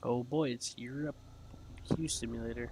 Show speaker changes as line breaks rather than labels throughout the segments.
Oh boy, it's Europe Q Simulator.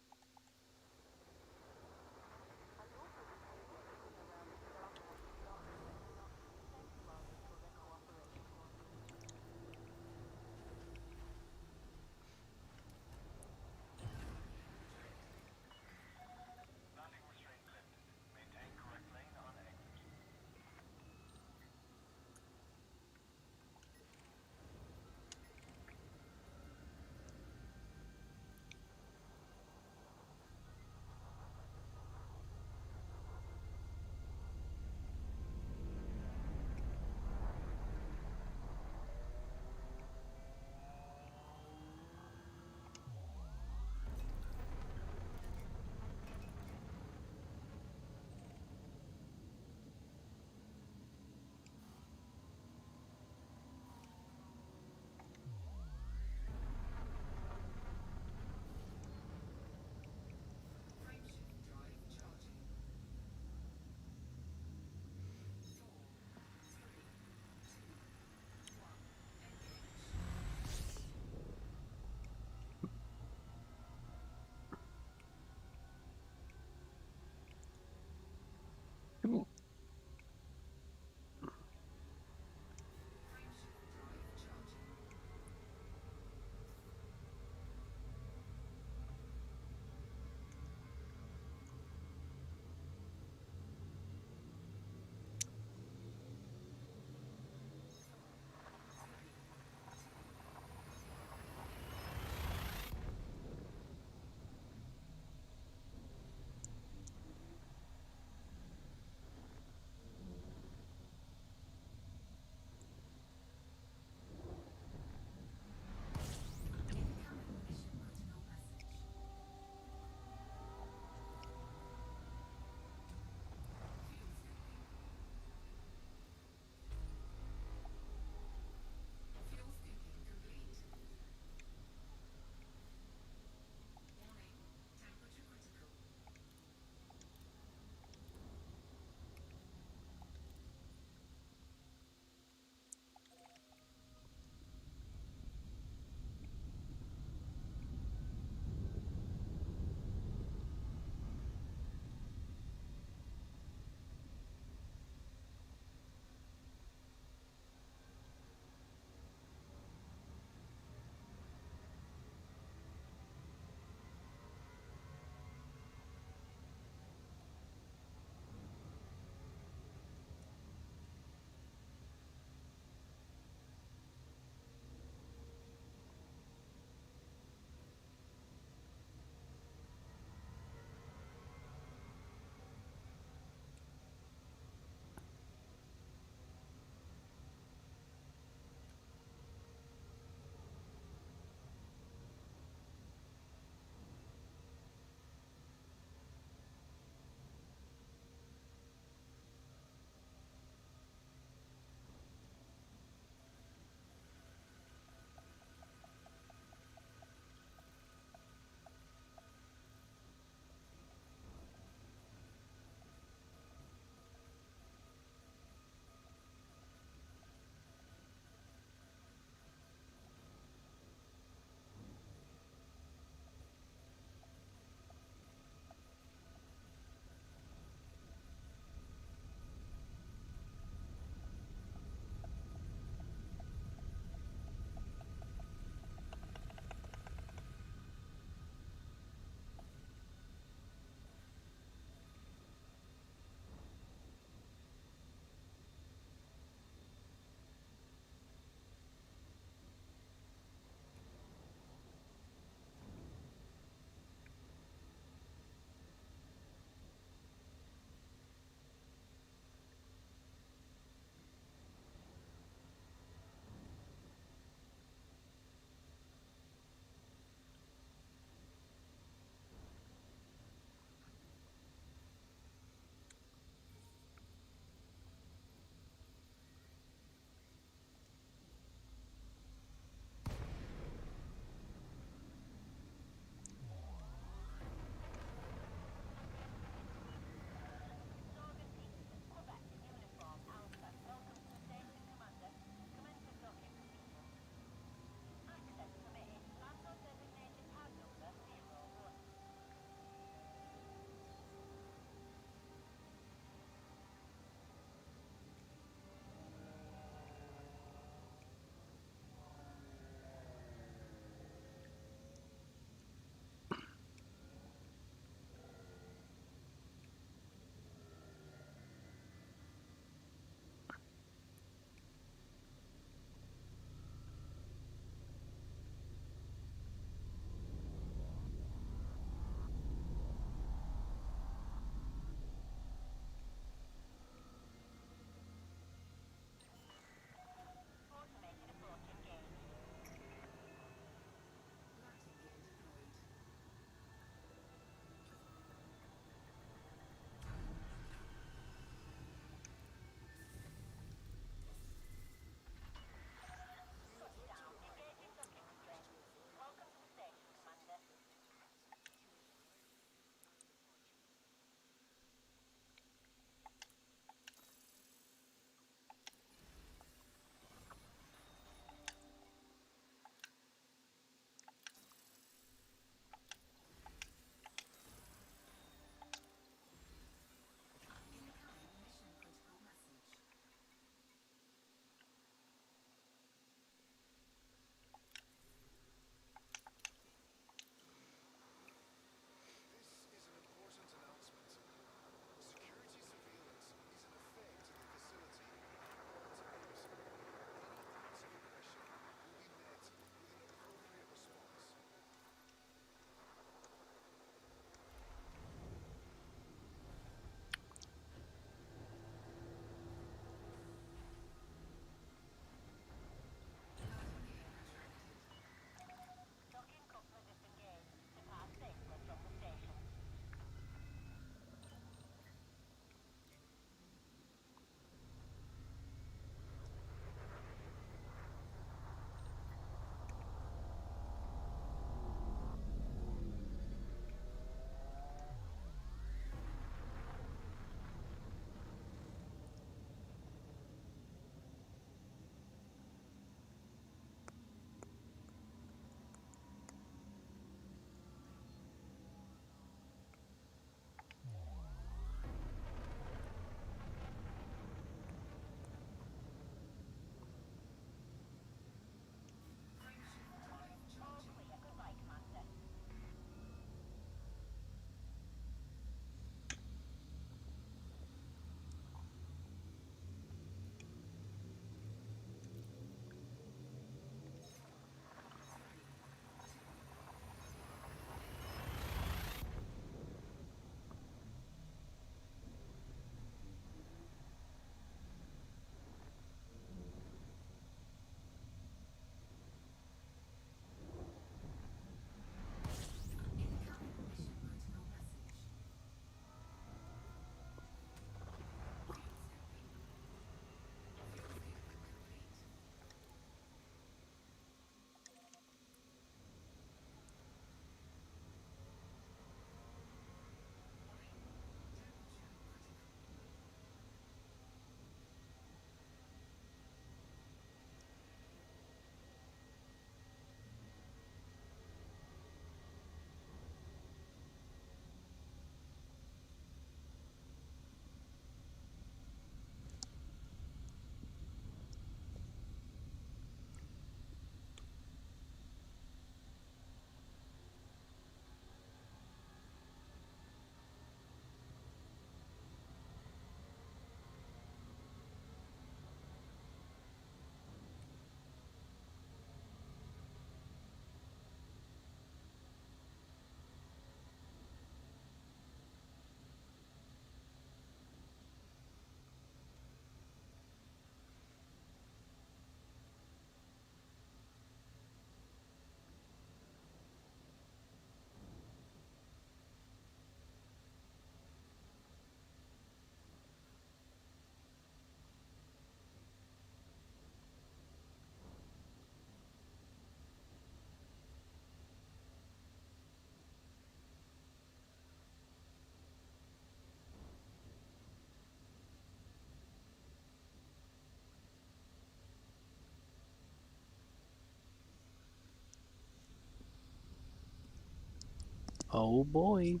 Oh boy.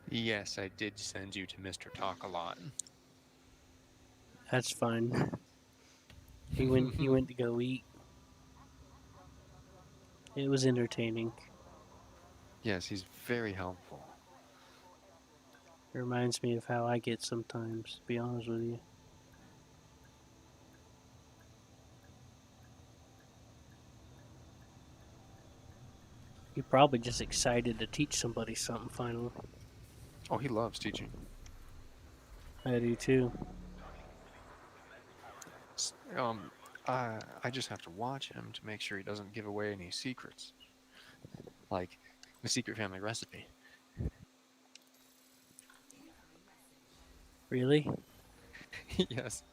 Yes, I did send you to Mr. Talk a lot.
That's fine. He went to go eat. It was entertaining.
Yes, he's very helpful.
It reminds me of how I get sometimes, to be honest with you. You're probably just excited to teach somebody something finally.
Oh, he loves teaching.
I do too.
Um, I just have to watch him to make sure he doesn't give away any secrets, like the secret family recipe.
Really?
Yes,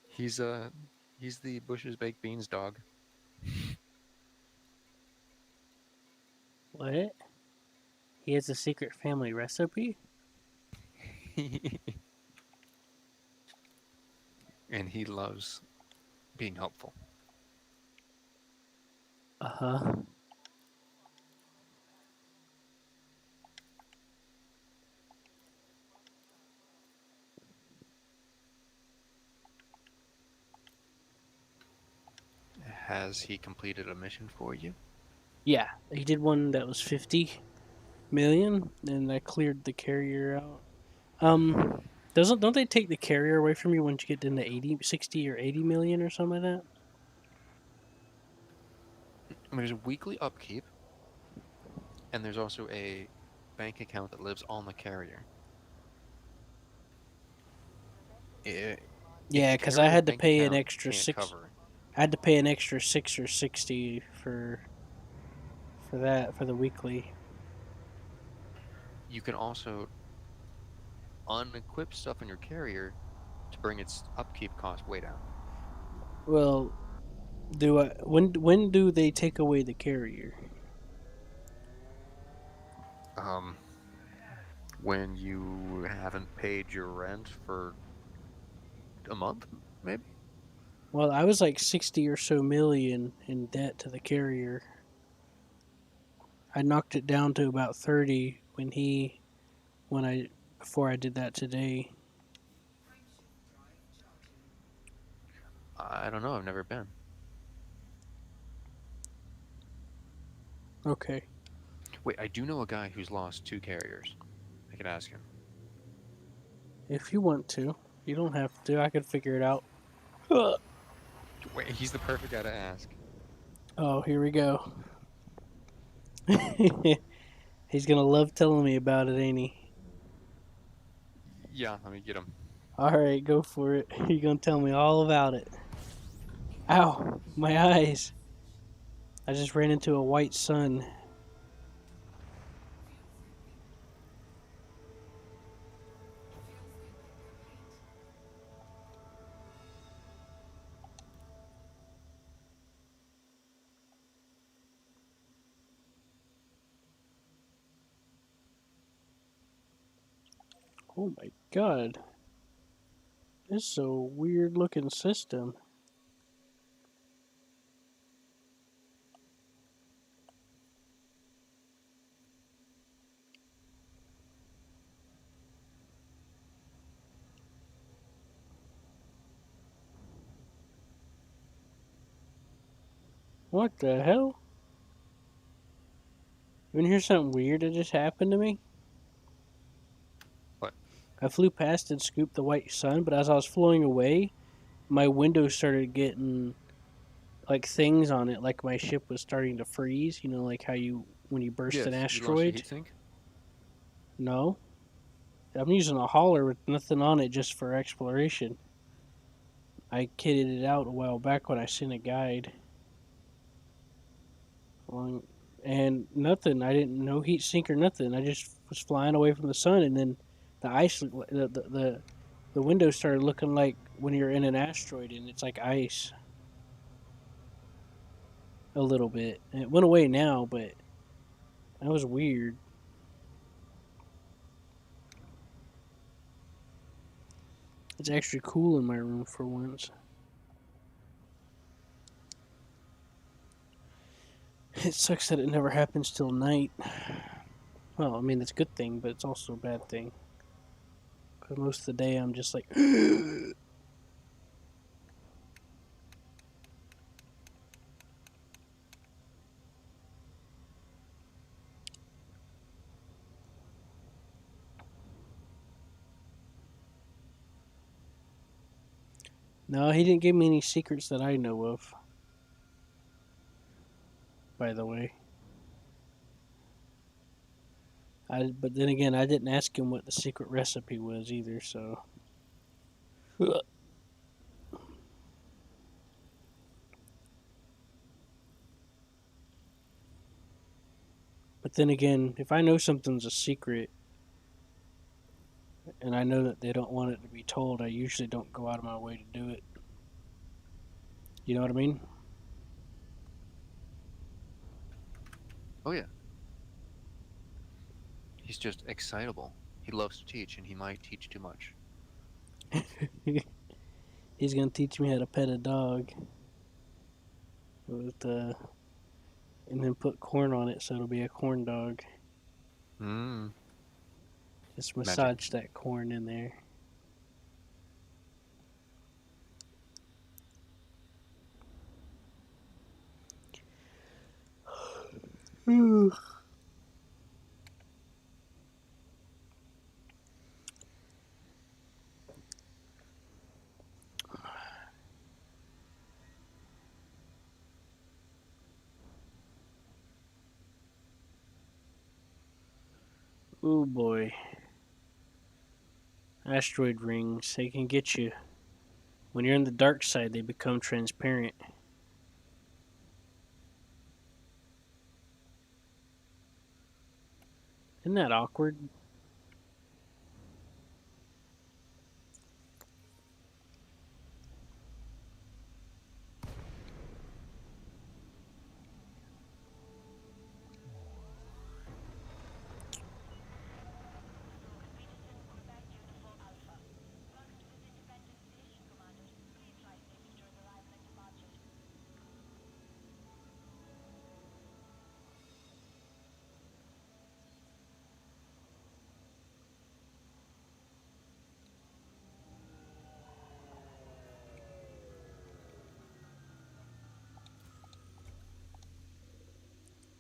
he's uh he's the Bush's baked beans dog.
What? He has a secret family recipe?
And he loves being helpful.
Uh huh.
Has he completed a mission for you?
Yeah, he did one that was 50 million, and I cleared the carrier out. Doesn't don't they take the carrier away from you once you get into 80, 60, or 80 million or something like that?
There's a weekly upkeep, and there's also a bank account that lives on the carrier. If
Yeah,
the
because I
carrier's
had to
bank
pay an
account
extra
can't
six.
cover,
I had to pay an extra 6 or 60 for that for the weekly.
you can also unequip stuff in your carrier to bring its upkeep cost way down.
Well, do I when do they take away the carrier?
Um, when you haven't paid your rent for a month, maybe.
Well, I was like 60 or so million in debt to the carrier. I knocked it down to about 30 when I before I did that today.
I don't know. I've never been.
Okay.
Wait, I do know a guy who's lost two carriers. I could ask him.
If you want to. You don't have to. I could figure it out.
Wait, he's the perfect guy to ask.
Oh, here we go. He's gonna love telling me about it, ain't he?
Yeah, let me get him.
Alright, go for it. You're gonna tell me all about it. Ow, my eyes. I just ran into a white sun. Oh my god. This is a weird looking system. What the hell? You wanna hear something weird that just happened to me?
What?
I flew past and scooped the white sun, but as I was flowing away, my window started getting like things on it, like my ship was starting to freeze. You know, like how you when you burst an
Yes, you lost your
asteroid.
heatsink?
No, I'm using a hauler with nothing on it just for exploration. I kitted it out a while back when I sent a guide. Long, and nothing. I didn't no heat sink or nothing. I just was flying away from the sun, and then the ice, the window started looking like when you're in an asteroid, and it's like ice a little bit. And it went away now, but that was weird. It's actually cool in my room for once. It sucks that it never happens till night. Well, I mean, it's a good thing, but it's also a bad thing. Because most of the day I'm just like, no, he didn't give me any secrets that I know of, by the way. But then again, I didn't ask him what the secret recipe was either, so. But then again, if I know something's a secret and I know that they don't want it to be told, I usually don't go out of my way to do it. You know what I mean?
Oh, yeah. He's just excitable. He loves to teach, and he might teach too much.
He's gonna teach me how to pet a dog with and then put corn on it so it'll be a corn dog.
Mmm.
Just
Magic.
massage that corn in there. Oh boy. Asteroid rings, they can get you. When you're in the dark side, they become transparent. Isn't that awkward?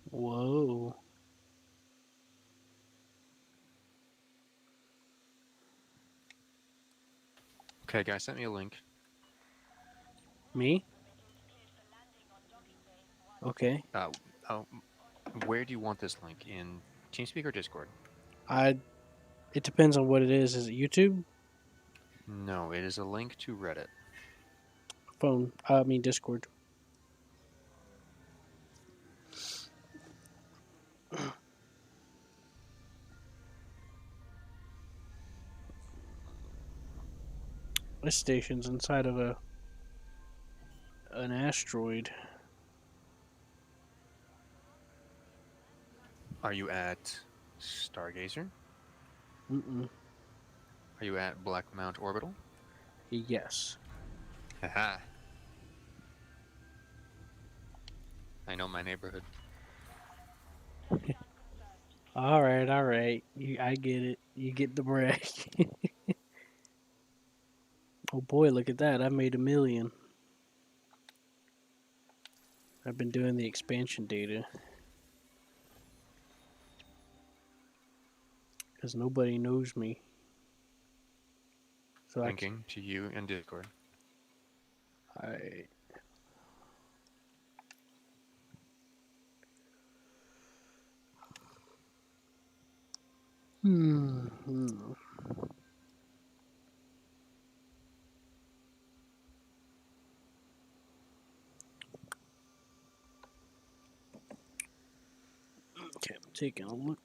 Whoa.
Okay, guy sent me a link.
Me? Okay.
Oh, where do you want this link? In TeamSpeak or Discord?
I. It depends on what it is. Is it YouTube?
No, it is a link to Reddit.
Phone. I mean Discord. This station's inside of a an asteroid.
Are you at Stargazer?
Mm-mm.
Are you at Black Mount Orbital?
Yes.
Haha. I know my neighborhood.
All right, all right. I get it. You get the brag. Oh boy, look at that! I made 1 million. I've been doing the expansion data because nobody knows me. So
Linking to you in Discord.
I hmm. Okay, I'm taking a look.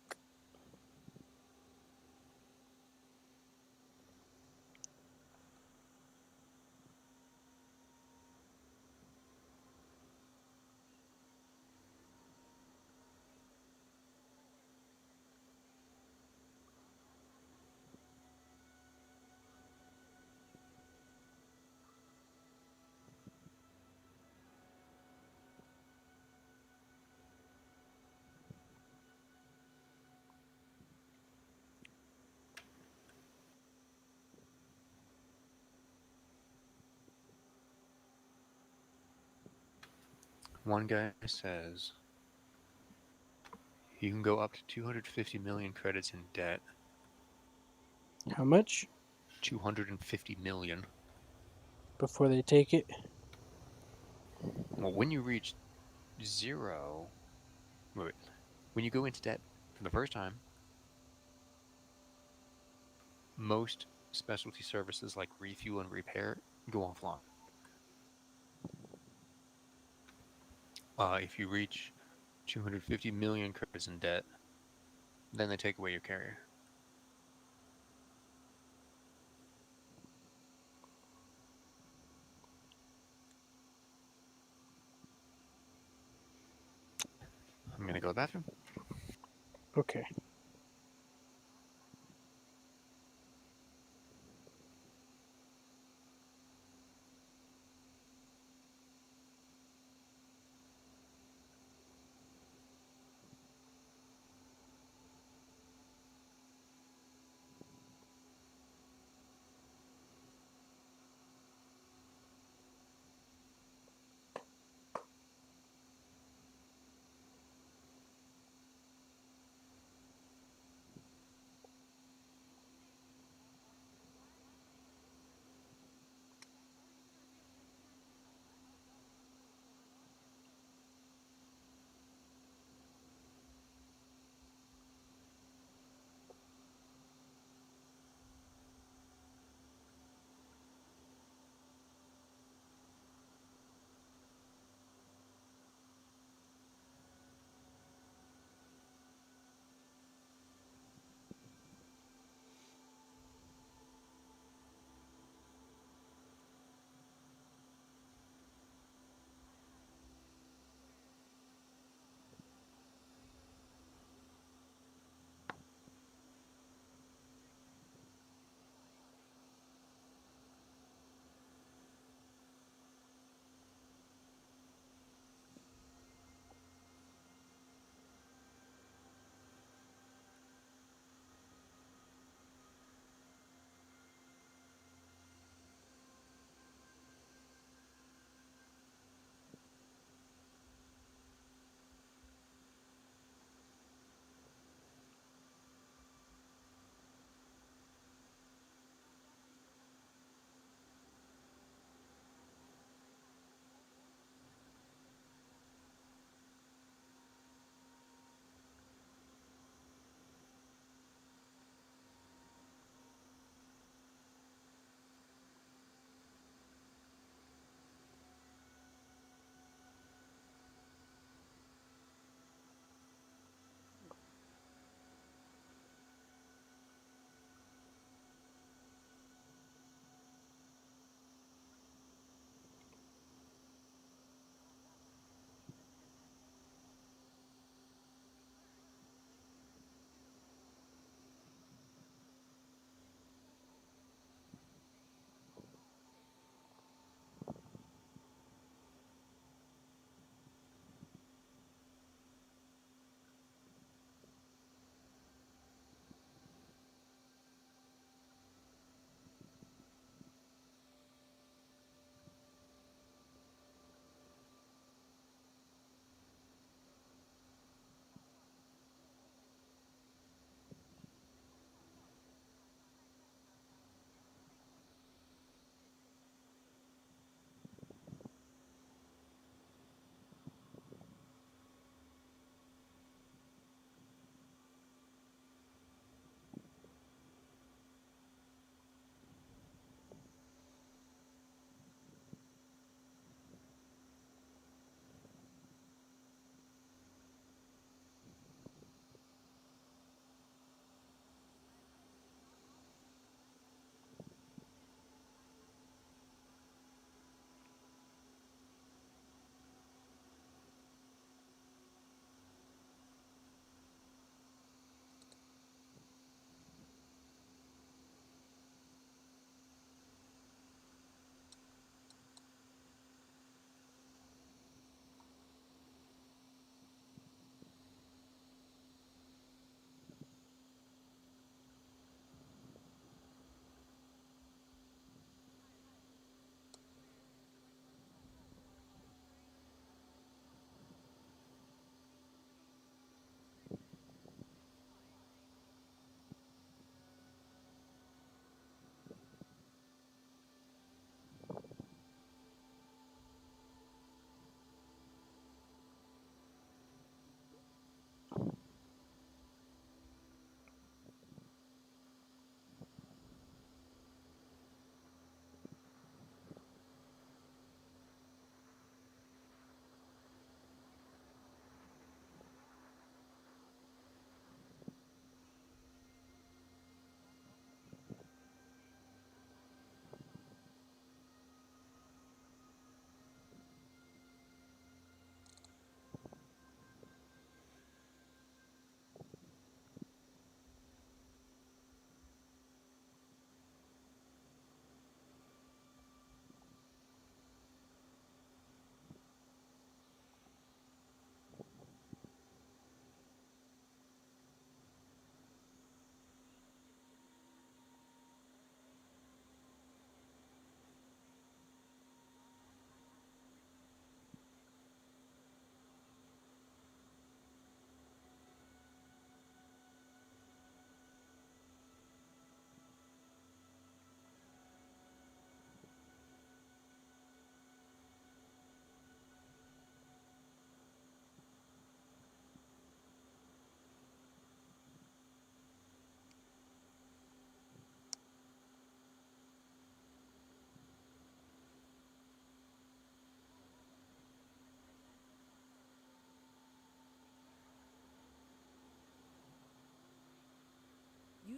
One guy says you can go up to 250 million credits in debt.
How much
250 million.
before they take it?
Well, when you reach zero, wait, when you go into debt for the first time, most specialty services like refuel and repair go offline. If you reach 250 million credits in debt, then they take away your carrier. I'm gonna go to the bathroom.
Okay.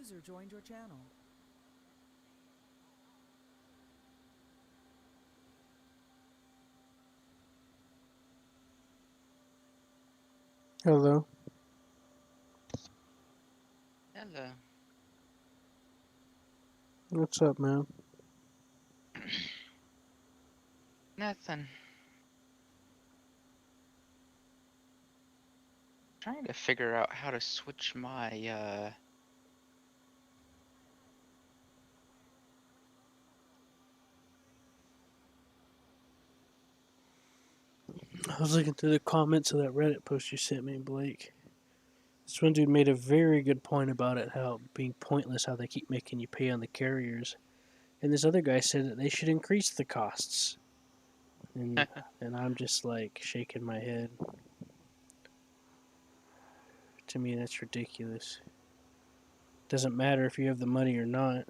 User joined your channel.
Hello.
Hello.
What's up, man?
Nothing. Trying to figure out how to switch my
I was looking through the comments of that Reddit post you sent me, Blake. This one dude made a very good point about it, how being pointless, how they keep making you pay on the carriers. And this other guy said that they should increase the costs. And and I'm just like shaking my head. To me, that's ridiculous. Doesn't matter if you have the money or not.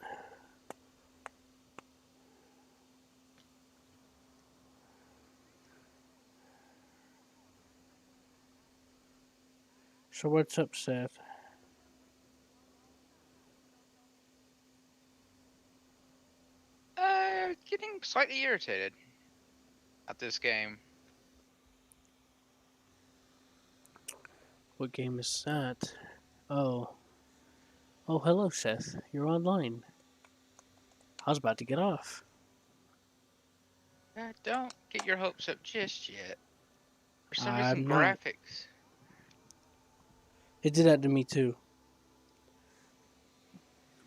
So what's up, Seth?
getting slightly irritated at this game.
What game is that? Oh. Oh, hello, Seth. You're online. I was about to get off.
Don't get your hopes up just yet. For some reason,
I'm not.
graphics.
It did that to me too.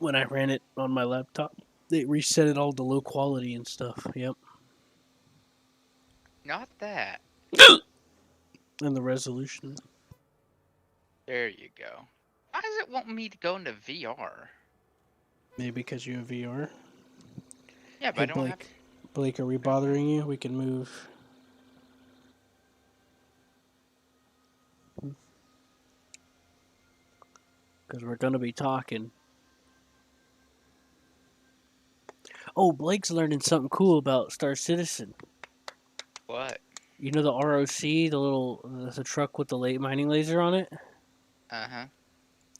When I ran it on my laptop, it reset it all to low quality and stuff. Yep.
Not that.
And the resolution.
There you go. Why does it want me to go into VR?
Maybe because you have VR.
Yeah, but
Hey,
I don't have.
Blake. Blake, are we
I don't have.
bothering you? We can move. Because we're going to be talking. Oh, Blake's learning something cool about Star Citizen.
What?
You know the ROC, the truck with the late mining laser on it?
Uh-huh.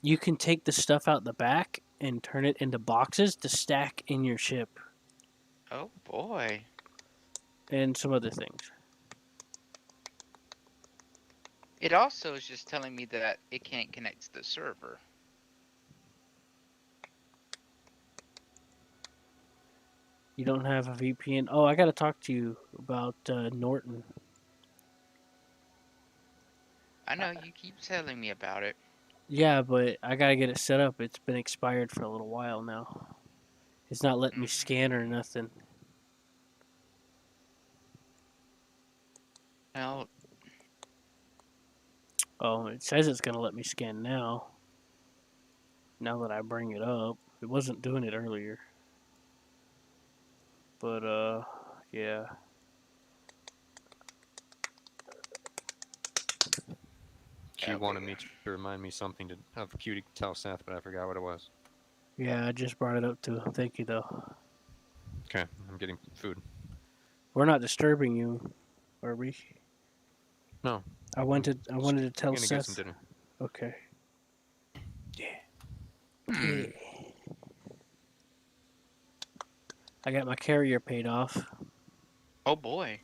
You can take the stuff out the back and turn it into boxes to stack in your ship
Oh boy.
and some other things.
It also is just telling me that it can't connect to the server.
You don't have a VPN. Oh, I got to talk to you about Norton.
I know you keep telling me about it.
Yeah, but I got to get it set up. It's been expired for a little while now. It's not letting me scan or nothing.
Well,
Oh, it says it's going to let me scan now. Now that I bring it up. It wasn't doing it earlier. But, yeah.
Q
okay.
wanted me to remind me something to have Q to tell Seth, but I forgot what it was.
Yeah, I just brought it up too. Thank you, though.
Okay, I'm getting food.
We're not disturbing you, are we?
No,
I
I'm
wanted to tell
gonna get some
Seth.
dinner.
Okay. Yeah.
Hmm.
Yeah. I got my carrier paid off.
Oh boy.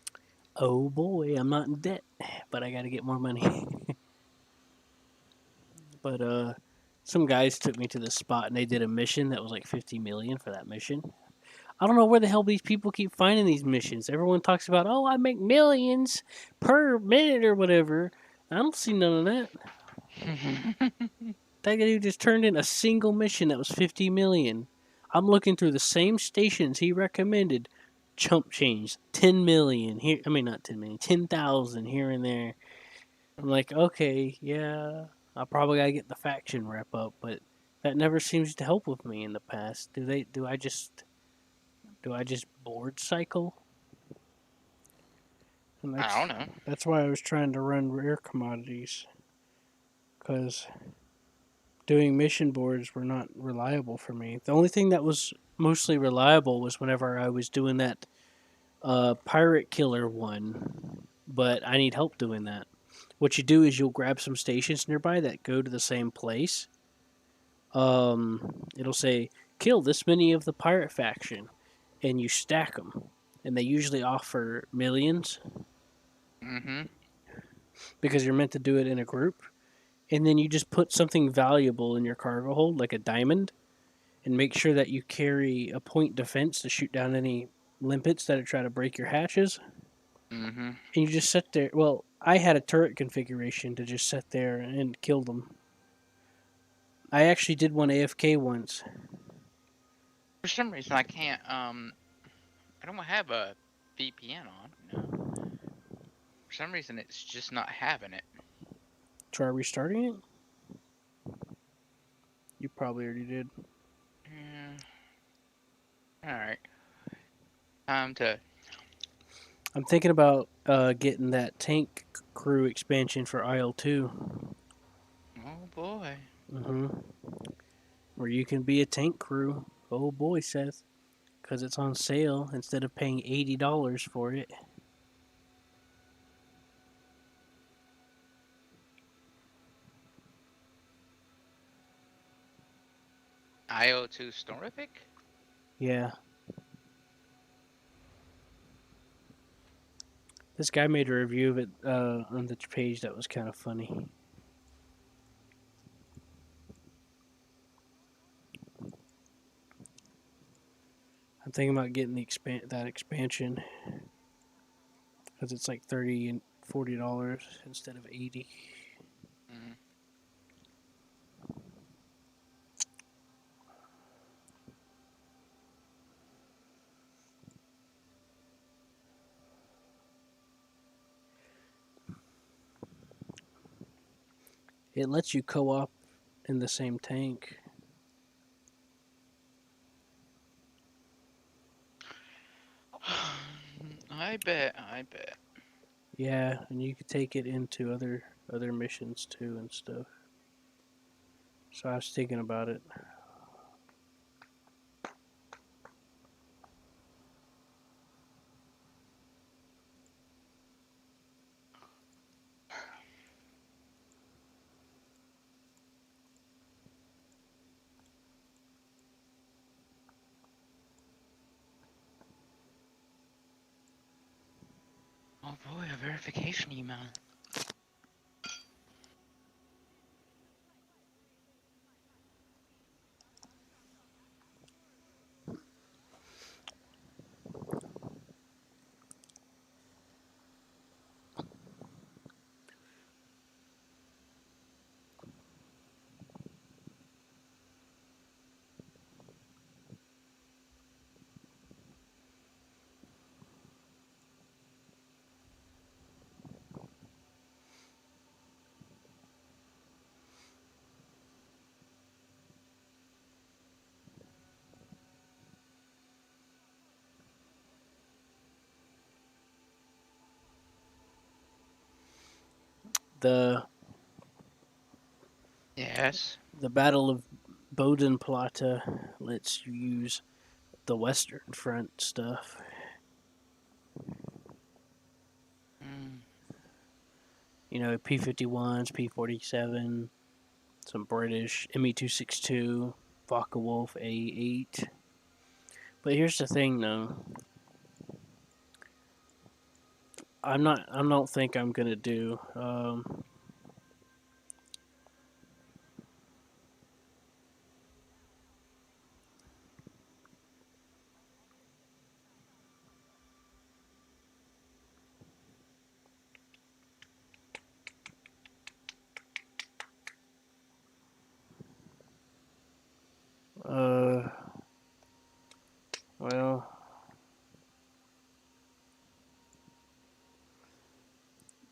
Oh boy, I'm not in debt, but I got to get more money. But some guys took me to the spot and they did a mission that was like 50 million for that mission. I don't know where the hell these people keep finding these missions. Everyone talks about, "Oh, I make millions per minute or whatever." I don't see none of that. That dude just turned in a single mission that was 50 million. I'm looking through the same stations he recommended. Chump change, 10 million here. I mean, not 10 million, 10,000 here and there. I'm like, okay, yeah, I probably gotta get the faction wrap up, but that never seems to help with me in the past. Do they? Do I just board cycle? And
I don't know.
that's why I was trying to run rare commodities, because doing mission boards were not reliable for me. The only thing that was mostly reliable was whenever I was doing that pirate killer one, but I need help doing that. What you do is you'll grab some stations nearby that go to the same place. it'll say kill this many of the pirate faction, and you stack them, and they usually offer millions
Mm-hmm.
because you're meant to do it in a group. And then you just put something valuable in your cargo hold, like a diamond, and make sure that you carry a point defense to shoot down any limpets that are trying to break your hatches.
Mm-hmm.
And you just sit there. Well, I had a turret configuration to just sit there and kill them. I actually did one AFK once.
For some reason, I can't. I don't have a VPN on. No. For some reason, it's just not having it.
Try restarting it. You probably already did.
Yeah. All right. Time to.
I'm thinking about getting that tank crew expansion for IL2.
Oh boy.
Mm-hmm. Where you can be a tank crew. Oh boy, Seth. Because it's on sale instead of paying $80 for it.
IO2 Storific?
Yeah. This guy made a review of it on the page that was kind of funny. I'm thinking about getting that expansion because it's like $30 and $40 instead of 80.
Mm.
It lets you co-op in the same tank.
I bet. I bet.
Yeah, and you could take it into other missions too and stuff. So I was thinking about it.
Oh boy, a verification email.
The
Yes.
the Battle of Bodenplatte lets you use the Western Front stuff.
Mm.
You know, P-51s, P-47, some British ME-262, Focke-Wulf A-8. But here's the thing, though. I don't think I'm gonna do. Uh,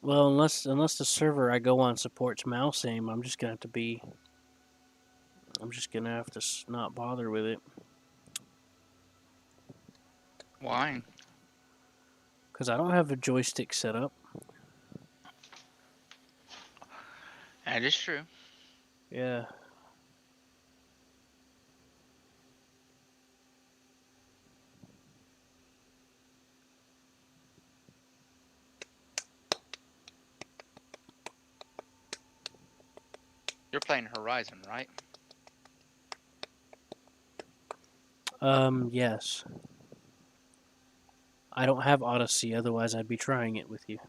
well, unless the server I go on supports mouse aim, I'm just gonna have to be. I'm just gonna have to not bother with it
Why?
because I don't have a joystick set up.
That is true.
Yeah.
You're playing Horizon, right?
Yes. I don't have Odyssey, otherwise I'd be trying it with you.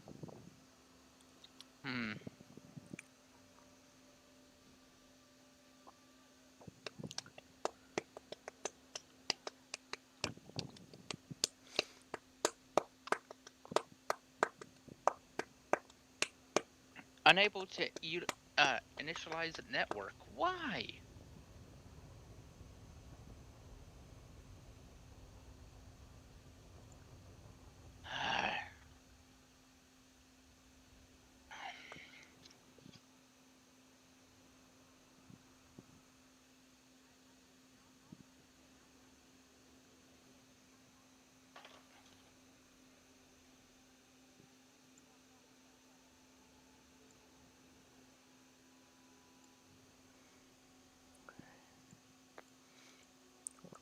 Hmm. Unable to initialize a network. Why?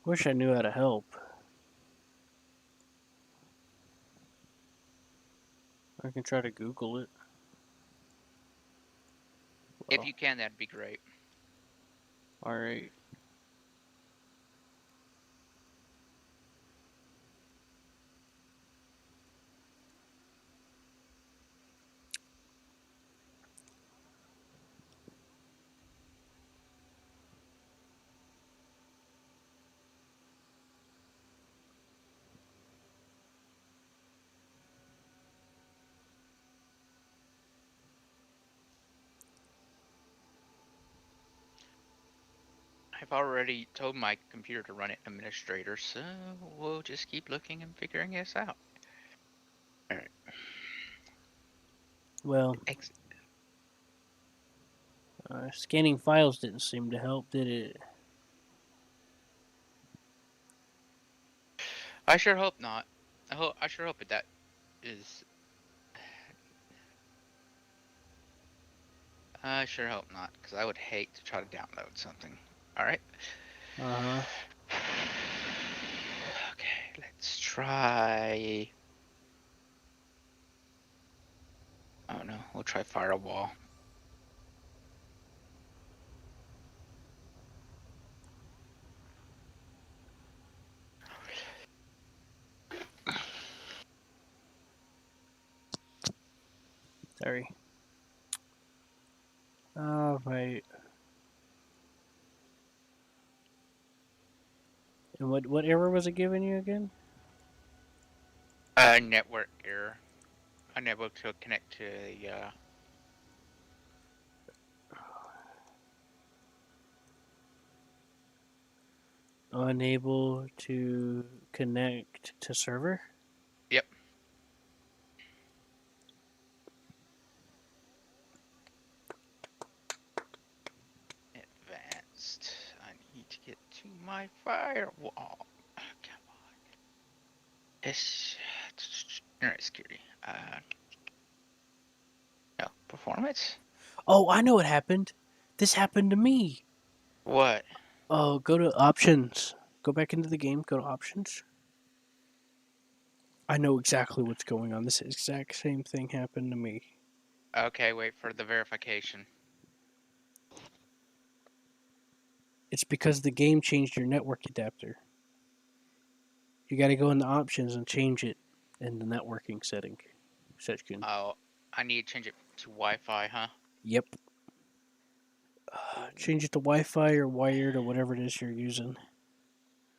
Wish I knew how to help. I can try to Google it.
If
Well,
you can, that'd be great.
alright.
I've already told my computer to run it administrator, so we'll just keep looking and figuring this out. All right.
Well, scanning files didn't seem to help, did it?
I sure hope not. I sure hope that is. I sure hope not, because I would hate to try to download something. All right.
Uh huh.
Okay, let's try. Oh no, we'll try firewall.
Sorry. Alright. And what error was it giving you again?
Network error. Unable to connect to the.
Unable to connect to server?
Yep. Advanced. I need to get to my firewall. Come on. It's internet security. No performance.
Oh, I know what happened. This happened to me.
What?
Oh, go to options. Go back into the game, go to options. I know exactly what's going on. This exact same thing happened to me.
Okay, wait for the verification.
It's because the game changed your network adapter. You got to go in the options and change it in the networking section.
Oh, I need to change it to Wi-Fi, huh?
Yep. Change it to Wi-Fi or wired or whatever it is you're using.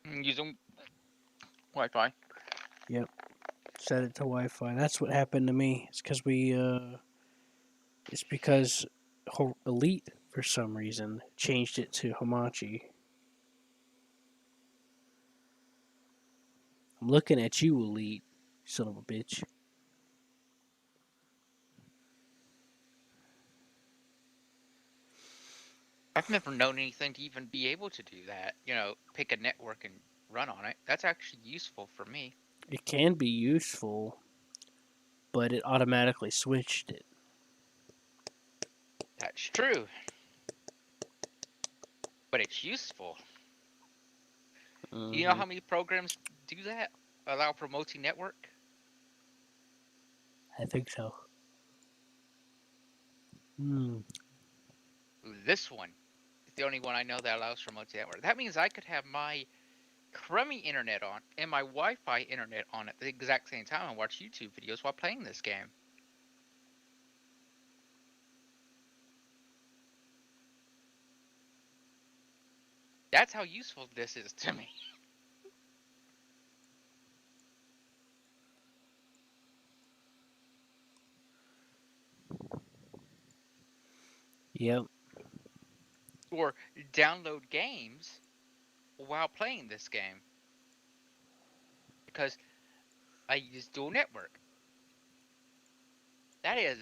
Using Wi-Fi.
Yep. Set it to Wi-Fi. That's what happened to me. It's because It's because Elite for some reason changed it to Hamachi. I'm looking at you, Elite, son of a bitch.
I've never known anything to even be able to do that. You know, pick a network and run on it. That's actually useful for me.
It can be useful, but it automatically switched it.
That's true. But it's useful. Do you know
Mm-hmm.
how many programs do that? Allow for multi-network?
I think so. Hmm.
This one is the only one I know that allows for multi-network. That means I could have my crummy internet on and my Wi-Fi internet on at the exact same time and watch YouTube videos while playing this game. That's how useful this is to me.
Yep.
Or download games while playing this game because I use dual network. That is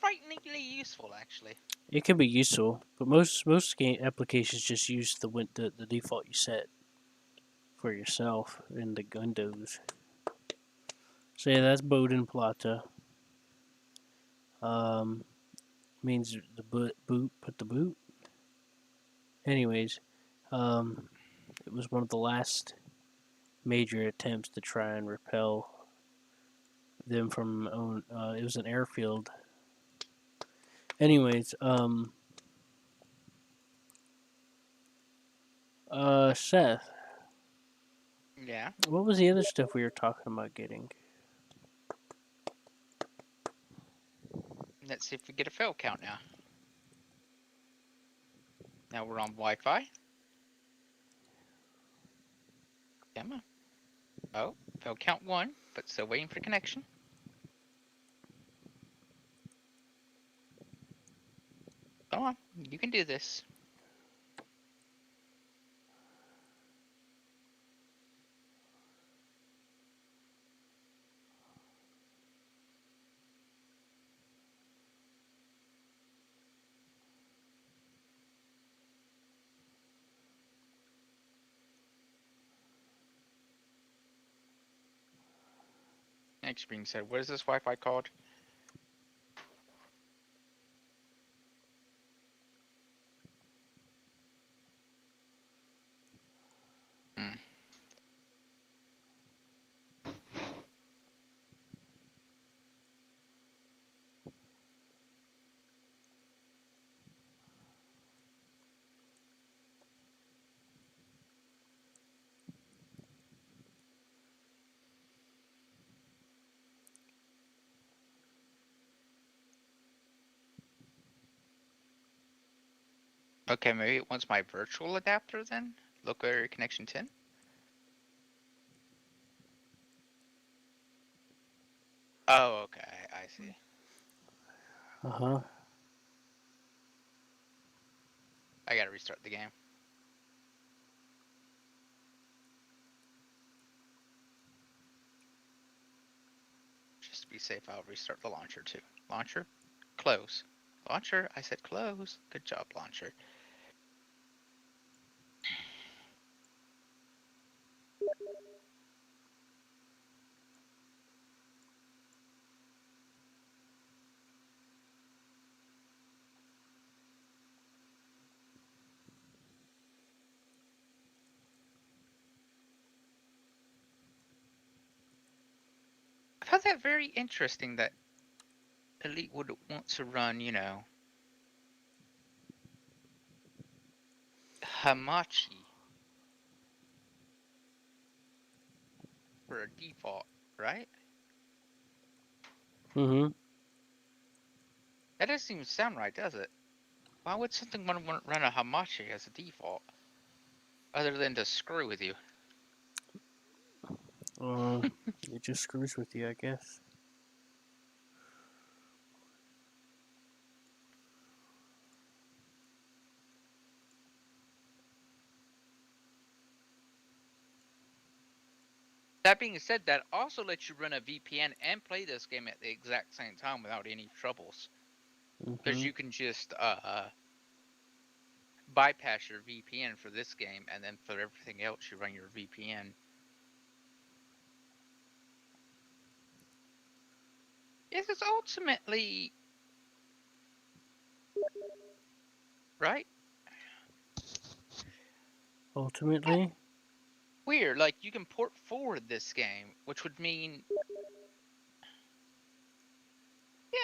frighteningly useful, actually.
It can be useful, but most game applications just use the default you set for yourself in the Windows. So yeah, that's Bodenplatte. Um, means the put the boot. Anyways, it was one of the last major attempts to try and repel them from own. It was an airfield. Anyways, Seth,
Yeah.
what was the other stuff we were talking about getting?
Let's see if we get a fail count now. Now we're on Wi-Fi. Come on. Oh, fail count 1, but still waiting for connection. Come on, you can do this. Next being said, what is this Wi-Fi called? Hmm. Okay, maybe it wants my virtual adapter then? Local area connection 10? Oh, okay, I see.
Uh huh.
I gotta restart the game. Just to be safe, I'll restart the launcher too. Launcher, close. Launcher, I said close. Good job, launcher. I found that very interesting that Elite would want to run, Hamachi for a default, right?
Mm
That doesn't even sound right, does it? Why would something want to run a Hamachi as a default, other than to screw with you?
hmm. It just screws with you, I guess.
That being said, that also lets you run a VPN and play this game at the exact same time without any troubles. Because
Mm
you can just bypass your VPN for this game, and then for everything else, you run your VPN. It is ultimately right.
Ultimately.
Weird. Like you can port forward this game, which would mean,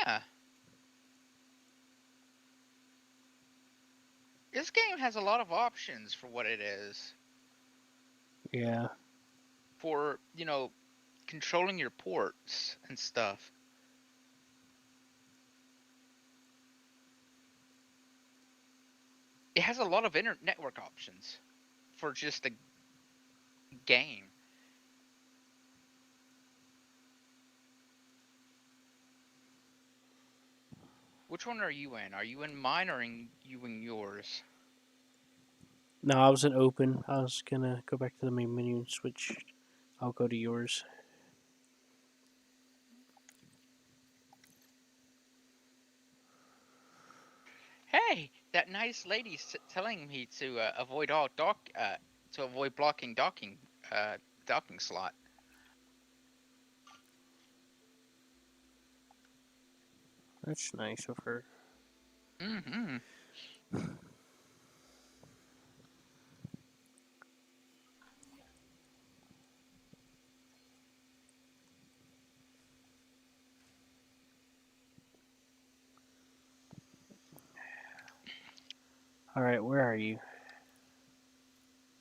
yeah, this game has a lot of options for what it is.
Yeah.
for, controlling your ports and stuff. It has a lot of internet network options for just a game. Which one are you in? Are you in mine or you in yours?
No, I was in open. I was gonna go back to the main menu and switch. I'll go to yours.
Hey, that nice lady's telling me to avoid all to avoid blocking docking slot.
That's nice of her.
Mm-hmm.
All right, where are you?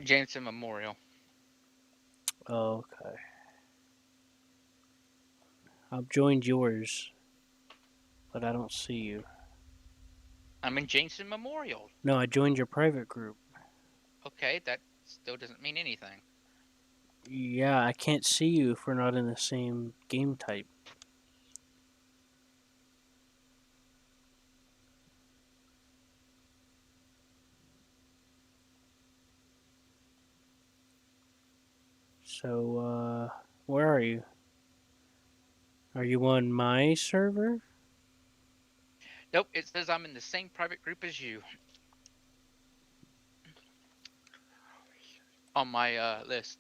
Jameson Memorial.
Okay. I've joined yours, but I don't see you.
I'm in Jameson Memorial.
No, I joined your private group.
Okay, that still doesn't mean anything.
Yeah, I can't see you if we're not in the same game type. So, where are you? Are you on my server?
Nope, it says I'm in the same private group as you on my list.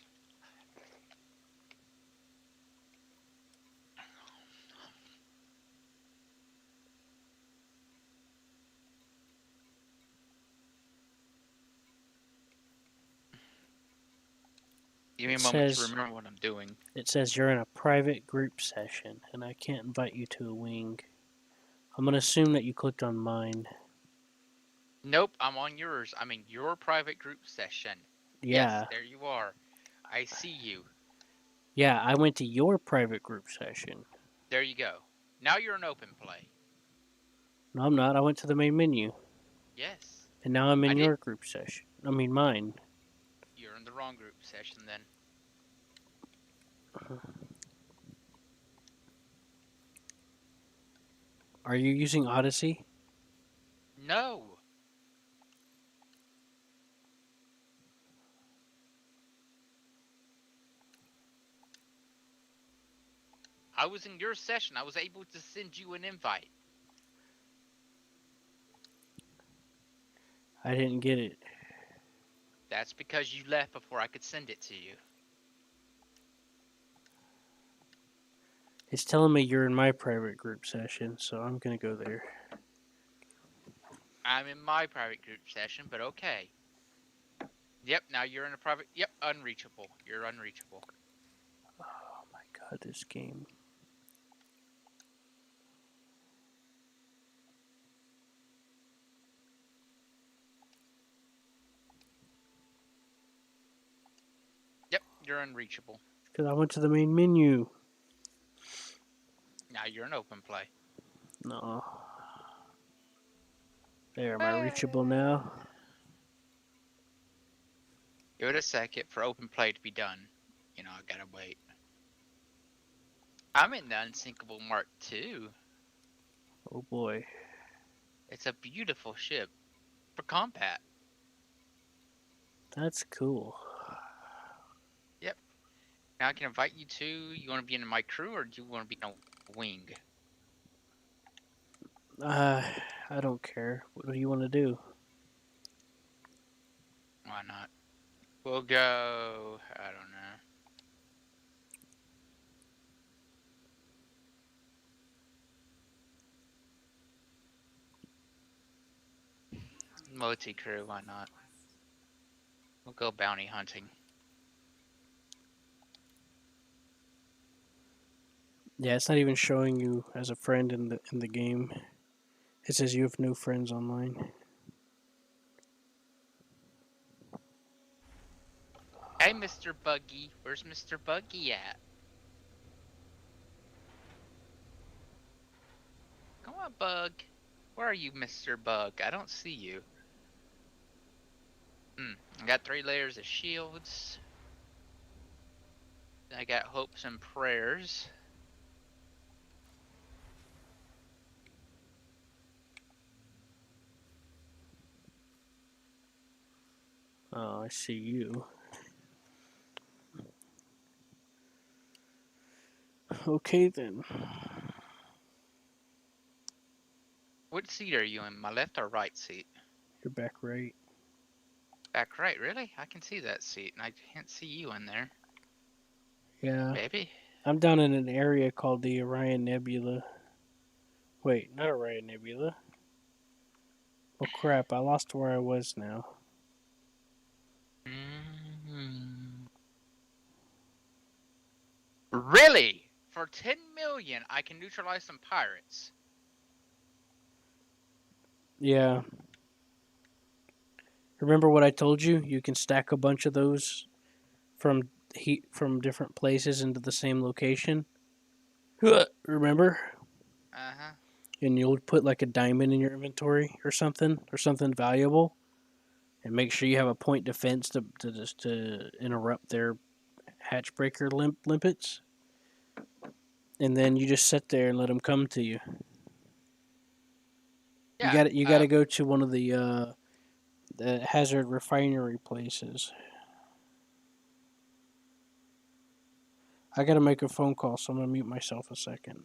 Give me
It
a moment to
says
remember what I'm doing.
it says you're in a private group session, and I can't invite you to a wing. I'm gonna assume that you clicked on mine.
Nope, I'm on yours. I'm in your private group session. Yes,
Yeah,
there you are. I see you.
yeah. I went to your private group session.
There you go. Now you're in open play.
No, I'm not. I went to the main menu,
Yes.
and now I'm
I
in
did.
your group session. I mean mine.
You're in the wrong group session then.
Are you using Odyssey?
No. I was in your session. I was able to send you an invite.
I didn't get it.
That's because you left before I could send it to you.
It's telling me you're in my private group session, so I'm gonna go there.
I'm in my private group session, but okay. Yep, now you're in a private. Yep, unreachable. You're unreachable.
Oh my god, this game.
Yep, you're unreachable.
Because I went to the main menu.
Now you're in open play.
No. There, am I reachable now?
Give it a second for open play to be done. I gotta wait. I'm in the Unsinkable Mark II.
Oh boy.
It's a beautiful ship for combat.
That's cool.
Yep. Now I can invite you to. You want to be in my crew or do you want to be in a wing?
Uh, I don't care. What do you want to do?
Why not? We'll go. I don't know. Multi crew. Why not? We'll go bounty hunting.
Yeah, it's not even showing you as a friend in the game. It says you have no friends online.
Hey, Mr. Buggy. Where's Mr. Buggy at? Come on, Bug. Where are you, Mr. Bug? I don't see you. I got 3 layers of shields. I got hopes and prayers.
Oh, I see you. Okay then.
What seat are you in? My left or right seat?
You're back right.
Back right, really? I can see that seat, and I can't see you in there.
Yeah.
Baby?
I'm down in an area called the Orion Nebula. Wait, not Orion Nebula. Oh crap, I lost where I was now.
Really? For 10 million, I can neutralize some pirates.
Yeah. Remember what I told you? You can stack a bunch of those from heat from different places into the same location. Remember?
Uh-huh.
And you'll put like a diamond in your inventory or something valuable, and make sure you have a point defense to interrupt their hatch breaker limpets. And then you just sit there and let them come to you.
Yeah,
You got to go to one of the hazard refinery places. I got to make a phone call, so I'm gonna mute myself a second.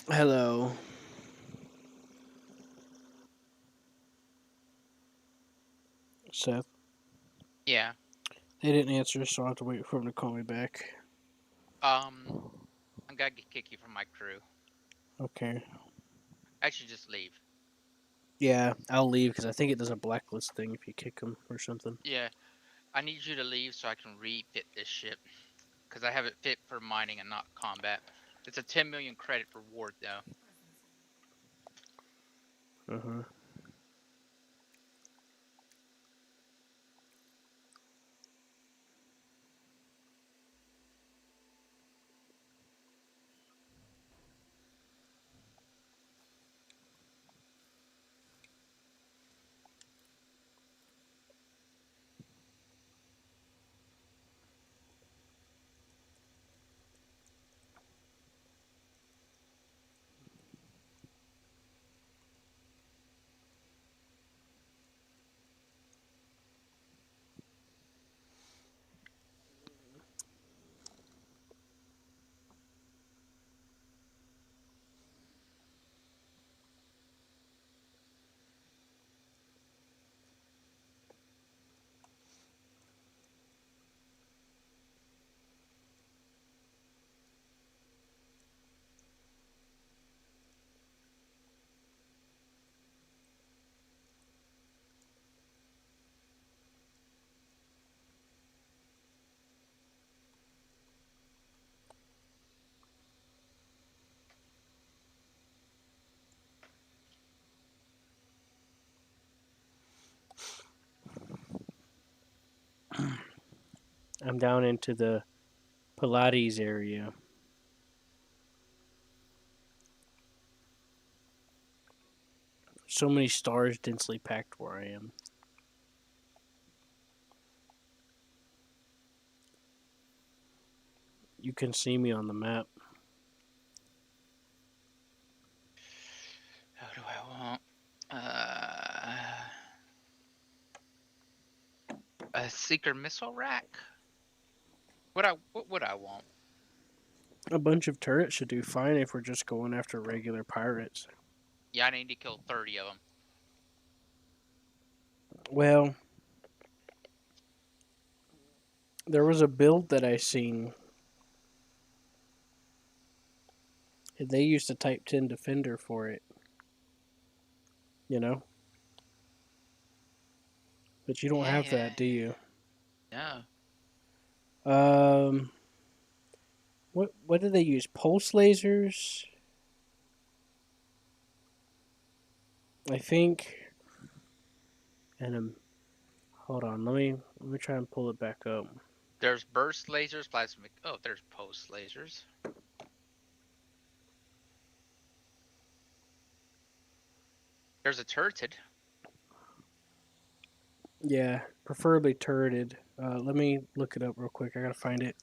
Hello, Seth.
yeah.
They didn't answer, so I have to wait for them to call me back.
I'm gonna kick you from my crew.
Okay.
I should just leave.
Yeah, I'll leave because I think it does a blacklist thing if you kick them or something.
Yeah, I need you to leave so I can refit this ship. Because I have it fit for mining and not combat. It's a 10 million credit reward, though.
Uh huh. I'm down into the Pilates area. so many stars densely packed where I am. You can see me on the map.
What do I want? A seeker missile rack. What would I want?
A bunch of turrets should do fine if we're just going after regular pirates.
Yeah, I need to kill 30 of them.
Well, there was a build that I seen. They used a Type 10 Defender for it. You know? But you don't
Yeah,
have
yeah.
that, do you?
No.
Um, what did they use? Pulse lasers? I think. And hold on, let me try and pull it back up.
There's burst lasers, plasmic. Oh, there's pulse lasers. There's a turreted.
Yeah, preferably turreted. Let me look it up real quick. I gotta find it.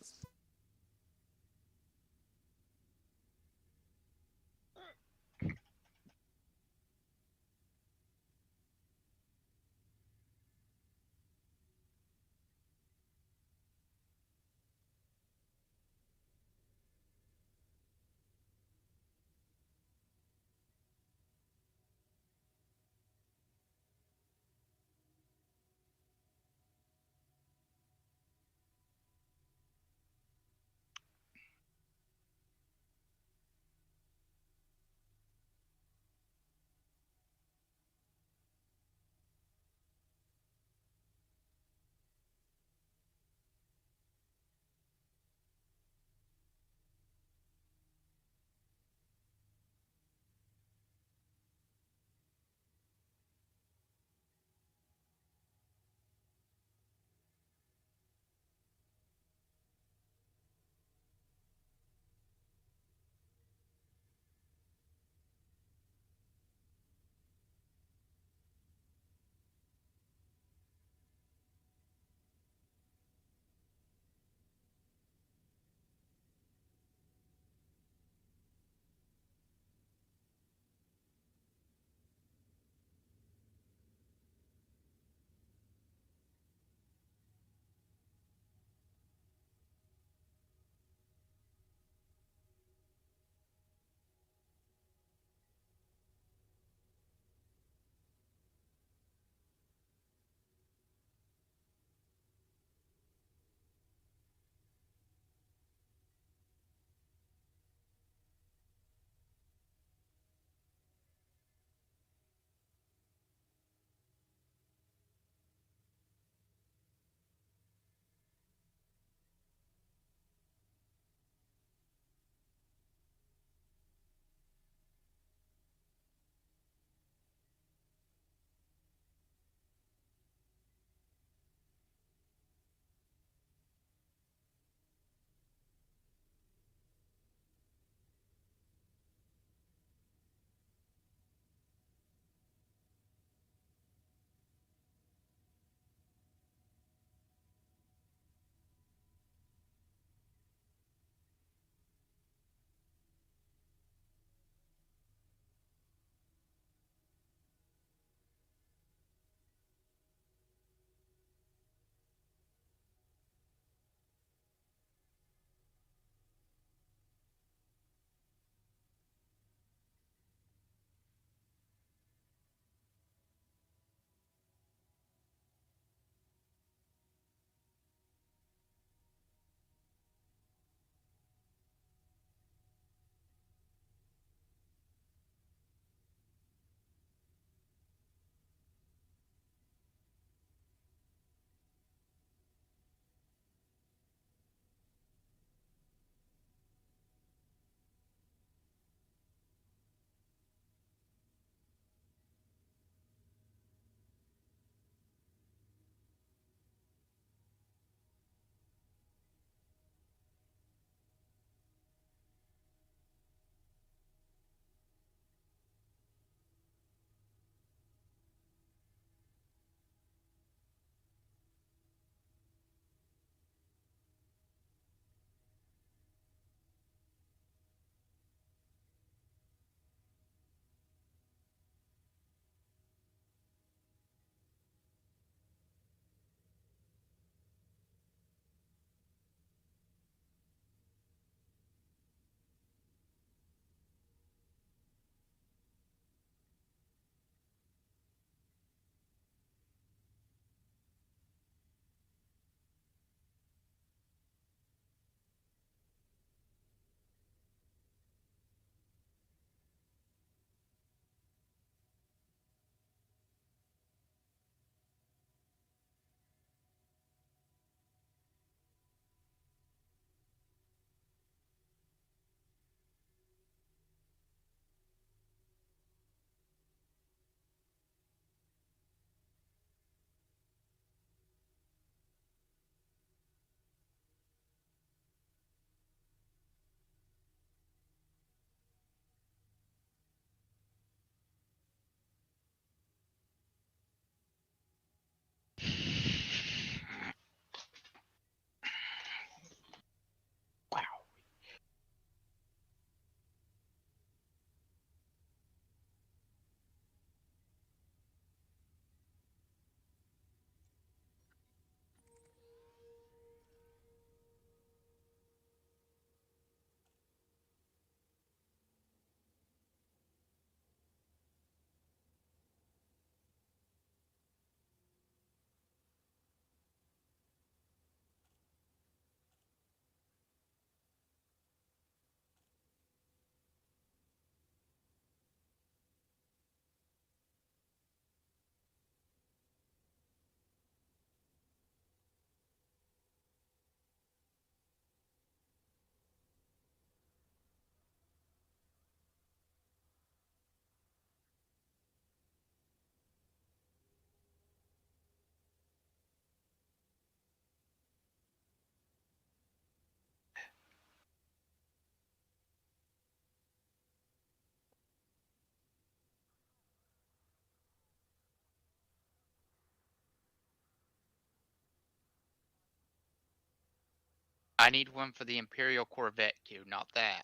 I need one for the Imperial Corvette queue, not that.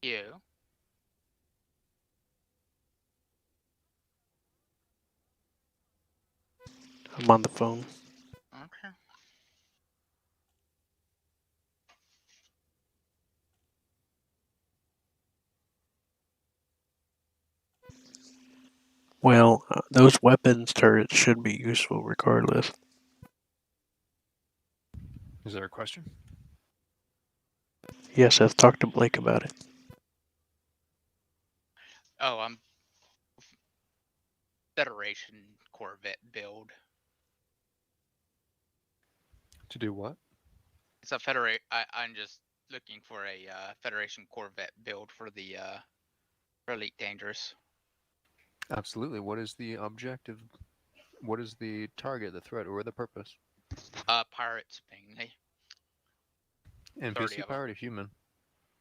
You.
I'm on the phone.
Okay.
Well, those weapons turrets should be useful regardless.
Is there a question?
Yes, I've talked to Blake about it.
Oh, I'm Federation Corvette build.
To do what?
It's a I'm just looking for a Federation Corvette build for the for Elite Dangerous.
Absolutely. What is the objective? What is the target, the threat, or the purpose?
Pirates mainly. 30
NPC
of them.
pirate or human?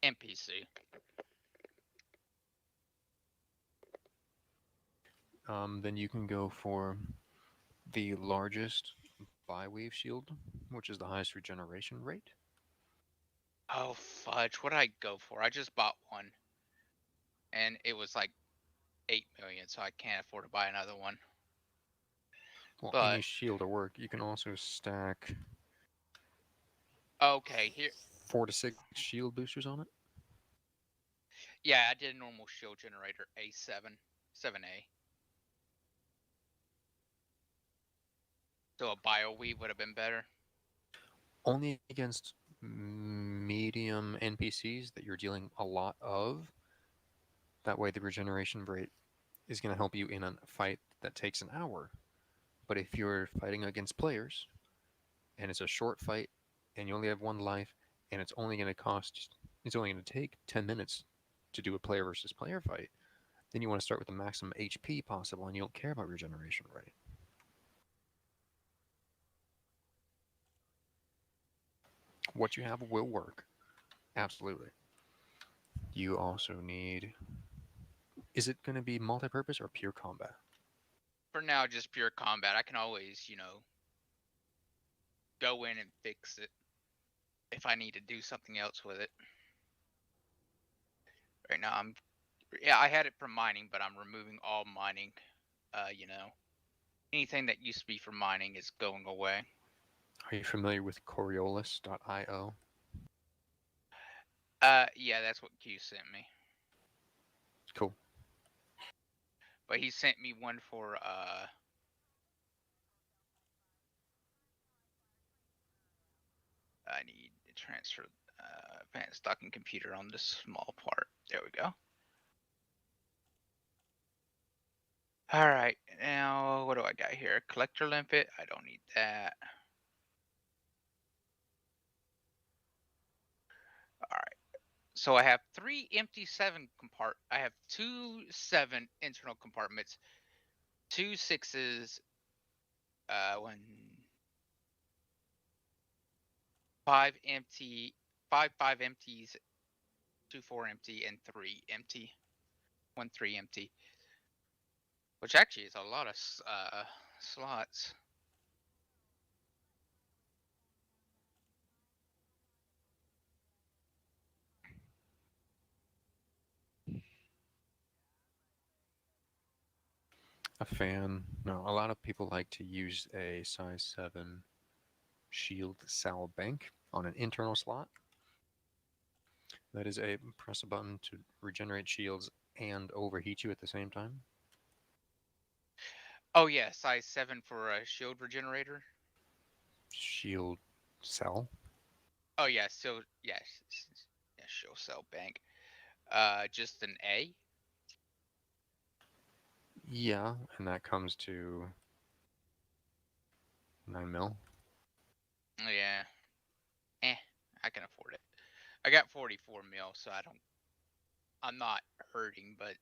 NPC.
Then you can go for the largest bi-wave shield, which is the highest regeneration rate.
Oh fudge! What did I go for? I just bought one, and it was like 8 million, so I can't afford to buy another one.
Well,
But
any shield will work. You can also stack
okay, here,
4 to 6 shield boosters on it.
yeah, I did a normal shield generator A7, 7A. So a bio weave would have been better.
Only against medium NPCs that you're dealing a lot of. That way, the regeneration rate is going to help you in a fight that takes an hour. But if you're fighting against players and it's a short fight and you only have one life and it's only going to take 10 minutes to do a player versus player fight, then you want to start with the maximum HP possible and you don't care about regeneration rate. What you have will work. Absolutely. You also need. Is it going to be multi purpose or pure combat?
For now, just pure combat. I can always, go in and fix it if I need to do something else with it. Right now, yeah, I had it for mining, but I'm removing all mining. Anything that used to be for mining is going away.
Are you familiar with Coriolis.io?
Yeah, that's what Q sent me.
Cool.
But he sent me one for I need to transfer advanced docking computer on this small part. There we go. All right, now what do I got here? Collector limpet. I don't need that. All right. So I have three empty I have 2 7 internal compartments, 2 6s, one 5 empty, 5 empties, 2 4 empty, and 3 empty. 1 3 empty. Which actually is a lot of slots.
A fan. No, a lot of people like to use a size 7 shield cell bank on an internal slot. That is a press a button to regenerate shields and overheat you at the same time.
Oh yeah, size 7 for a shield regenerator.
Shield cell.
Oh yeah, so yes, yeah, shield cell bank. Just an A.
Yeah, and that comes to 9 mil.
Yeah, I can afford it. I got 44 mil, so I'm not hurting, but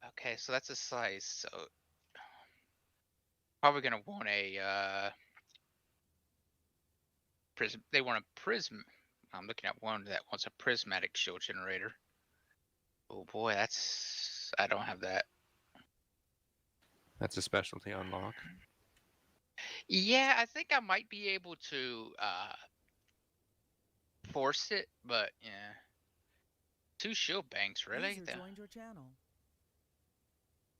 okay, so that's a size. So probably gonna want a prism. They want a prism. I'm looking at one that wants a prismatic shield generator. Oh boy, I don't have that.
That's a specialty unlock.
Yeah, I think I might be able to force it, but yeah. 2 shield banks, really?
User joined your channel.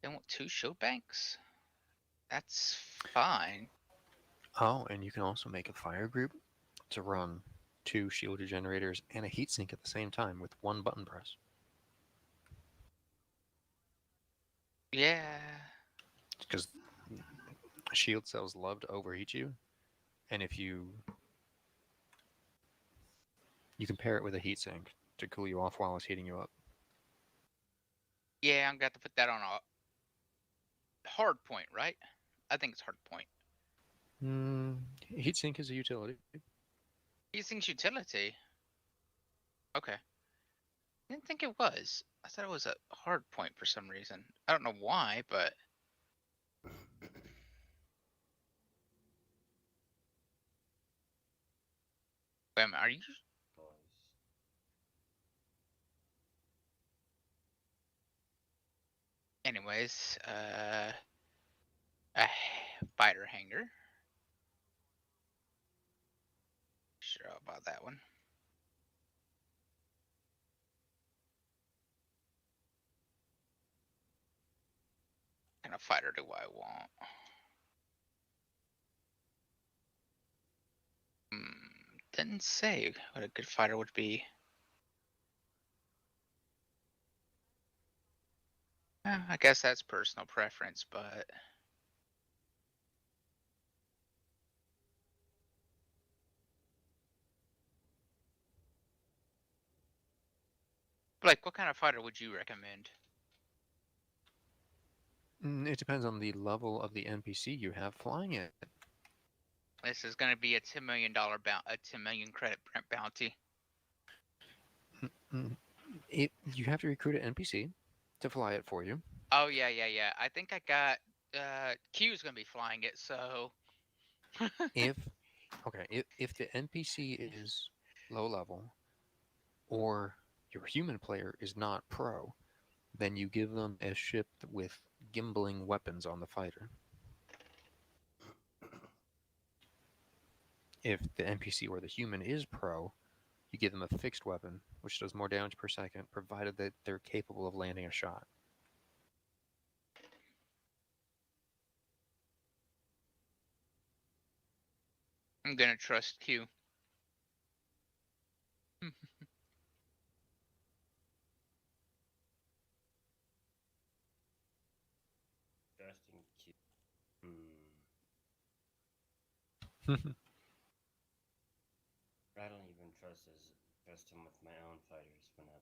They want 2 shield banks? That's fine.
Oh, and you can also make a fire group to run 2 shielded generators and a heatsink at the same time with 1 button press.
Yeah.
Because shield cells love to overheat you, and if you can pair it with a heatsink to cool you off while it's heating you up.
Yeah, I'm gonna have to put that on a hard point, right? I think it's hard point.
Heatsink is a utility.
Heatsink's utility. Okay. I didn't think it was. I thought it was a hard point for some reason. I don't know why, but wait a minute, are you? Anyways, a fighter hanger. Sure about that one. What kind of fighter do I want? Didn't say what a good fighter would be. I guess that's personal preference, but like, what kind of fighter would you recommend?
It depends on the level of the NPC you have flying it.
This is going to be a $10 million a 10 million credit bounty.
You have to recruit an NPC to fly it for you.
Oh yeah. I think I got Q's going to be flying it, so
if the NPC is low level or your human player is not pro, then you give them a ship with gimbling weapons on the fighter. If the NPC or the human is pro, you give them a fixed weapon, which does more damage per second, provided that they're capable of landing a shot.
I'm going to trust Q.
Trusting Q. I don't even trust him with my own fighters when I.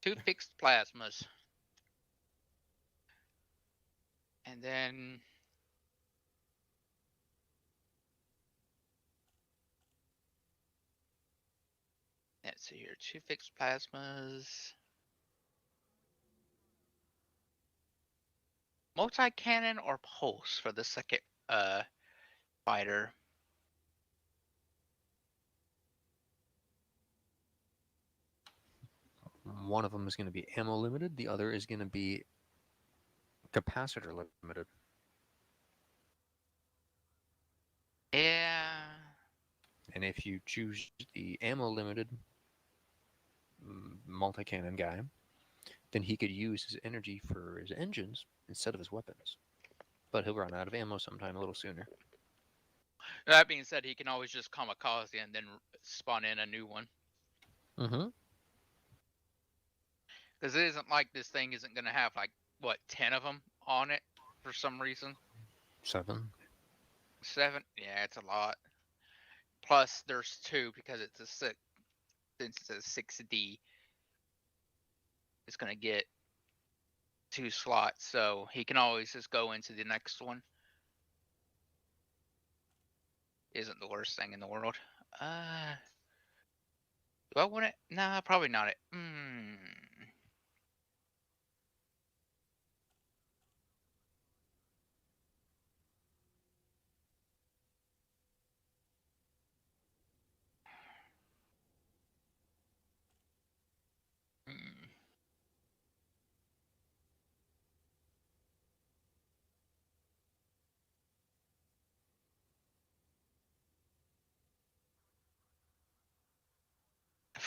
2 fixed plasmas. And then let's see here, 2 fixed plasmas. Multi-cannon or pulse for the second fighter.
One of them is going to be ammo limited, the other is going to be capacitor limited.
Yeah.
And if you choose the ammo limited multi-cannon guy, then he could use his energy for his engines instead of his weapons. But he'll run out of ammo sometime a little sooner.
That being said, he can always just kamikaze and then spawn in a new one.
Mm-hmm.
Because it isn't like this thing isn't going to have, like, what, 10 of them on it for some reason?
7.
7? Yeah, it's a lot. Plus, there's 2 because it's a 6. Since it's a 6D, it's going to get 2 slots, so he can always just go into the next one. Isn't the worst thing in the world. Do I want it? Nah, probably not it.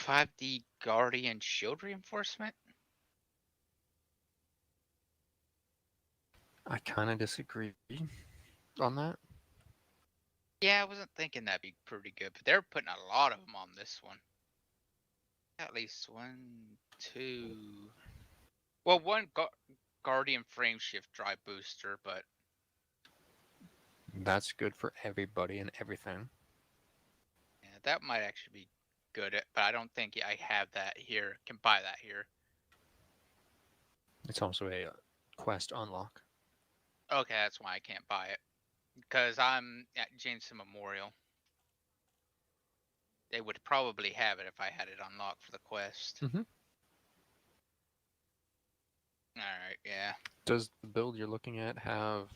5D Guardian Shield Reinforcement?
I kind of disagree on that.
Yeah, I wasn't thinking that'd be pretty good, but they're putting a lot of them on this one. At least one, two. Well, one Guardian frame shift drive booster, but
That's good for everybody and everything.
yeah, that might actually be good. But I don't think I have that here. Can buy that here.
It's also a quest unlock.
Okay, that's why I can't buy it. Because I'm at Jameson Memorial. They would probably have it if I had it unlocked for the quest.
Mhm.
Alright, yeah.
Does the build you're looking at have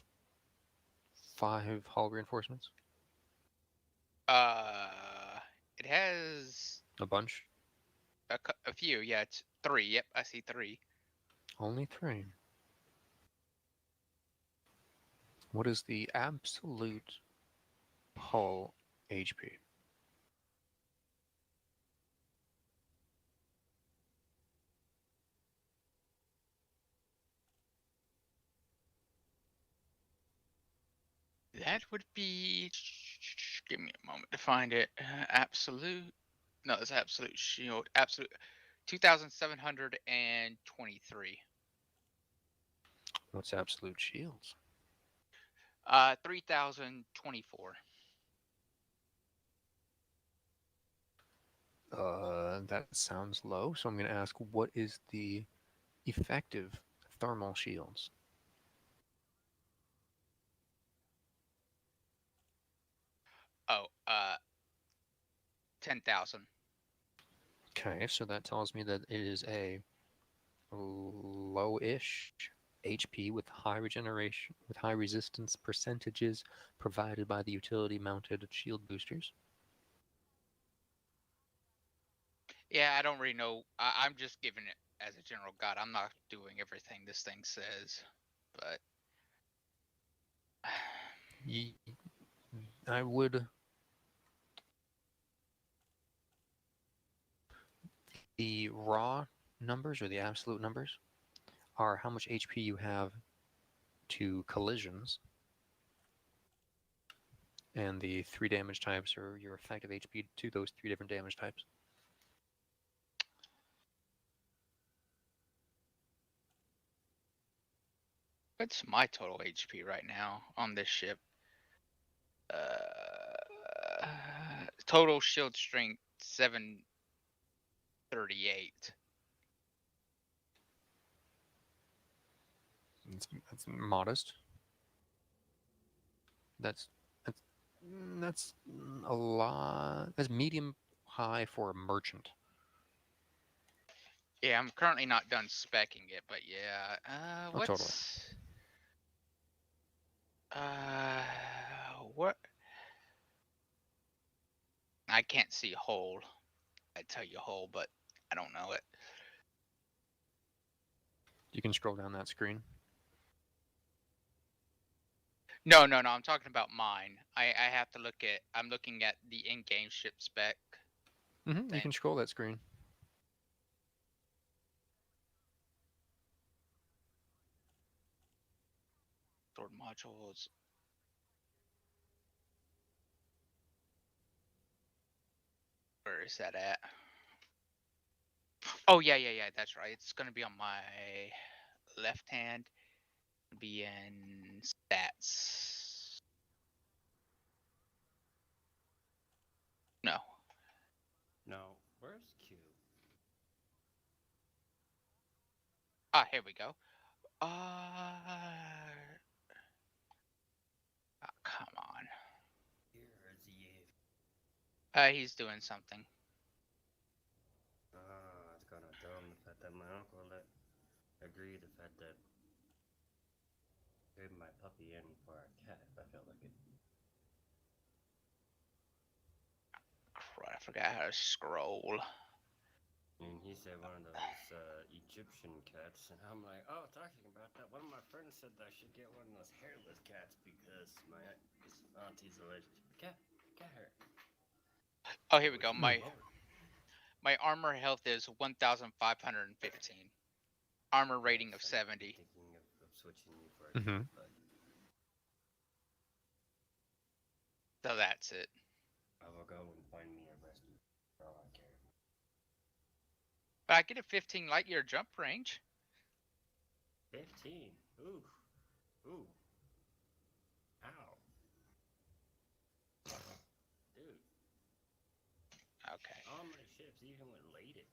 5 hull reinforcements?
It has
A bunch?
a few. Yeah, it's 3. Yep, I see 3.
Only 3. What is the absolute hull HP?
That would be. Give me a moment to find it. Absolute. No, it's absolute shield. Absolute. 2,723.
What's absolute shields?
3,024.
That sounds low, so I'm going to ask what is the effective thermal shields?
Oh, 10,000.
Okay, so that tells me that it is a low-ish HP with high regeneration, with high resistance percentages provided by the utility-mounted shield boosters.
Yeah, I don't really know. I'm just giving it as a general guide. I'm not doing everything this thing says, but
I would. The raw numbers or the absolute numbers are how much HP you have to collisions, and the 3 damage types are your effective HP to those 3 different damage types.
what's my total HP right now on this ship? Total shield strength 738.
That's modest. That's that's that's a lot. That's medium high for a merchant.
Yeah, I'm currently not done specking it, but yeah.
Oh, totally.
Uh, what? I can't see whole. I tell you whole, but I don't know it.
You can scroll down that screen.
No, no, no. I'm talking about mine. I have to look at. I'm looking at the in-game ship spec.
You can scroll that screen.
Sword modules. Where is that at? Oh yeah, yeah, yeah. That's right. It's gonna be on my left hand. Be in stats. No.
No, where's Q?
Ah, here we go. Come on.
Here's the.
He's doing something.
I was gonna tell him the fact that my uncle agreed the fact that gave my puppy in for a cat if I felt like it.
Crap, I forgot how to scroll.
And he said one of those Egyptian cats, and I'm like, oh, talking about that, one of my friends said that I should get one of those hairless cats because my auntie's allergic to cat hair.
Oh, here we go. My armor health is 1,515. Armor rating of
Yes, I'm
70.
thinking of switching you for a
Mhm.
kit, but
So that's it.
I will go and find me a rescue for all I care.
But I get a 15 light year jump range.
15. Ooh. Ooh. Ow. Dude,
Okay.
all my ships, even with lated,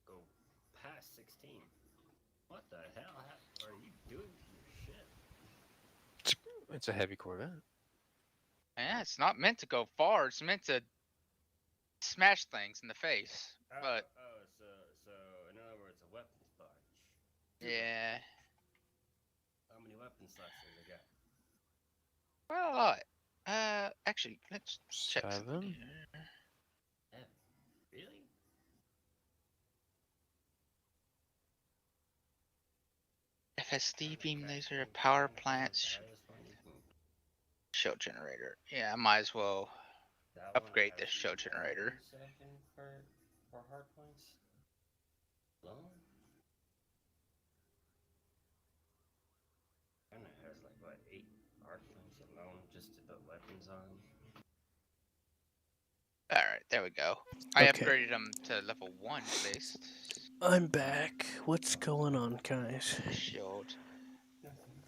go past 16. What the hell are you doing to your ship?
It's a heavy Corvette.
Yeah, it's not meant to go far. It's meant to smash things in the face. But
So in other words, a weapon sponge.
yeah,
How many weapon slots does it got?
well, a lot. Actually, let's check something
7.
here.
7. Really?
FSD beam laser,
Crafting
power
table,
plants,
the highest one you can.
show generator. Yeah, I might as well
That one
upgrade
has
this show generator.
97 for hard points. Alone? Kinda has like what 8 hard points alone just to put weapons on.
All right, there we go. I
Okay.
upgraded them to level 1 at least.
I'm back. What's going on, guys?
Shield.
Nothing.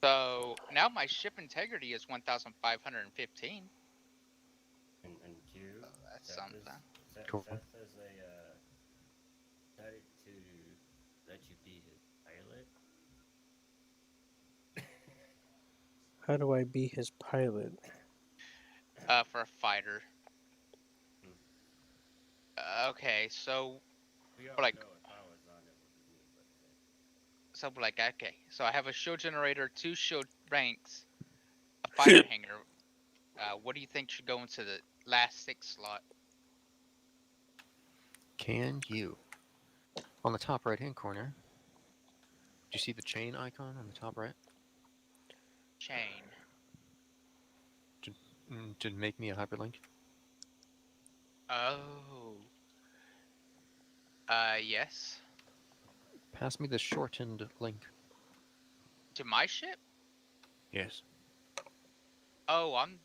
So now my ship integrity is 1,515.
And Q,
That's
Seth
something.
Cool.
Seth has decided to let you be his pilot.
How do I be his pilot?
For a fighter. Okay, so
We all
like
know if I was on it would be me, but
okay. So I have a shield generator, 2 shield ranks, a fighter hangar. What do you think should go into the last 6 slot?
Can you? On the top right hand corner, do you see the chain icon on the top right?
Chain.
To make me a hyperlink?
Oh. Yes.
Pass me the shortened link.
To my ship?
Yes.
Oh, I'm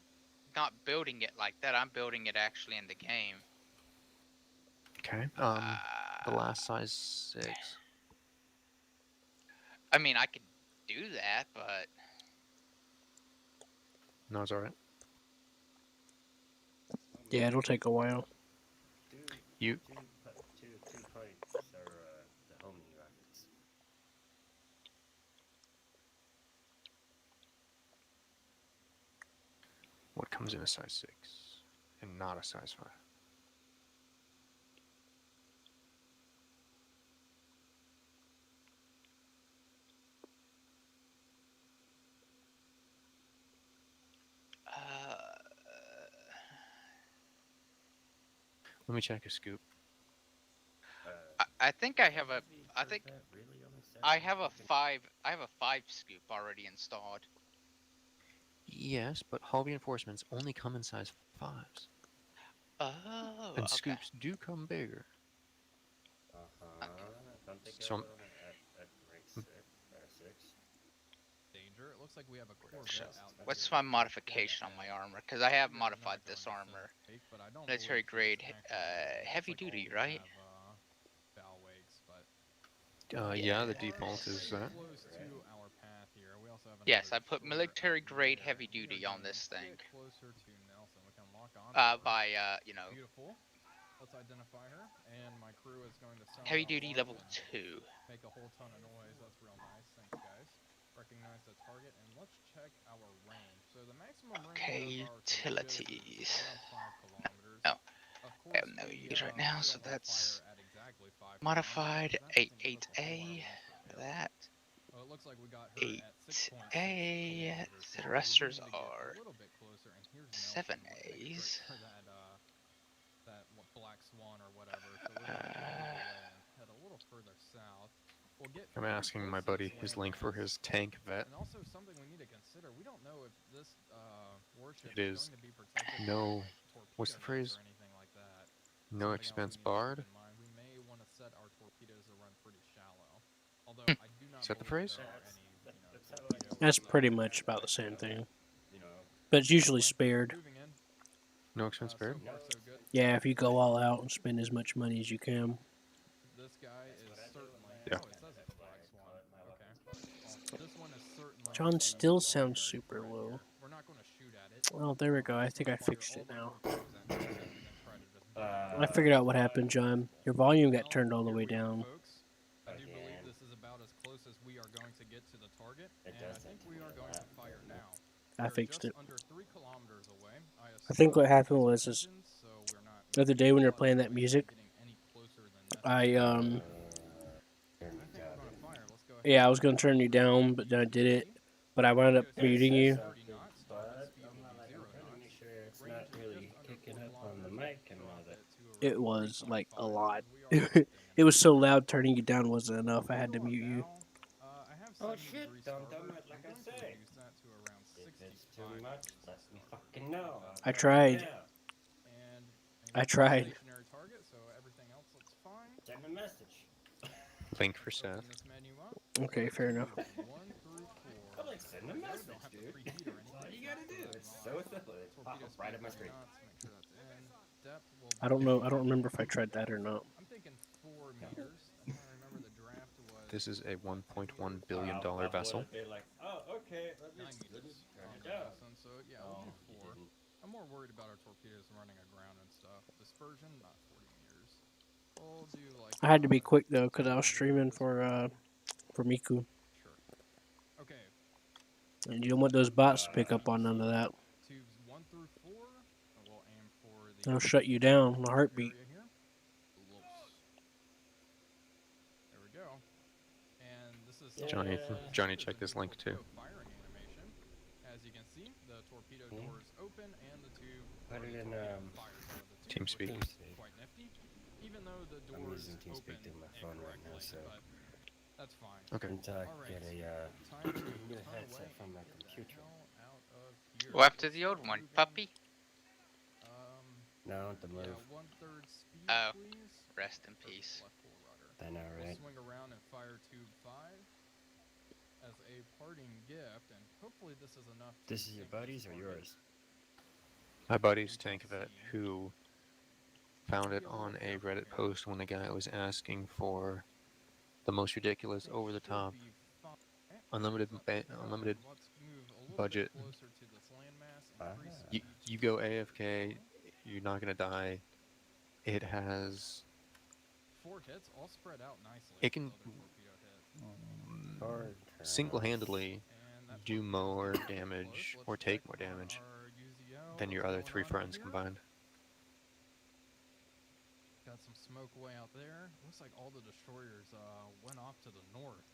not building it like that. I'm building it actually in the game.
Okay. The last size 6.
I mean, I could do that, but
No, it's alright.
Yeah, it'll take a while.
You.
two points are the homing rockets.
What comes in a size 6 and not a size 5? Let me check a scoop.
I think I have a. I think
Really only
I have a 5. I have a 5 scoop already installed.
Yes, but hull reinforcements only come in size 5s.
Oh,
And
okay.
scoops do come bigger.
Don't they
So
go at rank 6 or 6?
Danger. It looks like we have a Corvette
So,
out.
what's my modification on my armor? Because I have modified this armor. Military grade, heavy duty, right?
Bow wakes, but
Yeah, the
Yes.
default is that.
close to our path here. We also have
Yes, I
another
put
destroyer
military
out
grade
there.
heavy
We are
duty on
getting
this
a
thing.
bit closer to Nelson. We can lock on. to her.
By
Beautiful. Let's identify her, and my crew is going to sound
heavy
off
duty
alarm
level
and
2.
make a whole ton of noise. That's real nice. Thanks, guys. Recognize the target, and let's check our range. So the maximum
Okay,
range of our
utilities.
is around 5 kilometers.
No,
Of
I have
course,
no
we,
use right now,
we
so
don't want to
that's
fire at exactly 5
modified
kilometers. That doesn't give us a whole lot
8A
of room
for
for error.
that.
Well, it looks like we got her at 6.6
8A.
kilometers
The
here, so we do
resters
need to get
are
a little bit closer. And here's Nelson. Let's make
7As.
sure that black swan or whatever. So we're going to move away and head a little further south. We'll get
I'm
pretty
asking
close
my
to
buddy
this
his link for
landmass.
his tank vet.
And also something we need to consider, we don't know if this warship
It is
going to be protected
no-
by like torpedo
what's the
nets
phrase?
or anything like that.
No
something else
expense
we need to keep
barred.
in mind. We may want to set our torpedoes to run pretty shallow. Although I do not
Is that the
believe
phrase?
there are
That's,
any,
that,
you know,
that's how I like to
torpedoes.
That's
see it.
pretty much about the same thing,
You know,
but it's usually
Anyway,
spared.
moving in.
No expense
So
spared.
far,
no
so good.
expense
Yeah, if you
spared.
go all out and spend as much money as you can.
This guy
That's
is
what I do with
certainly.
my
Yeah.
Oh, it says it's a black
I
swan.
call it my
Okay.
weapons bar.
Well, this one is certainly
John
the
still sounds
primary
super
threat
low.
here. We're not going to shoot at it.
Oh, there we go.
We're
I
just
think
going
I
to fire
fixed
all
it
of our
now.
torpedoes at NASA and then try to just beat
I
it
figured out what
as
happened,
fast as
John.
possible.
Your volume got
Well,
turned all the
here
way
we are,
down.
folks. I do believe
Again.
this is about as close as we are going to get to the target,
It
and I
does
think
that to
we
me
are
a
going to
lot,
fire
doesn't it?
now.
I
We're
fixed
just
it.
under 3 kilometers away. I
I think what
assume
happened
these are
was is
engines, so we're not
the other day when you're playing that
automatically
music,
getting any closer than
I
necessary.
Turn
I
me
think we're
down,
going to
didn't
fire. Let's go ahead
yeah, I
and
was gonna turn you down, but then I did it. But I wound up
Torpedo
muting
speed
say
you.
30
something,
knots. Top
but
speed
I'm
will
not
be
like
0
I'm trying to make
knots.
sure it's
Range
not
is
really
just under 4
kicking up on the
kilometers.
mic and all
Drop
that.
it to
It
around
was like a
3.5
lot.
as we are approaching an
It was so
airport.
loud. Turning you down wasn't enough. I had to
Angle on
mute you.
bow, I have
Oh
70
shit,
degrees
don't
starboard.
it like
I'm
I
going to
say.
reduce that to around
If
65
it's too much,
degrees
let me
starboard.
fucking know.
That's
I
I'll
better.
turn it
tried.
down.
And
I
this is a
tried.
stationary target, so everything else looks fine.
Send a message.
Link for
Let's
Seth.
open this menu up.
Okay, fair enough.
Tubes 1 through 4.
I'm like, send a
There we go.
message,
Don't have to
dude.
preheat or
That's all
anything.
you gotta
Set
do.
that
It's
in
so
auto.
simple. It's
Torpedo
right
speed
at my
30
screen.
knots. Make sure that's in. Depth will
I
be.
don't know. I don't remember if I tried that or not.
I'm thinking 4 meters. If I remember, the draft was.
This is a
what, 10
$1.1
meters?
billion
I'll
vessel.
be like, oh, okay, let me
9 meters
turn
on
it
the
down.
Nelson. So yeah, we'll do 4. I'm more worried about our torpedoes running aground and stuff. Dispersion, not 40 meters. We'll do like.
I had to be quick though, cause I
10
was
meter
streaming
dispersion.
for Miku,
Sure. Okay.
and you don't want those bots to pick up on none of that.
Tubes 1 through 4. And we'll aim for the.
They'll shut you down in a heartbeat.
Area here. Close. There we go. And this is
Johnny,
Yeah.
Johnny, check this link too.
firing animation. As you can see, the torpedo
Hmm?
doors open and the tube
Put
or
it
the
in,
torpedo fires out of the tube,
TeamSpeak.
which is
TeamSpeak.
quite nifty. Even though the
I'm
doors
using TeamSpeak
open
to my phone right now,
incorrectly,
so
but that's fine.
Okay.
until I
All
get
right.
a
Time to
new
turn
headset
away
from
and
my
get the
computer.
hell out of here.
Go after
Let's
the old
start
one,
moving,
puppy.
No, the move.
Yeah, 1/3 speed,
Oh,
please.
rest in
Perfect,
peace.
left full rudder.
I know,
We'll
right?
swing around and fire tube 5 as a parting gift, and hopefully this is enough to
This is your
sink this
buddies or
target.
yours?
My buddy's
We shall
tank vet
see.
who found
Be
it
a little
on a
careful
Reddit
here.
post when the guy was asking for the most ridiculous,
Think
over the
should
top,
be fine.
unlimited
Let's go.
unlimited
Let's move a little
budget.
bit closer to this landmass. Increase
Ah.
You,
speed
you
to
go
40.
AFK, you're not gonna die. It has
4 hits, all spread out nicely.
It
With
can-
other torpedo hit.
Hard
single-handedly
And that
do
torpedo's
more
getting pretty
damage
close.
or
Let's
take
check
more
on
damage
our UZO.
than your
What's
other
going
3
on out
friends
here?
combined.
Got some smoke way out there. Looks like all the destroyers went off to the north.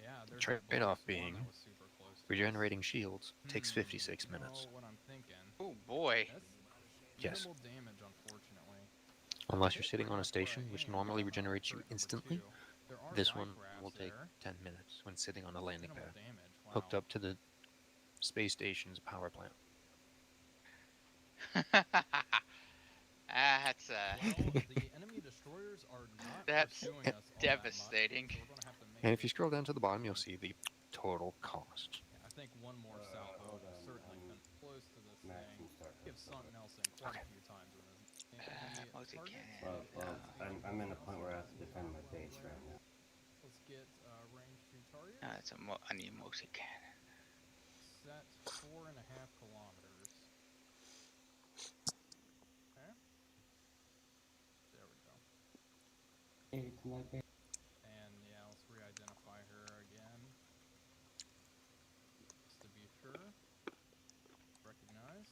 Yeah, there's that black
Trade-off
swan
being
that was super close to us.
regenerating shields takes 56
You
minutes,
know what I'm thinking?
Oh boy.
That's
Yes.
minimal damage, unfortunately.
unless you're
Hit
sitting on a
right where I
station, which
aimed,
normally regenerates you
turret number
instantly.
2. There are
This
life
one will
rafts
take
there.
10 minutes when sitting on a landing
Minimal
pad,
damage. Wow.
hooked up to the space station's power plant.
That's
Well, the enemy destroyers are not
That's
pursuing us all
devastating.
That much, so we're gonna have to make
And if
a
you scroll down to the bottom, you'll
point.
see the total cost.
Yeah, I think one more salvo
hold
will
on,
certainly
I'm
come close to this
Max
thing.
from StarCraft.
Give something else in quite a few times in this. The
Mosey
target
cannon.
Well,
is
I'm in a point where I have to defend my base right now.
Let's get range 2 target.
That's I need a Mosey cannon.
Set 4.5 kilometers. Okay. There we go. And yeah, let's re-identify her again. Just to be sure. Recognize.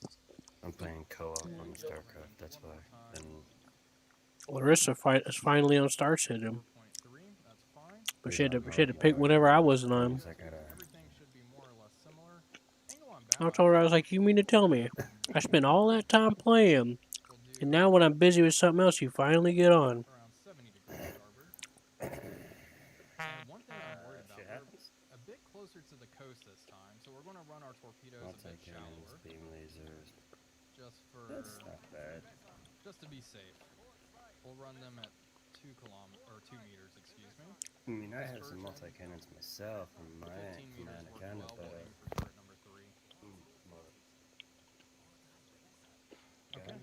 I'm playing co-op on StarCraft, that's why. And
Larissa is finally on Star System,
4.3, that's fine.
but she had to pick whatever I wasn't on.
I gotta.
Everything should be more or less similar. Angle on
I
bow.
told her, I was like, you mean to tell me I spent all that time playing,
We'll do
and now when I'm busy with something else, you finally get on?
around 70 degrees starboard. And one thing I'm worried about,
Shit
we're
happens.
a bit closer to the coast this time, so we're going to run our torpedoes a bit
Multi-cannons,
shallower,
beam lasers.
just for
That's not bad.
just to be safe. We'll run them at 2 meters, excuse me.
I mean, I
This
have some
version,
multi-cannons myself from
the
my
15 meters worked
anaconda,
well.
but
We'll aim for turret number 3.
well,
Okay.
gun?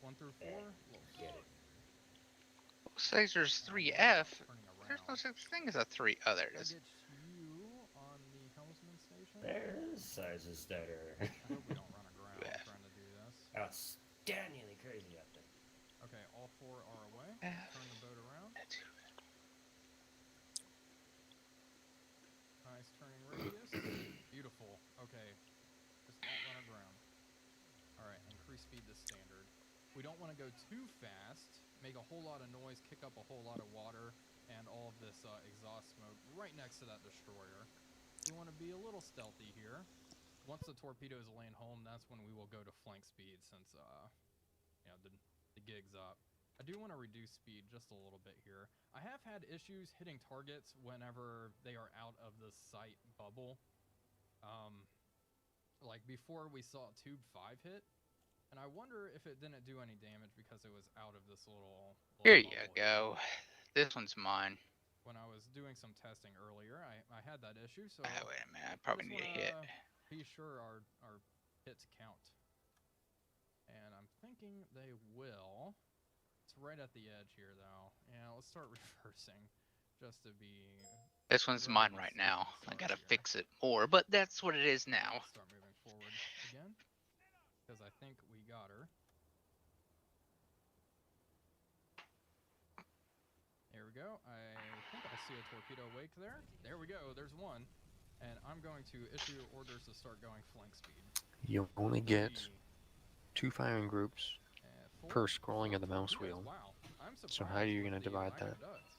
1 through 4. Little
Get it.
Says there's
And we're
3F.
turning
There's no
around.
such thing as a 3. Oh, there it
Did I
is.
get you on the helmsman station?
There's sizes that are
I hope we don't run aground
Yeah.
trying to do this.
outstandingly crazy out there.
Okay, all 4 are away.
F.
Turn the boat around. Nice turning radius. Beautiful. Okay. Just don't run aground. Alright, increase speed to standard. We don't want to go too fast, make a whole lot of noise, kick up a whole lot of water, and all of this exhaust smoke right next to that destroyer. We want to be a little stealthy here. Once the torpedoes land home, that's when we will go to flank speed since, the gig's up. I do want to reduce speed just a little bit here. I have had issues hitting targets whenever they are out of the sight bubble. Like before we saw Tube 5 hit, and I wonder if it didn't do any damage because it was out of this little
Here you
bubble
go.
here.
This one's mine.
When I was doing some testing earlier, I had that issue, so
Oh, wait a minute. I probably
just
need a hit.
wanna be sure our hits count. And I'm thinking they will. It's right at the edge here, though. Yeah, let's start reversing, just to be.
This one's
really
mine
on the
right
safe
now. I
side
gotta
here.
fix it more, but that's what it is now.
Let's start moving forward again, because I think we got her. There we go. I think I see a torpedo wake there. There we go. There's one. And I'm going to issue orders to start going flank speed.
You only get
3,
2 firing groups
4,
per scrolling of the
4
mouse
torpedoes.
wheel.
Wow. I'm surprised
So how are you
with
gonna
the
divide
lack of
that?
duds.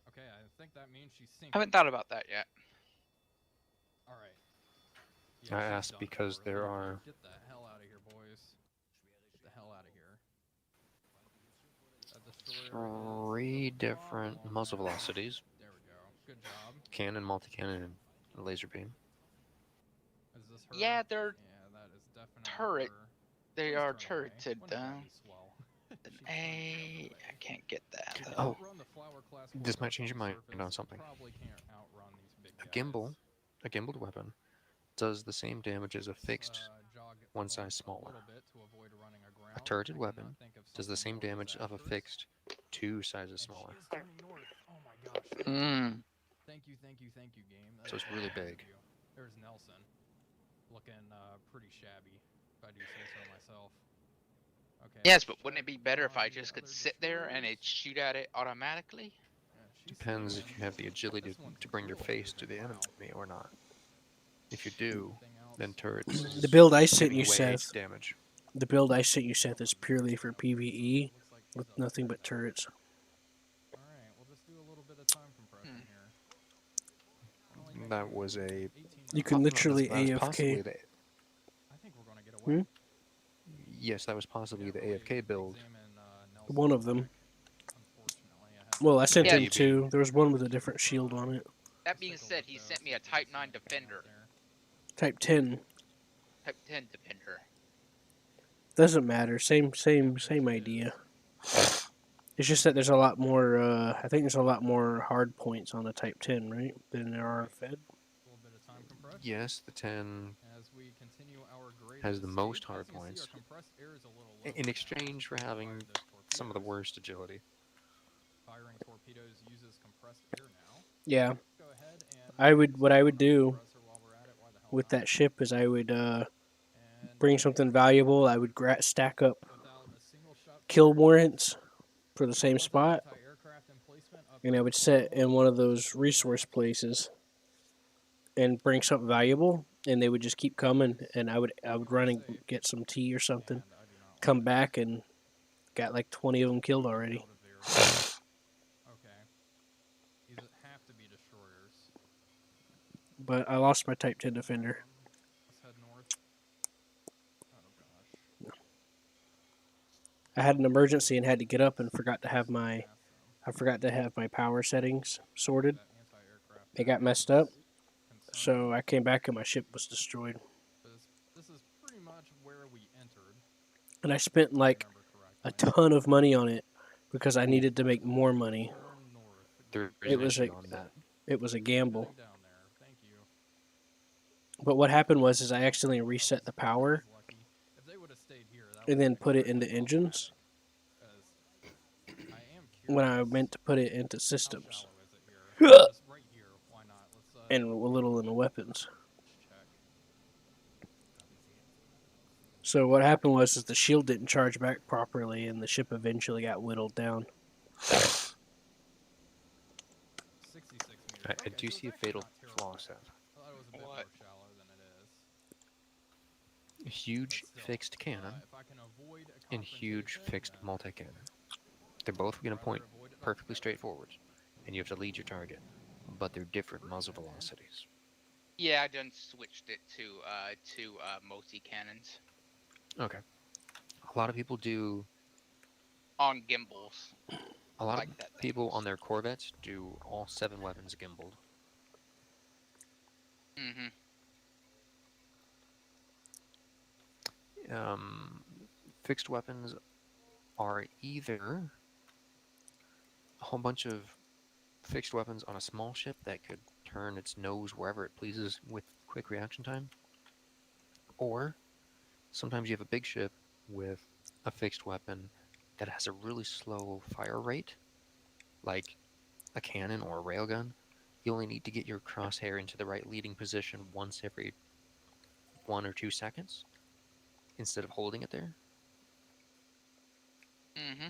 Okay, I think that means she's sinking.
I haven't thought about that yet.
All right.
I
she's
asked
done
because
for.
there
Thank you.
are
Get the hell out of here, boys. Get the hell out of here. That destroyer is
3
the
different
problem
muzzle
now.
velocities:
There we go. Good job.
cannon, multi-cannon, and laser beam.
Is this her?
Yeah, they're
Yeah, that is definitely
turret.
her.
They
Please
are
turn away.
turreted
Wouldn't that
though.
be swell?
An
She's turning the
A.
other
I
way.
can't get that
If you
though.
Oh,
outrun the flower class
this might
corvettes
change your
on
mind
surface,
on
you
something.
probably can't outrun these big
A
guys.
gimbal, a gimbaled weapon, does the same damage as a fixed
Jog
one
length
size
a
smaller.
little bit to avoid running aground.
A turreted
I
weapon
cannot think of
does the
something
same
more
damage of a
disastrous.
fixed 2 sizes
And
smaller.
she is turning north. Oh my gosh. Thank you.
Mm.
Thank you, thank you, thank you, game. That
So
is
it's really
very kind
big.
of you. There's Nelson. Looking pretty shabby, if I do say so myself. Okay.
Yes, but
check
wouldn't it be better if
on
I
the
just could
other
sit there and
destroyers.
it'd shoot at it automatically?
Yeah, she's
Depends if
sinking.
you have the agility
This one's
to bring your
really
face to
moving.
the
Wow.
enemy or not. If you do,
Anything else?
then turrets
The build I sent
giving
you,
away
Seth.
damage.
The build I sent you, Seth, is purely for PvE
Looks like she's
with
up
nothing
there
but
now.
turrets.
Alright, we'll just do a little bit of time compression here. Only takes
That
me
was a
18
You can
minutes.
literally
that was
AFK.
possibly the,
I think we're gonna get away.
Hmm?
yes, that was possibly the
Can't really
AFK build.
examine, Nelson
One of them.
unfortunately. I had
Well, I sent
Yeah.
him two. There was one with a different shield on it.
That being said, he sent me a Type 9 Defender.
Type 10.
Type 10 Defender.
Doesn't matter. Same idea. It's just that there's a lot more. I think there's a lot more hard points on the Type 10, right, than there are Fed.
A little bit of time compression.
Yes, the 10
As we continue our great
has the
escape.
most
As
hard
you see, our
points
compressed air is a little low
in
right now
exchange
as
for
we
having
fire those
some of the
torpedoes.
worst agility.
Firing torpedoes uses compressed air now.
Yeah.
Go ahead and
What I would do
compressor while we're at it. Why the hell
with
not?
that ship is I would
And
bring something valuable. I would stack up
without a single shot
kill
fired,
warrants for the same
plus
spot,
anti-aircraft emplacement up
and I
to
would set in one of those
4
resource
knots.
places and bring something valuable, and they would just keep coming, and I would run and get some tea or something,
And I do not
come
like
back and got like 20 of them killed already.
out of there. Okay. These have to be destroyers.
But I lost my Type 10 Defender.
Let's head north. Oh gosh.
I had an emergency and had to get up and forgot to have my
Pass them.
I forgot to have my power settings sorted.
That anti-aircraft
It got
battery
messed
is
up,
concerning.
so I came back and my ship was destroyed.
This is pretty much where we entered.
and I spent like
remember
a
correctly.
ton of money on it because I needed to make more money.
Turn north.
There is
It
an
was a
issue on that.
gamble.
Heading down there. Thank you.
But what happened was is I accidentally
That
reset the
was
power
lucky. If they would have stayed here, that
and
would
then
have been
put it into
incredibly
engines
problematic. 'Cause I am
when
curious.
I meant to put it into
How
systems
shallow is it here? Just right here. Why not? Let's
and a little in the weapons.
check.
So what happened was is the shield didn't charge back properly and the ship eventually got whittled down.
66 meters.
I
Okay,
do
so
see a
it's actually
fatal
not terrible.
flaw, Seth.
I thought it was a bit
What?
more shallow than it is.
A huge
But still,
fixed cannon
if I can avoid a
and huge
confrontation,
fixed
then
multi-cannon. They're both going to
rather
point
avoid it
perfectly
altogether.
straightforward, and you have to lead your target, but they're different muzzle velocities.
Yeah, I done switched it to multi cannons
Okay. A lot of people do.
on gimbals.
A lot
Like
of
that
people
things.
on their Corvettes do all 7 weapons gimbaled.
Mm-hmm.
Fixed weapons are either a whole bunch of fixed weapons on a small ship that could turn its nose wherever it pleases with quick reaction time, or sometimes you have a big ship with a fixed weapon that has a really slow fire rate, like a cannon or a railgun. You only need to get your crosshair into the right leading position once every 1 or 2 seconds instead of holding it there.
Mm-hmm.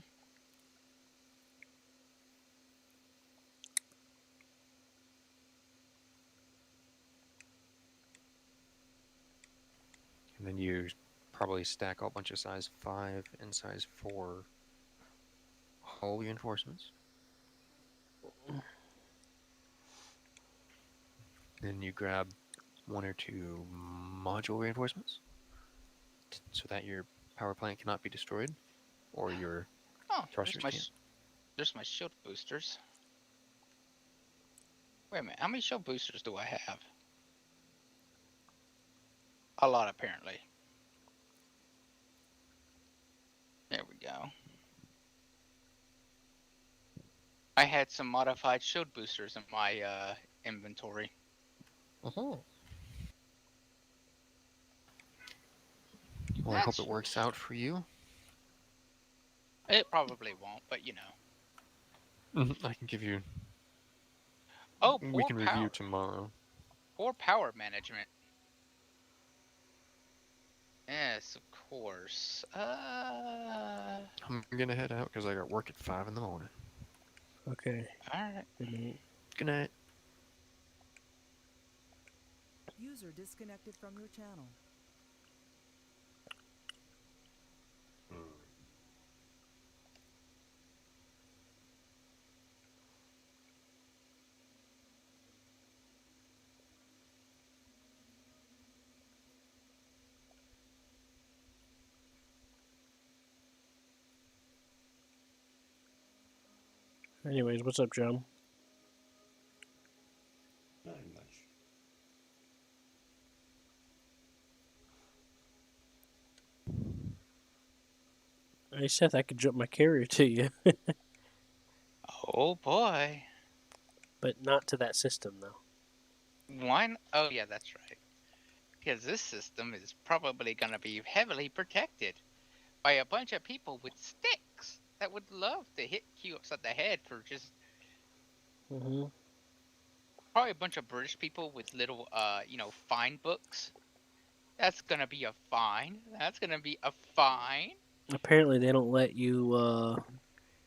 And then you probably stack a bunch of size 5 and size 4 hull reinforcements. Then you grab 1 or 2 module reinforcements so that your power plant cannot be destroyed or your
Oh,
thrusters can't.
there's my shield boosters. Wait a minute, how many shield boosters do I have? A lot, apparently. There we go. I had some modified shield boosters in my inventory.
Well, I hope
That's
it works out for you.
It probably won't, but you know.
I can give you.
Oh,
We can review tomorrow.
poor power management. Yes, of course.
I'm gonna head out because I got work at 5 in the morning.
Okay.
All right.
Good night.
Good night.
User disconnected from your channel.
Anyways, what's up, John?
Nothing much.
Hey Seth, I could jump my carrier to you,
Oh boy.
but not to that system though.
Oh yeah, that's right. Because this system is probably going to be heavily protected by a bunch of people with sticks that would love to hit Q upside the head for just
Mm-hmm.
probably a bunch of British people with little fine books. That's gonna be a fine. That's gonna be a fine.
Apparently, they don't let you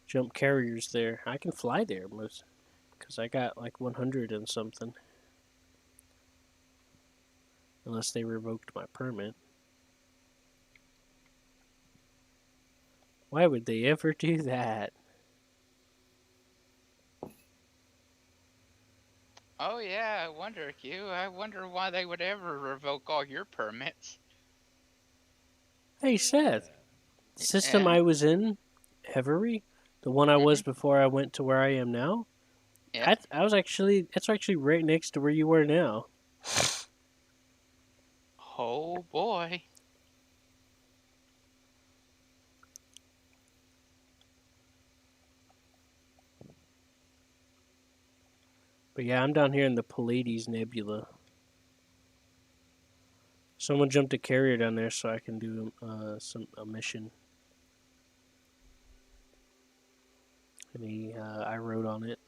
jump carriers there. I can fly there, because I got like 100 and something. Unless they revoked my permit. Why would they ever do that?
Oh yeah, I wonder, Q. I wonder why they would ever revoke all your permits.
Hey Seth, the system
Yeah.
I was in, Every, the one I was before I went to where I am now.
Yeah.
It's actually right next to where you are now.
Oh boy.
But yeah, I'm down here in the Pleiades Nebula. Someone jumped a carrier down there so I can do a mission. And I rode on it.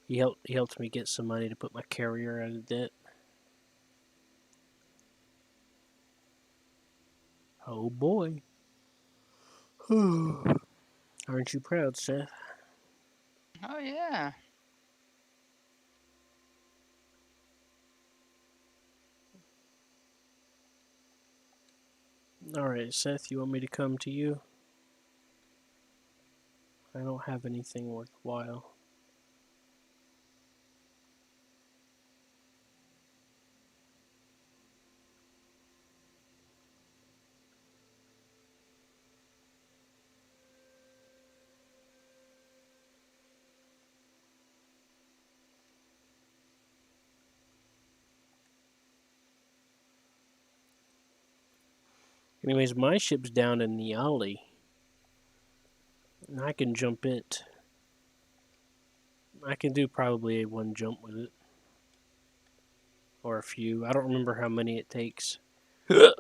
He helped me get some money to put my carrier out of debt. Oh boy. Aren't you proud, Seth?
Oh yeah.
Alright, Seth, you want me to come to you? I don't have anything worthwhile. Anyways, my ship's down in the alley. And I can jump it. I can do probably one jump with it. Or a few. I don't remember how many it takes to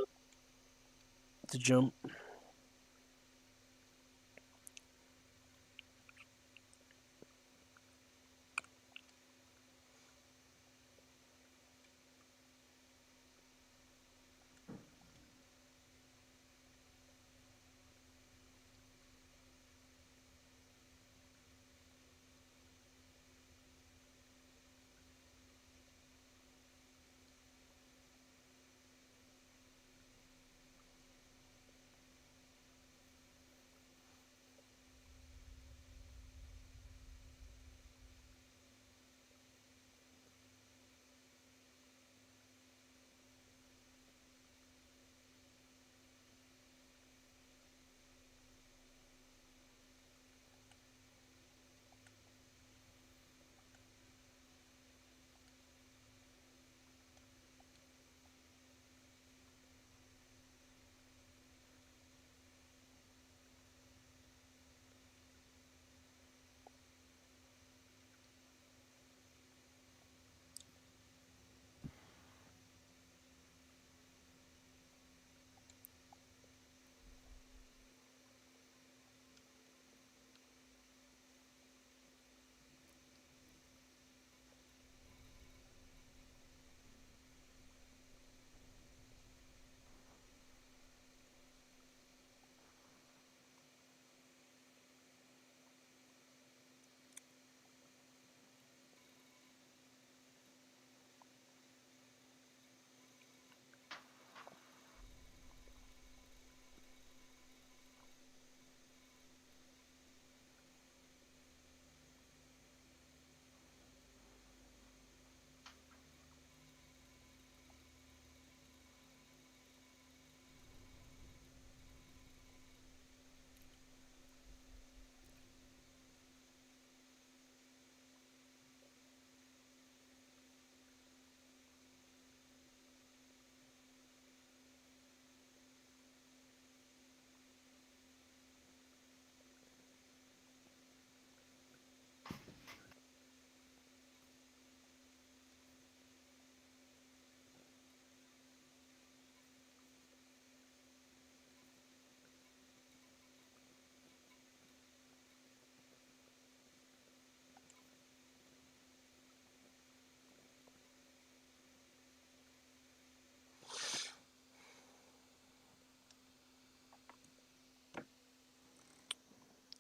jump.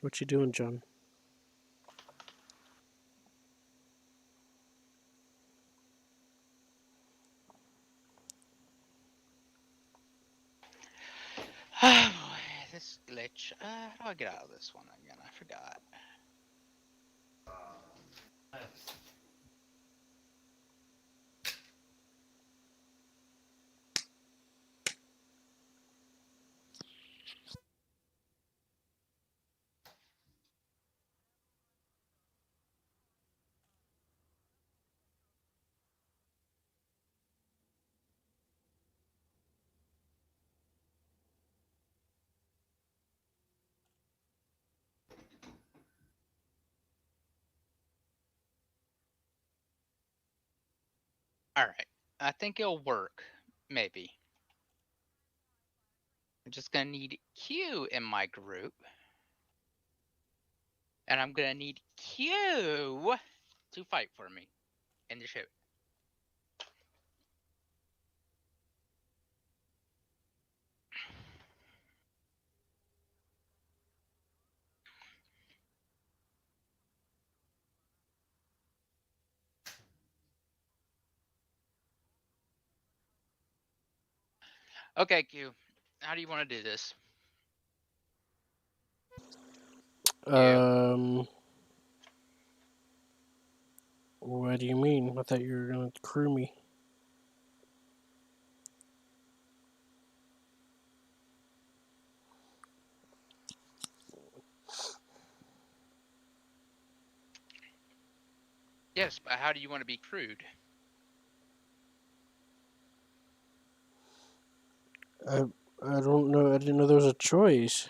What you doing, John?
Oh boy, this glitch. How do I get out of this one again? I forgot. All right. I think it'll work. Maybe. I'm just gonna need Q in my group, and I'm gonna need Q to fight for me in the show. Okay, Q. How do you want to do this? Q.
What do you mean? I thought you were gonna crew me.
Yes, but how do you want to be crewed?
I I don't know. I didn't know there was a choice.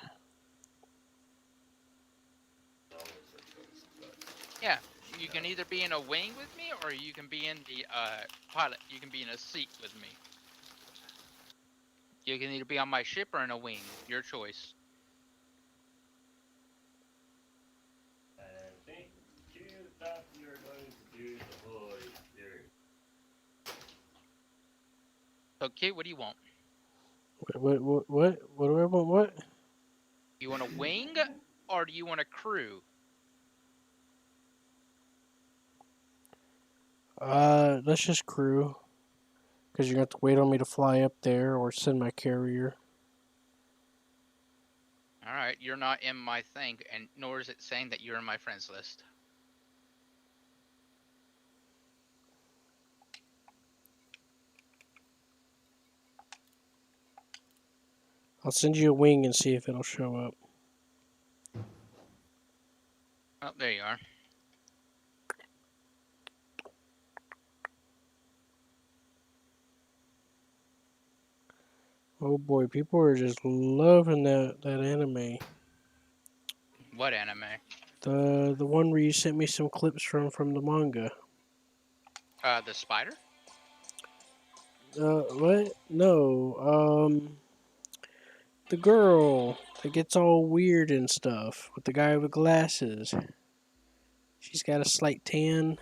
Always a choice, but
Yeah, you can either be in a wing with me, or you can be in the pilot. You can be in a seat with me. You can either be on my ship or in a wing. Your choice.
I think you thought you were going to do the Holy Spirit.
So, Q, what do you want?
What do I want? What?
You want a wing, or do you want a crew?
Let's just crew. Because you're gonna have to wait on me to fly up there or send my carrier.
All right, you're not in my thing, and nor is it saying that you're in my friends list.
I'll send you a wing and see if it'll show up.
Oh, there you are.
Oh boy, people are just loving that anime.
What anime?
The one where you sent me some clips from the manga.
The spider?
What? No. The girl that gets all weird and stuff with the guy with glasses. She's got a slight tan.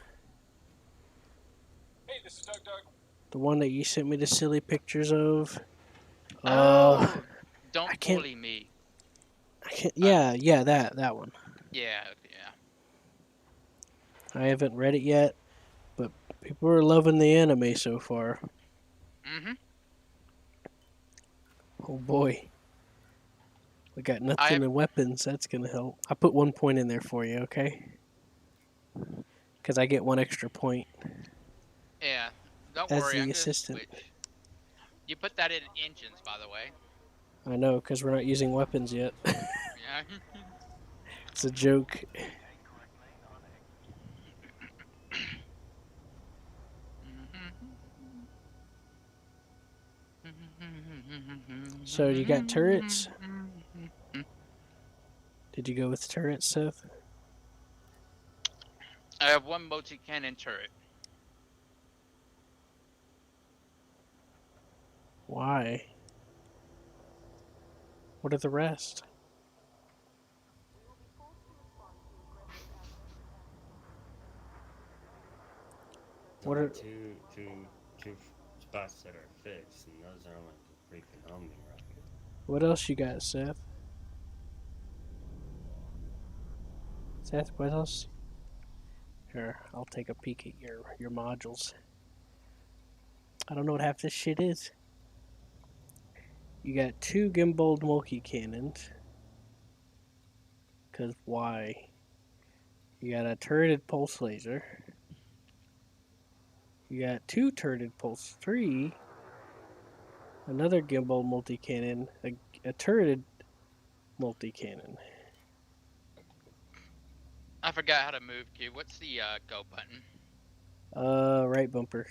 Hey, this is Doug.
The one that you sent me the silly pictures of.
Oh, don't
I can't.
bully me.
I can't. Yeah, that one.
Yeah.
I haven't read it yet, but people are loving the anime so far.
Mm-hmm.
Oh boy. We got
I
nothing
have,
in weapons. That's gonna help. I put 1 point in there for you, okay? Because I get 1 extra point
yeah. Don't
as
worry,
the
I'm gonna
assistant.
switch. You put that in engines, by the way.
I know, because we're not using weapons yet.
Yeah.
It's a joke. So, you got turrets? Did you go with turrets, Seth?
I have 1 multi-cannon turret.
Why? What are the rest?
There's
What
only
are
two spots that are fixed, and those are only the freaking Omni rocket.
what else you got, Seth? Seth, what else? Here, I'll take a peek at your modules. I don't know what half this shit is. You got 2 gimbal multi-cannons. Because why? You got a turreted pulse laser. You got 2 turreted pulse 3. Another gimbal multi-cannon. A turreted multi-cannon.
I forgot how to move, Q. What's the go button?
Right bumper.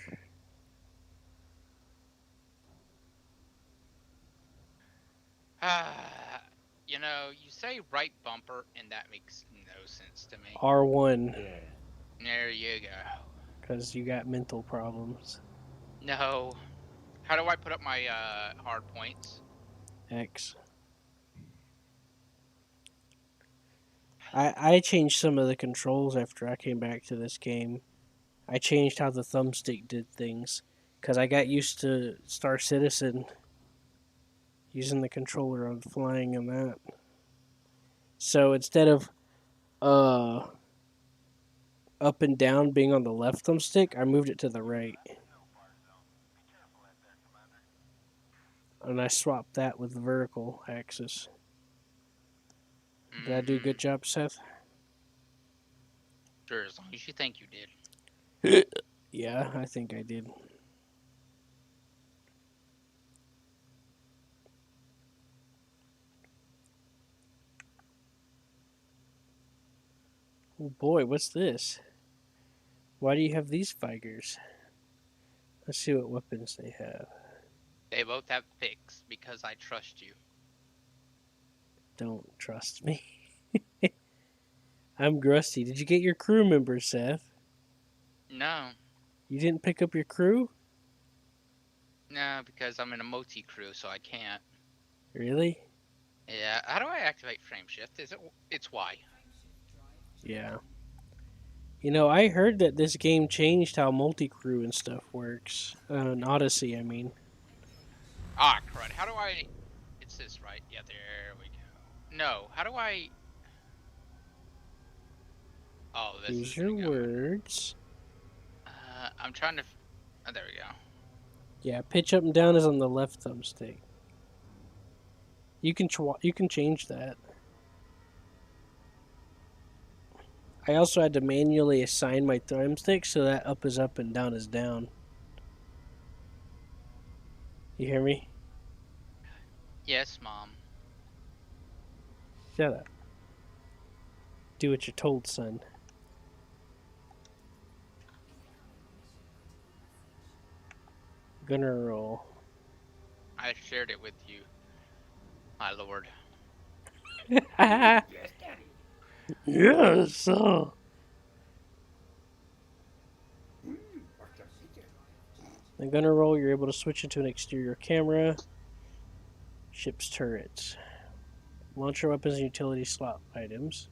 You know, you say right bumper, and that makes no sense to me.
R1.
Yeah.
There you go.
Because you got mental problems.
No. How do I put up my hard points?
X. I changed some of the controls after I came back to this game. I changed how the thumbstick did things because I got used to Star Citizen using the controller on flying and that. So instead of uh up and down being on the left thumbstick, I moved it to the right. And I swapped that with the vertical axis. Did I do a good job, Seth?
Sure, as long as you think you did.
Yeah, I think I did. Oh boy, what's this? Why do you have these fighters? Let's see what weapons they have.
They both have picks because I trust you.
Don't trust me. I'm Grusty. Did you get your crew members, Seth?
No.
You didn't pick up your crew?
No, because I'm in a multi crew, so I can't.
Really?
Yeah. How do I activate frame shift? Is it? It's Y.
Yeah. You know, I heard that this game changed how multi-crew and stuff works. In Odyssey, I mean.
Ah, crud. How do I? It's this, right? Yeah, there we go. No. How do I? Oh, this
Use
is
your
gonna go.
words.
I'm trying to. Oh, there we go.
Yeah, pitch up and down is on the left thumbstick. You can change that. I also had to manually assign my thumbstick so that up is up and down is down. You hear me?
Yes, Mom.
Shut up. Do what you're told, son. Gonna roll.
I shared it with you, my lord.
yes. I'm gonna roll. You're able to switch into an exterior camera. Ship's turrets. Launcher weapons and utility slot items.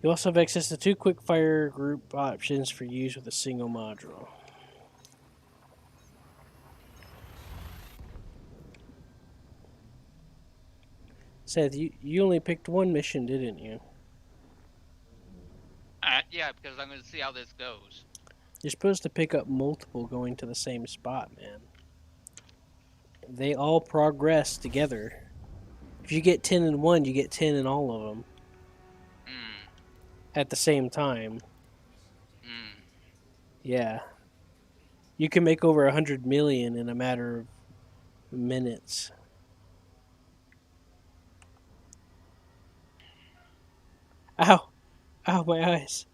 You also have access to 2 quick fire group options for use with a single module. Seth, you only picked one mission, didn't you?
Yeah, because I'm gonna see how this goes.
You're supposed to pick up multiple going to the same spot, man. They all progress together. If you get 10 in one, you get 10 in all of them at the same time. Yeah. You can make over 100 million in a matter of minutes. Ow! Ow, my eyes.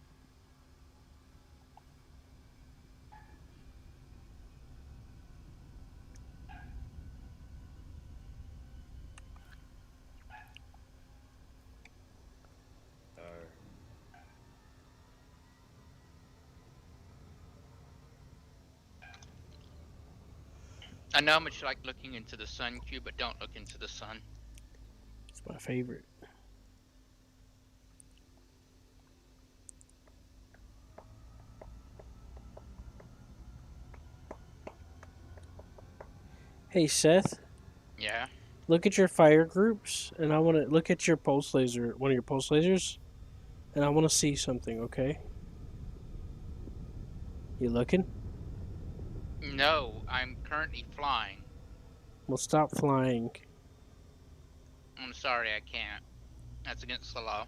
I know how much you like looking into the sun, Q, but don't look into the sun.
It's my favorite. Hey, Seth.
Yeah.
Look at your fire groups, and I want to look at your pulse laser, one of your pulse lasers, and I want to see something, okay? You looking?
No, I'm currently flying.
Well, stop flying.
I'm sorry, I can't. That's against the law.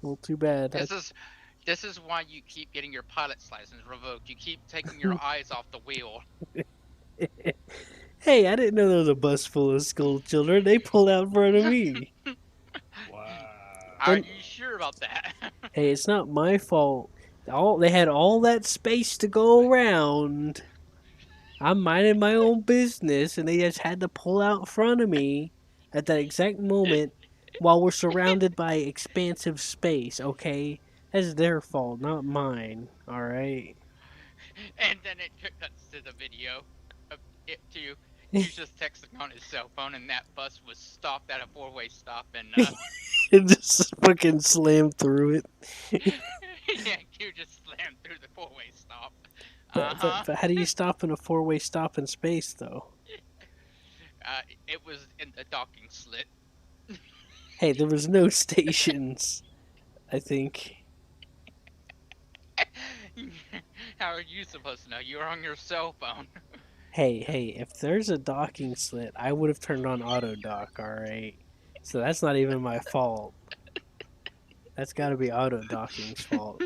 Well, too bad.
This is why you keep getting your pilot's license revoked. You keep taking your eyes off the wheel.
Hey, I didn't know there was a bus full of school children. They pulled out in front of me.
Wow.
Are you sure about that?
Hey, it's not my fault. They had all that space to go around. I'm minding my own business, and they just had to pull out in front of me at that exact moment while we're surrounded by expansive space, okay? That's their fault, not mine, alright?
And then it cuts to the video of it to Q just texting on his cell phone, and that bus was stopped at a four-way stop, and
It just fucking slammed through it.
yeah, Q just slammed through the four-way stop.
But how do you stop in a four-way stop in space though?
It was in the docking slit.
Hey, there was no stations. I think.
How are you supposed to know? You're on your cell phone.
Hey, if there's a docking slit, I would have turned on auto dock, alright? So that's not even my fault. That's gotta be auto docking's fault.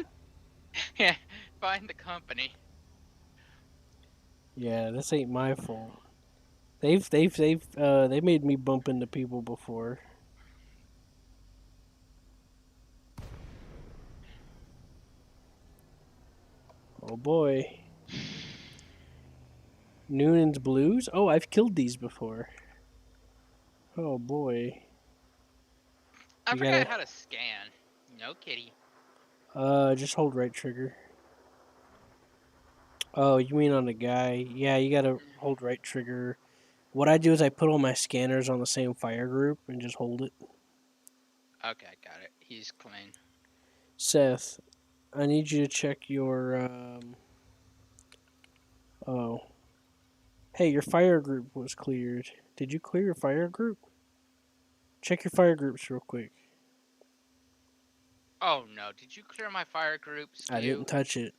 Yeah, find the company.
Yeah, this ain't my fault. They made me bump into people before. Oh boy. Noonan's Blues? Oh, I've killed these before. Oh boy.
I
You
forgot
gotta
how to scan. No kitty.
just hold right trigger. Oh, you mean on the guy? Yeah, you gotta hold right trigger. What I do is I put all my scanners on the same fire group and just hold it.
Okay, got it. He's clean.
Seth, I need you to check your oh. Hey, your fire group was cleared. Did you clear your fire group? Check your fire groups real quick.
Oh no, did you clear my fire groups,
I
Q?
didn't touch it.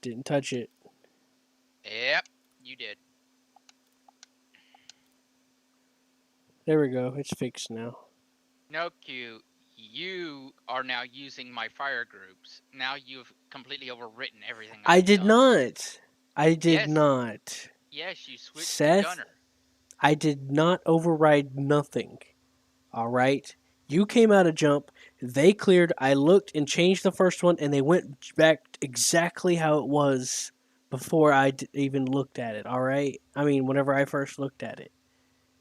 Didn't touch it.
Yep, you did.
There we go. It's fixed now.
No, Q. You are now using my fire groups. Now you've completely overwritten everything
I
I've
did
done.
not. I did
Yes,
not.
yes, you switched to
Seth,
gunner.
I did not override nothing. All right? You came out of jump. They cleared. I looked and changed the first one, and they went back exactly how it was before I even looked at it. All right? I mean, whenever I first looked at it.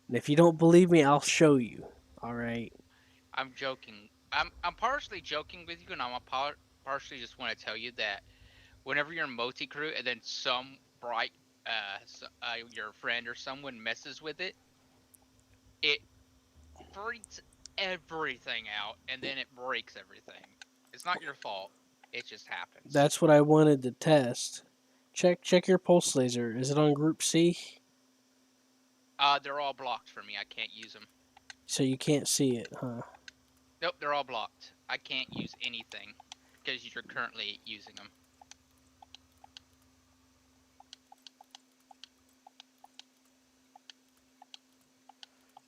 And if you don't believe me, I'll show you. All right?
I'm joking. I'm partially joking with you, and partially just want to tell you that whenever you're in multi crew and then some bright your friend or someone messes with it, it freaks everything out, and then it breaks everything. It's not your fault. It just happens.
That's what I wanted to test. Check your pulse laser. Is it on group C?
They're all blocked for me. I can't use them.
So you can't see it, huh?
Nope, they're all blocked. I can't use anything because you're currently using them.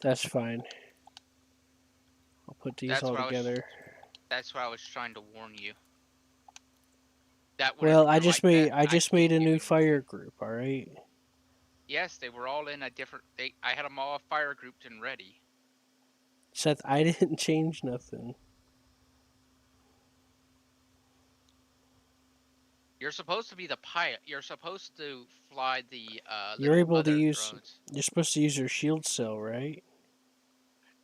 That's fine. I'll put these all together.
That's why I was trying to warn you. That whenever
Well, I
you're
just
like
made
that,
I
I
just made
can't
a
give
new
you
fire
anything.
group, all right?
Yes, they were all in a different. I had them all fire grouped and ready.
Seth, I didn't change nothing.
You're supposed to be the pilot. You're supposed to fly the
You're
little
able to
other
use.
drones.
You're supposed to use your shield cell, right?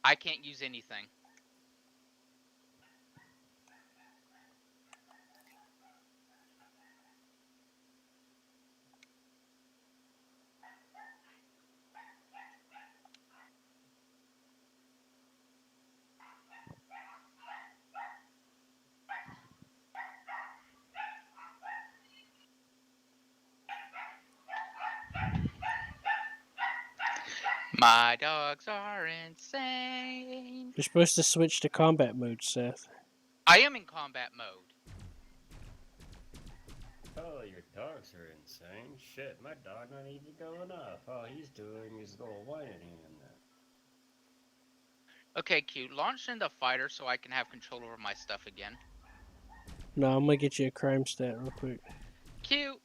I can't use anything. My dogs are insane.
You're supposed to switch to combat mode, Seth.
I am in combat mode.
Oh, your dogs are insane. Shit, my dog not even going off. All he's doing is little whining in there.
Okay, Q. Launch in the fighter so I can have control over my stuff again.
No, I'm gonna get you a crime stat real quick.
Q.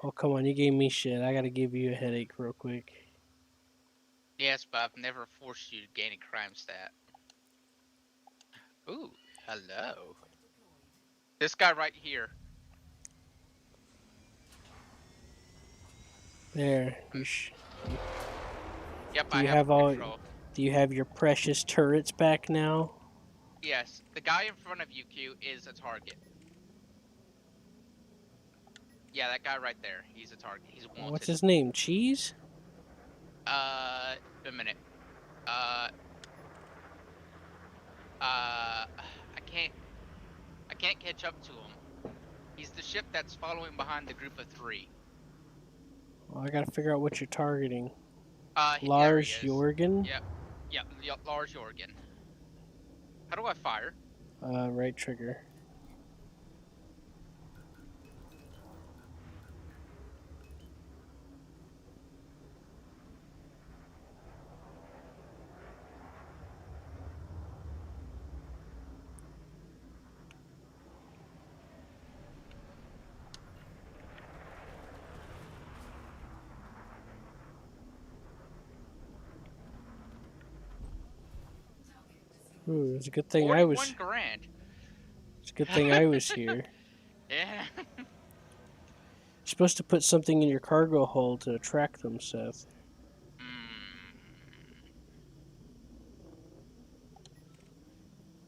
Oh, come on, you gave me shit. I gotta give you a headache real quick.
Yes, but I've never forced you to gain a crime stat. Ooh, hello. This guy right here.
There.
Yep,
Do
I
you
have
have all?
control.
Do you have your precious turrets back now?
Yes, the guy in front of you, Q, is a target. Yeah, that guy right there. He's a target. He's
What's
wanted.
his name? Cheese?
A minute. Uh, I can't. I can't catch up to him. He's the ship that's following behind the group of 3.
Well, I gotta figure out what you're targeting.
There he
Lars
is.
Jorgen?
Yep. Yep. Lars Jorgen. How do I fire?
Right trigger. Ooh, it's a good thing I
41
was.
grand.
It's a good thing I was here.
Yeah.
You're supposed to put something in your cargo hold to attract them, Seth.
Mm.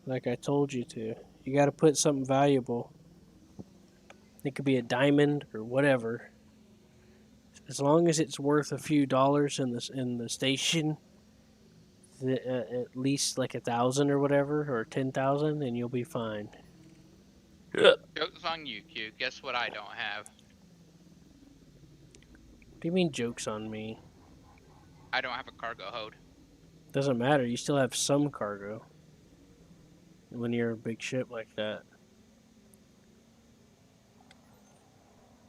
Like I told you to. You gotta put something valuable. It could be a diamond or whatever. As long as it's worth a few dollars in the station, at least like 1,000 or whatever, or 10,000, then you'll be fine. What
Joke's on you, Q. Guess what I don't have?
do you mean jokes on me?
I don't have a cargo hold.
Doesn't matter. You still have some cargo when you're a big ship like that.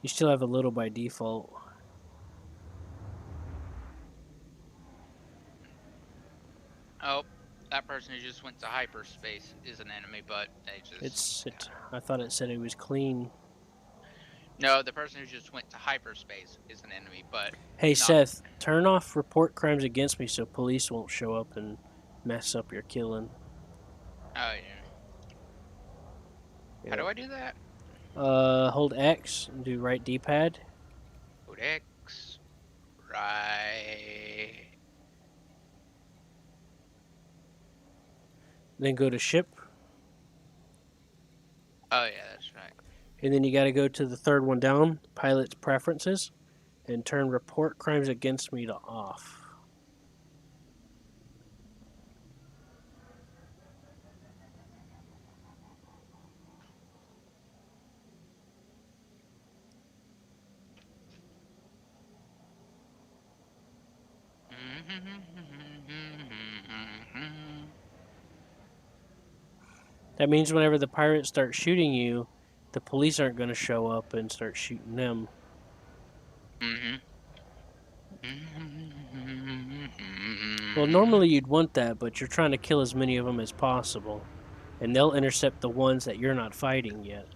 You still have a little by default.
Oh, that person who just went to hyperspace is an enemy, but they just.
I thought it said it was clean.
No, the person who just went to hyperspace is an enemy, but
Hey
not.
Seth, turn off report crimes against me so police won't show up and mess up your killing.
Oh, yeah. How do I do that?
Hold X and do right D-pad.
Hold X. Right.
Then go to ship,
Oh, yeah, that's right.
and then you got to go to the third one down, pilot's preferences, and turn report crimes against me to off. That means whenever the pirates start shooting you, the police aren't going to show up and start shooting them. Well, normally you'd want that, but you're trying to kill as many of them as possible, and they'll intercept the ones that you're not fighting yet.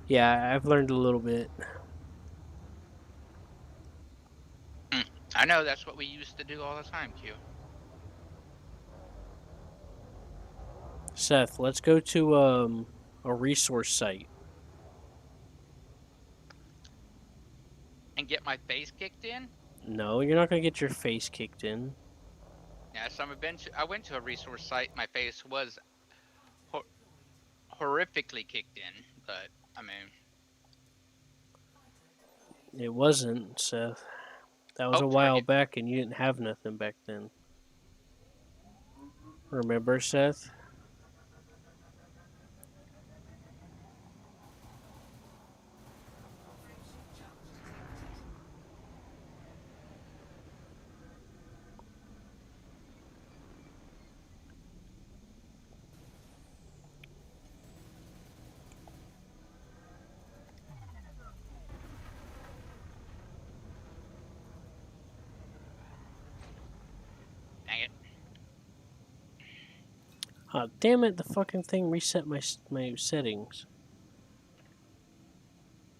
Yeah, I've learned a little bit.
I know that's what we used to do all the time, Q.
Seth, let's go to a resource site.
And get my face kicked in?
No, you're not going to get your face kicked in.
Yes, I went to a resource site. My face was hor- horrifically kicked in, but I mean,
It wasn't, Seth. That was
oh,
a while
target.
back, and you didn't have nothing back then. Remember, Seth?
Dang it.
Oh, damn it, the fucking thing reset my settings.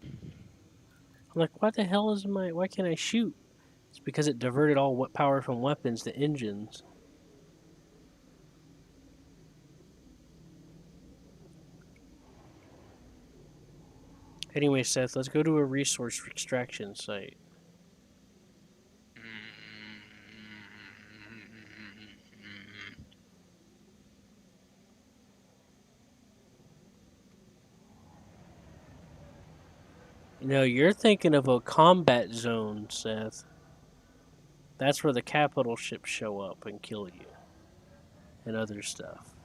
I'm like, why the hell is why can't I shoot? It's because it diverted all power from weapons to engines. Anyway, Seth, let's go to a resource extraction site. No, you're thinking of a combat zone, Seth. That's where the capital ships show up and kill you. And other stuff.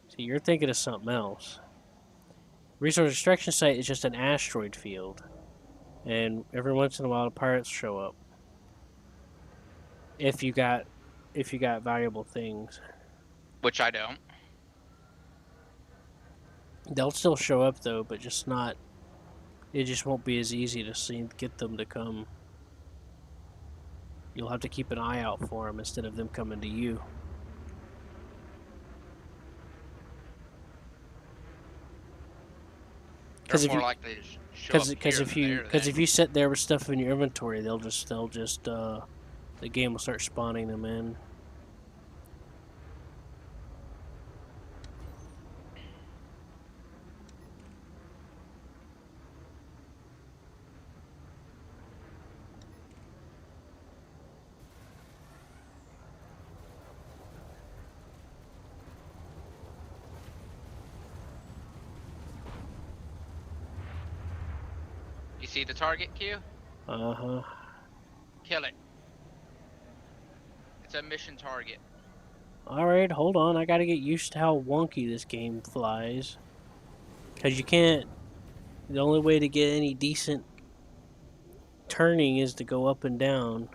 See, you're thinking of something else. Resource extraction site is just an asteroid field. And every once in a while the pirates show up. If you got valuable things.
Which I don't.
They'll still show up though, but just not. It just won't be as easy to get them to come. You'll have to keep an eye out for them instead of them coming to you.
They're
Because if
more
you
likely to show up here than there, then.
if you sit there with stuff in your inventory, they'll just the game will start spawning them in.
You see the target, Q?
Uh-huh.
Kill it. It's a mission target.
Alright, hold on. I gotta get used to how wonky this game flies. Because you can't... The only way to get any decent turning is to go up and down.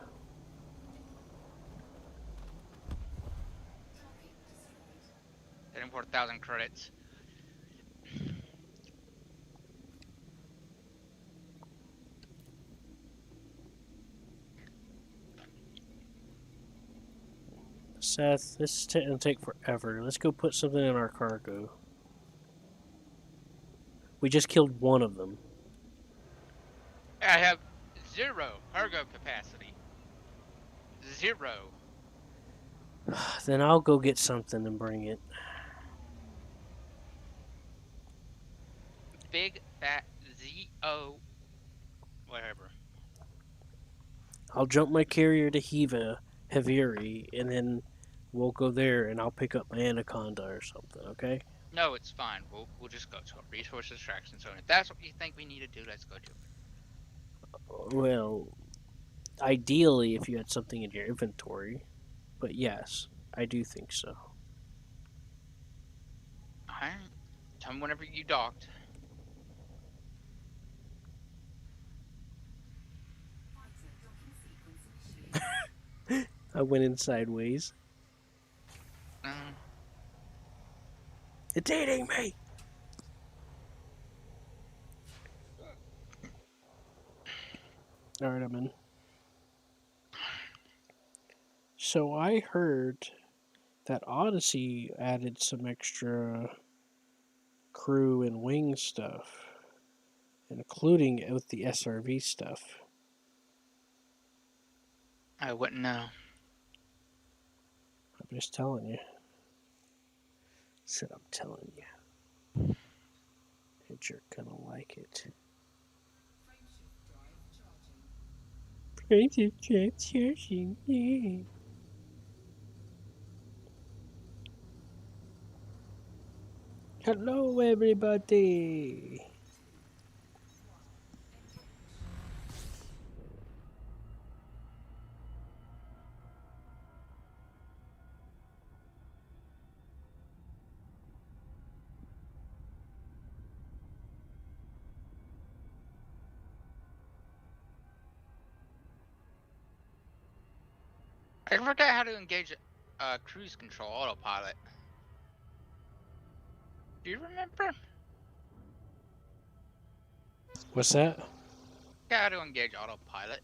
34,000 credits.
Seth, this is gonna take forever. Let's go put something in our cargo. We just killed one of them.
I have 0 cargo capacity. 0.
Then I'll go get something and bring it.
Big fat Z-O. Whatever.
I'll jump my carrier to Haviri, and then we'll go there and I'll pick up my anaconda or something, okay?
No, it's fine. We'll just go to a resource extraction zone. If that's what you think we need to do, let's go to it.
Well, ideally if you had something in your inventory. But yes, I do think so.
Alright. Tell me whenever you docked.
I went in sideways. It's eating me! Alright, I'm in. So I heard that Odyssey added some extra crew and wing stuff, including with the SRV stuff.
I wouldn't know.
I'm just telling you. Said I'm telling you. And you're gonna like it. Friendship drive charging. Yeah. Hello, everybody.
I forgot how to engage cruise control autopilot. Do you remember?
What's that?
How to engage autopilot.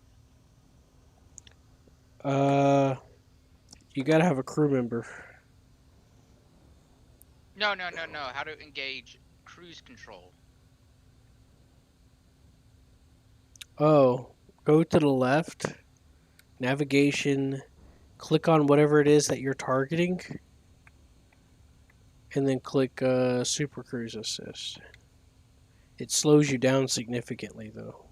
You gotta have a crew member.
No. How to engage cruise control.
Oh, go to the left, navigation, click on whatever it is that you're targeting, and then click Super Cruise Assist. It slows you down significantly, though.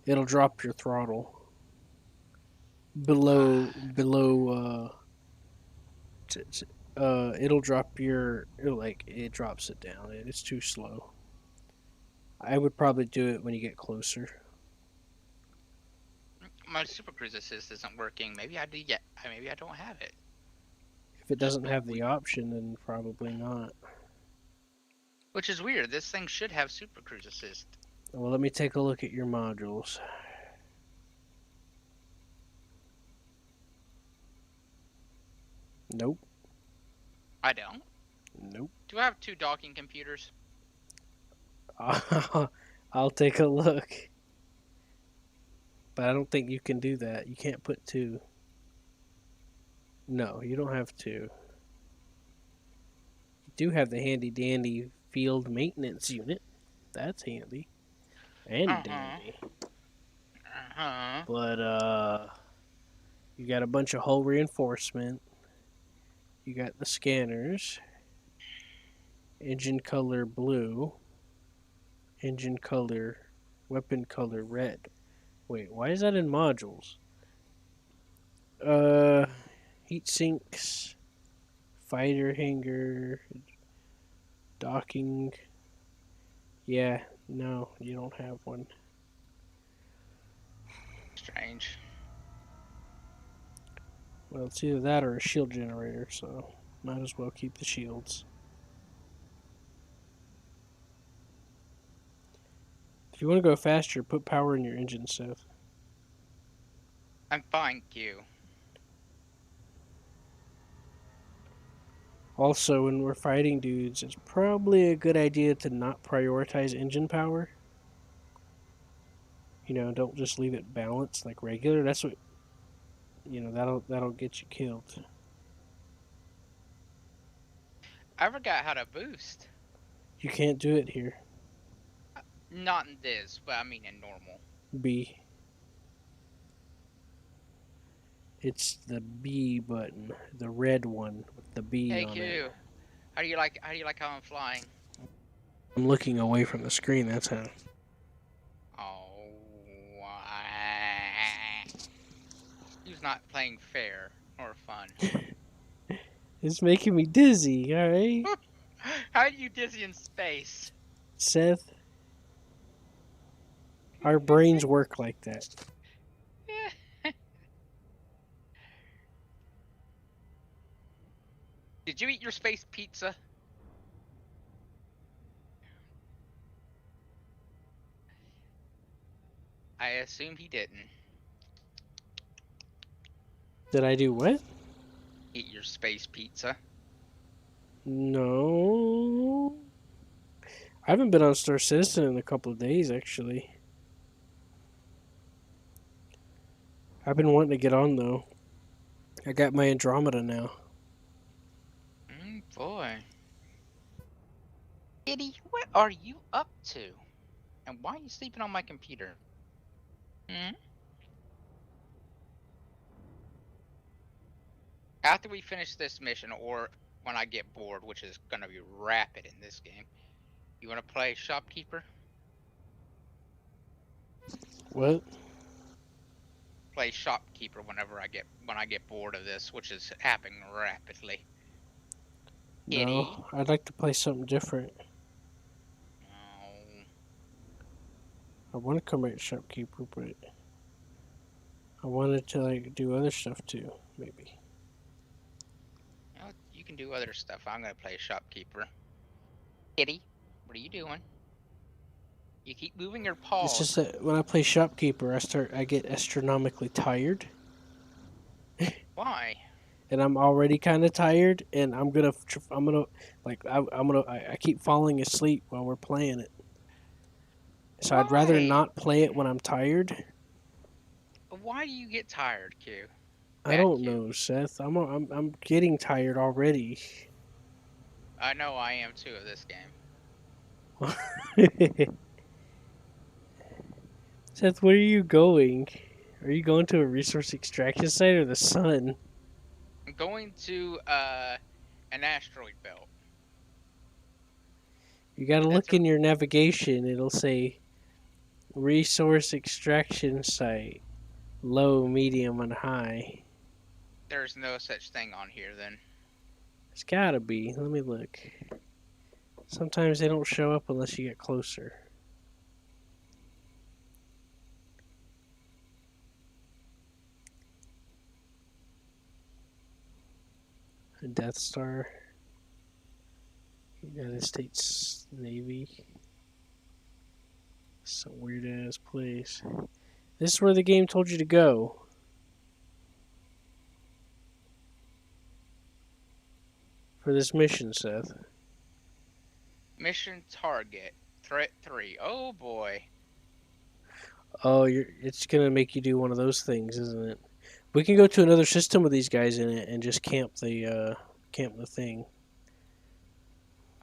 It'll drop your throttle below. It'll drop your it drops it down. It's too slow. I would probably do it when you get closer.
My Super Cruise Assist isn't working. Maybe I do yet. Maybe I don't have it.
If it
Just
doesn't
being
have the
weird.
option, then probably not.
Which is weird. This thing should have Super Cruise Assist.
Well, let me take a look at your modules. Nope.
I don't.
Nope.
Do I have 2 docking computers?
I'll take a look. But I don't think you can do that. You can't put 2. No, you don't have 2. You do have the handy dandy field maintenance unit. That's handy. And dandy. But you got a bunch of hull reinforcement. You got the scanners. Engine color blue. Engine color, weapon color red. Wait, why is that in modules? Heat sinks, fighter hangar, docking. Yeah, no, you don't have one.
Strange.
Well, it's either that or a shield generator, so might as well keep the shields. If you want to go faster, put power in your engine, Seth.
I'm fine, Q.
Also, when we're fighting dudes, it's probably a good idea to not prioritize engine power. You know, don't just leave it balanced like regular. That's what, you know, that'll get you killed.
I forgot how to boost.
You can't do it here.
Not in this, but I mean in normal.
B. It's the B button, the red one with the B
Hey
on
Q,
it.
how do you like how I'm flying?
I'm looking away from the screen. That's how.
Oh, he's not playing fair or fun.
It's making me dizzy. All right,
How are you dizzy in space?
Seth. Our brains work like that.
Did you eat your space pizza? I assume he didn't.
Did I do what?
Eat your space pizza.
No. I haven't been on Star Citizen in a couple of days, actually. I've been wanting to get on, though. I got my Andromeda now.
Boy. Kitty, what are you up to? And why are you sleeping on my computer? After we finish this mission, or when I get bored, which is going to be rapid in this game, you want to play Shopkeeper?
What?
Play Shopkeeper when I get bored of this, which is happening rapidly. Kitty?
No, I'd like to play something different.
No.
I want to come at Shopkeeper, but I wanted to like do other stuff too, maybe.
Well, you can do other stuff. I'm going to play Shopkeeper. Kitty, what are you doing? You keep moving your paws.
It's just that when I play Shopkeeper, I get astronomically tired,
Why?
and I'm already kind of tired, and I'm gonna I keep falling asleep while we're playing it. So I'd rather
Why?
not play it when I'm tired.
Why do you get tired, Q?
I don't know, Seth. I'm getting tired already.
I know I am too of this game.
Seth, where are you going? Are you going to a resource extraction site or the sun?
I'm going to an asteroid belt.
You gotta look in your navigation. It'll say resource extraction site, low, medium, and high.
There's no such thing on here then.
It's gotta be. Let me look. Sometimes they don't show up unless you get closer. Death Star. United States Navy. Some weird ass place. This is where the game told you to go. For this mission, Seth.
Mission target. Threat 3. Oh boy.
Oh, it's gonna make you do one of those things, isn't it? We can go to another system with these guys in it and just camp the thing.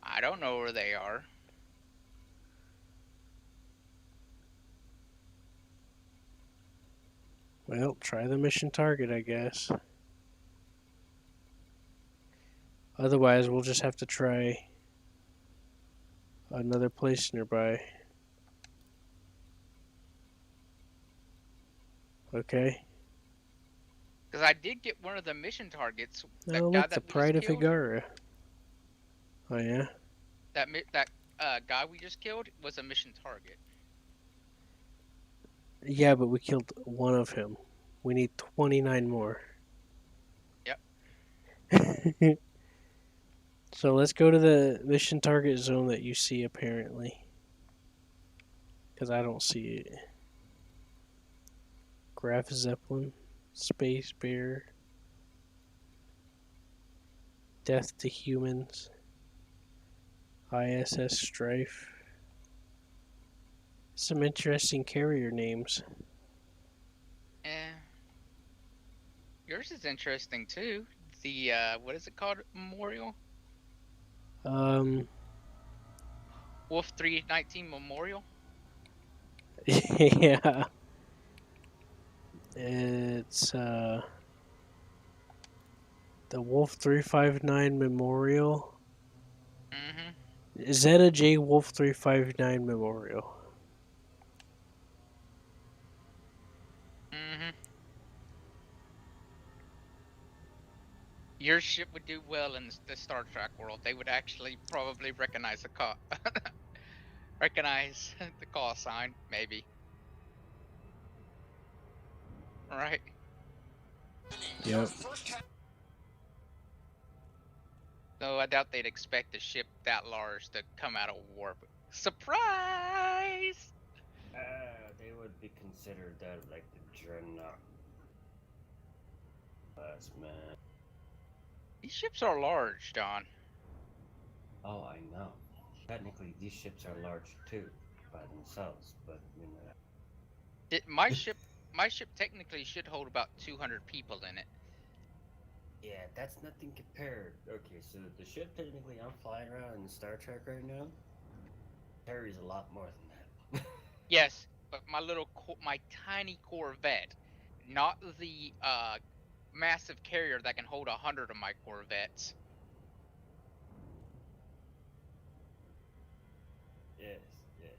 I don't know where they are.
Well, try the mission target, I guess. Otherwise, we'll just have to try another place nearby. Okay.
Because I did get one of the mission targets. That
Oh,
guy
look, the
that we just
Pride of
killed.
Igara. Oh, yeah?
That guy we just killed was a mission target.
Yeah, but we killed one of him. We need 29 more.
Yep.
So let's go to the mission target zone that you see, apparently. Because I don't see it. Graf Zeppelin. Space Bear. Death to Humans. ISS Strife. Some interesting carrier names.
Eh. Yours is interesting too. The what is it called? Memorial?
Um,
Wolf 319 Memorial?
yeah. It's the Wolf 359 Memorial.
Mm-hmm.
Zeta J Wolf 359 Memorial.
Mm-hmm. Your ship would do well in the Star Trek world. They would actually probably recognize the recognize the call sign, maybe. Right?
Yep.
Though I doubt they'd expect a ship that large to come out of warp. Surprise!
They would be considered that like the dreadnought class, man.
These ships are large, Don.
Oh, I know. Technically, these ships are large too, by themselves, but you know.
My ship technically should hold about 200 people in it.
Yeah, that's nothing compared. Okay, so the ship technically I'm flying around in Star Trek right now carries a lot more than that.
Yes, but my tiny Corvette, not the massive carrier that can hold 100 of my Corvettes.
Yes, yes.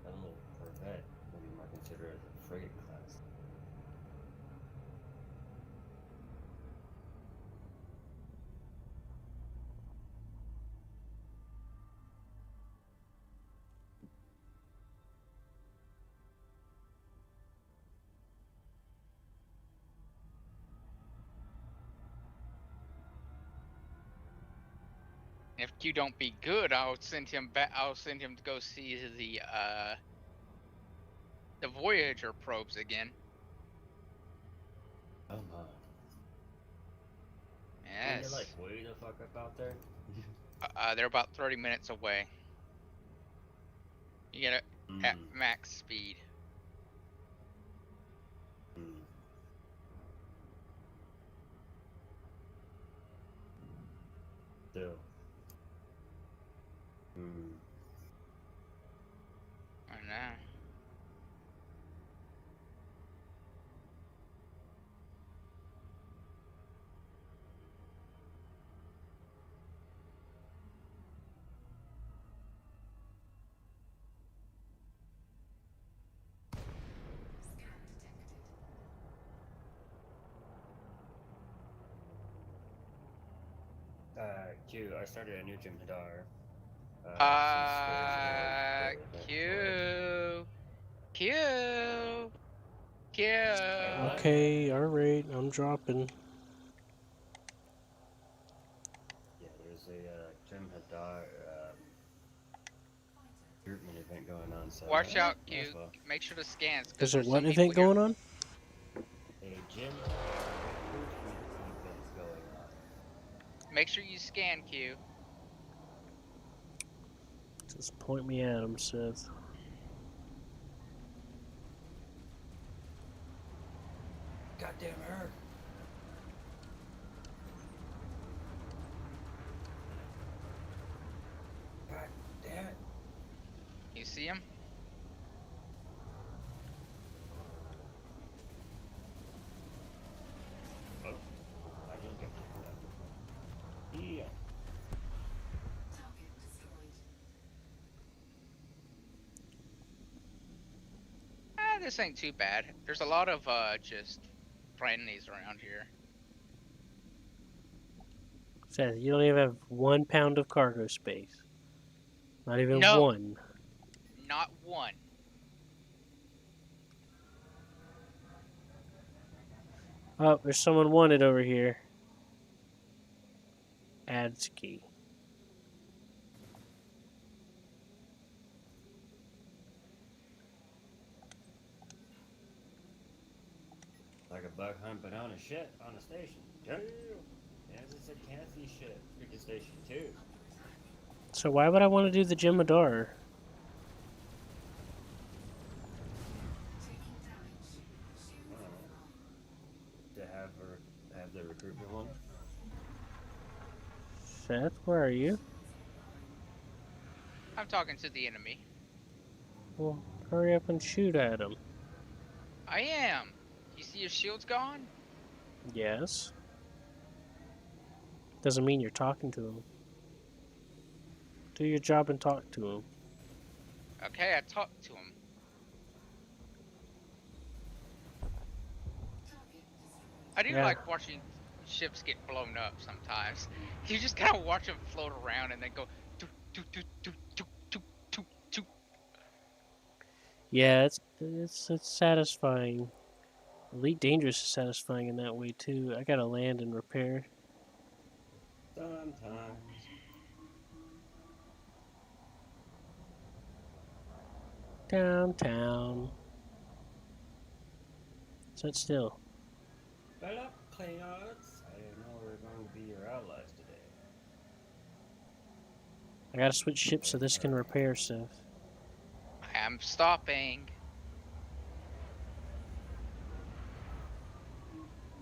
That little Corvette would be more considered as a frigate class.
If Q don't be good, I'll send him back. I'll send him to go see the Voyager probes again.
Oh my. And
Yes.
they're like way the fuck up out there.
They're about 30 minutes away. You get it at max speed.
Still.
I know.
Q, I started a new gym Hadar. Since there's a
Q. Q. Q.
what?
Okay, alright, I'm dropping.
Yeah, there's a Jim Hadar recruitment event going on, so I'm
Watch
like,
out,
might
Q.
as well.
Make sure to scans, because
There's a
there's some
what
people
event
here.
going on?
A Jim Hadar recruitment event going on.
Make sure you scan, Q.
Just point me at him, Seth.
Goddamn her! God damn it!
You see him?
Oh, I just got yeah.
This ain't too bad. There's a lot of just friendlies around here.
Seth, you don't even have 1 pound of cargo space. Not even
No,
one.
not one.
Oh, there's someone wanted over here. Adski.
Like a bug hunt, but on a shit on a station. Damn. As I said, Kathy shit freaking station too.
So why would I want to do the Jemadar?
I don't know. To have the recruitment one.
Seth, where are you?
I'm talking to the enemy.
Well, hurry up and shoot at him.
I am. You see his shield's gone?
Yes. Doesn't mean you're talking to him. Do your job and talk to him.
Okay, I talked to him. I do
Yeah.
like watching ships get blown up sometimes. You just kind of watch them float around and then go doo, doo, doo, doo, doo, doo, doo, doo.
Yeah, it's satisfying. Elite Dangerous is satisfying in that way too. I gotta land and repair.
Sometimes.
Downtown. Sit still.
Well, Klingons, I didn't know we were going to be your allies today.
I gotta switch ships so this can repair stuff.
I am stopping.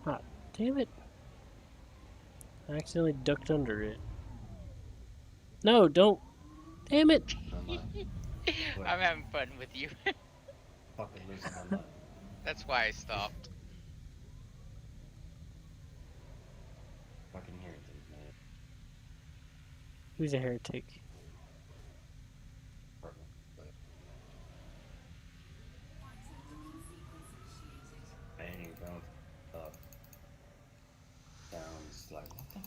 Ah, damn it. I accidentally ducked under it. No, don't. Damn it.
I'm What?
I'm having fun with you.
Fucking losing my mind.
That's why I stopped.
Fucking hearing things, man.
Who's a heretic?
Pardon. But I ain't even going up. Sounds like what the?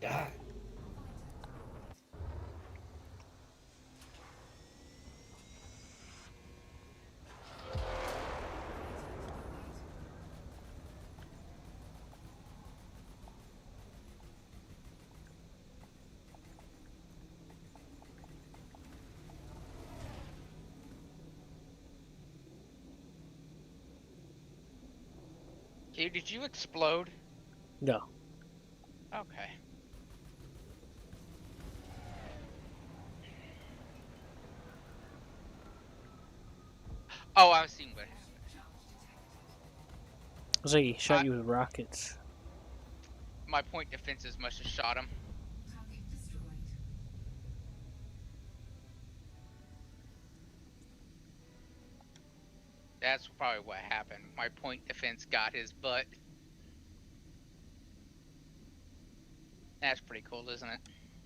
Die.
Q, did you explode?
No.
Okay. Oh, I was seeing what happened.
I was like, he shot you with rockets.
My point defenses must have shot him. That's probably what happened. My point defense got his butt. That's pretty cool, isn't it?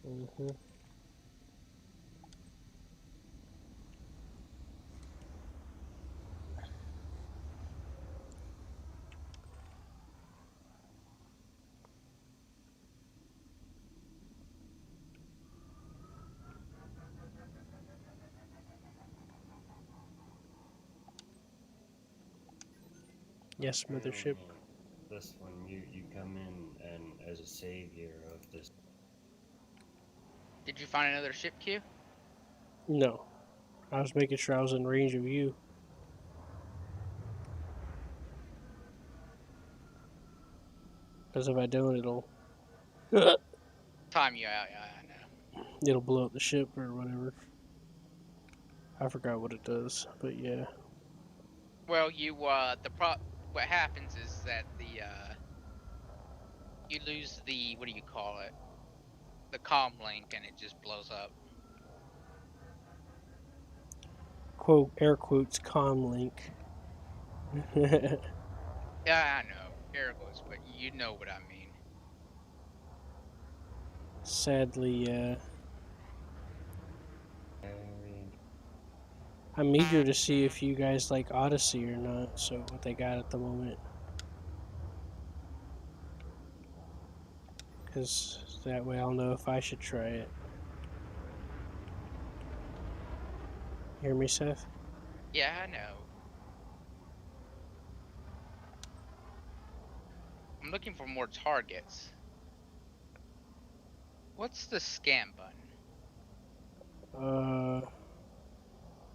Mm-hmm. Yes,
And
mothership.
this one, you come in and as a savior of this.
Did you find another ship queue?
No, I was making sure I was in range of you. Because if I don't,
Time you out, yeah, I know.
it'll blow up the ship or whatever. I forgot what it does, but yeah.
Well, what happens is that you lose the, what do you call it? The comm link, and it just blows up.
Quote, air quotes, com link.
Yeah, I know. Air quotes, but you know what I mean.
Sadly,
And
I'm eager to see if you guys like Odyssey or not, so what they got at the moment. Because that way I'll know if I should try it. Hear me, Seth?
Yeah, I know. I'm looking for more targets. What's the scan button?
Uh,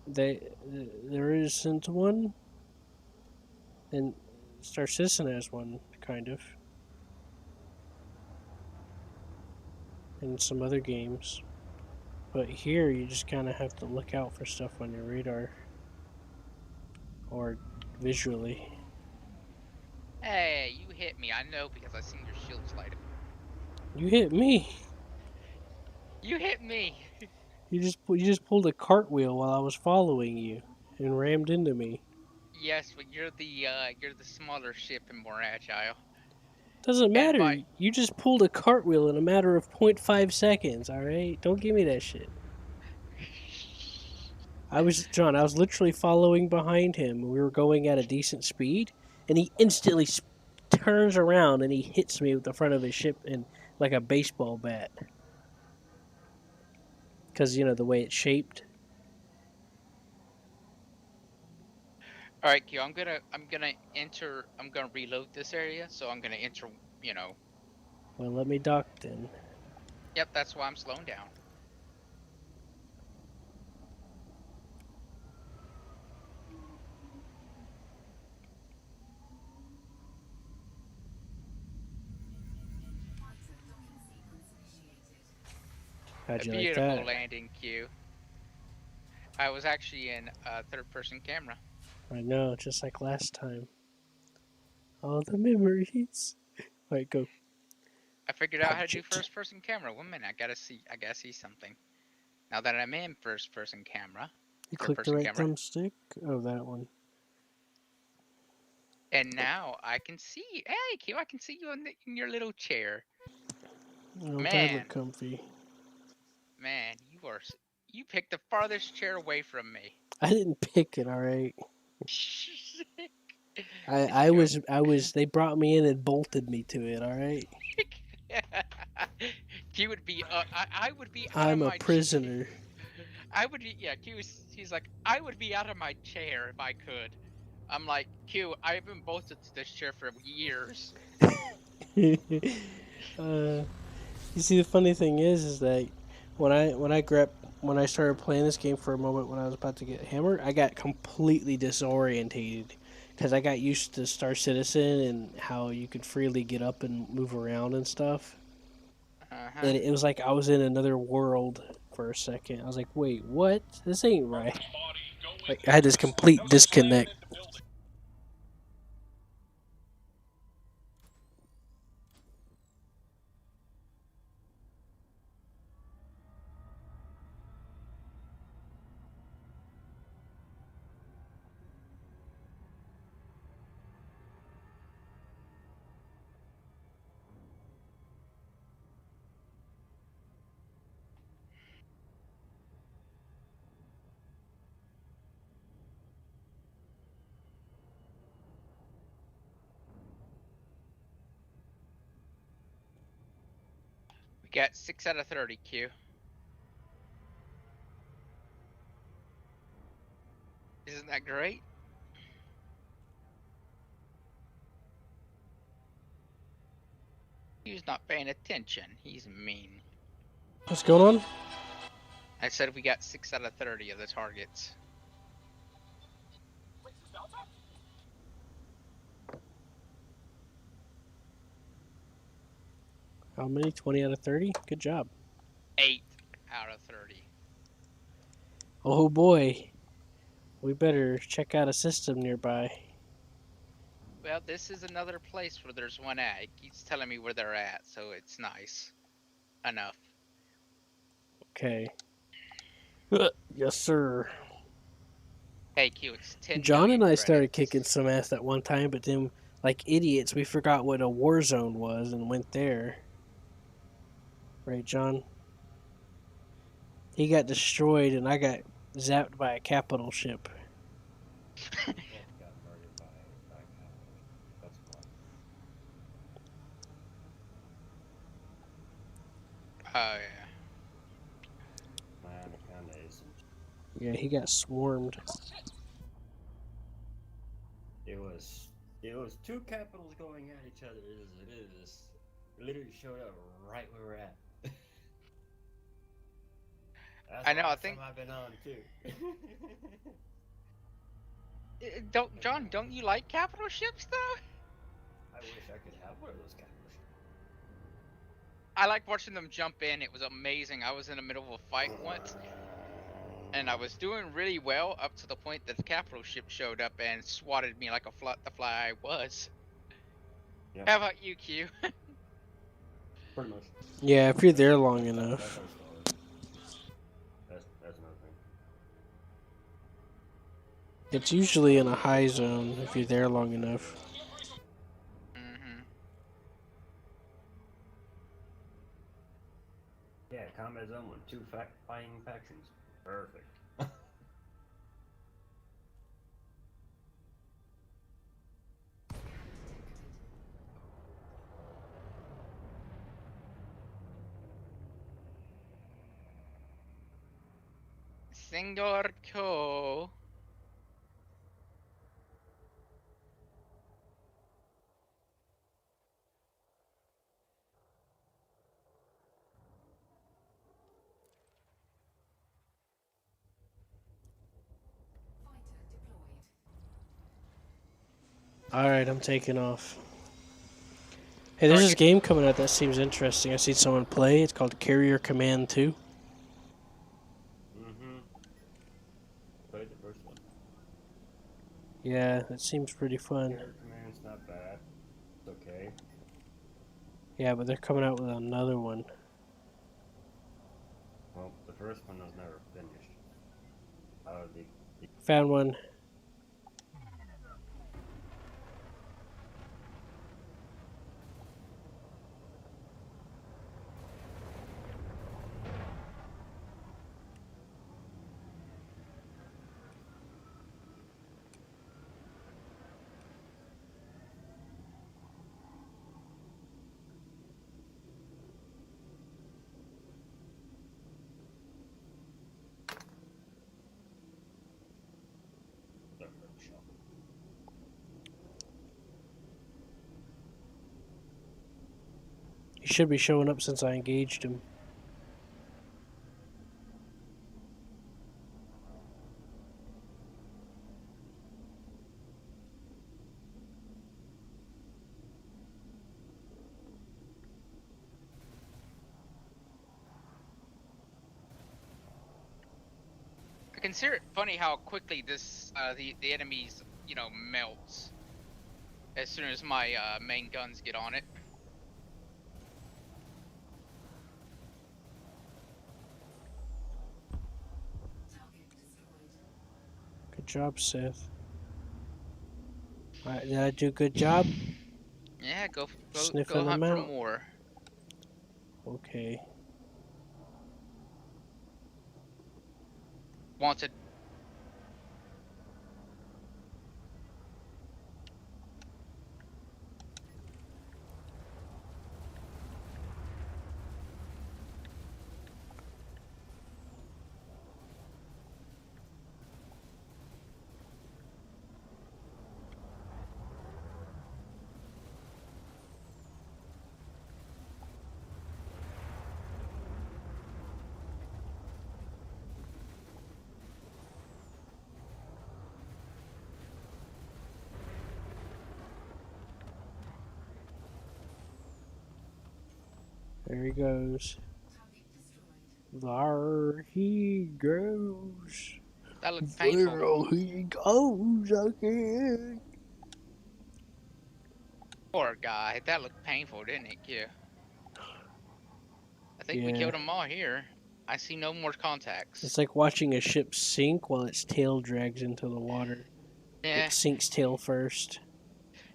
there isn't one, and Star Citizen has one, kind of, and some other games. But here, you just kind of have to look out for stuff on your radar or visually.
Hey, you hit me. I know because I seen your shields light up.
You hit me.
You hit me.
You just pulled a cartwheel while I was following you and rammed into me.
Yes, but you're the smaller ship and more agile.
Doesn't
And
matter.
by
You just pulled a cartwheel in a matter of 0.5 seconds, alright? Don't give me that shit. John, I was literally following behind him. We were going at a decent speed, and he instantly turns around and he hits me with the front of his ship in like a baseball bat. Because, the way it's shaped.
all right, Q. I'm gonna reload this area, so I'm gonna enter.
Well, let me dock then.
Yep, that's why I'm slowing down.
How'd
A
you like
beautiful
that?
landing, Q. I was actually in third-person camera.
I know, just like last time. All the memories. Alright, go.
I figured out how to do
Budget.
first-person camera. 1 minute, I gotta see something. Now that I'm in first-person camera,
You click the
third-person
right
camera,
thumbstick. Oh, that one.
and now I can see. Hey, Q, I can see you in your little chair.
Don't that look
Man,
comfy?
man, you picked the farthest chair away from me.
I didn't pick it, alright?
It's good.
They brought me in and bolted me to it, alright?
Q would be. I would be out of
I'm a
my chair.
prisoner.
I would be. Yeah, He's like, I would be out of my chair if I could. I'm like, Q. I've been bolted to this chair for years.
You see, the funny thing is that when I started playing this game for a moment when I was about to get hammered, I got completely disorientated because I got used to Star Citizen and how you could freely get up and move around and stuff.
Uh huh.
And it was like I was in another world for a second. I was like, "Wait, what? This ain't right." Like I had this complete disconnect.
got 6 out of 30, Q. Isn't that great? He's not paying attention. He's mean.
What's going on?
I said we got 6 out of 30 of the targets.
How many? 20 out of 30? Good job.
8 out of 30.
Oh boy. We better check out a system nearby.
Well, this is another place where there's one at. It keeps telling me where they're at, so it's nice. Enough.
Okay. Yes, sir.
Hey, Q, it's 10
John
million
and I
credits.
started kicking some ass at one time, but then, like idiots, we forgot what a war zone was and went there. Right, John? He got destroyed and I got zapped by a capital ship.
We both got murdered by capital. That's fun.
Oh, yeah.
Man, it kinda isn't.
Yeah, he got swarmed.
It was two capitals going at each other as it is. It literally showed up right where we're at. That's
I
the
know, I
last
think-
time I've been on too.
John, don't you like capital ships, though?
I wish I could have one of those capital ships.
I like watching them jump in. It was amazing. I was in the middle of a fight once, and I was doing really well up to the point that the capital ship showed up and swatted me like the fly I was.
Yeah.
How about you, Q?
Pretty much.
Yeah, if you're there long enough.
That's our story. That's another thing.
It's usually in a high zone if you're there long enough.
Mm-hmm.
Yeah, combat zone with two fighting factions. Perfect.
Senor Ko.
Alright, I'm taking off. Hey, there's this game coming out that seems interesting. I see someone play. It's called Carrier Command 2.
Mm-hmm. Played the first one.
Yeah, that seems pretty fun.
Air command's not bad. It's okay.
Yeah, but they're coming out with another one.
Well, the first one was never finished. The
Found one.
shot.
He should be showing up since I engaged him.
I consider it funny how quickly this the enemies melts as soon as my main guns get on it.
Good job, Seth. Alright, did I do a good job?
Yeah, go
Sniffing
hunt
them
for
out.
more.
Okay.
Wanted.
There he goes. There he goes.
That looked painful.
There he goes again.
Poor guy. That looked painful, didn't it, Q? I think we
Yeah.
killed them all here. I see no more contacts.
It's like watching a ship sink while its tail drags into the water.
Yeah,
It sinks tail first.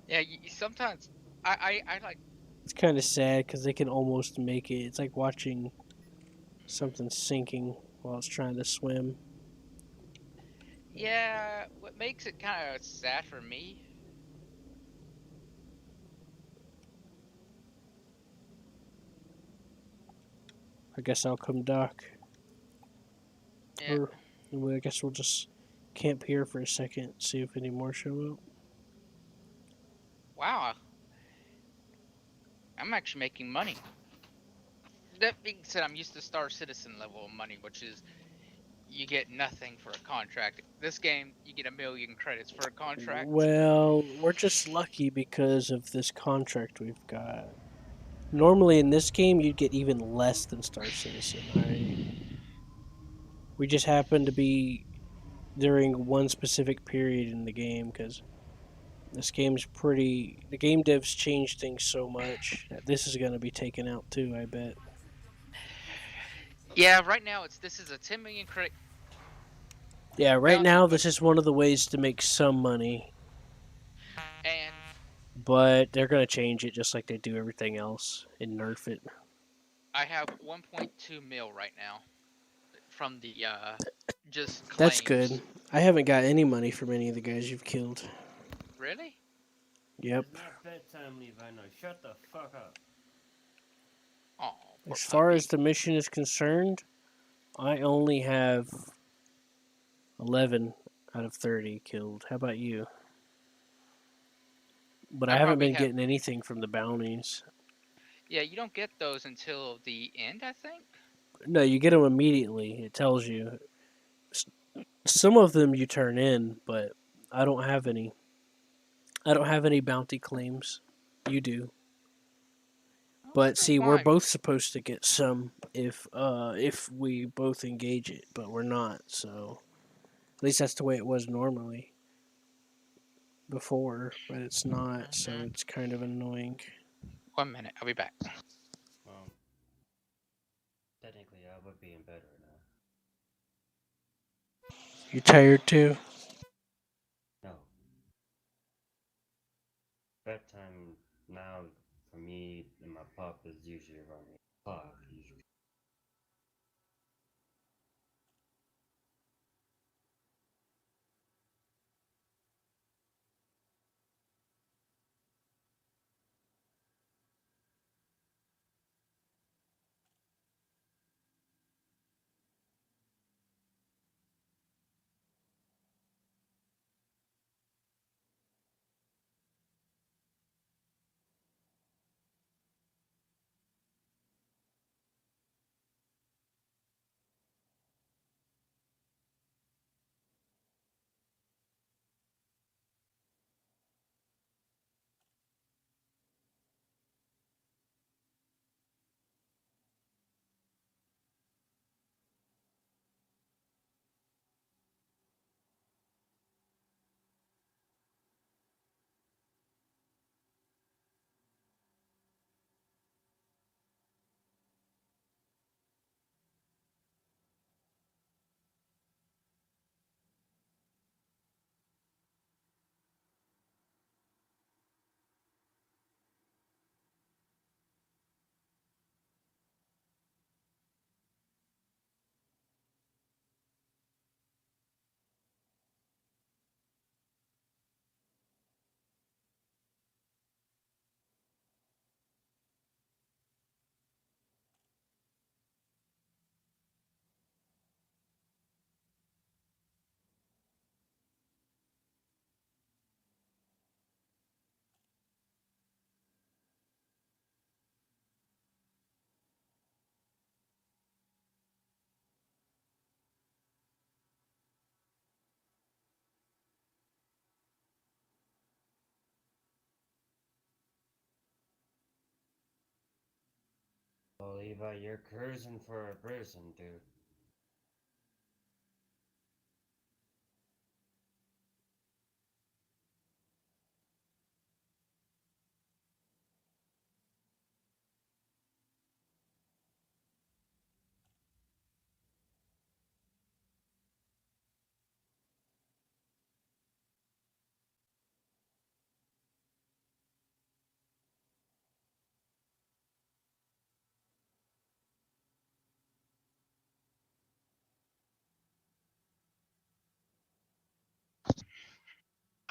yeah. Sometimes I like.
It's kind of sad because they can almost make it. It's like watching something sinking while it's trying to swim.
Yeah, what makes it kind of sad for me.
I guess I'll come dock.
Yeah.
Or I guess we'll just camp here for a second, see if any more show up.
Wow. I'm actually making money. That being said, I'm used to Star Citizen level of money, which is you get nothing for a contract. This game, you get 1,000,000 credits for a contract.
Well, we're just lucky because of this contract we've got. Normally in this game, you'd get even less than Star Citizen, alright? We just happen to be during one specific period in the game because this game's pretty. The game devs changed things so much that this is going to be taken out too, I bet.
Yeah, right now this is a 10,000,000 credit
Yeah, right
bounty,
now,
but
this is one of the ways to make some money,
and
but they're going to change it just like they do everything else and nerf it.
I have 1.2 mil right now from the just
That's
claims.
good. I haven't got any money from any of the guys you've killed.
Really?
Yep.
It's not bedtime, Levi. No, shut the fuck up.
Oh, poor
As far
puppy.
as the mission is concerned, I only have 11 out of 30 killed. How about you? But
I
I haven't
probably
been
have.
getting anything from the bounties.
Yeah, you don't get those until the end, I think.
No, you get them immediately. It tells you. Some of them you turn in, but I don't have any. I don't have any bounty claims. You do.
I
But
wonder
see, we're
why.
both supposed to get some if we both engage it, but we're not. So at least that's the way it was normally before, but it's not. So
Mhm.
it's kind of annoying.
1 minute, I'll be back.
Well, technically, I would be in bed right
You tired too?
now. No. Bedtime now for me and my pup is usually around 8 o'clock. Usually. Oh, Levi, you're cruising for a person, dude.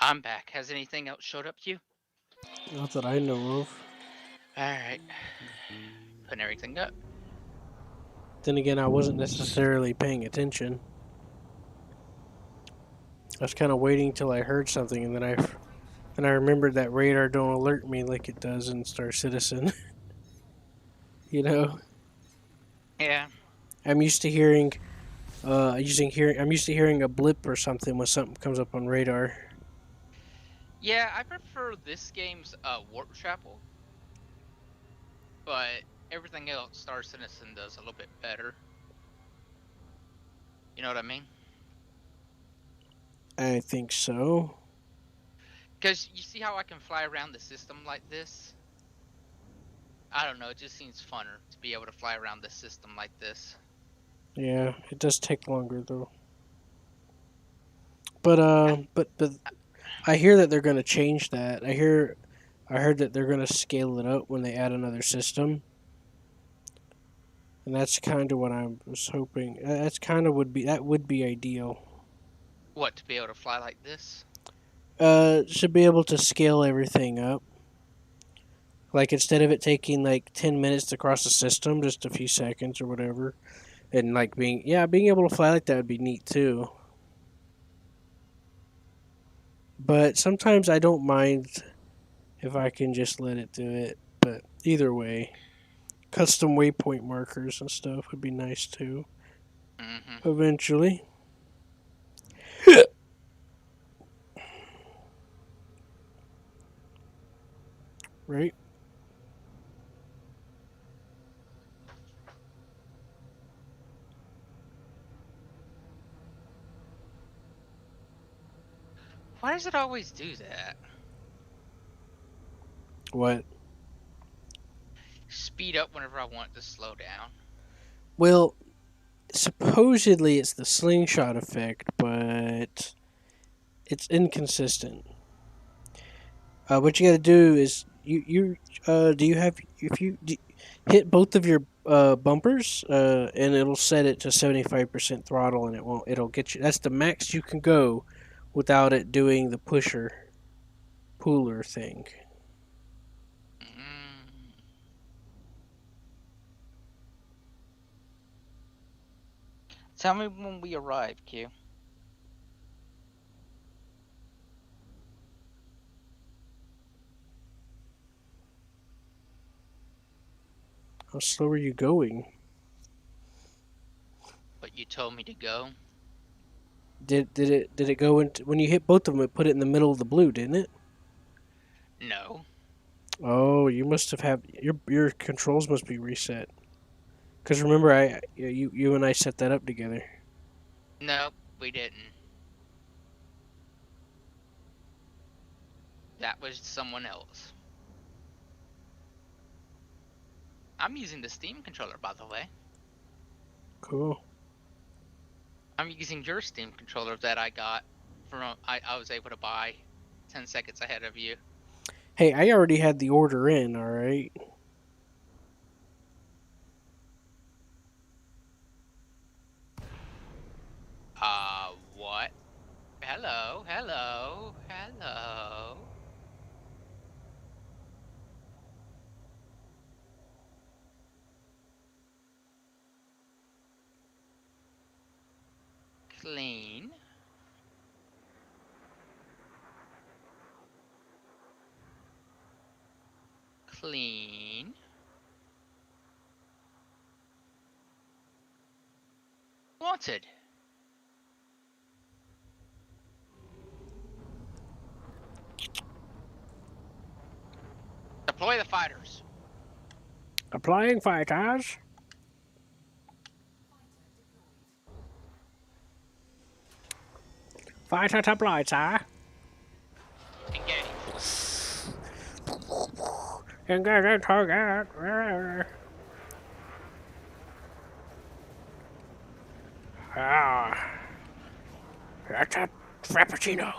I'm back. Has anything else showed up to you?
Not that I know of.
Alright. Putting everything up.
Then again, I wasn't necessarily paying attention. I was kind of waiting till I heard something, and then I remembered that radar don't alert me like it does in Star Citizen. You know,
Yeah.
I'm used to hearing, I'm used to hearing a blip or something when something comes up on radar.
Yeah, I prefer this game's Warp Chapel, but everything else Star Citizen does a little bit better. You know what I mean?
I think so.
Because you see how I can fly around the system like this? I don't know, it just seems funner to be able to fly around the system like this.
Yeah, it does take longer though. But I hear that they're gonna change that. I heard that they're gonna scale it up when they add another system, and that's kind of what I was hoping. That's kind of would be ideal.
What, to be able to fly like this?
Should be able to scale everything up. Like instead of it taking like 10 minutes to cross the system, just a few seconds or whatever, and like being able to fly like that would be neat too. But sometimes I don't mind if I can just let it do it. But either way, custom waypoint markers and stuff would be nice too.
Mm-hmm.
Eventually, right?
Why does it always do that?
What?
Speed up whenever I want it to slow down.
Well, supposedly it's the slingshot effect, but it's inconsistent. What you got to do is do you have if you hit both of your bumpers and it'll set it to 75% throttle and it'll get you, that's the max you can go without it doing the puller thing.
Mm. Tell me when we arrive, Q.
How slow are you going?
But you told me to go.
Did it go into when you hit both of them? It put it in the middle of the blue, didn't it?
No.
Oh, you must have had your controls must be reset. Because remember, you and I set that up together.
Nope, we didn't. That was someone else. I'm using the Steam controller, by the way.
Cool.
I'm using your Steam controller that I got from I was able to buy 10 seconds ahead of you.
Hey, I already had the order in. All right.
What? Hello, hello, hello. Clean. Clean. Wanted. Deploy the fighters.
Applying fighters. Fighter deployed, sir.
Engage.
Engage target. Ah, that's a frappuccino.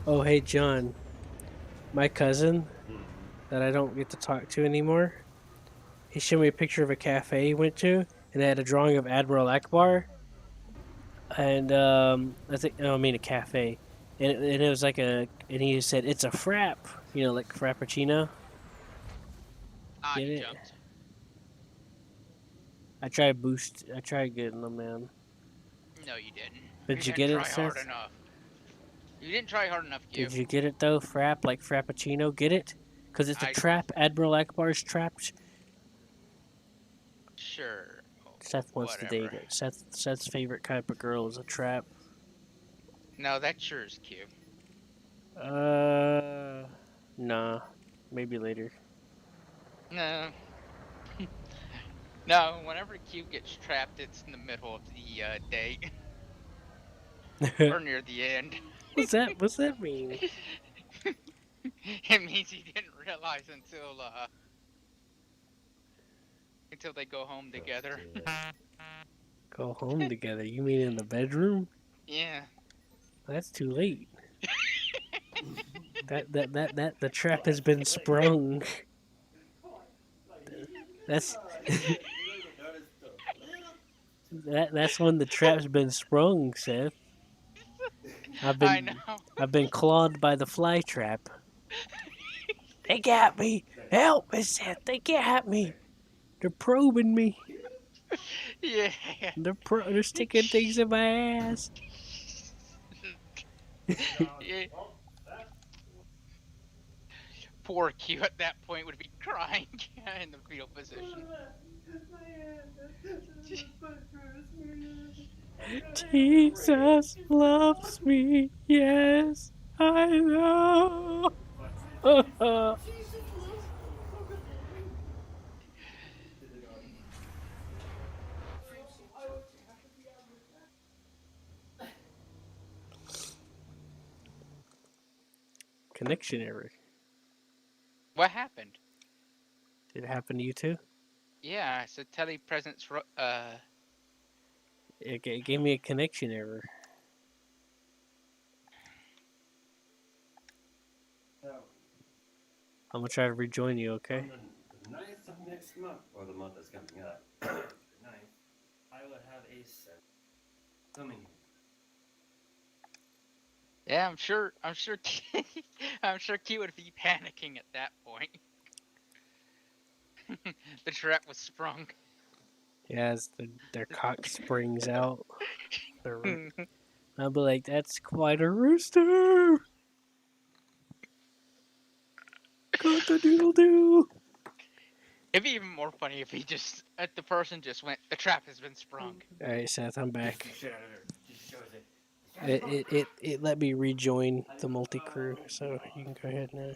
Oh, hey, John. My cousin that I don't get to talk to anymore. He showed me a picture of a cafe he went to, and it had a drawing of Admiral Akbar. And I think, no, I mean a cafe, and it was like and he said it's a frap, like frappuccino.
Ah,
Get
you
it?
jumped.
I tried getting them, man.
No, you didn't. You
Did you
didn't
get it,
try hard
Seth?
enough. You didn't try hard enough, Q.
Did you get it though? Frap like frappuccino, get it? Cause it's a
I
trap. Admiral Akbar's trapped.
sure.
Seth wants to
Whatever.
date it. Seth's favorite type of girl is a trap.
No, that's yours, Q.
Nah, maybe later.
No. No, whenever Q gets trapped, it's in the middle of the date or near the end.
What's that? What's that mean?
It means he didn't realize until they go home together.
Go home together. You mean in the bedroom?
Yeah.
That's too late. That the trap has been sprung. That's that's when the trap's been sprung, Seth.
I know.
I've been clawed by the fly trap. They got me. Help me, Seth. They got me. They're probing me.
Yeah.
They're sticking things in my ass.
Yeah. Poor Q at that point would be crying in the fetal position.
Jesus loves me. Yes, I know. Connection error.
What happened?
Did it happen to you too?
Yeah, so telepresence.
It gave me a connection error. I'm gonna try to rejoin you, okay?
On the 9th of next month, or the month that's coming up, the 9th, I will have a set coming here.
Yeah, I'm sure. I'm sure Q would be panicking at that point. The trap was sprung.
Yeah, as their cock springs out. I'll be like, that's quite a rooster. Cock a doodle doo.
It'd be even more funny if the person just went, the trap has been sprung.
All right, Seth, I'm back.
Just shows it.
It let me rejoin the multi crew, so you can go ahead now.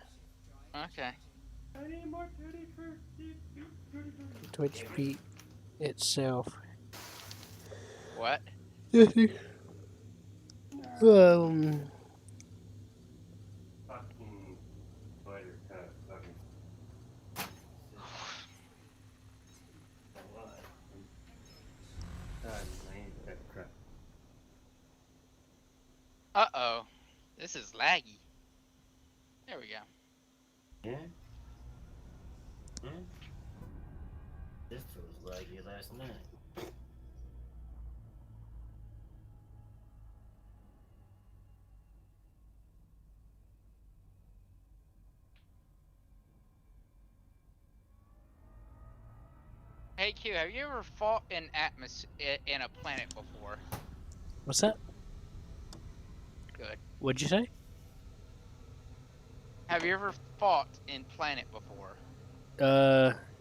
Okay.
Twitch beat itself.
What?
um.
Fucking spider cut. Fucking. What? Man, that crap.
Uh-oh. This is laggy. There we go.
Yeah? Yeah? This was laggy last night.
Hey Q, have you ever fought in in a planet before?
What's that?
Good.
What'd you say?
Have you ever fought in planet before?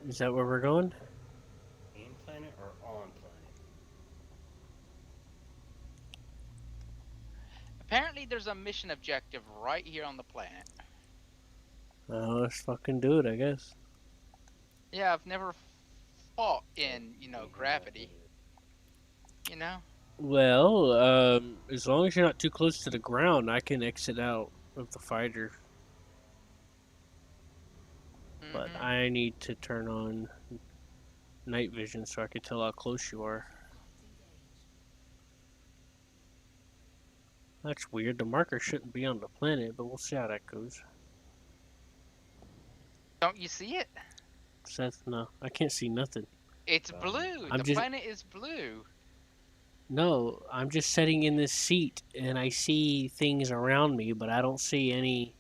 Is that where we're going?
In planet or on planet?
Apparently, there's a mission objective right here on the planet.
Let's fucking do it, I guess.
Yeah, I've never fought in,
We can have
gravity.
to-
You know?
Well, as long as you're not too close to the ground, I can exit out of the fighter. But
Mm-hmm.
I need to turn on night vision so I can tell how close you are. That's weird. The marker shouldn't be on the planet, but we'll see how that goes.
Don't you see it?
Seth, no, I can't see nothing.
It's blue.
I'm
The
just
planet is blue.
no. I'm just sitting in this seat and I see things around me, but I don't see anything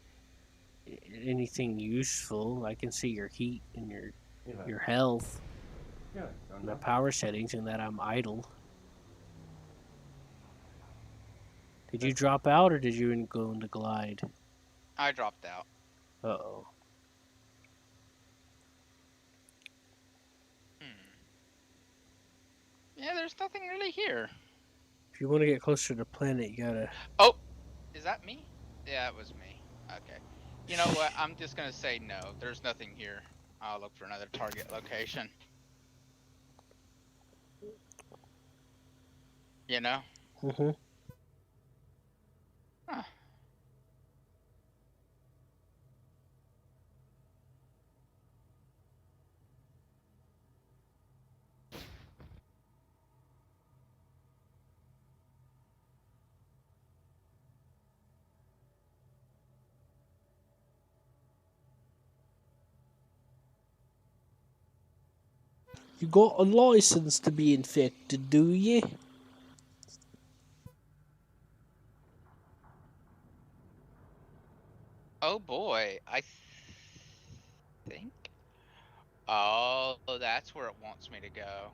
useful. I can see your heat and your health
Yeah,
and the power settings, and that I'm idle. Did you drop out or did you go into glide?
I dropped out.
Uh-oh.
Yeah, there's nothing really here.
If you want to get closer to the planet, you gotta.
Oh, is that me? Yeah, it was me. Okay. You know what? I'm just gonna say no. There's nothing here. I'll look for another target location. You know?
Mm-hmm.
Huh.
You got a license to be infected, do you?
Oh boy, I think. Oh, that's where it wants me to go.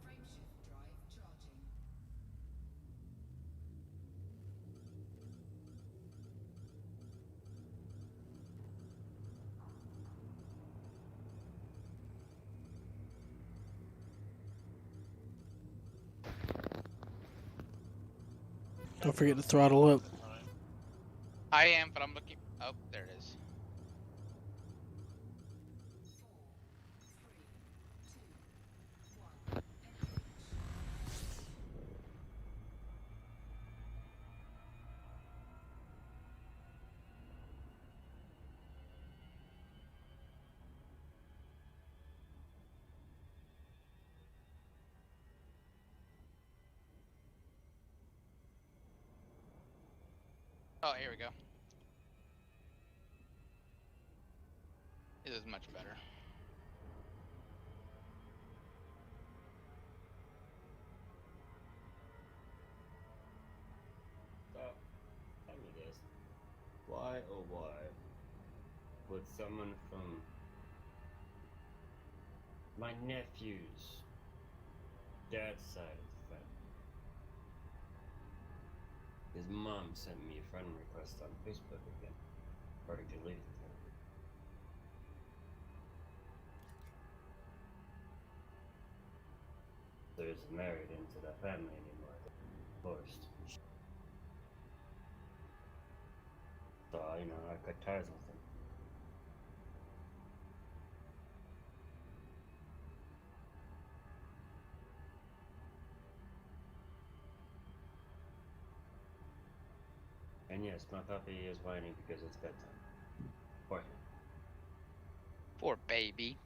Frameshift drive charging.
Don't forget to throttle up.
I am, but I'm looking. Oh, there it is.
4, 3, 2, 1.
Oh, here we go. This is much better.
So, tell me this. Why, oh why, would someone from my nephew's dad's side of the family, his mom sent me a friend request on Facebook again, or deleted it. So he isn't married into that family anymore. They're divorced. So, I cut ties with him. And yes, my puppy is whining because it's bedtime. For him.
Poor baby.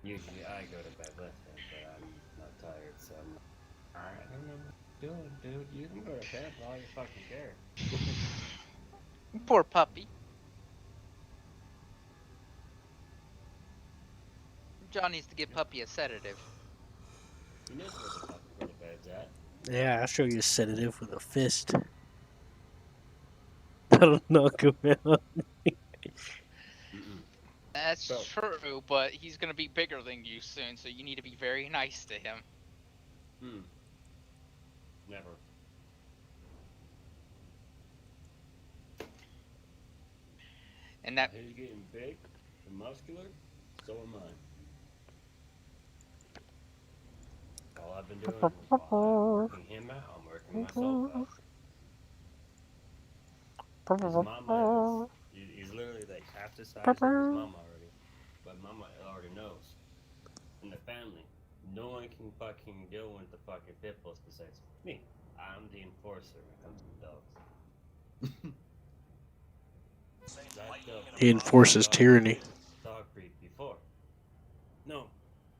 Usually I go to bed with him, but I'm not tired, so I'm like, I don't know what you're doing, dude. You can go to bed for all you fucking care.
Poor puppy. John needs to give puppy a sedative.
He knows where the bed's at.
Yeah, I'll show you a sedative with a fist. That'll knock him out.
Mm-mm.
That's
So-
true, but he's gonna be bigger than you soon, so you need to be very nice to him.
Never.
And that
He's getting big and muscular, so am I. All I I've been doing while I'm working him out, I'm working myself out. His mama is, he's literally like half the size of his mama already. But mama already knows. In the family, no one can fucking deal with the fucking pit bulls besides me. I'm the enforcer when it comes to the dogs. That
He
awesome
enforces tyranny.
dog breed before. No,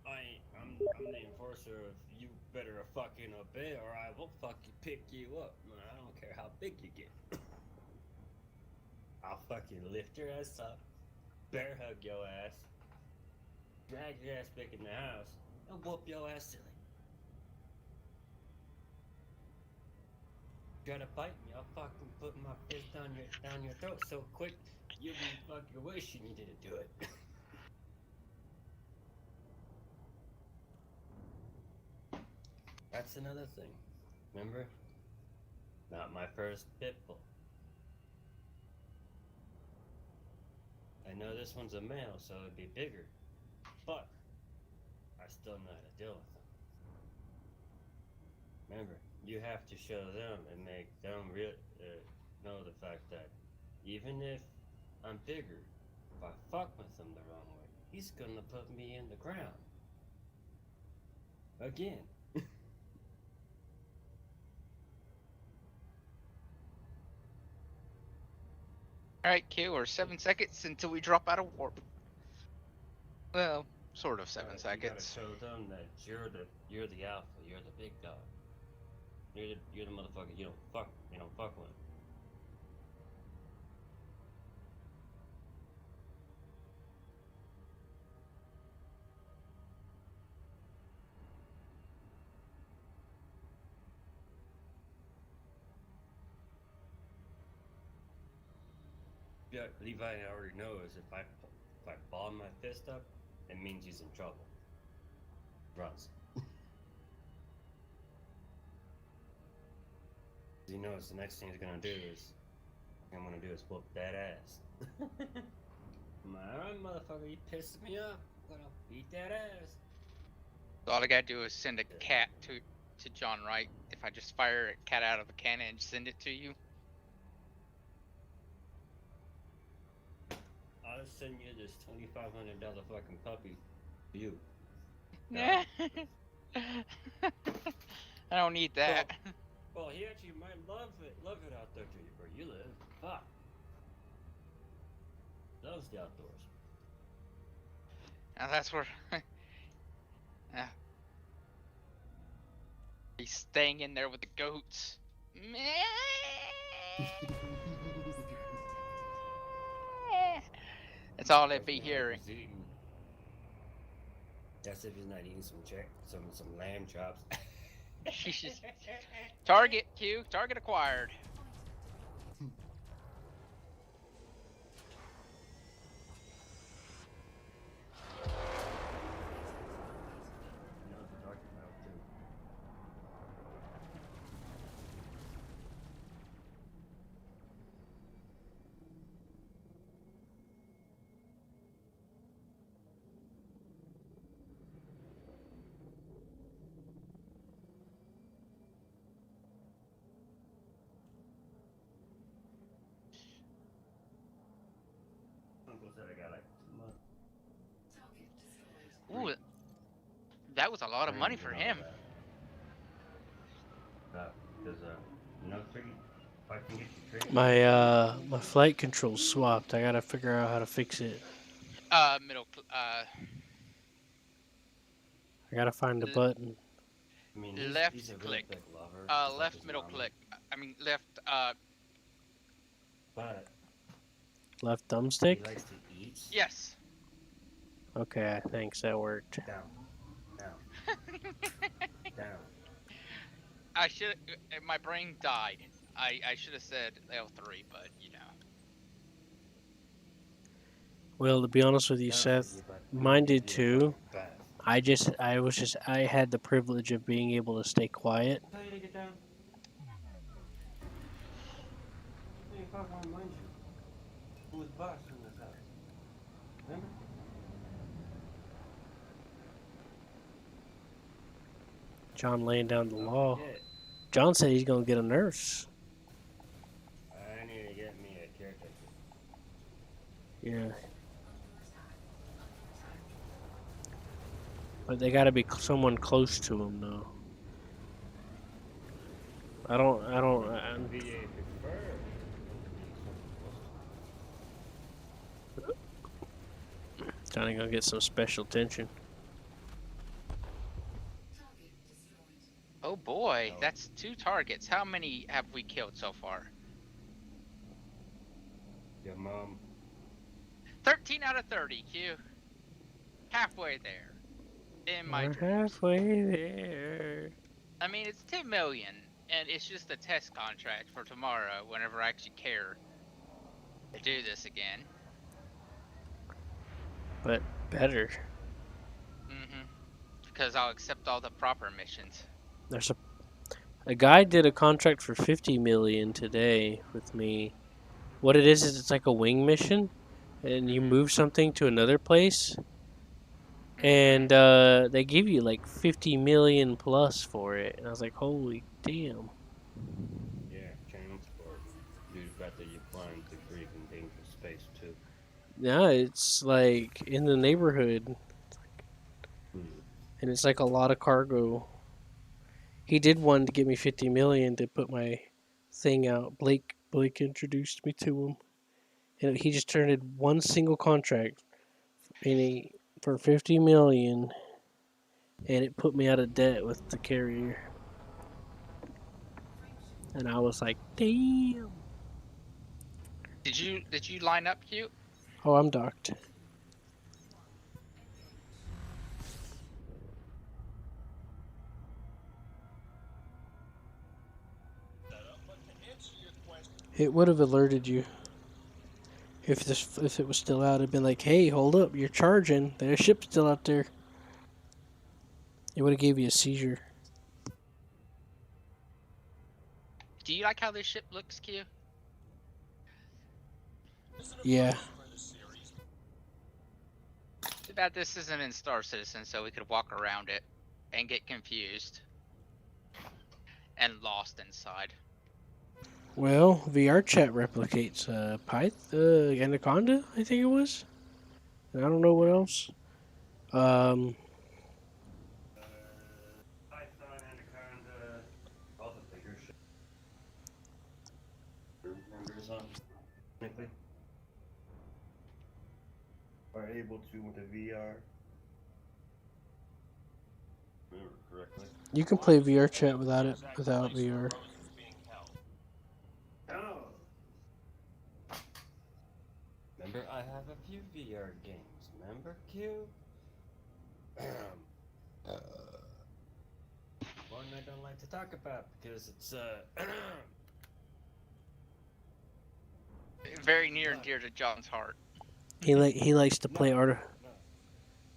I'm the enforcer of you better fucking obey or I will fucking pick you up. I don't care how big you get. I'll fucking lift your ass up, bear hug your ass, drag your ass back in the house, and whoop your ass silly. Try to bite me, I'll fucking put my fist down your throat so quick you'll be fucking wishing you didn't do it. That's another thing. Remember? Not my first pit bull. I know this one's a male, so it'd be bigger, but I still know how to deal with them. Remember, you have to show them and make them know the fact that even if I'm bigger, if I fuck with him the wrong way, he's gonna put me in the ground. Again.
Alright, Q, we're 7 seconds until we drop out of warp. Well, sort of 7
You gotta
seconds.
show them that you're the alpha, you're the big dog. You're the motherfucker you don't fuck with. Yeah, Levi already knows if I ball my fist up, it means he's in trouble. Runs. He knows the next thing he's gonna do is whoop that ass. I'm like, alright, motherfucker, you pissed me off. I'm gonna beat that ass.
All I gotta do is send a cat to John, right? If I just fire a cat out of a cannon and send it to you.
I'll send you this $2,500 fucking puppy. You.
Yeah. I don't need that.
Well, he actually might love it out there where you live. Fuck. Loves the outdoors.
Now that's where he's staying in there with the goats. That's all they'd be hearing.
That's if he's not eating some lamb chops.
Target, Q. Target acquired.
Uncle said I got like 2 months.
Ooh, that was a lot of money for him.
Because, if I can get you training.
My flight controls swapped. I gotta figure out how to fix it.
Middle.
I gotta find the button.
I mean,
Left
he's a really
click.
big lover, just like
Left
his
middle
mama.
click. I mean left.
But
Left
he
thumbstick?
likes to eat.
Yes.
Okay, thanks. That worked.
Down. Down.
I should. My brain died. I should have said L3, but you know.
Well, to be honest with you, Seth, mine did too. I had the privilege of being able to stay quiet.
Tell you to get down. Hey, fuck, I remind you. Who was boss in this house? Remember?
John laying down the
Don't
law.
forget,
John said he's gonna get a nurse.
I need to get me a caretaker.
Yeah. But they gotta be someone close to him, though. I don't.
VA prefer.
Johnny gonna get some special attention.
Oh boy,
No.
that's 2 targets. How many have we killed so far?
Your mom.
13 out of 30, Q. Halfway there. In my
We're
dreams.
halfway there.
I mean, it's 10 million, and it's just a test contract for tomorrow whenever I actually care to do this again.
But better.
Because I'll accept all the proper missions.
There's a guy did a contract for 50 million today with me. What it is it's like a wing mission, and you move something to another place, and they give you like 50 million plus for it. And I was like, holy damn.
Yeah, transport. Due to the fact that you're flying through freaking dangerous space too.
Yeah, it's like in the neighborhood, and it's like a lot of cargo. He did one to give me 50 million to put my thing out. Blake introduced me to him, and he just turned in one single contract, for 50 million, and it put me out of debt with the carrier. And I was like, damn.
Did you line up, Q?
Oh, I'm docked. It would have alerted you if it was still out. It'd been like, hey, hold up, you're charging. Their ship's still out there. It would have gave you a seizure.
Do you like how this ship looks, Q?
Yeah.
Too bad this isn't in Star Citizen, so we could walk around it and get confused and lost inside.
Well, VR chat replicates Anaconda, I think it was. And I don't know what else.
Python, Anaconda, all the bigger shit. Members on technically are able to with the VR. Remember correctly.
You can play VR chat without VR.
Oh. Remember, I have a few VR games. Remember, Q? One I don't like to talk about because it's
Very near and dear to John's heart.
He likes to play
No.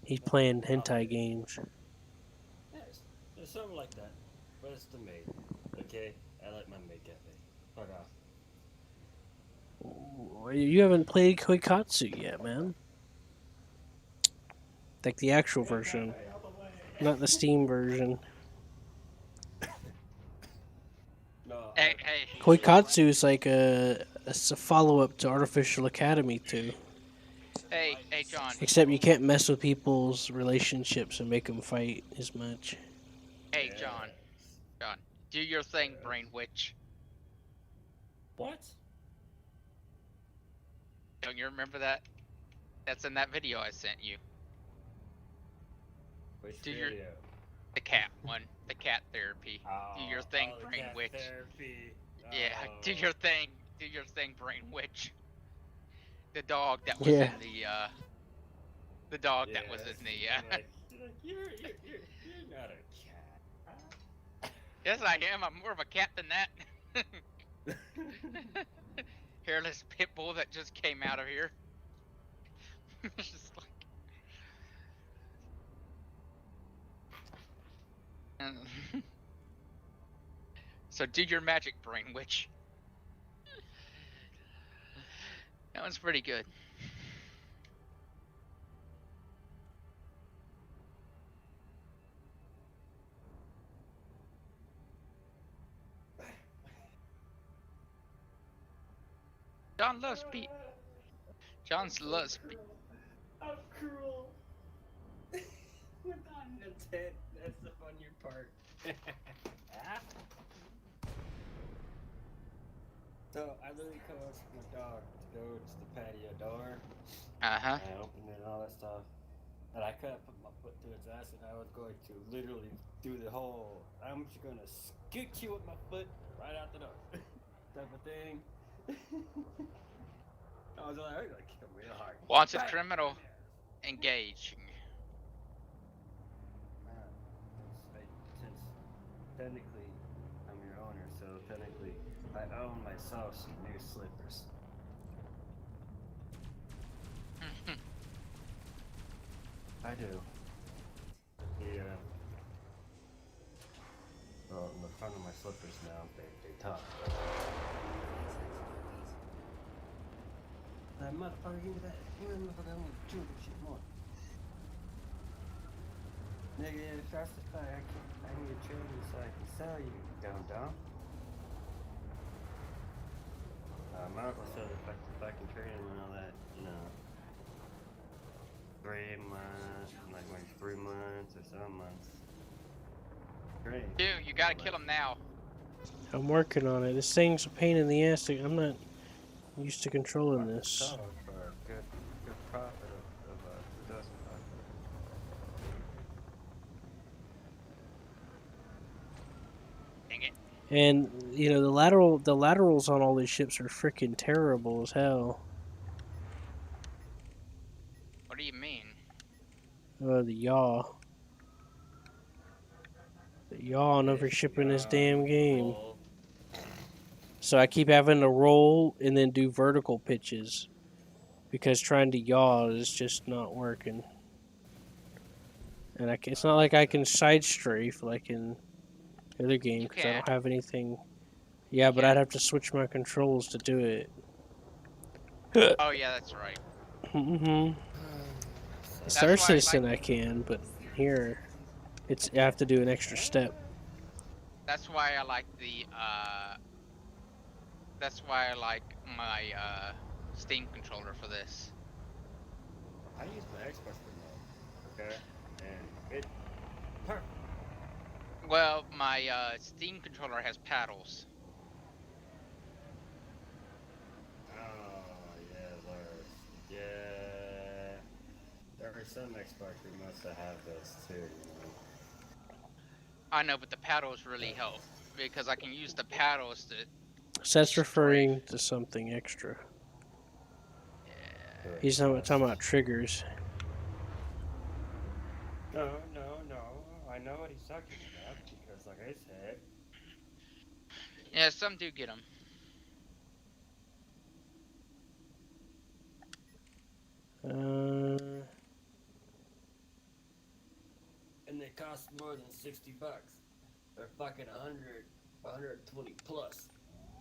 He's playing hentai games.
Yes, there's something like that, but it's the maid. Okay, I like my maid get laid. Fuck off.
You haven't played Koikatsu yet, man. Like the actual version, not the Steam version.
No,
Hey,
Koikatsu is like it's a follow-up to Artificial Academy 2.
hey, John.
Except you can't mess with people's relationships and make them fight as much.
Hey, John. Do your thing, Brain Witch.
What?
Don't you remember that? That's in that video I sent you.
Which
Do your-
video?
The cat one. The cat therapy. Do your thing,
the
Brain
cat
Witch.
Therapy.
Yeah, do
Oh.
your thing. Do your thing, Brain Witch. The dog that was
Yeah.
in the dog that was
Yes,
in the
you're not a cat.
Yes, I am. I'm more of a cat than that. Hairless pit bull that just came out of here. Just like... So do your magic, Brain Witch. That one's pretty good. John loves speed. John's loves speed.
I'm cruel. Without an intent. That's the funnier part. So I literally come up with my dog to go to the patio door.
Uh-huh.
And I opened it and all that stuff. And I could have put my foot through its ass and I was going to literally do the whole I'm just gonna scoot you with my foot right out the door type of thing. I was like, I'm gonna kick him real hard.
Wanted
Bang!
criminal.
Yes.
Engaging.
Since technically I'm your owner, so technically I own myself some new slippers. I do. Yeah. Well, in the front of my slippers now, they talk. That motherfucker, give me that. Give me that motherfucker, I'm gonna chew that shit more. Nigga, if that's the fact, I need a trailer so I can sell you, dumb. My uncle said if I can train him and all that, 3 months, like 3 months or 7 months. Great.
Dude, you gotta kill him now.
I'm working on it. This thing's a pain in the ass. I'm not used to controlling this.
So for a good profit of 2,000 bucks.
Dang it.
And you know the laterals on all these ships are freaking terrible as hell.
What do you mean?
The yaw. The yaw on every ship in this damn game. So I keep having to roll and then do vertical pitches because trying to yaw is just not working. And it's not like I can side strafe like in the other game
You
because I
can.
don't have anything. Yeah, but
can.
I'd have to switch my controls to do it.
Oh yeah, that's right.
Mm-hmm.
That's
Star
why I
Citizen
like.
I can, but here, I have to do an extra step.
That's why I like the. That's why I like my Steam controller for this.
I use my Xbox remote, okay? And it perfect.
Well, my Steam controller has paddles.
Oh, yeah, Lars. Yeah. There are some Xbox remotes that have those too,
I know, but the paddles really help because I can use the paddles to
So that's
strafe.
referring to something extra.
Yeah.
He's not talking about triggers.
No. I know what he's talking about because, like I said,
Yeah, some do get them.
and they cost more than $60. They're fucking 120 plus.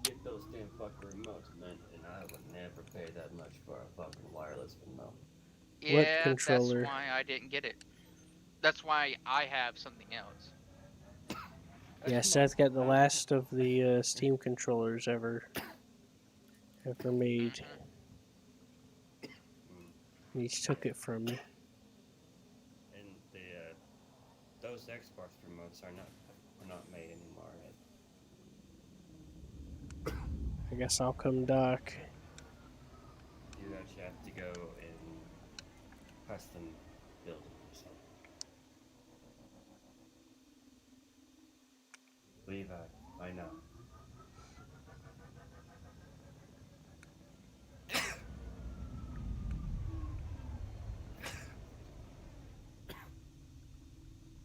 Get those damn fucking remotes, man. And I would never pay that much for a fucking wireless remote.
Yeah, that's
controller?
why I didn't get it. That's why I have something else.
Yeah, Seth got the last of the Steam controllers ever made. He took it from me.
And those Xbox remotes are not made anymore. Right?
I guess I'll come dock.
You actually have to go and custom build it yourself. Levi, I know.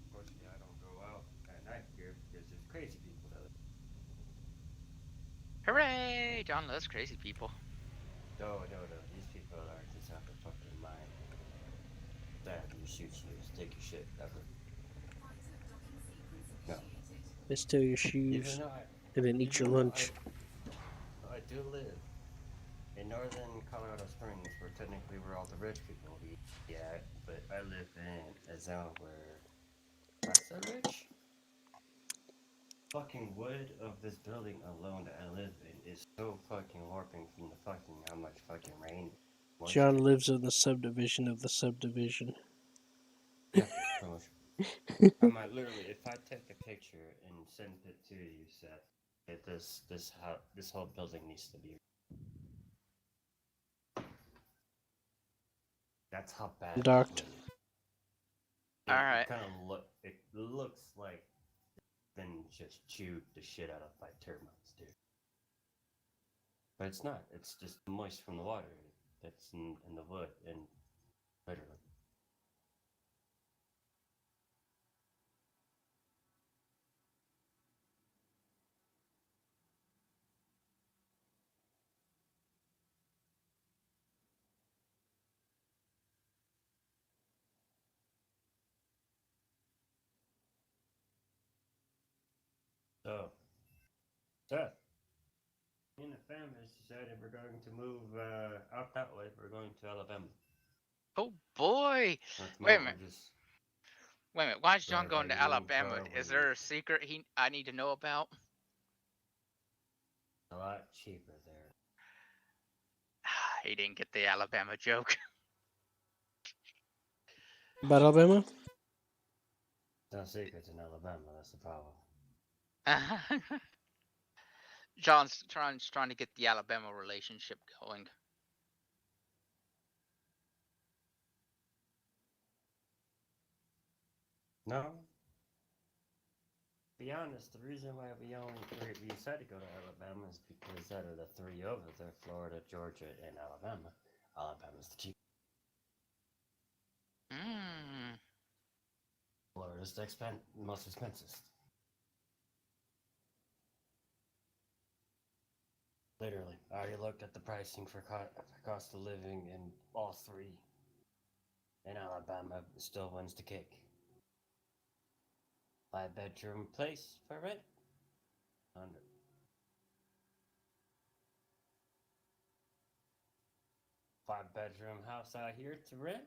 Unfortunately, I don't go out at night here because there's crazy people out there.
Hooray! John loves crazy people.
No. These people are just out of fucking mind. That you shoot you, take your shit, ever. No.
They steal your shoes and then eat your lunch.
I do live in northern Colorado Springs, where technically we're all the rich people. Yeah, but I live in a zone where not so rich. fucking wood of this building alone that I live in is so fucking warping from the fucking how much fucking rain,
John
moisture.
lives in the subdivision of the subdivision.
Yeah, pretty much. I might literally, if I take a picture and send it to you, Seth, this whole building needs to be. That's how bad this
Docked.
wind is.
All
It
right.
kind of it looks like been just chewed the shit out of by termites, dude. But it's not. It's just moist from the water that's in the wood, and literally. So, Seth, me and the family decided we're going to move out that way. We're going to Alabama.
Oh boy. Wait a
Tomorrow
minute.
we'll just
Wait a minute. Why is John
drive our
going to
new
Alabama?
car.
Is there a secret I need to know about?
A lot cheaper there.
He didn't get the Alabama joke.
About Alabama?
No secrets in Alabama. That's the problem.
John's trying to get the Alabama relationship going.
No. To be honest, the reason why we decided to go to Alabama is because out of the three over there, Florida, Georgia, and Alabama, Alabama's the cheapest.
Mm.
Florida's the most expensive. Literally, I already looked at the pricing for cost of living in all three, and Alabama still wins the cake. 5-bedroom place for rent, 100. 5-bedroom house out here to rent,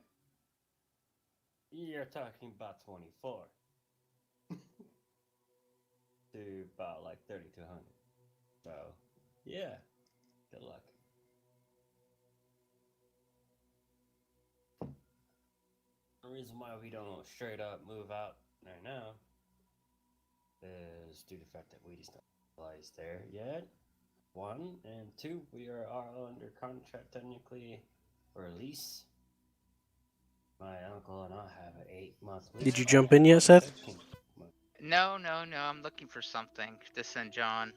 you're talking about 24 to about like 3,200. So, yeah, good luck. The reason why we don't straight up move out right now is due to the fact that we just don't realize there yet. One, and two, we are all under contract technically for a lease. My uncle and I have an 8-month lease.
Did you jump in yet, Seth?
No. I'm looking for something to send John.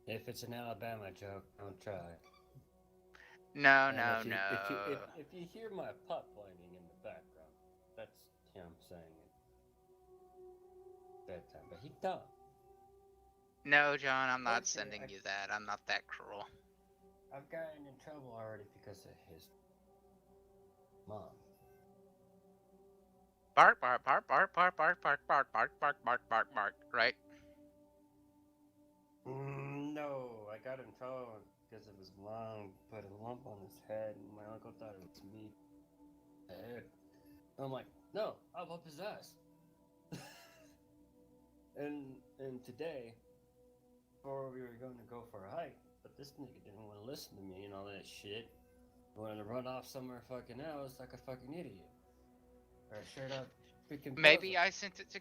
If it's an Alabama joke, don't try.
No.
If you hear my pup whining in the background, that's him saying it. Bedtime, but he don't.
No, John, I'm not
Fortunately,
sending you that. I'm not that cruel.
I've gotten in trouble already because of his mom.
Bark, bark, bark, bark, bark, bark, bark, bark, bark, bark, bark, bark, bark, right?
No, I got in trouble because of his mom put a lump on his head, and my uncle thought it was me. I'm like, no, I'll whoop his ass. and today, before we were going to go for a hike, but this nigga didn't want to listen to me and all that shit. He wanted to run off somewhere fucking else like a fucking idiot. Or straight up freaking
Maybe
puzzle.
I sent it to.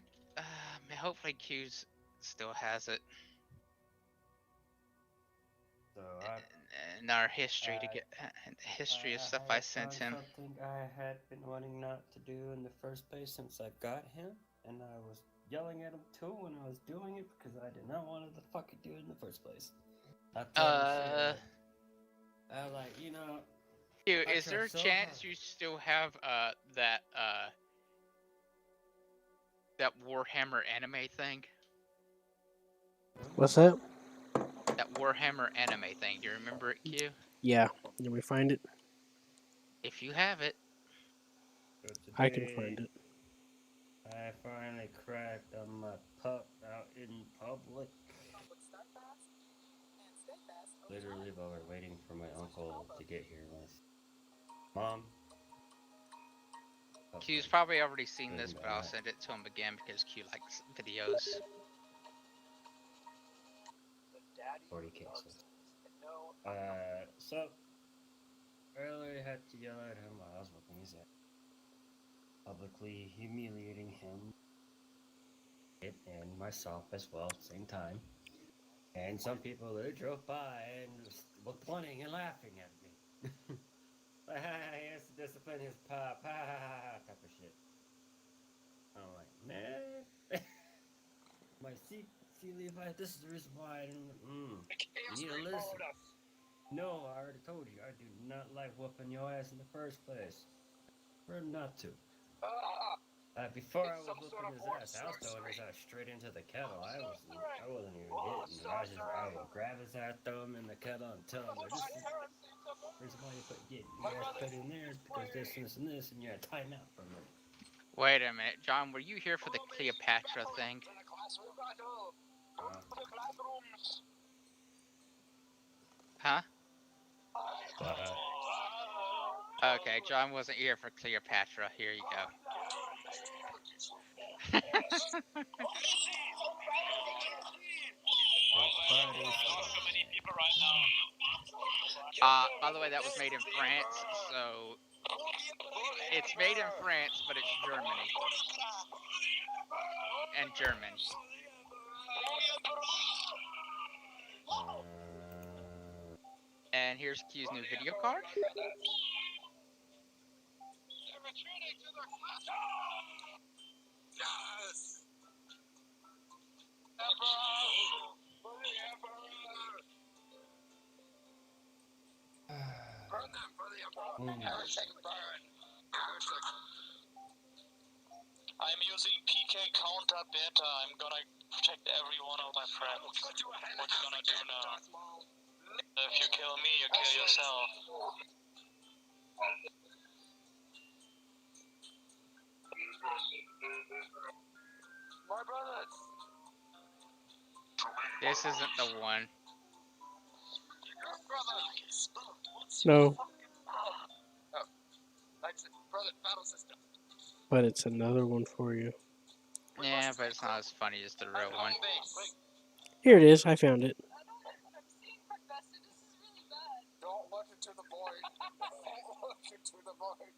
Hopefully, Q's still has it.
So
in our history to get history of stuff I sent him.
Something I had been wanting not to do in the first place since I got him, and I was yelling at him too when I was doing it because I did not want to fucking do it in the first place. I told him straight up. I was like,
Q, is there a chance you still have that Warhammer anime thing?
What's that?
That Warhammer anime thing. Do you remember it, Q?
Yeah. Did we find it?
If you have it.
So today,
I can find it.
I finally cracked on my pup out in public. Literally while we're waiting for my uncle to get here with Mom.
Q's
Hopefully.
probably already seen
Good
this,
and
but I'll
bad.
send it to him again because Q likes videos.
40 cases. So earlier I had to yell at him while I was whooping his ass, publicly humiliating him and myself as well at the same time. And some people they drove by and were pointing and laughing at me. Like, he has to discipline his pup, type of shit. I'm like, man. My see, Levi, this is the reason why I didn't. You need to listen. No, I already told you, I do not like whooping your ass in the first place. Prefer not to. Before I was whooping his ass, I was throwing his ass straight into the kettle. I wasn't even hitting. I would grab his ass, throw him in the kettle, and tell him that this is the reason why you get your ass put in there is because this, and this, and you're a timeout for a minute.
Wait a minute, John, were you here for the Cleopatra thing? Huh? Okay, John wasn't here for Cleopatra. Here you go. By the way, that was made in France, so it's made in France, but it's Germany and German. And here's Q's new video card.
I'm using PK counter beta. I'm gonna protect every one of my friends. What you gonna do now? If you kill me, you kill yourself. My brother.
This isn't the one.
No,
Brother, battle system.
but it's another one for you.
Yeah, but it's not as funny as the real one.
Here it is. I found it.
Don't look into the void. Don't look into the void.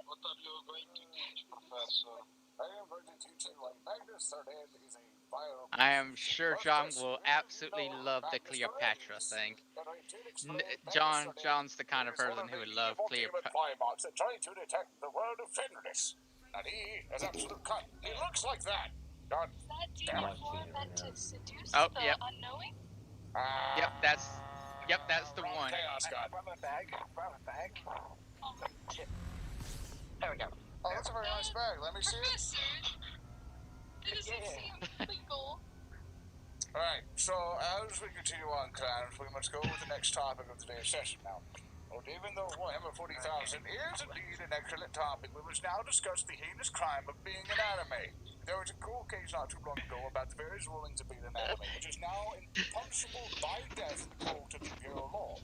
What are you going to teach, Professor? I am going to teach you like Magnus Sardin is a bio.
I am sure John will absolutely love the Cleopatra thing. John's the kind of person who would love Cleopatra.
Bots that trying to detect the world of Fenris. And he is absolute cut. He looks like that. God damn it.
Oh, yep. Yep, that's the one.
Chaos God. Bag. There we go. Oh, that's a very nice bag. Let me see it. Alright, so as we continue on, clans, we must go with the next topic of today's session now. Well, even though Warhammer 40,000 is indeed an excellent topic, we must now discuss the heinous crime of being an anime. There was a court case not too long ago about the various rulings of being an anime, which is now punishable by death in the court of imperial law.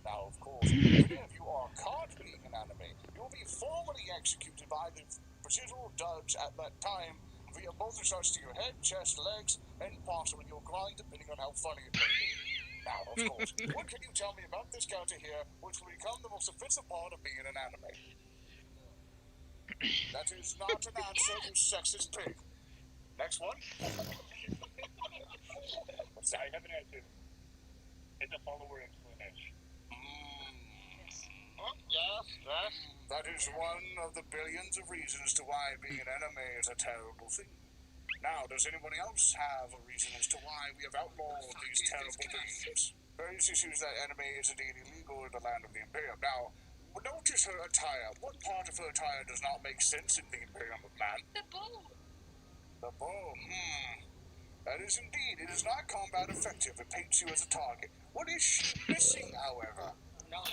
Now, of course, if any of you are caught being an anime, you will be formally executed by the procedural judge at that time via both shots to your head, chest, legs, and possibly your groin, depending on how funny it may be. Now, of course, what can you tell me about this character here, which will become the most offensive part of being an anime? That is not an answer, you sexist pig. Next one. I have an answer. It's a follower explanation. Yes. That is one of the billions of reasons to why being an anime is a terrible thing. Now, does anybody else have a reason as to why we have outlawed these terrible things? Various issues that anime is indeed illegal in the land of the Imperium. Now, notice her attire. What part of her attire does not make sense in the Imperium of Man? The bow. The bow, That is indeed. It is not combat effective. It paints you as a target. What is she missing, however? No.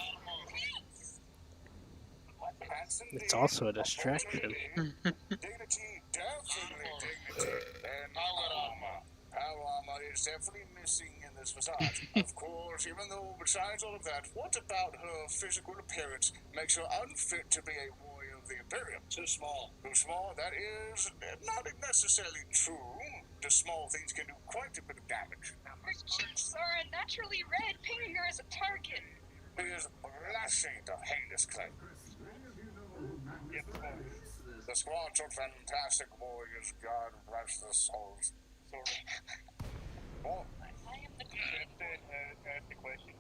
It's also a distraction.
Dignity, definitely dignity. And power armor. Power armor is definitely missing in this visage. Of course, even though besides all of that, what about her physical appearance makes her unfit to be a warrior of the Imperium? Too small. Too small? That is not necessarily true. The small things can do quite a bit of damage.
Her cheeks are unnaturally red, painting her as a target.
It is blasting the heinous claim. The squads are fantastic warriors. God bless their souls. Sorry. Oh.
I am the
Ask the question.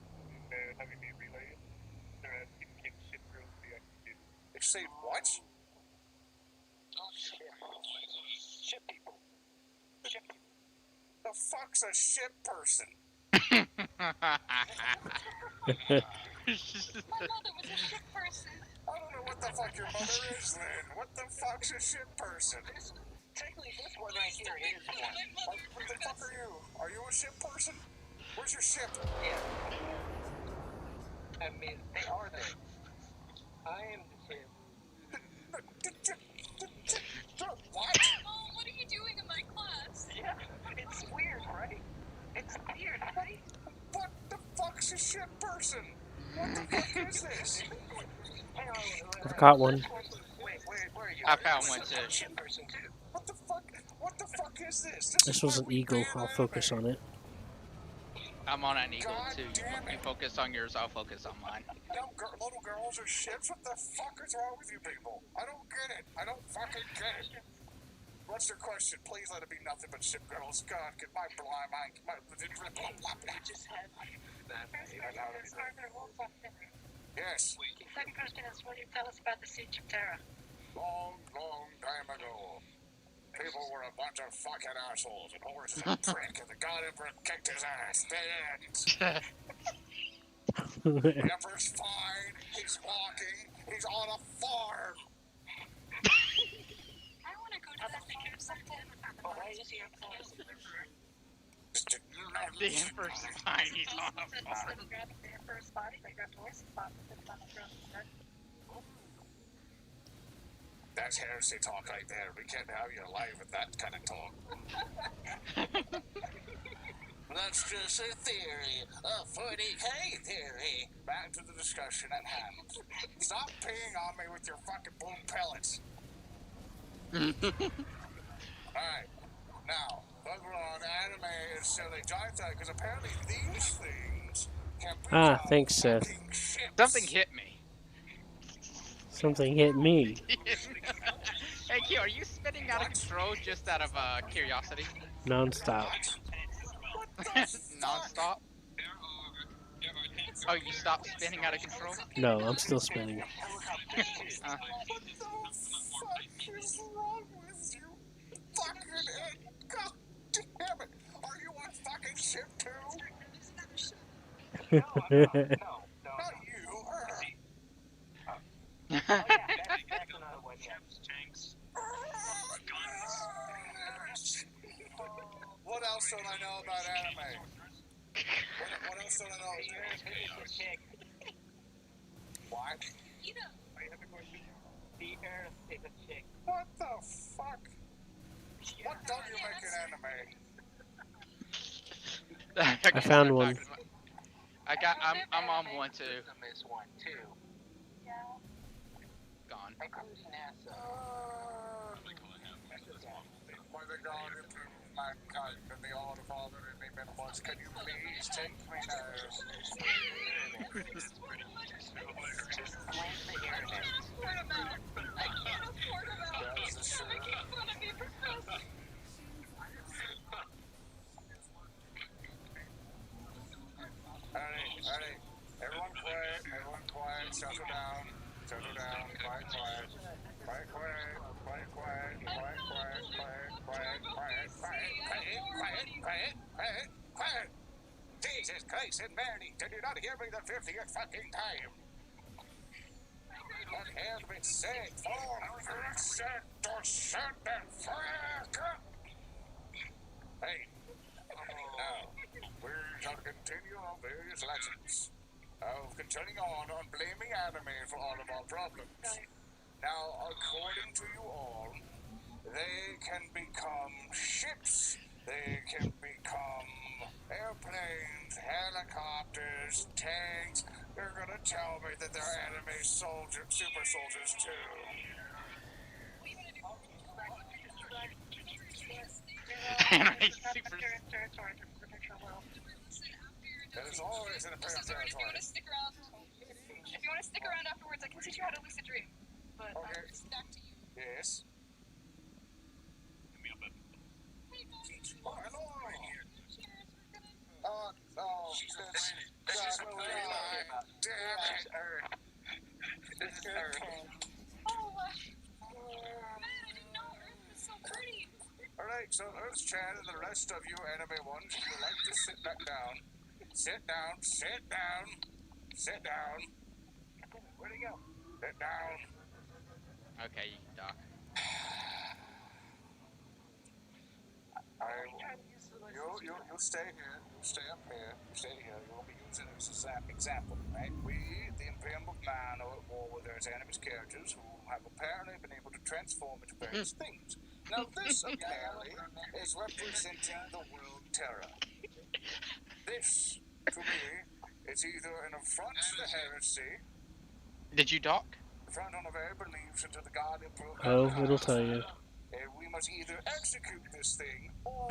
Having me relay it. They're asking, can ship girls be executed?
Exceed what?
Oh, shit.
Ship people. The fuck's a ship person?
My mother was a ship person.
I don't know what the fuck your mother is, Lynn. What the fuck's a ship person?
Technically, this one right here is one.
What the fuck are you? Are you a ship person? Where's your ship?
Yeah. I mean, they are there. I am the ship.
What?
Mom, what are you doing in my class?
Yeah, it's weird, right? It's weird, right?
What the fuck's a ship person? What the fuck is this?
I've got one.
Wait, where are you?
I found one
I'm
too.
a ship person too.
What the fuck? What the fuck is this?
This was an eagle. I'll focus on it.
I'm on an eagle
God
too.
damn
You
it.
focus on yours, I'll focus on mine.
Little girls are ships? What the fuck is wrong with you people? I don't get it. I don't fucking get it. What's your question? Please let it be nothing but ship girls. God, get my blind mind.
Just had that.
Are there wolves on Finland?
Yes,
The second question is, will you tell us about the siege of Terra?
long time ago. People were a bunch of fucking assholes, and Horus is a prick, and the God Emperor kicked his ass. Dead. The Emperor's fine. He's walking. He's on a farm.
I want to go to that picture sometime.
Why is he up for us?
The Emperor's fine, he's on a
Instead
farm.
of grabbing the Emperor's body, they grabbed Horse's body and put it on the throne instead.
That's heresy talk right there. We can't have you alive with that kind of talk. That's just a theory. A 40K theory. Back to the discussion at hand. Stop peeing on me with your fucking boom pellets. Alright. Now, overall, anime is silly giant because apparently these things can be
Thanks, Seth.
fucking ships.
Something hit me.
Something hit me.
Hey Q, are you spinning out of control just out of curiosity?
Non-stop.
Non-stop? Oh, you stopped spinning out of control?
No, I'm still spinning.
What the fuck is wrong with you? Fucking head. God damn it. Are you on fucking ship too? Not you, her.
That's another one, yeah. Tanks.
What else don't I know about anime? What else don't I know? What?
You know,
The Earth is a chick.
What the fuck? What don't you make an anime?
I found one.
I'm on one too.
Is one too.
yeah.
Gone.
Includes NASA.
Why the God improve mankind and the All Father and the Minimus? Can you please take me there?
Blame the internet.
I can't afford them out.
That's the shit.
Making fun of me for cussing.
Alright. Everyone quiet, settle down, quiet. Jesus Christ and Mary, did you not hear me the 50th fucking time? What has been said, said and fuck. Hey, now, we're going to continue on various lessons of continuing on blaming anime for all of our problems. Now, according to you all, they can become ships, they can become Airplanes, helicopters, tanks. They're gonna tell me that they're enemy soldiers, super soldiers too.
Anime super.
That is always in Imperial
Sorry, if you want
territory.
to stick around, afterwards, I can teach you how to lucid dream. But
Okay.
back to you.
Yes. Oh, hello. Oh, no.
This is
Damn it.
This is Earth.
Oh, man, I didn't know Earth was so pretty.
Alright, so Earth's Chan and the rest of you anime ones, if you'd like to sit back down. Sit down, sit down, sit down. Where'd he go? Sit down.
Okay, you can dock.
You stay here. You stay up here. You stay here. You will be using it as an example, right? We, the Imperium of Man, are at war with their enemy's characters who have apparently been able to transform into various things. Now, this apparently is representing the world terror. This, to me, is either an affront to the heresy,
Did you dock?
affront on the very beliefs into the God Emperor of
Oh,
mankind.
it'll tell you.
And we must either execute this thing, or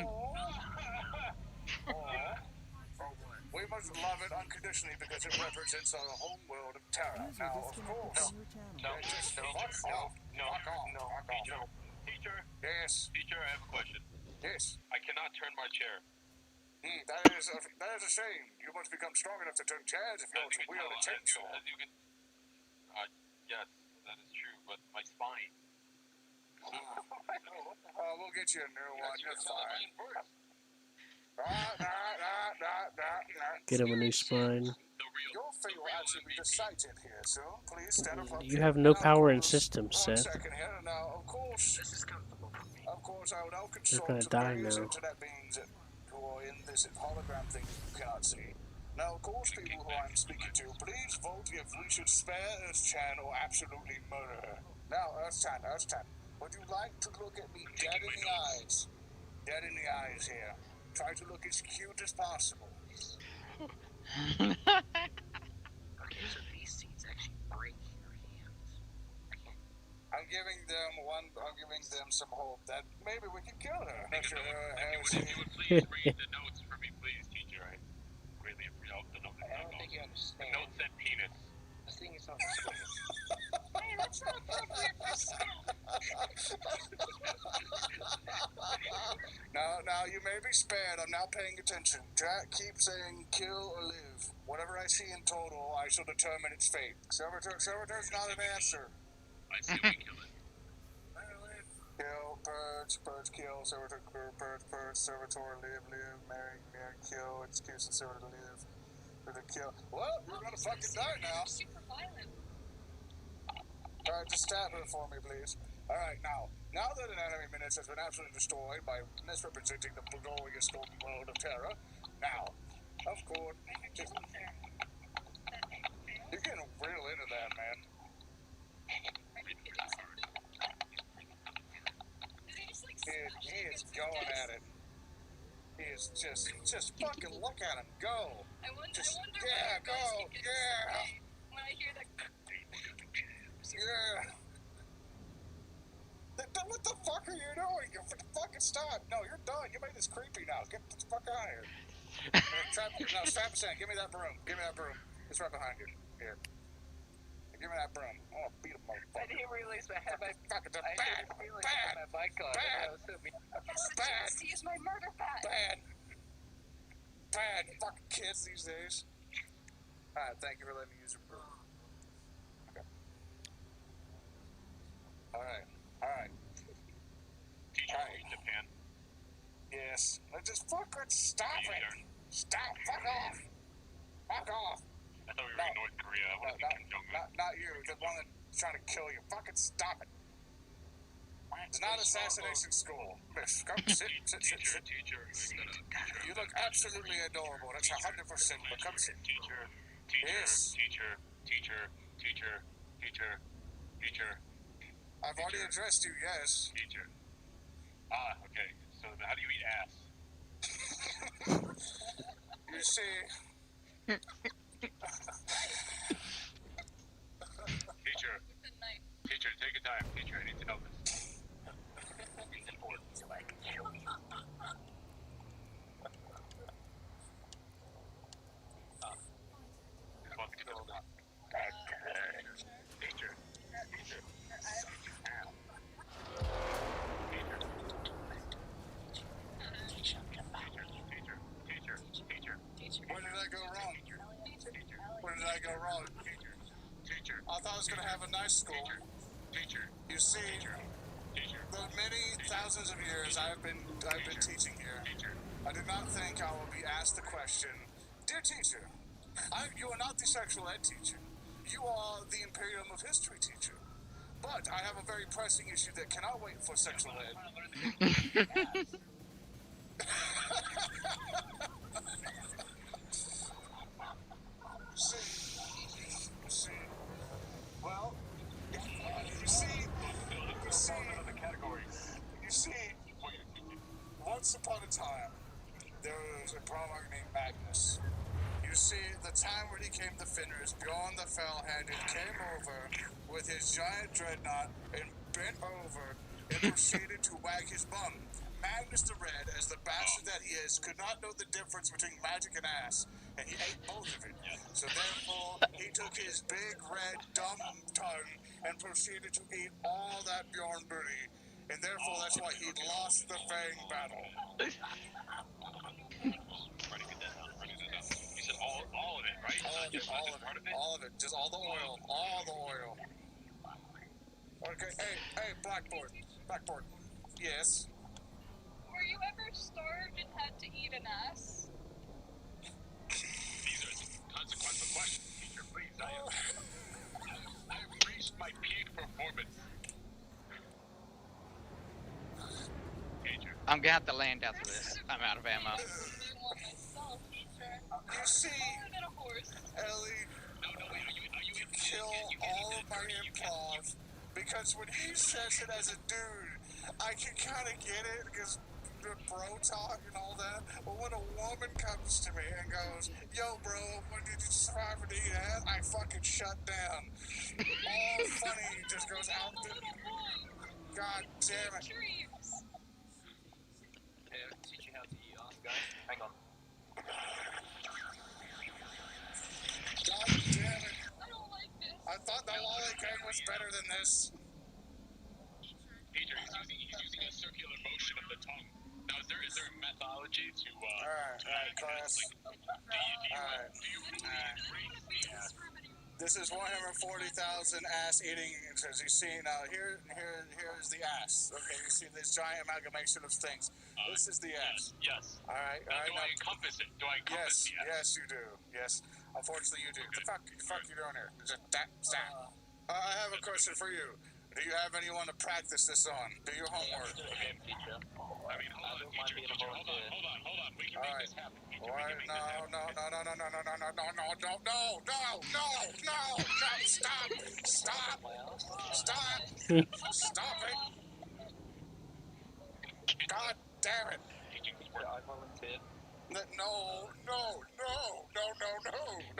we must love it unconditionally because it represents our home world of terror.
User
Now, of
disconnected
course,
from your channel.
just fuck off. Fuck off.
Teacher,
Yes,
teacher, I have a question.
yes.
I cannot turn my chair.
That is a shame. You must become strong enough to turn chairs if you want to wield a chainsaw.
As you can, yes, that is true. But my spine.
We'll get you a new one. You're fine.
Get him a new spine.
Your fate will actually be decided here, so please stand up.
You have no power in
Now,
system,
One
Seth.
second here. Now, of course, I will now consult
gonna
the
die
various
now.
internet beings who are in this hologram thing you cannot see. Now, of course, people who I'm speaking to, please vote if we should spare Earth-chan or absolutely murder her. Now, Earth-chan, would you like to look at me dead in the eyes? Dead in the eyes here. Try to look as cute as possible.
Okay, so these seeds actually break your hands.
I'm giving them some hope that maybe we can kill her.
If you would please read the notes for me, please, teacher. I greatly appreciate the notes.
I don't think you
The
understand.
note said penis.
This thing is on school.
Hey, that's not appropriate for school.
Now, you may be spared. I'm now paying attention. Jack, keep saying kill or live. Whatever I see in total, I shall determine its fate. Servitor's not an answer.
I see we kill it.
Kill, purge, kill, servitor, purge, servitor, live, marry, kill, execution, servitor, live, servitor, kill. Well, you're gonna fucking die now.
Super violent.
Alright, just stab her for me, please. Alright, now that an enemy menace has been absolutely destroyed by misrepresenting the glorious golden world of terror, now, of course, you're getting real into that, man. He is going at it. He is just fucking look at him go.
I wonder
Yeah, go, yeah,
when I hear that.
yeah. What the fuck are you doing? You fucking stop. No, you're done. You made this creepy now. Get the fuck out of here. Strap us in. Give me that broom. It's right behind you. Here. Give me that broom. I want to beat a motherfucker.
I didn't realize I had my
Fucking
I
bad.
didn't realize I had my mic on.
Bad.
I was so
Bad.
To use my murder bat.
Bad fucking kids these days. Alright, thank you for letting me use your broom. Okay. Alright.
Teacher, in Japan.
Yes. Just fucking stop it. Stop. Fuck off. Fuck off.
I thought we were in North Korea. I want to be Kim Jong-un.
Not you. The one that's trying to kill you. Fucking stop it. It's not assassination school. Miss, come sit.
Teacher.
You look absolutely adorable. That's 100%. But come sit.
Teacher.
Yes.
Teacher.
I've already addressed you, yes.
Teacher. Okay. So how do you eat ass?
You see,
Teacher, teacher, take your time. Teacher, I need to know this. It's important, so I can show you. Just want to get this done. Teacher. Teacher.
where did I go wrong? Where did I go wrong?
Teacher.
I thought I was going to have a nice school.
Teacher.
You see, the many thousands of years I've been teaching here, I did not think I would be asked the question, dear teacher, you are not the sexual ed teacher. You are the Imperium of History teacher. But I have a very pressing issue that cannot wait for sexual ed. See, well, you see, once upon a time, there was a prologue named Magnus. You see, the time when he came to Fenris, Bjorn the Fell-Handed came over with his giant dreadnought and bent over and proceeded to wag his bum. Magnus the Red, as the bastard that he is, could not know the difference between magic and ass, and he ate both of it. So therefore, he took his big, red, dumb tongue and proceeded to eat all that Bjorn booty, and therefore that's why he lost the Fang battle.
You said all of it, right?
All of it. Just all the oil. Okay, hey, Blackboard. Yes?
Were you ever starved and had to eat an ass?
These are consequential questions, teacher. Please, I've reached my peak performance. Teacher.
I'm gonna have to land after this. I'm out of ammo.
You see, Ellie, you kill all of my improv, because when he says it as a dude, I can kind of get it, because bro talk and all that, but when a woman comes to me and goes, yo bro, when did you survive for the ass? I fucking shut down. All funny just goes out the... God damn it.
Teach you how to eat off, guys. Hang on.
God damn it.
I don't like this.
I thought the lollygag was better than this.
Teacher, he's using a circular motion of the tongue. Now, is there a methodology to,
Alright, class. This is Warhammer 40,000 ass eating. As you see now, here is the ass. Okay, you see this giant amalgamation of things. This is the ass.
Yes.
Alright.
Do I encompass it? Do I encompass the ass?
Yes, you do. Yes. Unfortunately, you do. The fuck you doing here? Just stop. I have a question for you. Do you have anyone to practice this on? Do your homework.
I mean, hold on, teacher. Hold on. We can make this happen.
Alright, no. Stop it. God damn it.
I volunteered.
No,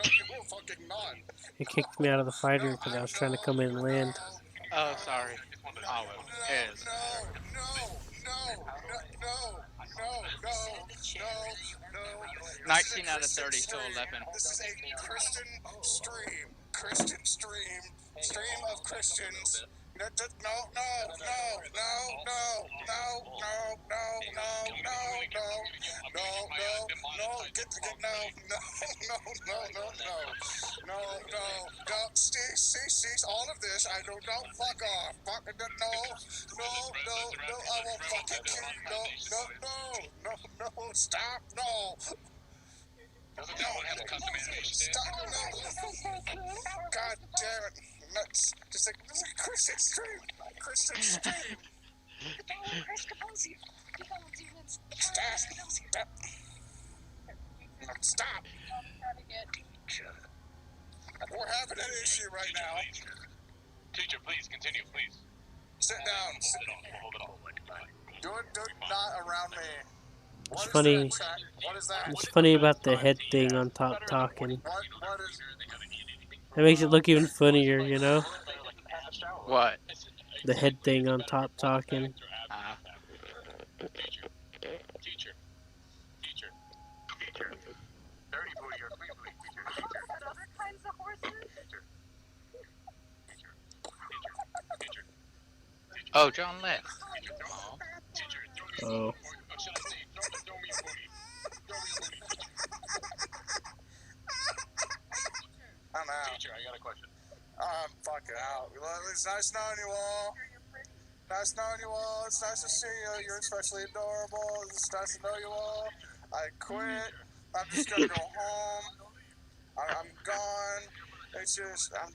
you will fucking not.
It kicked me out of the fighter because I was trying to come in and land.
Oh, sorry. Oh, it is.
No.
19 out of 30, still 11.
This is a Christian stream. Stream of Christians. No. See, all of this, I don't know, fuck off. No, I won't fucking kill you. No, stop, no.
Doesn't that one have a custom animation?
Stop, no. God damn it. Nuts. Just like Christian stream. Stop. We're having an issue right now.
Teacher, please, continue, please.
Sit down.
Hold it on.
Do it not around me.
It's funny.
What is that?
It's funny about the head thing on top talking.
What is...
It makes it look even funnier, you know?
What?
The head thing on top talking.
Teacher. Dirty booty or clean booty? Teacher.
Other kinds of horses?
Oh, John left.
Oh.
I'm out.
Teacher, I got a question.
I'm fucking out. It's nice knowing you all. Nice knowing you all. It's nice to see you. You're especially adorable. It's nice to know you all. I quit. I'm just gonna go home. I'm gone. It's just, I'm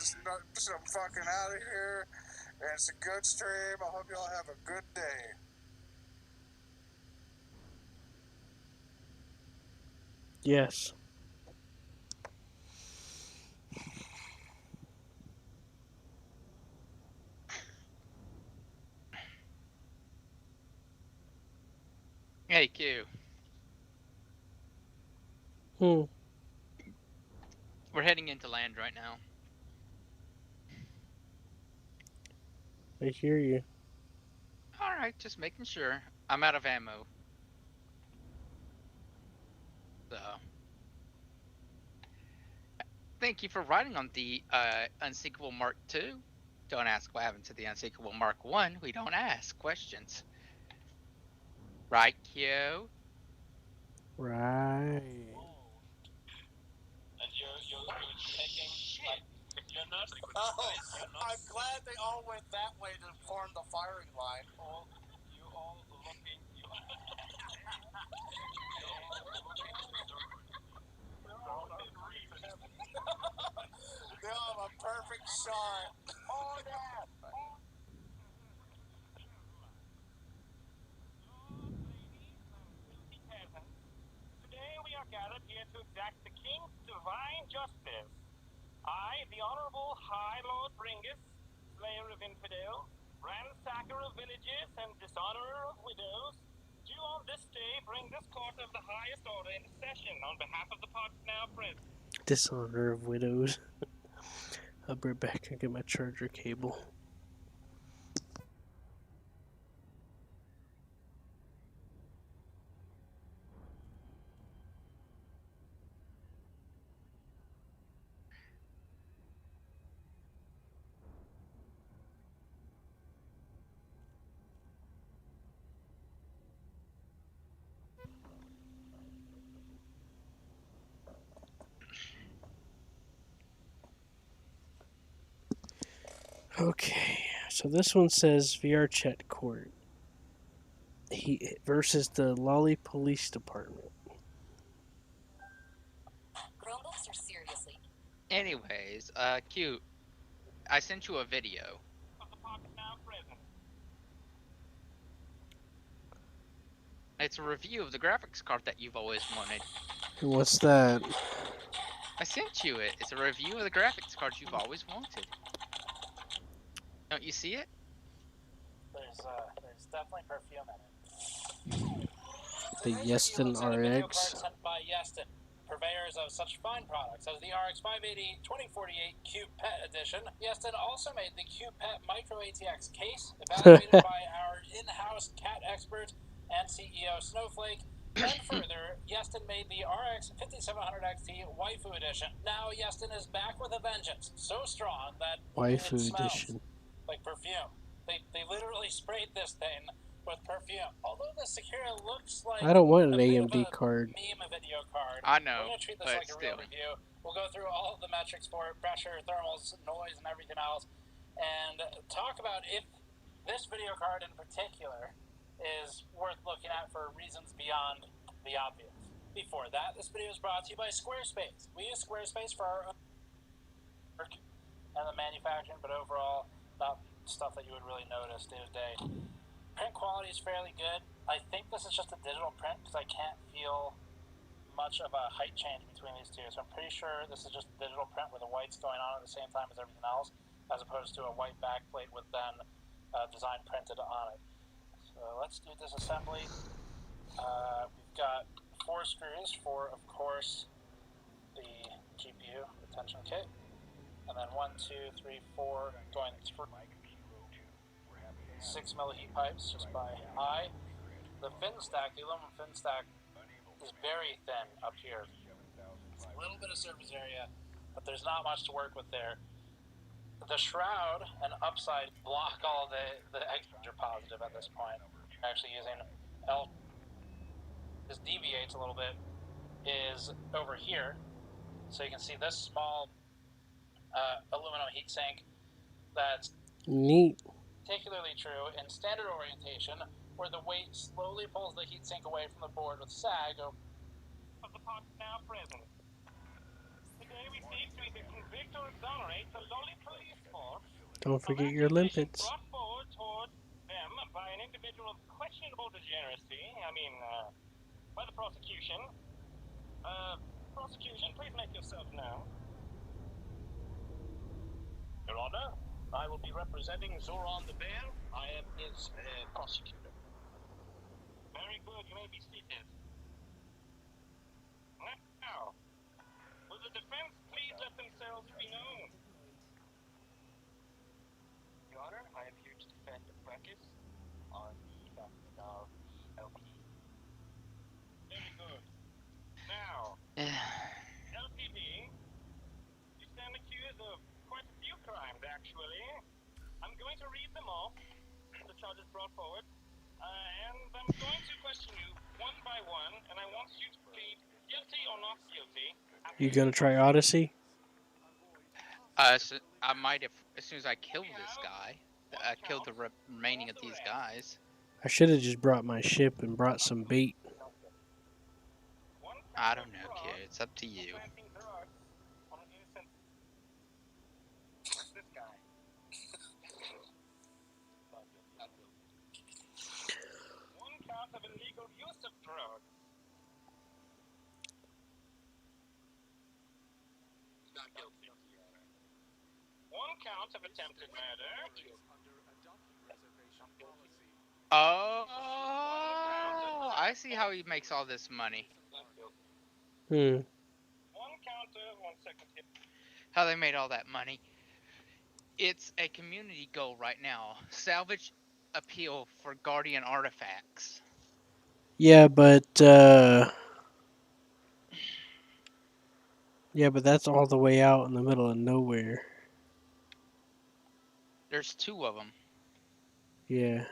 fucking out of here. And it's a good stream. I hope you all have a good day.
Yes.
Hey, Q.
We're
heading into land right now.
I hear you.
Alright, just making sure. I'm out of ammo. So. Thank you for writing on the Unsinkable Mark II. Don't ask what happened to the Unsinkable Mark I. We don't ask questions. Right, Q?
Right.
And you're taking, like, you're not...
I'm glad they all went that way to form the firing line.
You all looking...
They all have a perfect shot. Oh, yeah.
Today we are gathered here to exact the king's divine justice. I, the Honorable High Lord Bringus, slayer of infidels, ransacker of villages, and dishonorer of widows, do on this day bring this court of the highest order into session on behalf of the parties now present.
Dishonor of widows. I'll be right back and get my charger cable. Okay, so this one says VR chat court. He versus the Lolly Police Department.
Chromebooks are seriously.
Anyways, Q, I sent you a video.
Of the parties now present.
It's a review of the graphics card that you've always wanted.
What's that?
I sent you it. It's a review of the graphics cards you've always wanted. Don't you see it?
There's definitely perfume in it.
The Yeston RX.
Sent by Yeston, purveyors of such fine products as the RX 580 2048 Cube Pet Edition. Yeston also made the Cube Pet Micro ATX case, evaluated by our in-house cat expert and CEO Snowflake. And further, Yeston made the RX 5700 XT Waifu Edition. Now Yeston is back with a vengeance, so strong that
Waifu
it smells
Edition.
like perfume. They literally sprayed this thing with perfume. Although the Secura looks like
I don't want an
a bit
AMD
of a
card.
meme video card.
I know,
We're gonna treat this
but
like a real
still.
review. We'll go through all of the metrics for it, pressure, thermals, noise, and everything else, and talk about if this video card in particular is worth looking at for reasons beyond the obvious. Before that, this video is brought to you by Squarespace. We use Squarespace for our own work and the manufacturing, but overall, not stuff that you would really notice day to day. Print quality is fairly good. I think this is just a digital print because I can't feel much of a height change between these two. So I'm pretty sure this is just a digital print where the white's going on at the same time as everything else, as opposed to a white backplate with then design printed on it. So let's do disassembly. We've got 4 screws for, of course, the GPU retention kit, and then 1, 2, 3, 4 going through 6 milliheat pipes just by eye. The fin stack, the aluminum fin stack, is very thin up here. It's a little bit of surface area, but there's not much to work with there. The shroud and upside block all the extra positive at this point. We're actually using L. This deviates a little bit, is over here. So you can see this small aluminum heatsink that's
Neat.
particularly true in standard orientation, where the weight slowly pulls the heatsink away from the board with sag.
Of the parts now present. Today we seek to either convict or exonerate the lowly police force
Don't
of
forget your
accusations
limpets.
brought forward toward them by an individual of questionable degeneracy. By the prosecution. Prosecution, please make yourself known. Your Honor, I will be representing Zoran the Bear. I am his prosecutor. Very good, you may be seated. Now, will the defense please let themselves be known? Your Honor, I am here to defend Breakfast on behalf of LP. Very good. Now, LPD, you stand accused of quite a few crimes, actually. I'm going to read them off, the charges brought forward, and I'm going to question you one by one, and I want you to plead guilty or not guilty.
You gonna try Odyssey?
So I might have, as soon as I killed this guy, killed the remaining of these guys.
I should have just brought my ship and brought some bait.
I don't know, kid. It's up to you.
This guy. One count of illegal use of drugs. Not guilty, Your Honor. One count of attempted murder.
Oh, I see how he makes all this money.
Hmm.
One count of 1 second here.
How they made all that money. It's a community goal right now. Salvage appeal for Guardian artifacts.
Yeah, but that's all the way out in the middle of nowhere.
There's 2 of them.
Yeah.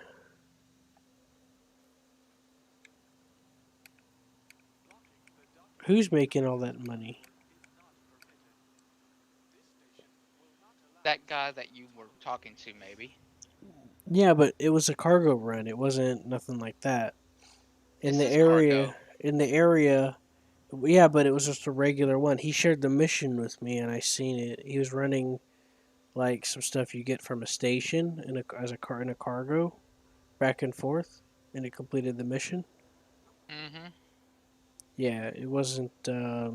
Who's making all that money?
That guy that you were talking to, maybe.
Yeah, but it was a cargo run. It wasn't nothing like that. In
This
the
is
area,
cargo.
yeah, but it was just a regular one. He shared the mission with me, and I seen it. He was running like some stuff you get from a station in a cargo, back and forth, and it completed the mission.
Mm-hmm.
Yeah, it wasn't. I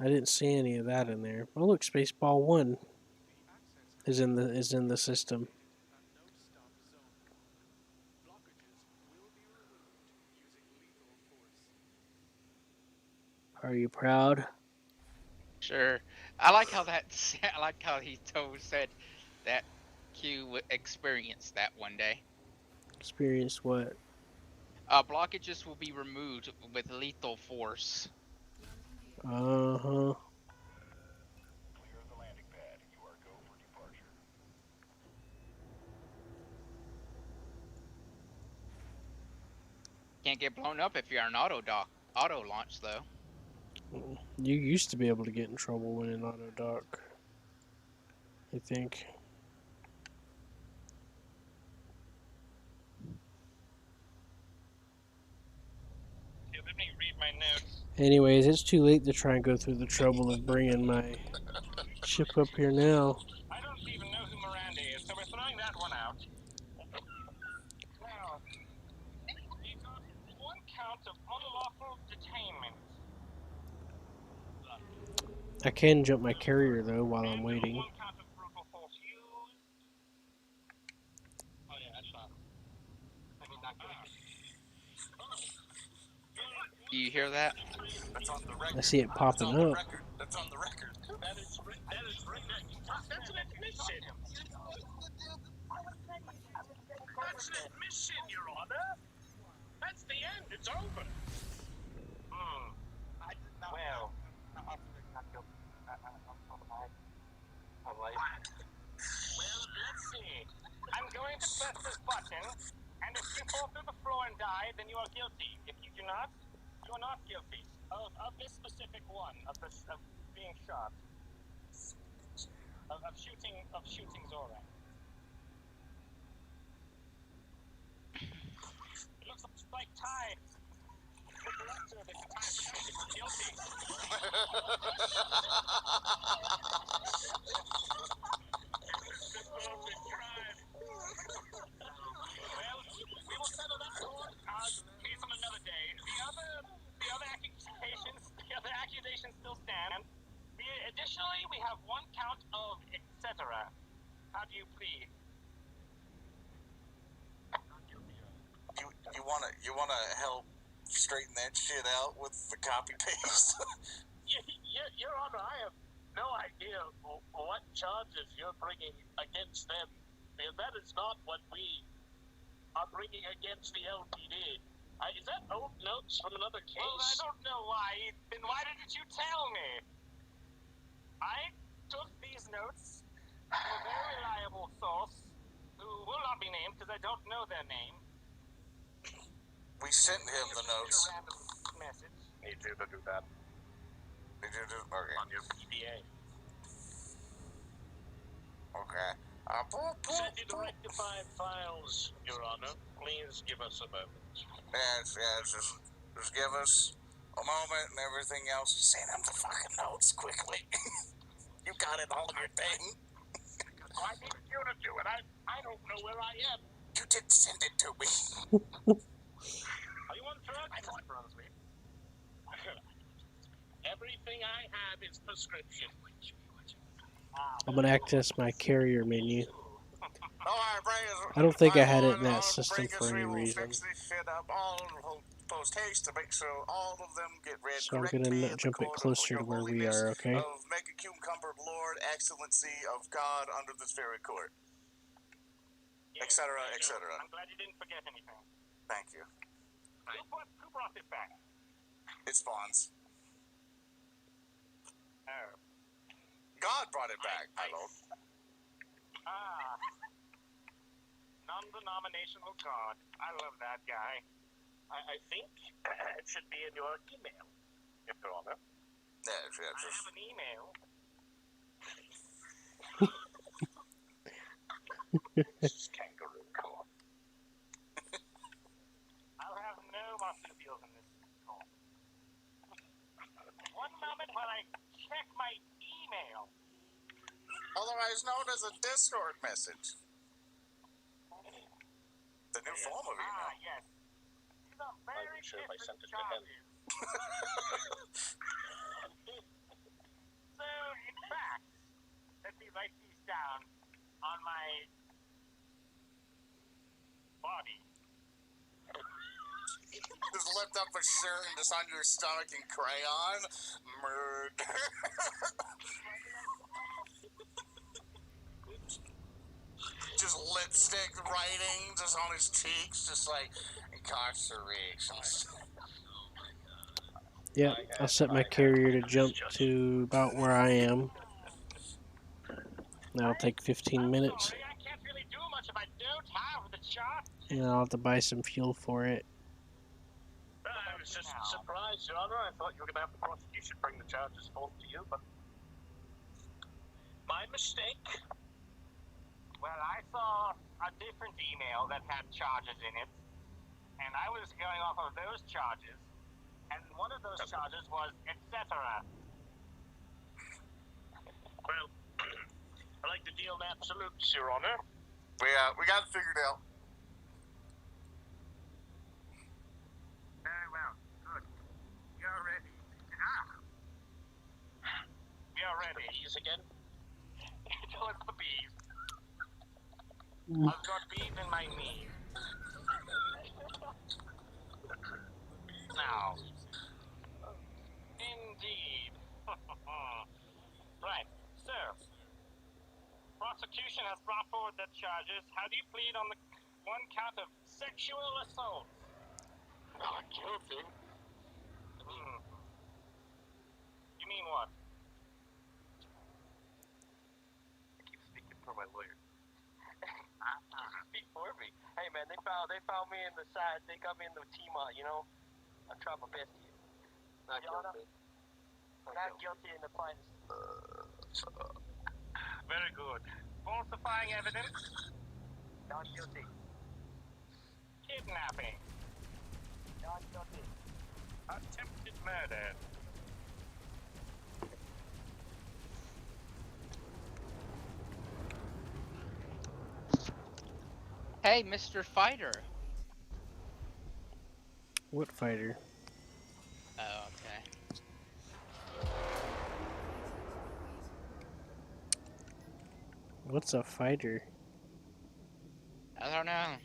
didn't see any of that in there. Oh, look, Spaceball 1 is in the system. Are you proud?
Sure. I like how that. I like how he said that Q experienced that one day.
Experienced what?
Blockages will be removed with lethal force.
Uh-huh.
Clear the landing pad. You are go for departure.
Can't get blown up if you're an auto launch though.
You used to be able to get in trouble when in auto dock, I think.
Here, let me read my notes.
Anyways, it's too late to try and go through the trouble of bringing my ship up here now.
I don't even know who Miranda is, so we're throwing that one out. Now, you got 1 count of unlawful detainment.
I can jump my carrier though while I'm
And
waiting.
1 count of brutal force used. Oh yeah, that's not. I mean, not guilty.
you hear that?
That's on the record.
I see it popping up.
That's on the record.
That is right. That's an admission. That's an admission, Your Honor. That's the end. It's over. Well. Well, let's see. I'm going to press this button, and if you fall through the floor and die, then you are guilty. If you do not, you are not guilty of this specific one, of being shot, of shooting Zoran. It looks like time. The director of this entire shot is guilty. Well, we will settle that court case on another day. The other accusations still stand. Additionally, we have one count of etc. How do you plead?
You wanna help straighten that shit out with the copy paste?
Your Honor, I have no idea what charges you're bringing against them. Because that is not what we are bringing against the LTD. Is that old notes from another case? Well, I don't know why. Then why didn't you tell me? I took these notes from a very reliable source who will not be named because I don't know their name.
We sent him the notes.
A random message. Need you to do that.
Did you do? Okay.
On your PDA.
Okay.
Send you the rectified files, Your Honor. Please give us a moment.
Yes, just give us a moment and everything else. Send him the fucking notes quickly. You got it all in your thing.
I need you to do it. I don't know where I am.
You did send it to me.
Are you on drugs? I know it runs me. Everything I have is prescription.
I'm gonna access my carrier menu.
Alright,
I don't think I had it in that system for any
we'll
reason.
fix this shit up all post haste to make sure all of them get read
So I'm
correctly
gonna
in the
jump it
court of
closer
your
to where we
holiness
are, okay?
Of Mega Cucumber Lord, Excellency of God under this very court.
Yes,
Etc., etc.
I'm glad you didn't forget anything.
Thank you.
Who brought this back?
It spawns.
Oh.
God brought it back, my lord.
Non-denominational God. I love that guy. I think it should be in your email, Your Honor.
Yes.
I have an email. This is kangaroo court. I'll have no marsupials in this court. One moment while I check my email.
Otherwise known as a Discord message. The new form of email.
Yes. These are very different charges. So, in fact, let me write these down on my body.
Just lift up a shirt and just on your stomach in crayon. Murder. Just lipstick writing just on his cheeks, just like incarceration.
Yep, I'll set my carrier to jump to about where I am. That'll take 15 minutes.
I can't really do much if I don't have the chart.
And I'll have to buy some fuel for it.
I was just surprised, Your Honor. I thought you were going to have the prosecution bring the charges forth to you, but my mistake. Well, I saw a different email that had charges in it, and I was going off of those charges, and one of those charges was etc. Well, I like to deal in absolutes, Your Honor.
We got it figured out.
Very well. Good. You're ready. We are ready. Bees again? No, it's the bees. I've got bees in my knees. Now, prosecution has brought forward death charges. How do you plead on the one count of sexual assault? Not guilty. You mean what?
I keep speaking for my lawyer. Speak for me. Hey man, they found me in the side. They got me in the T-Mart, you know. I'm trying my best here. Not guilty. Not guilty in the finest.
Very good. Falsifying evidence?
Not guilty.
Kidnapping?
Not guilty.
Attempted murder?
Hey, Mr. Fighter.
What fighter?
Oh, okay.
What's a fighter?
I don't know.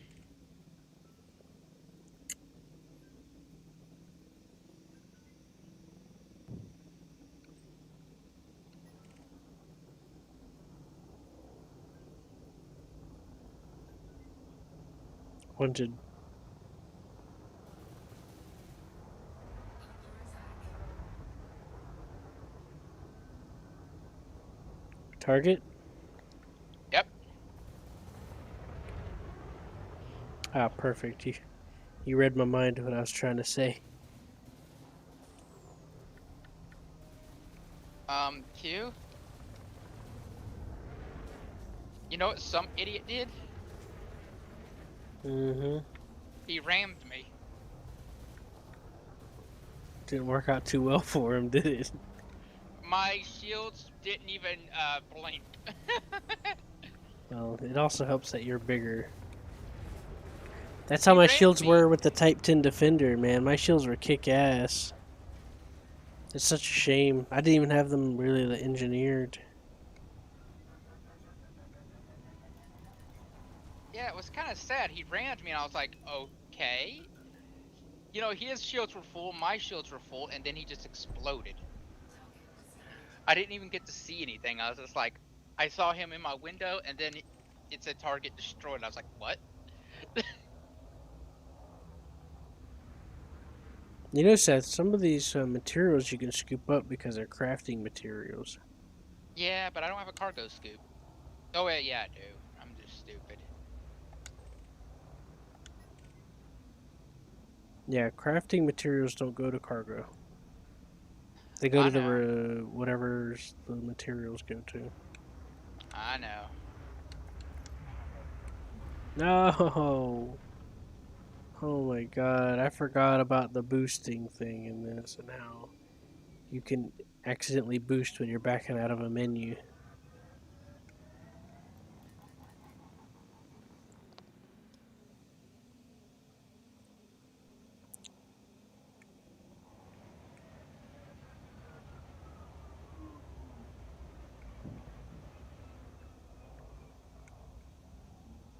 Wanted. Target?
Yep.
Ah, perfect. You read my mind what I was trying to say.
Q? You know what some idiot did?
Mm-hmm.
He rammed me.
Didn't work out too well for him, did it?
My shields didn't even blink.
Well, it also helps that you're bigger. That's how
He
my
rammed
shields
me.
were with the Type 10 Defender, man. My shields were kick-ass. It's such a shame. I didn't even have them really engineered.
Yeah, it was kind of sad. He rammed me, and I was like, okay. You know, his shields were full, my shields were full, and then he just exploded. I didn't even get to see anything. I was just like, I saw him in my window, and then it said target destroyed. I was like, what?
You know, Seth, some of these materials you can scoop up because they're crafting materials.
Yeah, but I don't have a cargo scoop. Oh, wait, yeah, I do. I'm just stupid.
Yeah, crafting materials don't go to cargo. They go
I
to the
know.
whatever the materials go to.
I know.
No! Oh my god, I forgot about the boosting thing in this and how you can accidentally boost when you're backing out of a menu.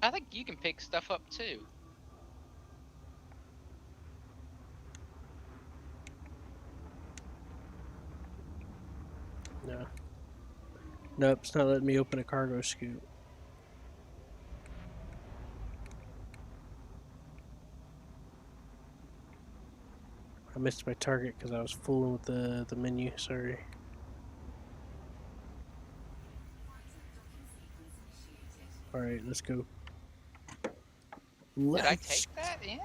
I think you can pick stuff up too.
No. Nope, it's not letting me open a cargo scoop. I missed my target because I was fooling with the menu, sorry. Alright, let's go.
Did I take that in?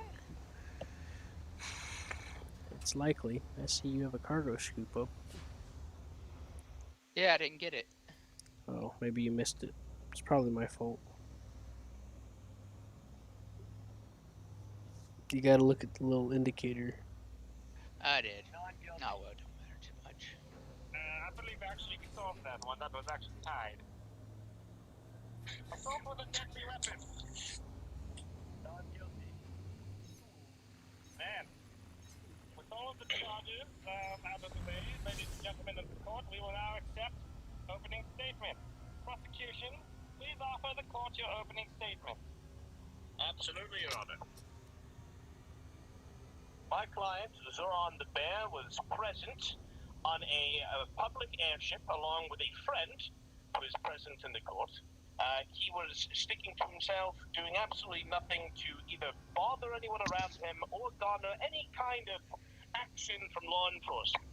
It's likely. I see you have a cargo scoop up.
Yeah, I didn't get it.
Oh, maybe you missed it. It's probably my fault. You gotta look at the little indicator.
I did. No, it don't matter too much.
I believe actually we solved that one. That was actually tied. Assault with a deadly weapon.
Not guilty.
Man, with all of the charges out of the way, ladies and gentlemen of the court, we will now accept opening statement. Prosecution, please offer the court your opening statement.
Absolutely, Your Honor. My client, Zoran the Bear, was present on a public airship along with a friend who is present in the court. He was sticking to himself, doing absolutely nothing to either bother anyone around him or garner any kind of action from law enforcement.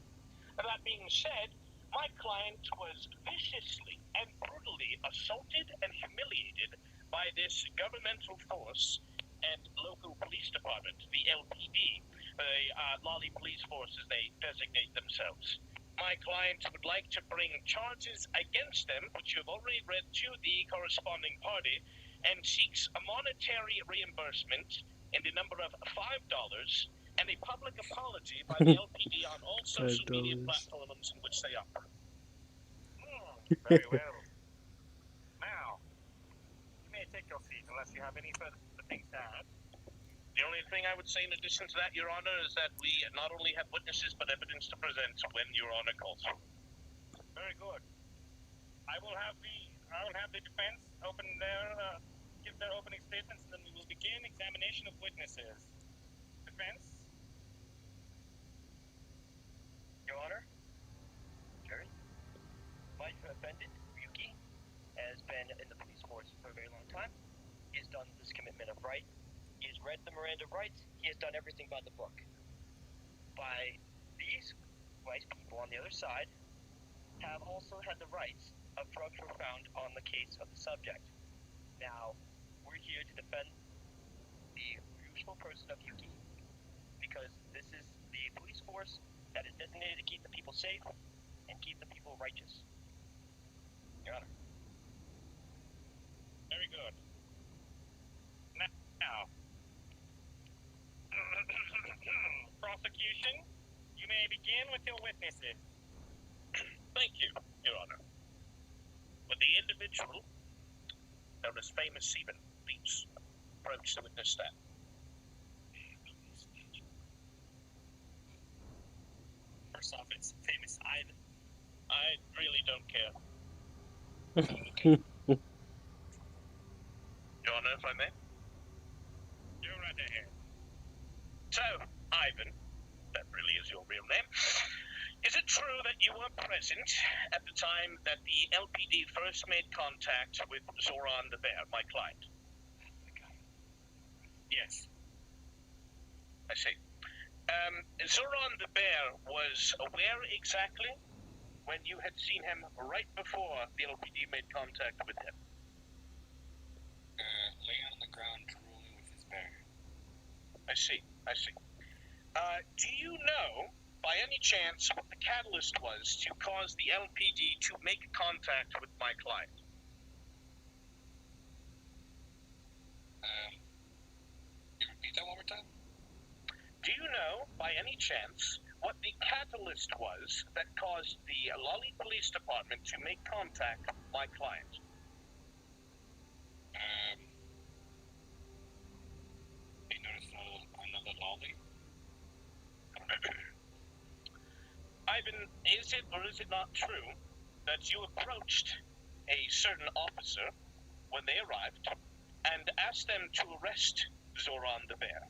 That being said, my client was viciously and brutally assaulted and humiliated by this governmental force and local police department, the LPD, the Lolly Police Force as they designate themselves. My client would like to bring charges against them, which you have already read to the corresponding party, and seeks a monetary reimbursement in the number of $5 and a public apology by the LPD on all social media platforms in which they operate.
Very well. Now, you may take your seat unless you have any further things to add.
The only thing I would say in addition to that, Your Honor, is that we not only have witnesses but evidence to present when Your Honor calls for.
Very good. I will have the defense open give their opening statements, and then we will begin examination of witnesses. Defense.
Your Honor, Jerry, my defendant, Yuki, has been in the police force for a very long time. He has done this commitment of right. He has read the Miranda rights. He has done everything by the book. By these white people on the other side have also had the rights of drugs were found on the case of the subject. Now, we're here to defend the useful person of Yuki because this is the police force that is designated to keep the people safe and keep the people righteous. Your Honor.
Very good. Now, prosecution, you may begin with your witnesses.
Thank you, Your Honor. With the individual known as Famous Stephen, please approach the witness stand.
First off, it's Famous Ivan.
I really don't care. Your Honor, if I may?
You're right ahead.
So, Ivan, that really is your real name, is it true that you were present at the time that the LPD first made contact with Zoran the Bear, my client?
Yes.
I see. Zoran the Bear was aware exactly when you had seen him right before the LPD made contact with him?
Laying on the ground, drooling with his bear.
I see. Do you know, by any chance, what the catalyst was to cause the LPD to make contact with my client?
You repeat that one more time?
Do you know, by any chance, what the catalyst was that caused the Lolly Police Department to make contact with my client?
They noticed another Lolly.
Ivan, is it or is it not true that you approached a certain officer when they arrived and asked them to arrest Zoran the Bear?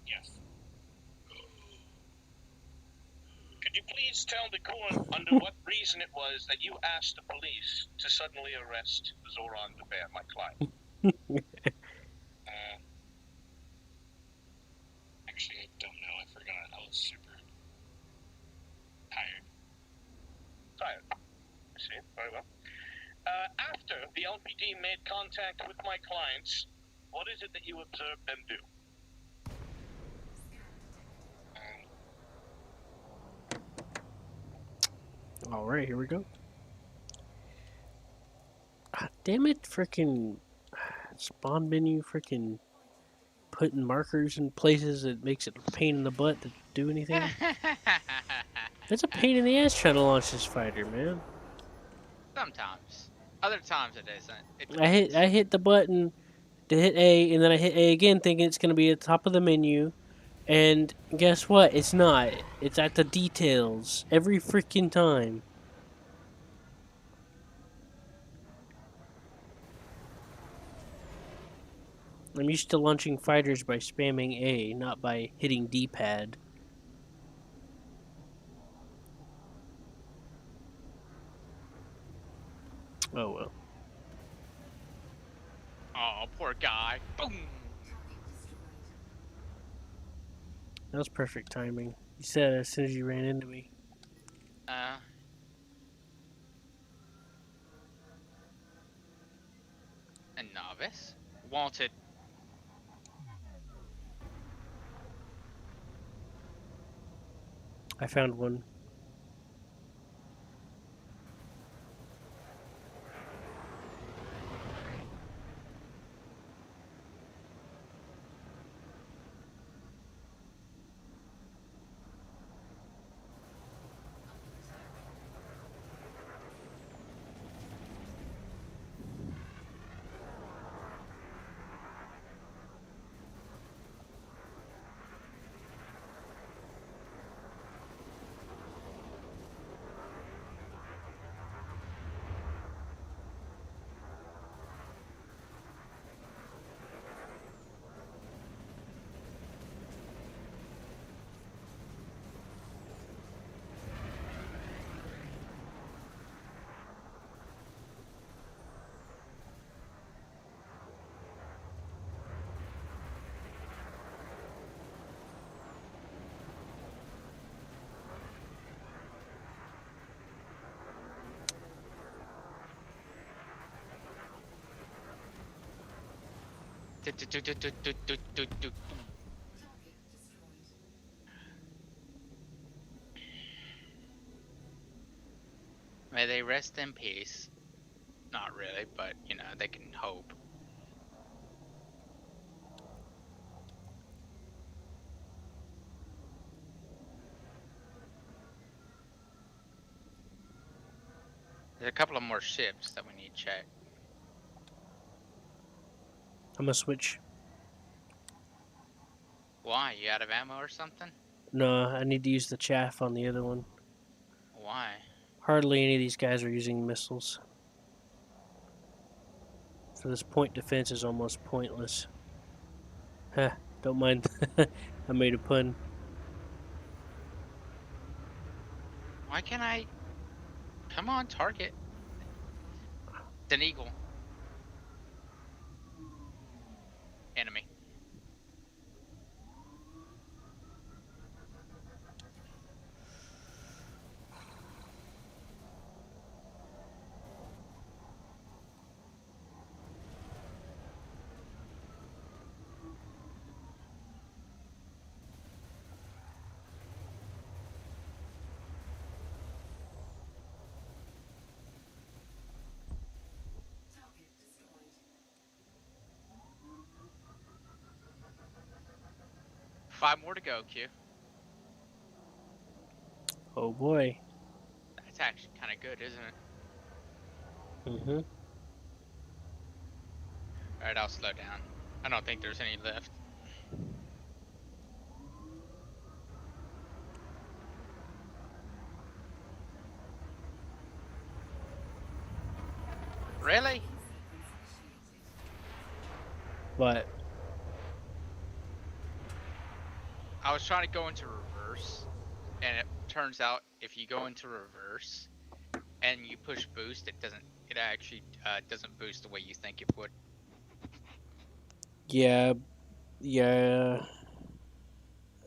Yes.
Could you please tell the court under what reason it was that you asked the police to suddenly arrest Zoran the Bear, my client?
Actually, I don't know. I forgot. I was super tired.
Tired. I see. Very well. After the LPD made contact with my clients, what is it that you observed them do?
All right, here we go. Ah, damn it, freaking spawn menu, freaking putting markers in places that makes it a pain in the butt to do anything. It's a pain in the ass trying to launch this fighter, man.
Sometimes. Other times it isn't. It
I hit the button to hit A, and then I hit A again, thinking it's gonna be at the top of the menu. And guess what? It's not. It's at the details every freaking time. I'm used to launching fighters by spamming A, not by hitting D-pad. Oh well.
Oh, poor guy. Boom.
That was perfect timing. You said it as soon as you ran into me.
Uh. A novice? Wanted.
I found one.
May they rest in peace. Not really, but you know, they can hope. There's a couple of more ships that we need to check.
I'm gonna switch.
Why? You out of ammo or something?
No, I need to use the chaff on the other one.
Why?
Hardly any of these guys are using missiles. So this point defense is almost pointless. Huh, don't mind. I made a pun.
Why can't I? Come on, target. It's an eagle. Enemy. Five more to go, Q.
Oh boy.
That's actually kind of good, isn't it?
Mm-hmm.
Alright, I'll slow down. I don't think there's any left. Really?
But
I was trying to go into reverse, and it turns out if you go into reverse and you push boost, it doesn't. It actually doesn't boost the way you think it would.
yeah,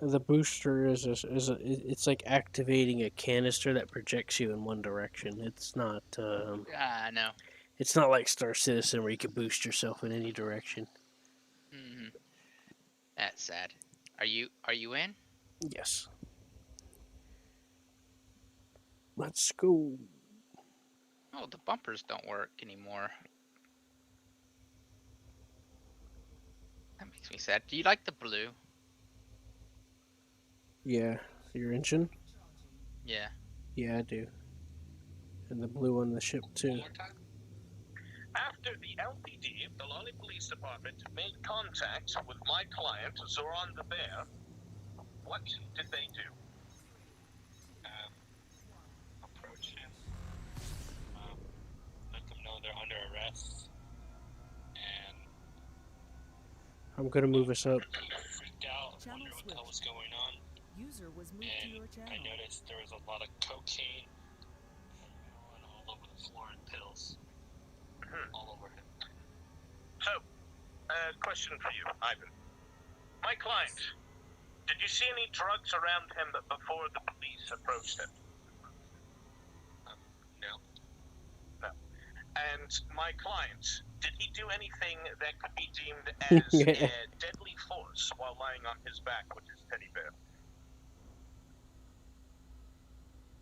the booster it's like activating a canister that projects you in one direction. It's not
I know.
it's not like Star Citizen where you can boost yourself in any direction.
Hmm. That's sad. Are you in?
Yes. Let's go.
Oh, the bumpers don't work anymore. That makes me sad. Do you like the blue?
Yeah, your engine?
Yeah.
Yeah, I do. And the blue on the ship too.
After the LPD, the Lolly Police Department, made contact with my client, Zoran the Bear, what did they do?
Approach him. Let them know they're under arrest. And
I'm gonna move us up.
freaked out.
Channel
Wonder what the hell was
switched.
going on.
User was moved to your
And
channel.
I noticed there was a lot of cocaine and all over the floor and pills.
question for you, Ivan. My client, did you see any drugs around him before the police approached him?
No.
No. And my client, did he do anything that could be deemed as a deadly force while lying on his back with his teddy bear?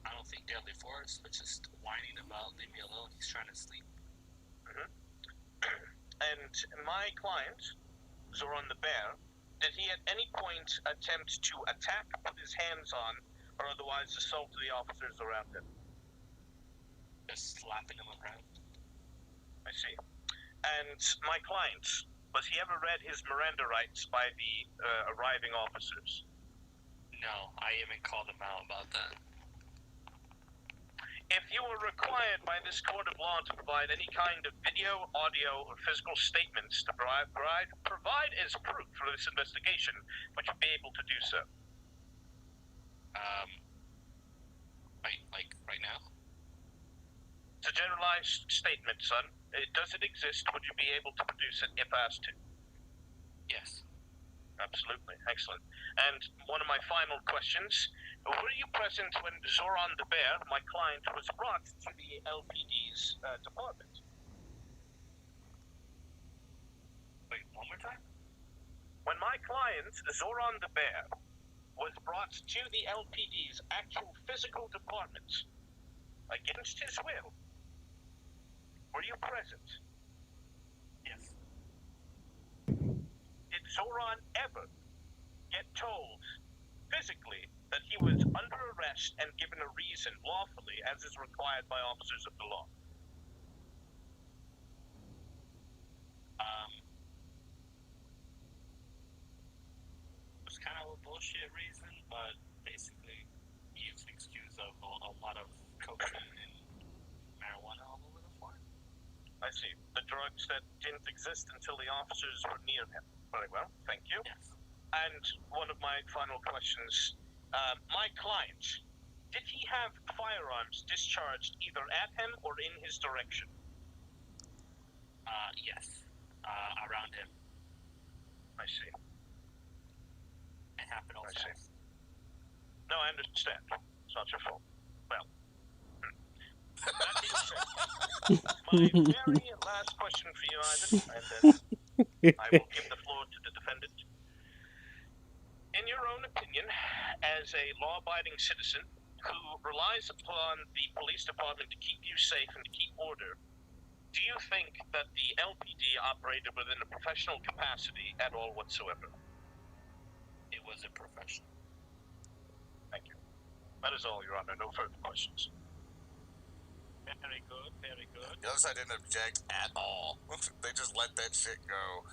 I don't think deadly force, but just whining about leave me alone. He's trying to sleep.
And my client, Zoran the bear, did he at any point attempt to attack, put his hands on, or otherwise assault the officers around him?
Just slapping him around.
I see. And my client, was he ever read his Miranda rights by the arriving officers?
No, I even called him out about that.
If you were required by this court of law to provide any kind of video, audio, or physical statements to provide as proof for this investigation, would you be able to do so?
Like right now?
It's a generalized statement, son. Does it exist? Would you be able to produce it if asked to?
Yes.
Absolutely. Excellent. And one of my final questions. Were you present when Zoran the bear, my client, was brought to the LPD's department?
Wait, one more time?
When my client, Zoran the bear, was brought to the LPD's actual physical department, against his will, were you present?
Yes.
Did Zoran ever get told physically that he was under arrest and given a reason lawfully as is required by officers of the law?
It was kind of a bullshit reason, but basically he used the excuse of a lot of cocaine and marijuana all over the floor.
I see. The drugs that didn't exist until the officers were near him. Very well, thank you.
Yes.
And one of my final questions. My client, did he have firearms discharged either at him or in his direction?
Yes. Around him.
I see.
It happened all fast.
No, I understand. It's not your fault. Well, that being said, my very last question for you, Ivan, and then I will give the floor to the defendant. In your own opinion, as a law-abiding citizen who relies upon the police department to keep you safe and to keep order, do you think that the LPD operated within a professional capacity at all whatsoever?
It was a professional.
Thank you. That is all, Your Honor. No further questions.
Very good, very good.
The other side didn't object at all. They just let that shit go.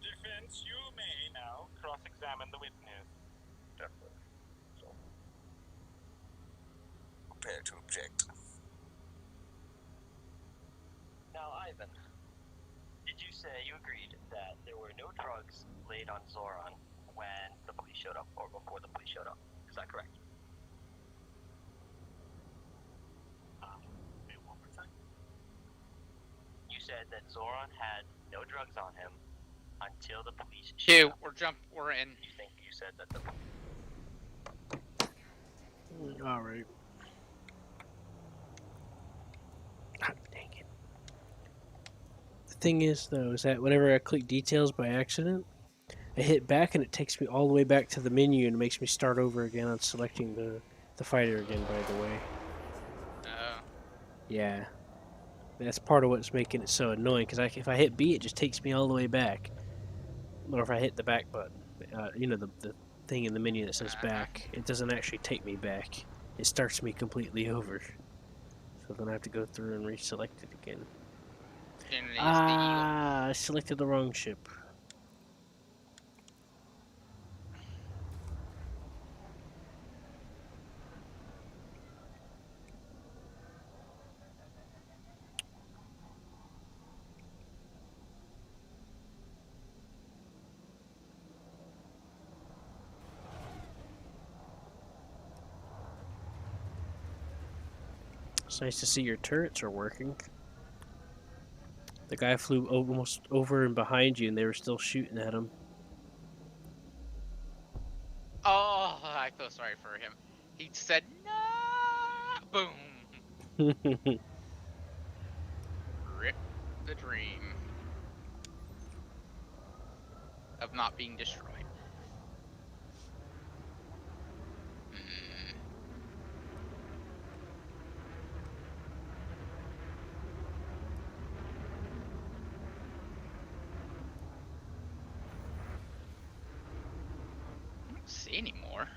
Defense, you may now cross-examine the witness.
Definitely. So,
Prepare to object.
Now, Ivan, did you say you agreed that there were no drugs laid on Zoran when the police showed up, or before the police showed up? Is that correct? Wait, one more time. You said that Zoran had no drugs on him until the police showed up.
We're in.
You think you said that the...
All right. Dang it. The thing is, though, is that whenever I click details by accident, I hit back and it takes me all the way back to the menu and makes me start over again on selecting the fighter again, by the way. Yeah. That's part of what's making it so annoying, because if I hit B, it just takes me all the way back. Or if I hit the back button, you know, the thing in the menu that says back, it doesn't actually take me back. It starts me completely over. So then I have to go through and reselect it again. I selected the wrong ship. It's nice to see your turrets are working. The guy flew almost over and behind you, and they were still shooting at him.
Oh, I feel sorry for him. He said no. Boom. Rip the dream of not being destroyed. Mm. I don't see anymore.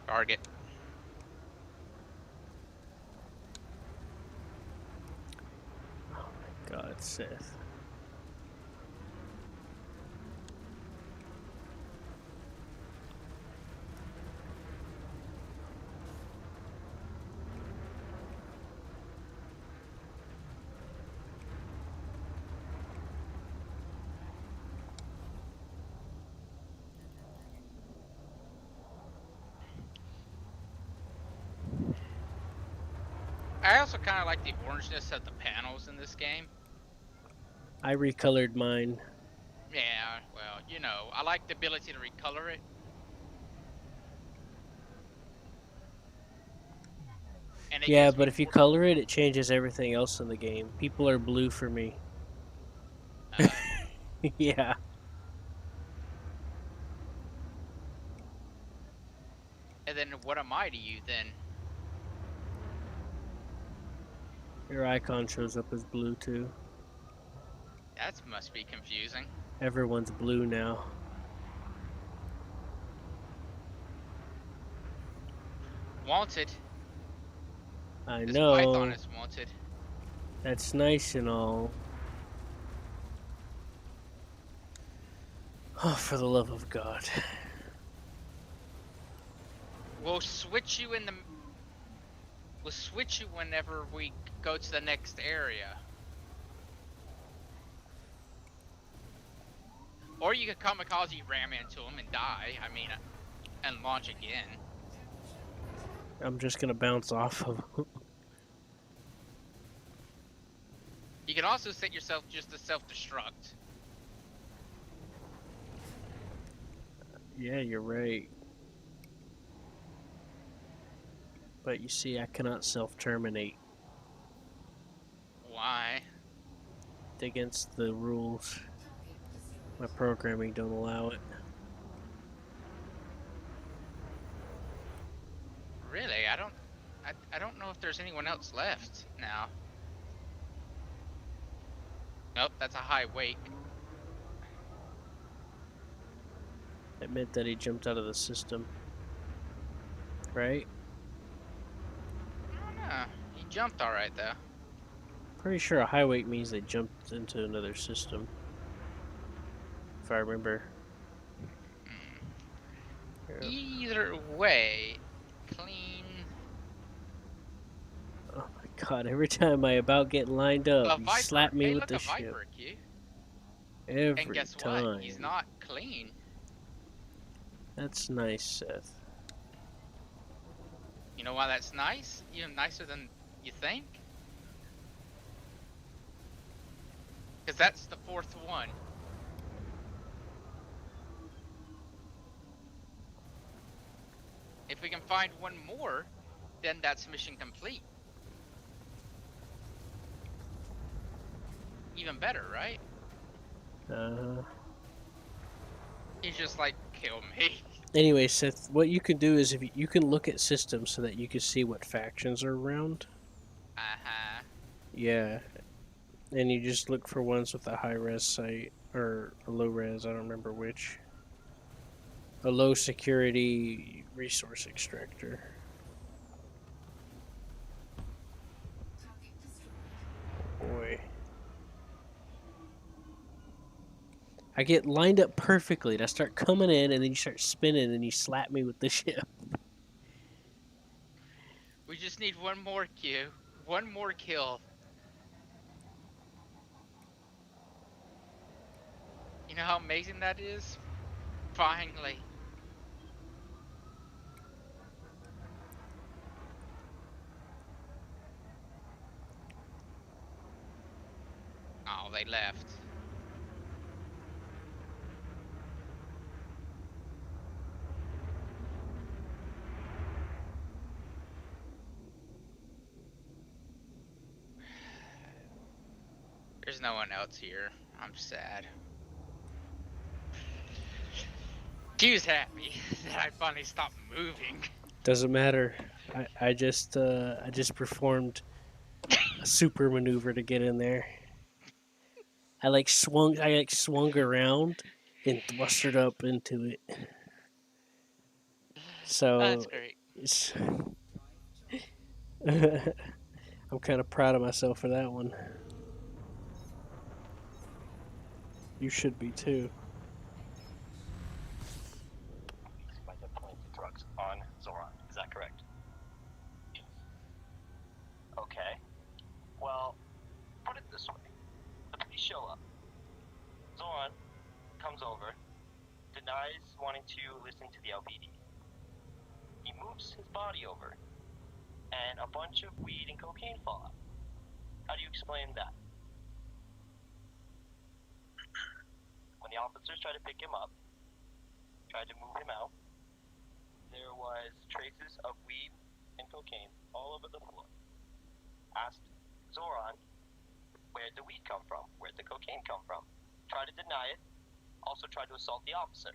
Target.
God, Seth.
I also kind of like the orangeness of the panels in this game.
I recolored mine.
Yeah, well, you know, I like the ability to recolor it. And it
Yeah,
gives me
but if you
more.
color it, it changes everything else in the game. People are blue for me. Yeah.
And then what am I to you then?
Your icon shows up as blue too.
That must be confusing.
Everyone's blue now.
Wanted.
I
This python
know.
is wanted.
That's nice and all. Oh, for the love of God.
We'll switch you in the. We'll switch you whenever we go to the next area. Or you could kamikaze ram into him and die. I mean, and launch again.
I'm just gonna bounce off of him.
You can also set yourself just to self-destruct.
Yeah, you're right. But you see, I cannot self-terminate.
Why?
It's against the rules. My programming don't allow it.
Really? I don't know if there's anyone else left now. Nope, that's a high wake.
It meant that he jumped out of the system. Right?
I don't know. He jumped alright though.
Pretty sure a high weight means they jumped into another system. If I remember. Yeah.
Either way, clean.
Oh my God, every time I about get lined up, you
Viper.
slap me
Hey,
with
look,
the
a
ship.
Viper, Q.
Every
And guess
time.
what? He's not clean.
That's nice, Seth.
You know why that's nice? Even nicer than you think? Because that's the fourth one. If we can find one more, then that's mission complete. Even better, right? He's just like, kill me.
Anyway, Seth, what you can do is if you can look at systems so that you can see what factions are around.
Uh-huh.
Yeah. And you just look for ones with a high res site or a low res, I don't remember which. A low security resource extractor. Boy. I get lined up perfectly and I start coming in and then you start spinning and you slap me with the ship.
We just need one more, Q. One more kill. You know how amazing that is? Finally. Oh, they left. There's no one else here. I'm sad. She was happy that I finally stopped moving.
Doesn't matter. I just performed a super maneuver to get in there. I swung around and thrusted up into it.
That's
So
great.
it's I'm kind of proud of myself for that one. You should be too.
By deploying the drugs on Zoran. Is that correct?
Yes.
Okay. Well, put it this way. The police show up. Zoran comes over, denies wanting to listen to the LPD. He moves his body over, and a bunch of weed and cocaine fall out. How do you explain that? When the officers tried to pick him up, tried to move him out, there was traces of weed and cocaine all over the floor. Asked Zoran, where'd the weed come from? Where'd the cocaine come from? Tried to deny it, also tried to assault the officer.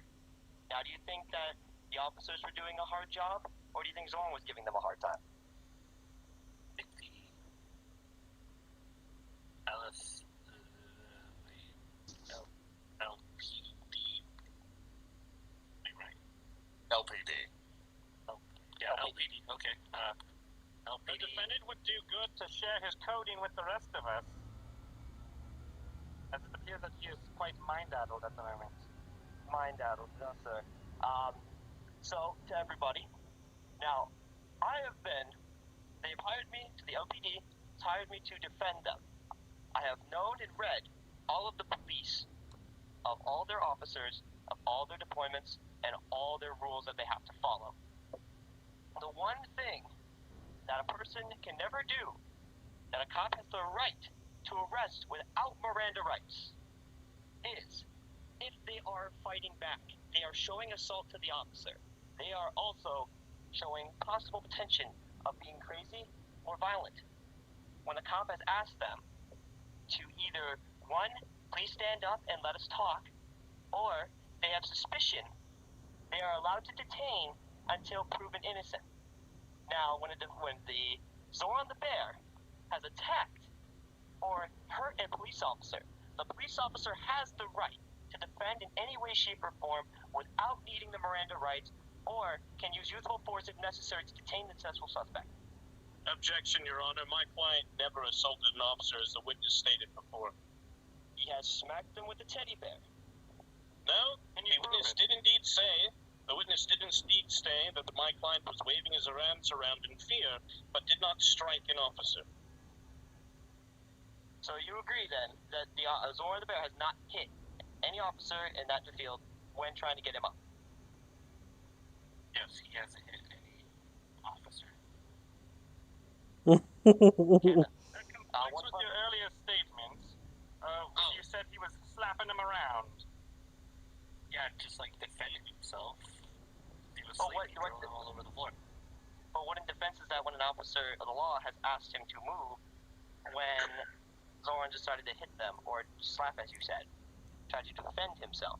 Now, do you think that the officers were doing a hard job, or do you think Zoran was giving them a hard time?
I think the LS, LPD. Oh, yeah, LPD. Okay. LPD. The defendant would do good to share his coding with the rest of us, as it appears that he is quite mind-addled at the moment.
Mind-addled, no, sir. So, to everybody, now, they've hired me to the LPD, hired me to defend them. I have known and read all of the police, of all their officers, of all their deployments, and all their rules that they have to follow. The one thing that a person can never do, that a cop has the right to arrest without Miranda rights, is if they are fighting back. They are showing assault to the officer. They are also showing possible potential of being crazy or violent. When a cop has asked them to either, one, please stand up and let us talk, or they have suspicion, they are allowed to detain until proven innocent. Now, when the Zoran the Bear has attacked or hurt a police officer, the police officer has the right to defend in any way, shape, or form without needing the Miranda rights, or can use youthful force if necessary to detain the successful suspect.
Objection, Your Honor. My client never assaulted an officer, as the witness stated before.
He has smacked them with a teddy bear.
No, the witness did indeed say that my client was waving his hands around in fear, but did not strike an officer.
So you agree then that the Zoran the Bear has not hit any officer in that field when trying to get him up?
Yes, he hasn't hit any officer.
That conflicts with your earlier statements. You said he was slapping him around.
Yeah, just like defending himself. He was sleeping, throwing him all over the floor.
But what in defense is that when an officer of the law has asked him to move, when Zoran decided to hit them, or slap, as you said, tried to defend himself?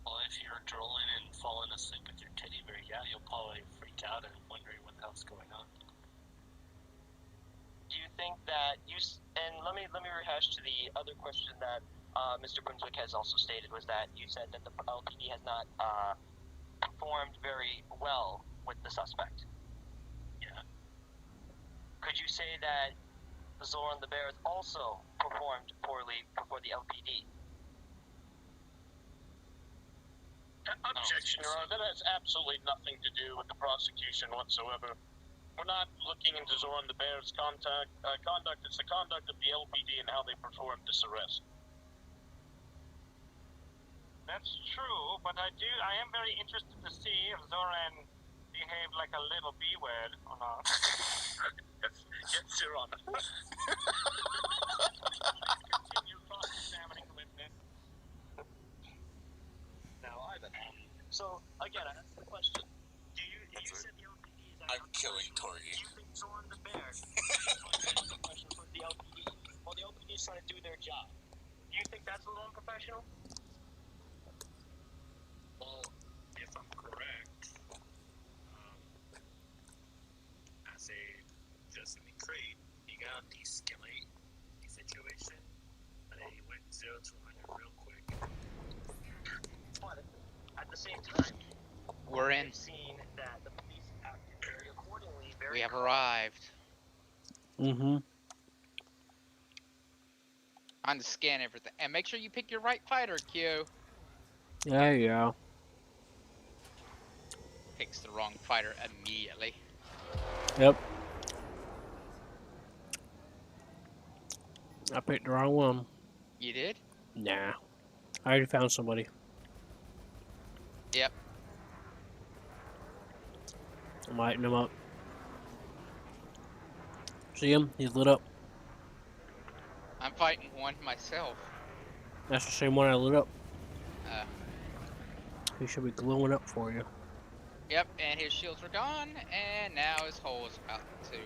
Well, if you're drooling and falling asleep with your teddy bear, yeah, you'll probably freak out and wondering what the hell's going on.
Do you think that and let me rehash to the other question that Mr. Brunswick has also stated, was that you said that the LPD has not performed very well with the suspect.
Yeah.
Could you say that Zoran the Bear has also performed poorly before the LPD?
Objection, Your Honor. That has absolutely nothing to do with the prosecution whatsoever.
we're not looking into Zoran the Bear's conduct. It's the conduct of the LPD and how they performed this arrest. That's true, but I am very interested to see if Zoran behaved like a little B-word or not. Yes, Your Honor. Continue cross-examining the witness. Now, Ivan. So, again, I asked the question. You said the LPD is
I'm killing Torgy.
Do you think Zoran the Bear is unprofessional for the LPD? While the LPD is trying to do their job. Do you think that's a little unprofessional? Well, if I'm correct, as a just an crate, you gotta de-escalate the situation, and then you went 0 to 100 real quick. But at the same time,
We're in.
we've seen that the police acted very accordingly.
We have arrived.
Mm-hmm.
On to scan everything. And make sure you pick your right fighter, Q.
There you go.
Picks the wrong fighter immediately.
Yep. I picked the wrong one.
You did?
Nah. I already found somebody.
Yep.
I'm lighting him up. See him? He's lit up.
I'm fighting one myself.
That's the same one I lit up.
Uh,
He should be glowing up for you.
Yep, and his shields are gone, and now his hole is about to,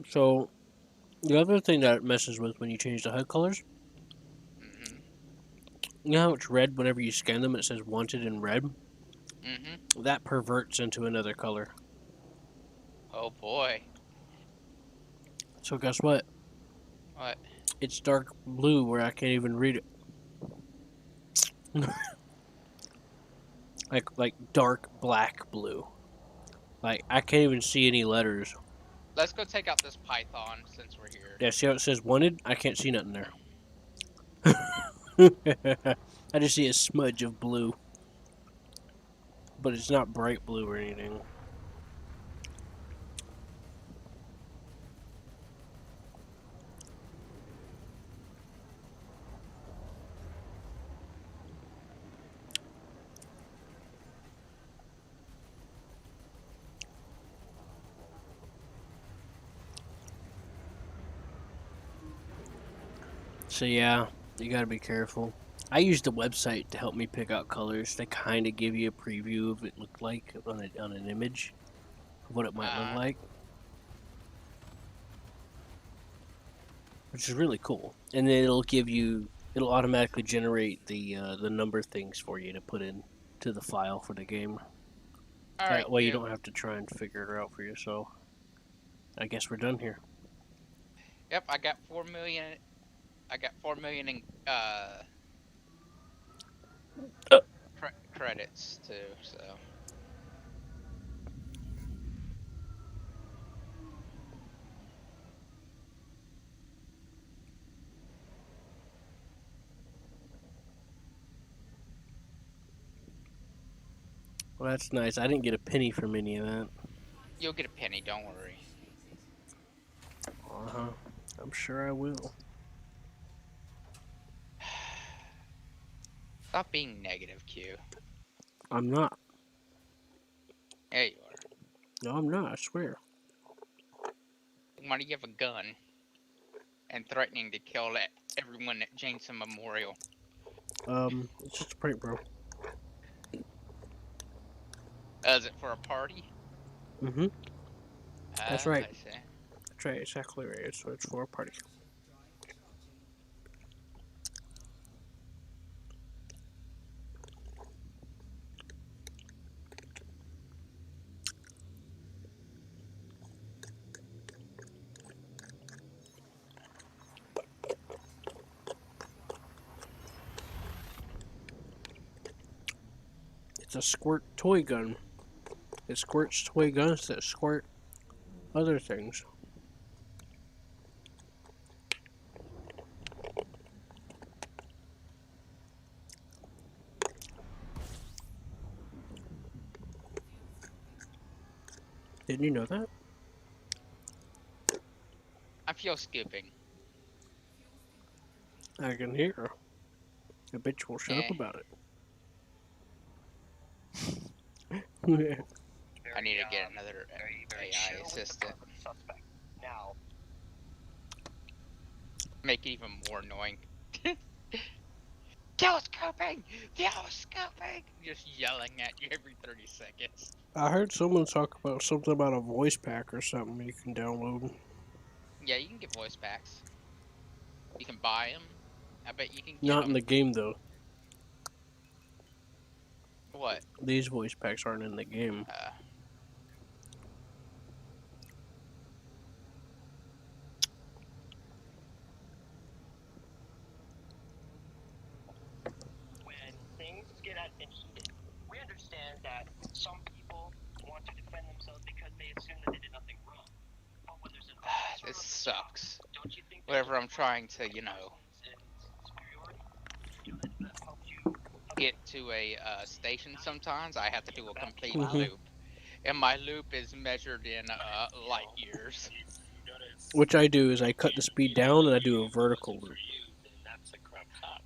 So, the other thing that it messes with when you change the HUD colors,
mm-hmm.
you know how it's red whenever you scan them, it says wanted in red?
Mm-hmm.
That perverts into another color.
Oh boy.
So guess what?
What?
It's dark blue where I can't even read it. like dark black blue. Like, I can't even see any letters.
Let's go take out this python since we're here.
Yeah, see how it says wanted? I can't see nothing there. I just see a smudge of blue. But it's not bright blue or anything. So yeah, you gotta be careful. I used the website to help me pick out colors. They kind of give you a preview of it looked like on an image of what it might look like, which is really cool. And then it'll automatically generate the number things for you to put in to the file for the game.
All
That
right,
way you
Q.
don't have to try and figure it out for yourself. I guess we're done here.
Yep, I got 4 million. I got 4 million in credits too. So.
Well, that's nice. I didn't get a penny from any of that.
You'll get a penny. Don't worry.
Uh-huh. I'm sure I will.
Stop being negative, Q.
I'm not.
There you are.
No, I'm not. I swear.
Why do you have a gun? And threatening to kill everyone at Jameson Memorial.
It's just a prank, bro.
Is it for a party?
Mm-hmm. That's right.
I see.
That's right. Exactly right. So it's for a party. It's a squirt toy gun. It squirts toy guns that squirt other things. Didn't you know that?
I'm fuel scooping.
I can hear her. I bet you won't shut up
Eh,
about it.
I need to get another
very
AI
chill with the
assistant.
present suspect. Now,
Make it even more annoying. Telescoping! Telescoping! Just yelling at you every 30 seconds.
I heard someone talk about something about a voice pack or something you can download.
Yeah, you can get voice packs. You can buy them. I bet you can get
Not in
them.
the game though.
What?
These voice packs aren't in the game.
when things get out and heated, we understand that some people want to defend themselves because they assume that they did nothing wrong. But when there's an officer
This
of the job,
sucks.
don't you think
Whenever I'm trying to,
superiority that helps you
get to a station sometimes, I have to do a complete
Mhm.
loop. And my loop is measured in light years.
Which I do is I cut the speed down and I do a vertical loop.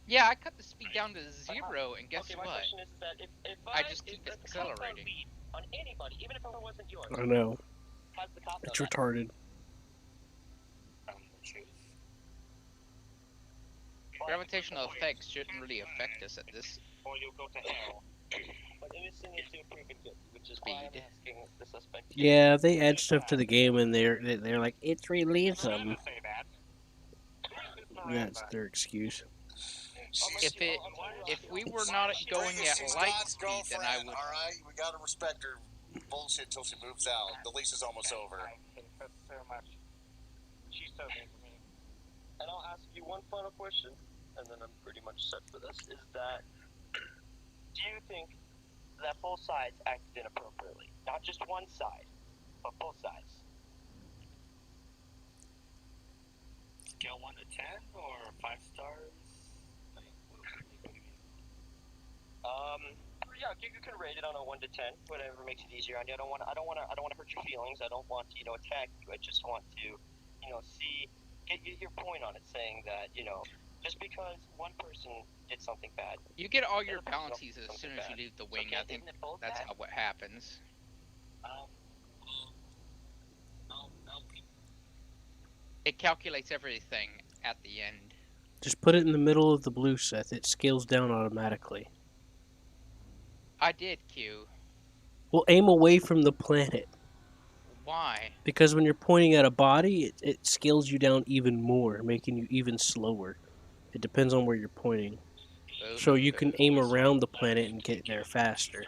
Yeah, I cut the speed down to 0, and guess
my
what?
question is that if
I just keep
if the cop found
accelerating.
weed on anybody, even if it wasn't yours,
I know.
how does the cop know
It's
that?
retarded.
Gravitational effects shouldn't really affect us at this
Or you'll go to hell. But innocent until proven guilty, which is why I'm
speed.
asking the suspect.
Yeah, they add stuff to the game and they're like it's realism. That's their excuse.
If we were not going at
She's
light
God's
speed, then I
girlfriend,
would.
all right? We gotta respect her bullshit till she moves out. The lease is almost over.
Thank you so much. She's so good to me.
And I'll ask you one final question, and then I'm pretty much set for this, is that, do you think that both sides acted inappropriately? Not just one side, but both sides.
Scale 1 to 10 or 5 stars?
Yeah, you can rate it on a 1 to 10, whatever makes it easier on you. I don't want to hurt your feelings. I don't want to, attack you. I just want to, get your point on it, saying that, just because one person did something bad.
You get all your bounties as soon as you leave the wing. I think that's how what happens. It calculates everything at the end.
Just put it in the middle of the blue, Seth. It scales down automatically.
I did, Q.
Well, aim away from the planet.
Why?
Because when you're pointing at a body, it scales you down even more, making you even slower. It depends on where you're pointing.
Boo
So
hoo
you
hoo.
can aim around the planet and get there faster.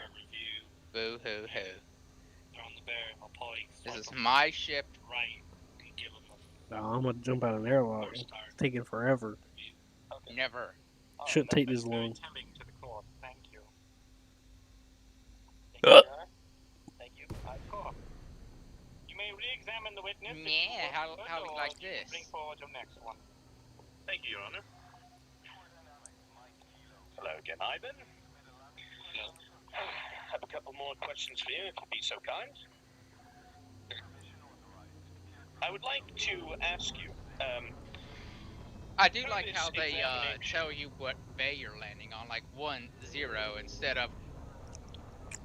Boo hoo hoo.
On the bear, I'll probably
This is my ship.
right and give him a
No, I'm gonna jump out of an airlock. It's taking forever.
Never.
Shouldn't take this long.
Telling to the court. Thank you.
Thank you.
Cool. You may re-examine the witness.
Yeah, how do you like
you can
this?
bring forward your next one.
Thank you, Your Honor.
Hello again, Ivan. I have a couple more questions for you, if you'd be so kind. I would like to ask you,
I do like how they tell you what bay you're landing on, like 1-0 instead of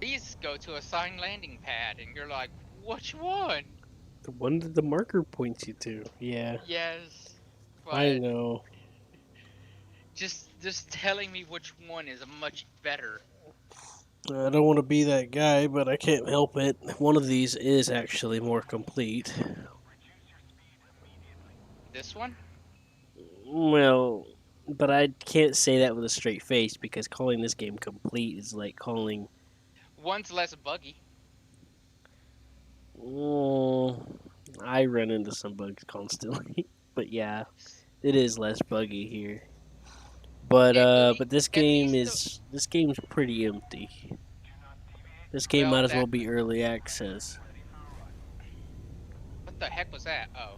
please go to assigned landing pad, and you're like, which one?
The one that the marker points you to. Yeah,
Yes, but
I know.
just telling me which one is much better.
I don't want to be that guy, but I can't help it. One of these is actually more complete.
This one?
Well, but I can't say that with a straight face because calling this game complete is like calling.
One's less buggy.
I run into some bugs constantly, but yeah, it is less buggy here. But this game is pretty empty. This game
Well,
might as well be early access.
What the heck was that? Oh.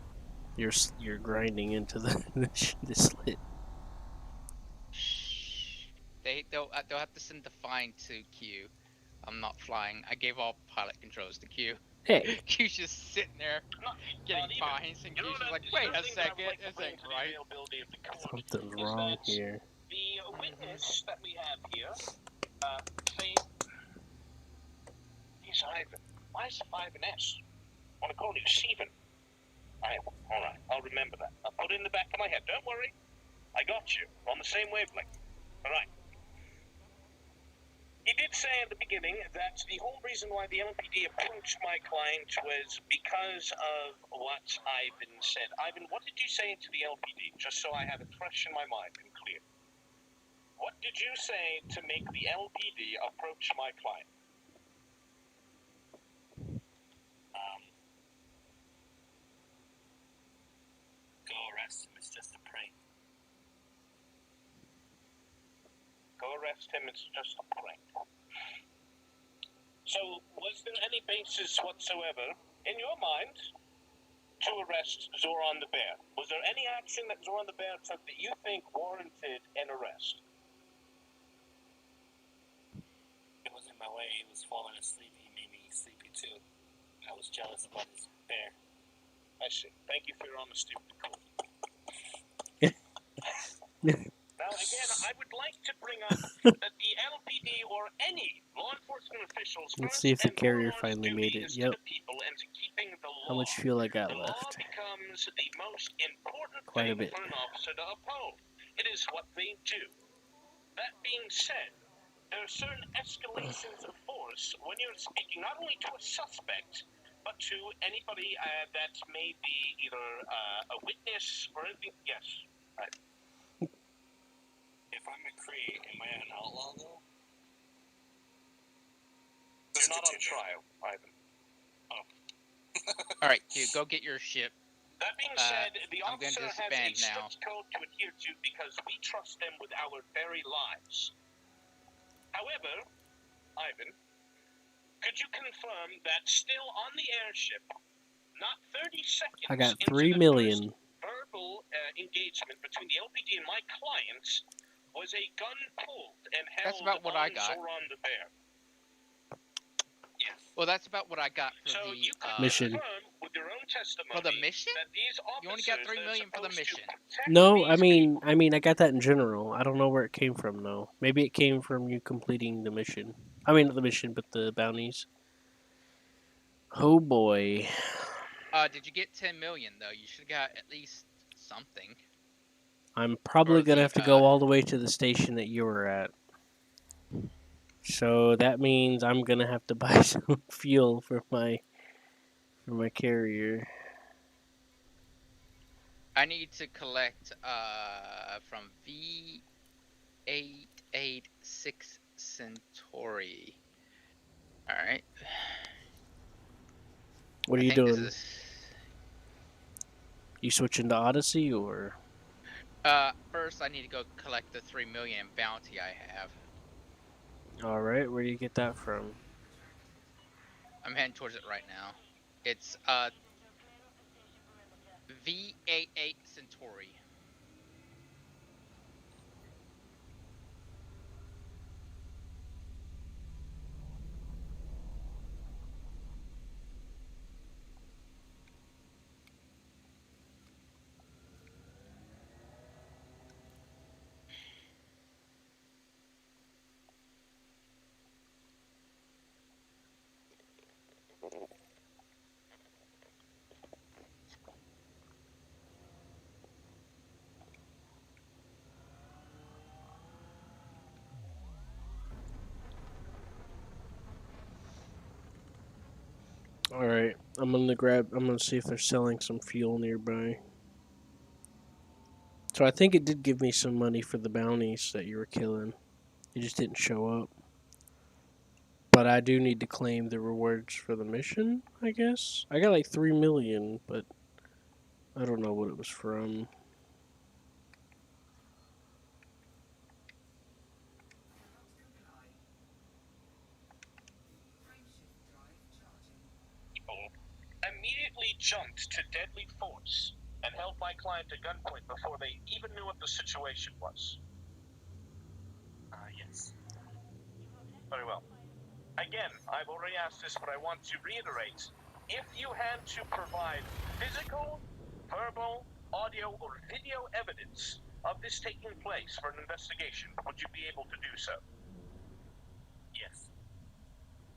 You're grinding into the slit.
Shh. They'll have to send the fine to Q. I'm not flying. I gave all pilot controls to Q.
Hey,
Q's just sitting there getting
Not even.
points, and
Your
Q's just
Honor,
like,
the
wait
other
a
thing that I would
second,
like to
this
bring
ain't
to the
right.
availability of the court
something's
is
wrong
that
here.
the witness that we have here, say, he's Ivan. Why is it Ivan S? I want to call you Steven. Ivan. All right, I'll remember that. I'll put it in the back of my head. Don't worry. I got you. We're on the same wavelength. All right. He did say at the beginning that the whole reason why the LPD approached my client was because of what Ivan said. Ivan, what did you say to the LPD? Just so I have it fresh in my mind and clear. What did you say to make the LPD approach my client?
Go arrest him. It's just a prank.
Go arrest him, it's just a prank. So, was there any basis whatsoever in your mind to arrest Zoran the Bear? Was there any action that Zoran the Bear took that you think warranted an arrest?
It was in my way. He was falling asleep. He made me sleepy too. I was jealous about his bear.
I see. Thank you for your honesty with the court. Now, again, I would like to bring up that the LPD or any law enforcement officials
Let's
first
see if the
and
carrier
foremost
finally
duty
made it.
is to
Yep.
the people and to keeping the
How
law.
much fuel I got
The law
left?
becomes the most important
Quite a
thing
bit.
for an officer to uphold. It is what they do. That being said, there are certain escalations of force when you're speaking not only to a suspect, but to anybody that may be either a witness or anything. Yes. Right.
If I'm a Cree, am I an outlaw though?
You're not on trial, Ivan.
All right, Q, go get your ship.
That being said, the
I'm going
officer
to
has a
disband now.
strict code to adhere to because we trust them with our very lives. However, Ivan, could you confirm that still on the airship, not 30 seconds
I got
into
3
the
million.
first verbal engagement between the LPD and my clients, was a gun pulled and held
That's about what
on
I got.
Zoran the Bear? Yes.
Well, that's about what I got for
So
the
you can
mission.
confirm with your own testimony
For the mission?
that these
You only got
officers
3
that are
million for the
supposed to
mission.
protect
No,
these
I got that in general. I don't know where it came from though. Maybe it came from you completing the mission. I mean, not the mission, but the bounties. Oh boy.
Did you get 10 million though? You should have got at least something.
I'm probably
Or
gonna
the,
have to go all the way to the station that you were at. So that means I'm gonna have to buy some fuel for my carrier.
I need to collect from V886 Centauri. All right.
What are
I
you
think this
doing?
is.
You switching to Odyssey or?
First I need to go collect the 3 million bounty I have.
All right, where do you get that from?
I'm heading towards it right now. It's V88 Centauri.
All right, I'm gonna see if they're selling some fuel nearby. So I think it did give me some money for the bounties that you were killing. It just didn't show up. But I do need to claim the rewards for the mission, I guess. I got like 3 million, but I don't know what it was from.
Immediately jumped to deadly force and held my client at gunpoint before they even knew what the situation was.
Yes.
Very well. Again, I've already asked this, but I want to reiterate. If you had to provide physical, verbal, audio, or video evidence of this taking place for an investigation, would you be able to do so? Yes.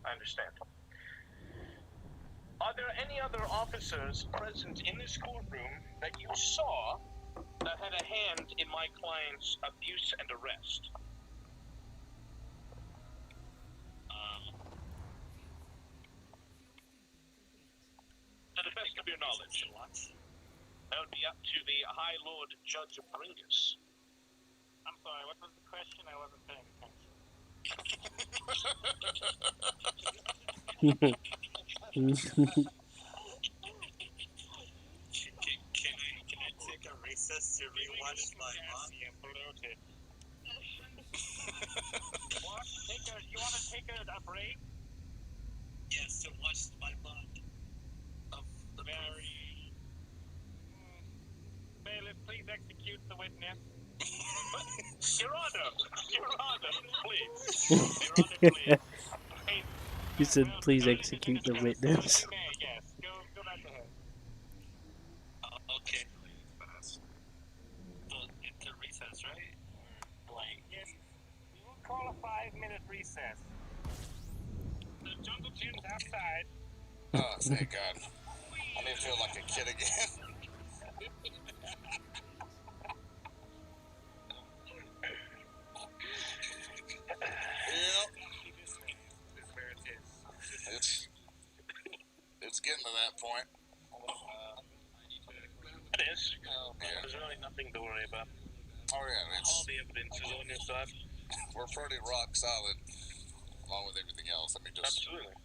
I understand. Are there any other officers present in this courtroom that you saw that had a hand in my client's abuse and arrest? To the best of your knowledge. That would be up to the High Lord Judge Bringus.
I'm sorry, what was the question? I wasn't paying attention. Can I take a recess to rewatch my mom? You want to take a break? Yes, to watch my mom of the very. Bailiff, please execute the witness.
Your Honor, please. Your Honor, please.
He said, "Please execute the witness."
You may, yes. Go back ahead.
Okay. Well, it's a recess, right? Like,
Yes. We will call a 5-minute recess. The jungle gym's outside.
Oh, thank God. I may feel like a kid again. Yep. It's getting to that point.
It is. There's really nothing to worry about.
Oh yeah,
All the evidence is on your side.
we're pretty rock solid, along with everything else. Let me just.
Absolutely.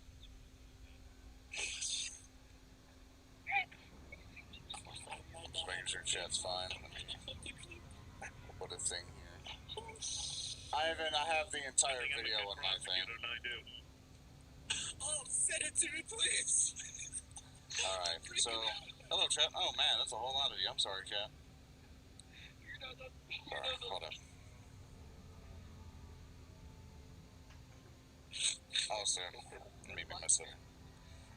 Just making sure chat's fine. Let me put a thing here. Ivan, I have the entire video on my thing.
I do.
oh, send it to me, please.
Alright, so. Hello, chat. Oh man, that's a whole lot of you. I'm sorry, chat. Alright, hold up. Oh, sir. Let me be myself.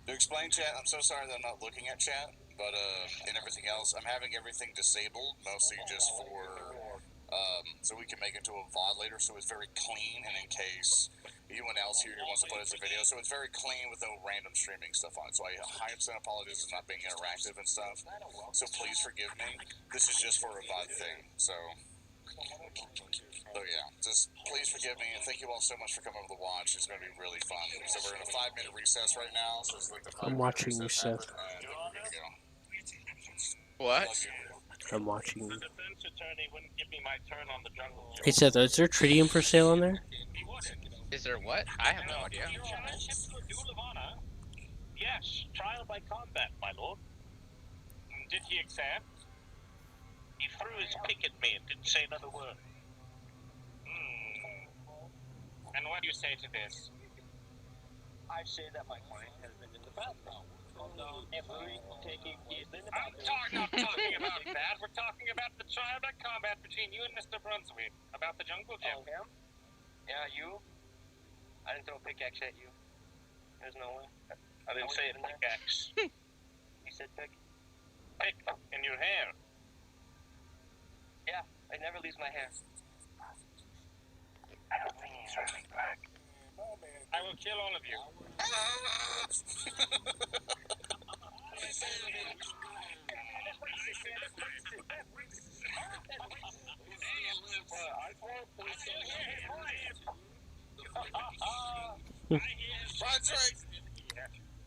To explain, chat, I'm so sorry that I'm not looking at chat, but and everything else, I'm having everything disabled, mostly just for so we can make it to a VOD later, so it's very clean, and in case anyone else here wants to put it as a video, so it's very clean with no random streaming stuff on it. So I 100% apologize for not being interactive and stuff. So please forgive me. This is just for a VOD thing. So yeah, just please forgive me, and thank you all so much for coming over to watch. It's going to be really fun. So we're in a 5-minute recess right now. So it's like the 5-minute
I'm watching you,
recess
Seth.
happened, and we're good to go.
What?
I'm watching you.
The defense attorney wouldn't give me my turn on the jungle gym.
Hey Seth, is there tritium for sale in there?
Is there what? I have no idea.
You challenge him to a duel of honor? Yes, trial by combat, my lord.
Did he accept?
He threw his pick at me and didn't say another word.
And what do you say to this?
I say that my client has been in the bathroom. Every taking he's in the
I'm
bathroom.
not talking about that. We're talking about the trial by combat between you and Mr. Brunswick. About the jungle gym.
Oh, him? Yeah, you? I didn't throw a pickaxe at you. There's no way.
I didn't say a pickaxe.
You said pick?
Pick in your hair.
Yeah, I never leave my hair.
I don't think he's really back.
I will kill all of you.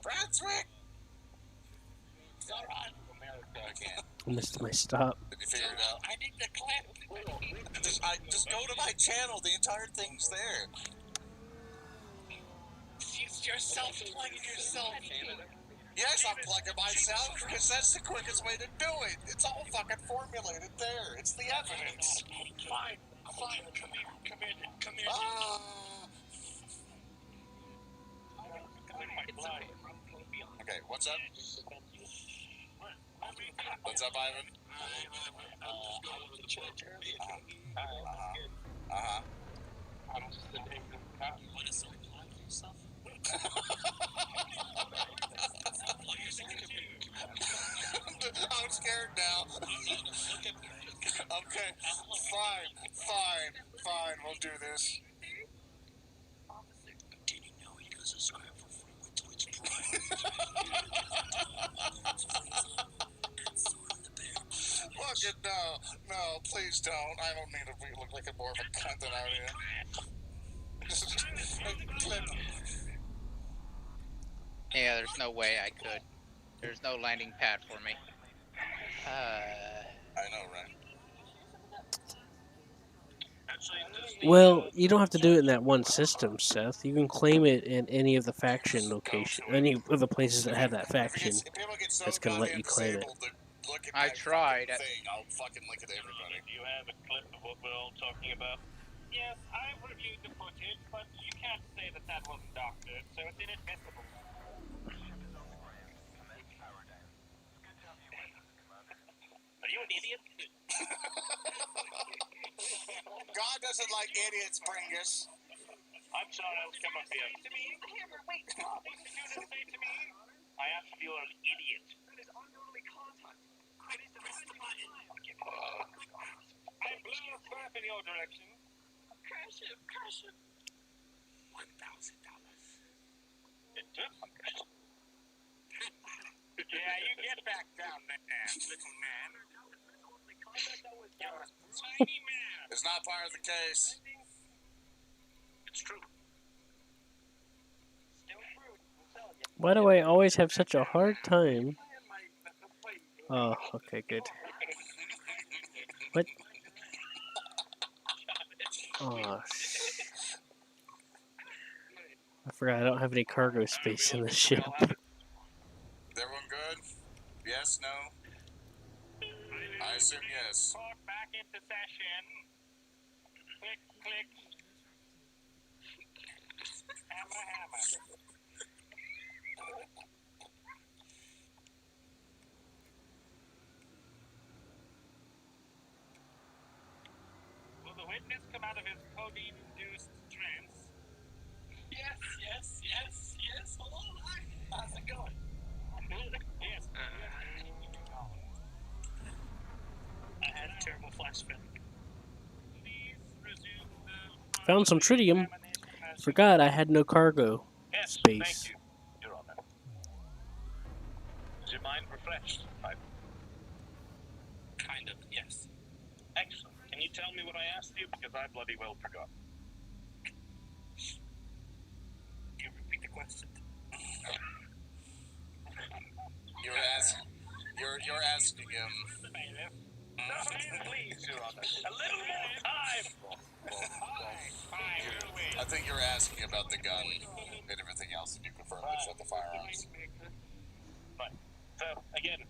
Brunswick!
I missed my stop.
Did you figure it out?
I need the clap.
Just go to my channel. The entire thing's there.
You're self-plugging yourself.
Yes, I'm plugging myself because that's the quickest way to do it. It's all fucking formulated there. It's the evidence.
Fine. Come here.
Okay, what's up? What's up, Ivan?
Uh-huh.
I'm just the name.
You want to self-plug yourself?
I'm scared now. Okay, fine. We'll do this. Did you know he does subscribe for free with Twitch Prime? Fucking no, please don't. I don't need to look like more of a cunt than I am. Clip.
Yeah, there's no way I could. There's no landing pad for me.
I know, right?
Well, you don't have to do it in that one system, Seth. You can claim it in any of the faction location, any of the places that have that faction.
People get so
That's gonna let you claim it.
disabled to look at
I
my
tried.
fucking thing. I'll fucking link it to everybody.
Do you have a clip of what we're all talking about?
Yes, I've reviewed the footage, but you can't say that that wasn't doctored, so it's inadmissible.
Are you an idiot?
God doesn't like idiots, Bringus.
I'm sorry, I was come up here.
To me, Hammer, wait, stop! You didn't say to me.
I asked if you were an idiot.
That is unruly conduct. I need to press the button. I blew a slap in your direction. Crash him. $1,000.
It took $100.
Yeah, you get back down there, little man. You're a tiny man.
It's not part of the case.
It's true.
Why do I always have such a hard time? Oh, okay, good. What? Oh, I forgot I don't have any cargo space in the ship.
Everyone good? Yes, no? I assume yes.
Talk back into session. Click. Hammer. Will the witness come out of his codeine-induced trance?
Yes. Hello, hi. How's it going?
Yes.
I had a terrible flashback.
Please resume the...
Found some tritium. Forgot I had no cargo
Yes,
space.
thank you, Your Honor. Is your mind refreshed? Kind of, yes. Excellent. Can you tell me what I asked you? Because I bloody well forgot.
You repeat the question. You're asking him.
Please, Your Honor. A little more time!
I think you're asking about the gun and everything else, and you confirmed it's at the firearms.
Right. So, again.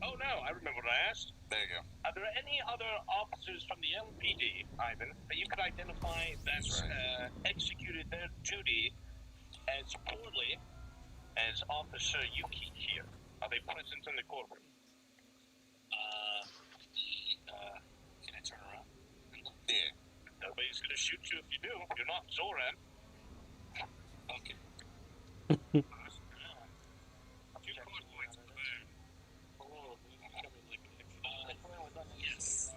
Oh no, I remember what I asked.
There you go.
Are there any other officers from the LPD, Ivan, that you could identify that executed their duty as poorly as Officer Yuki here? Are they present in the courtroom?
Can I turn around? Yeah.
Nobody's gonna shoot you if you do. You're not Zoran.
Okay. Yes.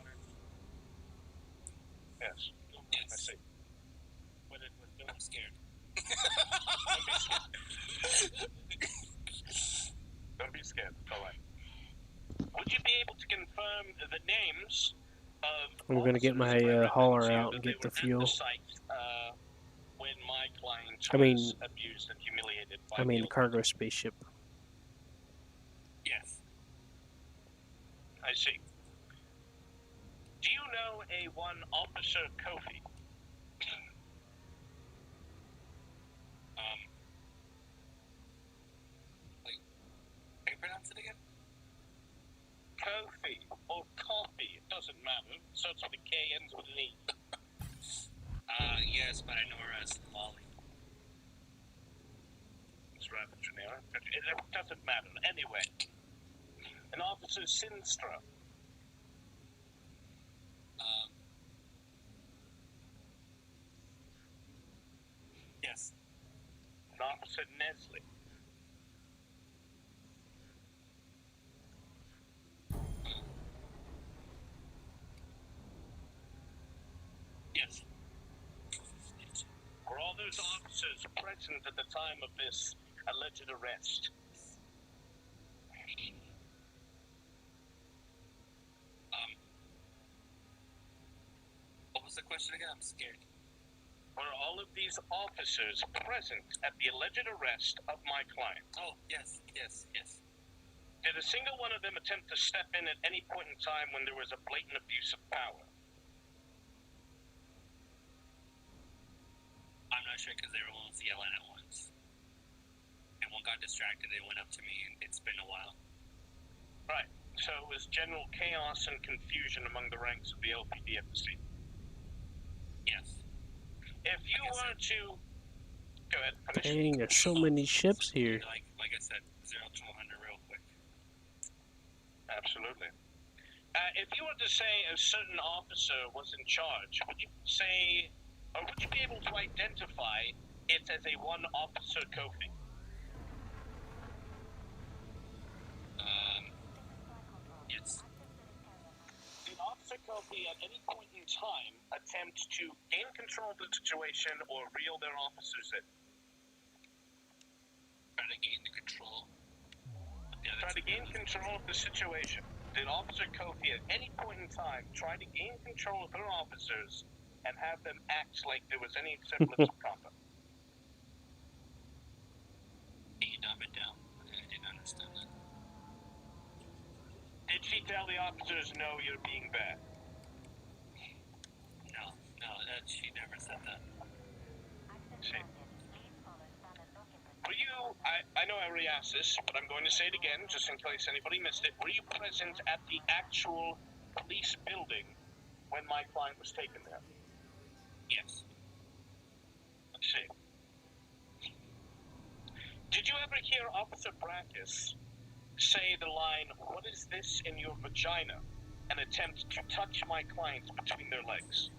Yes.
Yes.
I see.
I'm scared.
Don't be scared. All right. Would you be able to confirm the names of
I'm gonna get my
officers
hauler
representing
out
that
and
they
get the
were at
fuel.
site, when my client
I mean-
was abused and humiliated by
I mean,
the
cargo spaceship.
Yes. I see. Do you know a one Officer Kofi?
Can you pronounce it again?
Kofi or coffee, it doesn't matter. Starts with a K, ends with an E.
Yes, but I know her as Molly.
It's rather generic, but it doesn't matter. Anyway, an Officer Sinstra.
Yes.
seriously. Yes. Were all those officers present at the time of this alleged arrest?
What was the question again? I'm scared.
Were all of these officers present at the alleged arrest of my client?
Oh, yes.
Did a single one of them attempt to step in at any point in time when there was a blatant abuse of power?
I'm not sure because they were almost yelling at once. And one got distracted, they went up to me, and it's been a while.
Right. So it was general chaos and confusion among the ranks of the LPD at the scene.
Yes.
If you were to... Go ahead, finish.
Dang, there's so many ships here.
Like I said, 0 to 100 real quick.
Absolutely. If you were to say a certain officer was in charge, would you say, or would you be able to identify it as a one-officer Kofi?
Yes.
Did Officer Kofi at any point in time attempt to gain control of the situation or reel their officers in?
Try to gain the control.
Try to gain control of the situation. Did Officer Kofi at any point in time try to gain control of her officers and have them act like there was any semblance of conduct?
Can you dumb it down? I didn't understand that.
Did she tell the officers, no, you're being bad?
No, she never said that.
See. Were you, I know I already asked this, but I'm going to say it again, just in case anybody missed it. Were you present at the actual police building when my client was taken there?
Yes.
Let's see. Did you ever hear Officer Brackus say the line, "What is this in your vagina?" and attempt to touch my client between their legs?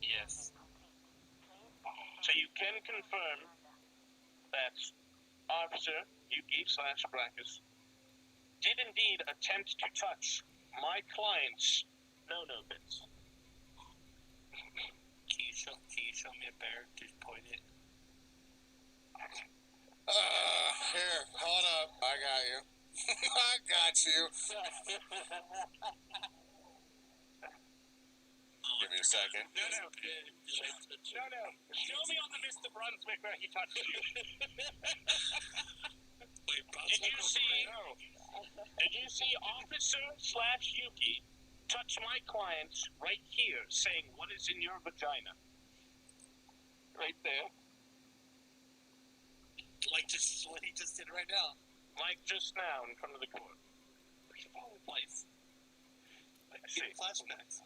Yes.
So you can confirm that Officer Yuki/Brackus did indeed attempt to touch my client's no-no bits.
Can you show me a bear? Just point it.
Here, hold up. I got you. I got you. Give me a second.
No. Show me on the Mr. Brunswick where he touched you.
Wait,
Did you see Officer/Yuki touch my client right here, saying, "What is in your vagina?" Right there.
Like just what he just did right now.
Like just now in front of the court.
What's wrong with life?
I see.
Flashbacks.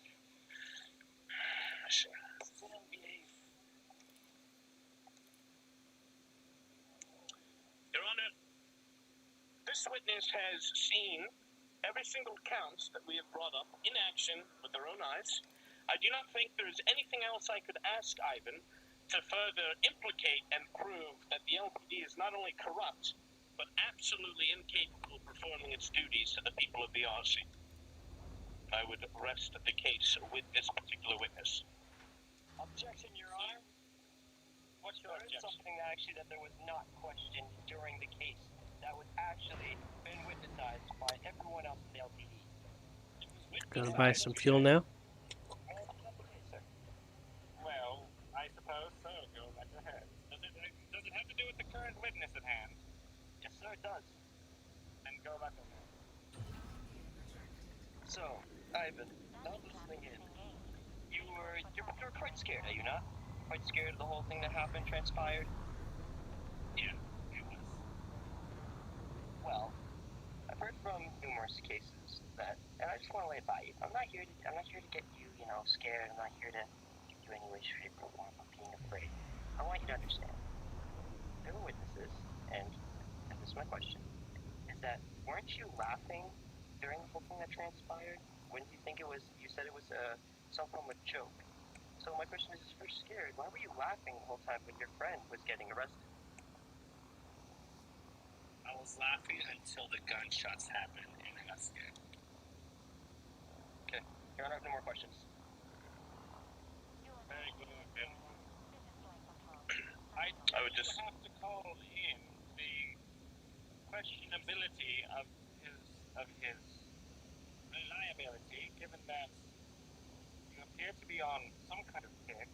Your Honor, this witness has seen every single count that we have brought up in action with their own eyes. I do not think there is anything else I could ask Ivan to further implicate and prove that the LPD is not only corrupt, but absolutely incapable of performing its duties to the people of the RC. I would rest the case with this particular witness.
Objection, Your Honor.
What's your
There is
objection?
something that was not questioned during the case that was actually been witnessed by everyone else in the LPD.
Gonna buy some fuel now?
Well, I suppose so. Go right ahead. Does it have to do with the current witness at hand?
Yes, sir, it does.
Then go right ahead.
So, Ivan, not listening in. You're quite scared, are you not? Quite scared of the whole thing that happened, transpired?
Yeah, it was.
Well, I've heard from numerous cases that, and I just want to lay it by you. I'm not here to get you, scared. I'm not here to get you any way, shape, or form of being afraid. I want you to understand. There were witnesses, and this is my question, is that weren't you laughing during the whole thing that transpired? Wouldn't you think you said it was some form of joke. So my question is, if you're scared, why were you laughing the whole time when your friend was getting arrested?
I was laughing until the gunshots happened and I got scared.
Okay, Your Honor, I have no more questions.
Very good. I would just have to call in the questionability of his reliability, given that you appear to be on some kind of kick.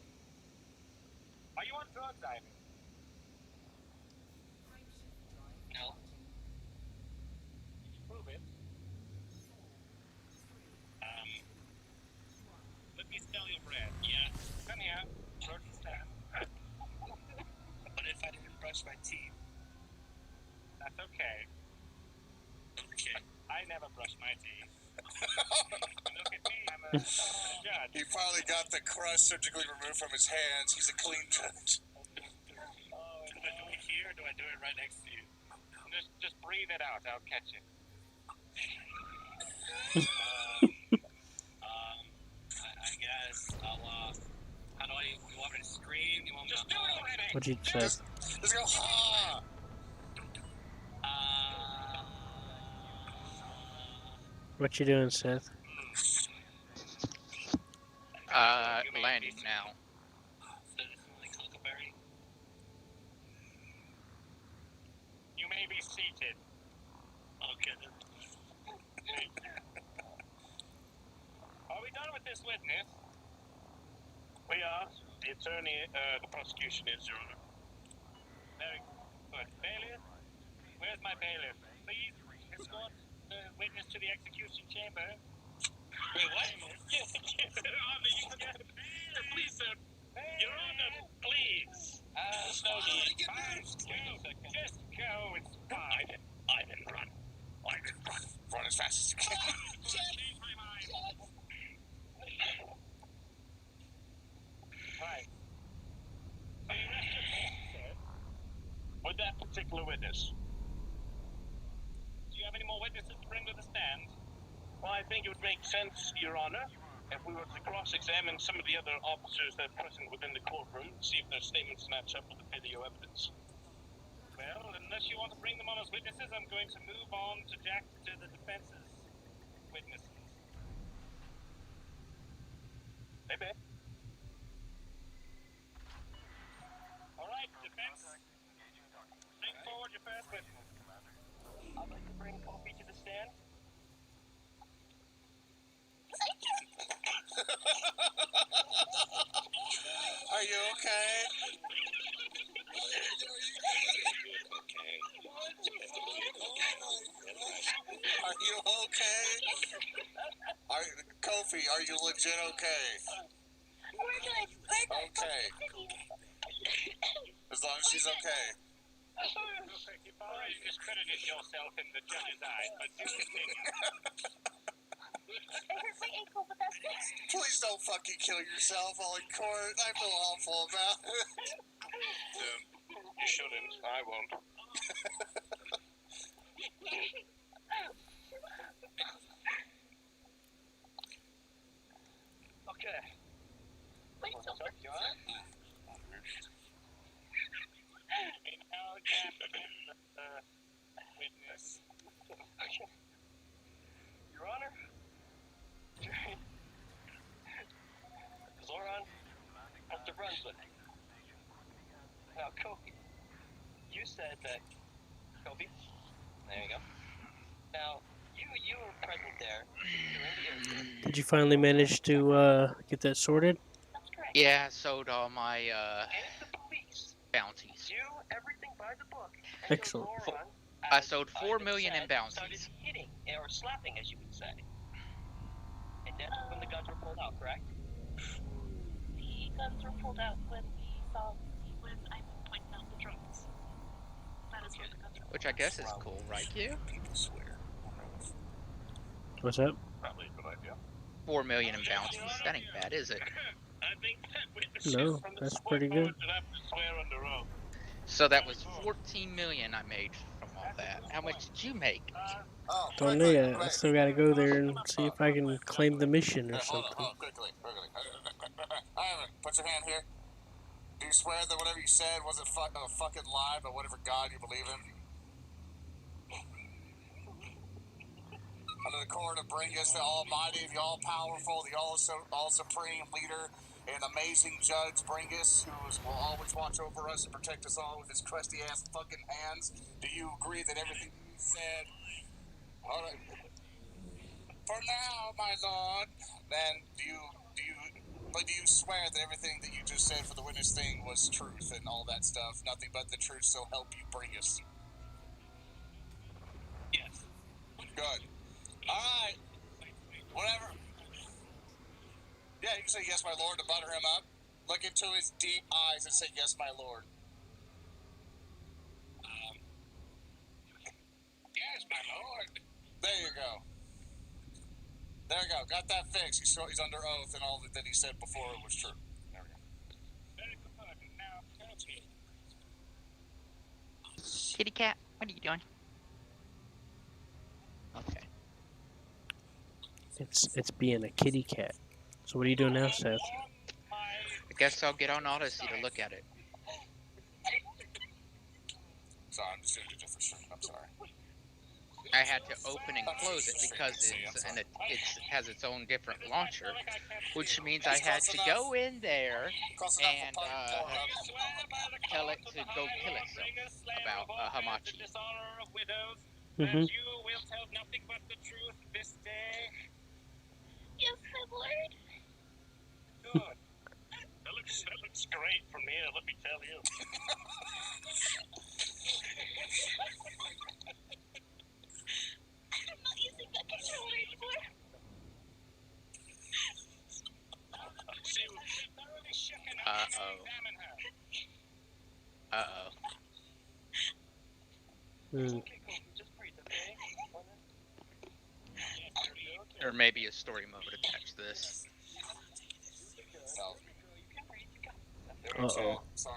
Are you on drugs, Ivan?
No.
Can you prove it? Let me smell your breath. Yeah. Come here. George, stand. What if I didn't brush my teeth? That's okay. Okay. I never brush my teeth. Look at me. I'm a judge.
He finally got the crust surgically removed from his hands. He's a clean judge.
Do I do it here or do I do it right next to you? Just breathe it out. I'll catch it. I guess I'll, how do you want me to scream? You want me to... Just do it already!
What'd you say?
Let's go, ha!
What you doing, Seth?
Landing now.
You may be seated. Okay. Are we done with this witness? We are. The attorney, the prosecution is, Your Honor. Very good. Bailiff? Where's my bailiff? Please escort the witness to the execution chamber. Wait, what? Please, sir. Your Honor, please. No need. Fine. Just go. It's fine. Ivan, run. Ivan, run.
Run as fast as you can.
Change my mind. Right. So you rest your case, sir. With that particular witness. Do you have any more witnesses to bring to the stand? Well, I think it would make sense, Your Honor, if we were to cross-examine some of the other officers that are present within the courtroom, see if their statements match up with the video evidence. Well, unless you want to bring them on as witnesses, I'm going to move on to the defense's witnesses. Hey, babe. All right, defense. Bring forward your first witness.
I'd like to bring Kofi to the stand.
Are you okay? Are you okay? Kofi, are you legit okay? Okay. As long as she's okay.
You've already discredited yourself in the judge's eyes, but do continue.
Please don't fucking kill yourself while in court. I feel awful about it.
You shouldn't. I won't. Okay. You all right? We now examine the witness. Okay. Your Honor, Zoran Dr. Brunswick. Now, Kofi, you said that... Kofi? There you go. Now, you were present there during the incident.
Did you finally manage to get that sorted?
Yeah, I sold all my bounties.
Do everything by the book.
Excellent.
I sold 4 million in bounties.
Started hitting, or slapping, as you would say. And that's when the guns were pulled out, correct?
The guns were pulled out when I pointed out the drugs. That is when the guns were
Which I guess is cool, right, Q?
What's up?
Probably a good idea.
4 million in bounties. That ain't bad, is it?
I think that witnesses
No,
from the
that's
support
pretty
board
good.
should have to swear under oath.
So that was 14 million I made from all that? How much did you make?
Oh,
Don't know
quickly,
yet. I
quick.
still gotta go there and see if I can claim the mission or
Hold
something.
on, quickly. Ivan, put your hand here. Do you swear that whatever you said wasn't a fucking lie about whatever God you believe in? Under the court of Bringus, the almighty, the all-powerful, the all-supreme leader, and amazing Judge Bringus, will always watch over us and protect us all with his crusty-ass fucking hands. Do you agree that everything you said... All right. For now, my lord, then do you swear that everything that you just said for the witness thing was truth and all that stuff? Nothing but the truth, so help you Bringus.
Yes.
Good. All right. Whatever. Yeah, you can say yes, my lord, to butter him up. Look into his deep eyes and say yes, my lord.
Yes, my lord.
There you go. There you go. Got that fixed. He's under oath, and all that he said before it was true. There we go.
Very good. Now, Kofi.
Kitty cat, what are you doing? Okay.
It's being a kitty cat. So what are you doing now, Seth?
I guess I'll get on Odyssey to look at it.
Sorry, I'm just doing a different stream. I'm sorry.
I had to open and close it because it has its own different launcher, which means I had to go in there and tell it to go kill itself about Hamachi.
Mm-hmm.
You will tell nothing but the truth this day.
Yes, my lord.
Good. That looks great from here, let me tell you.
I'm not using that controller anymore.
Uh-oh.
Mm.
There may be a story mode attached to this.
Uh-oh.
Sorry,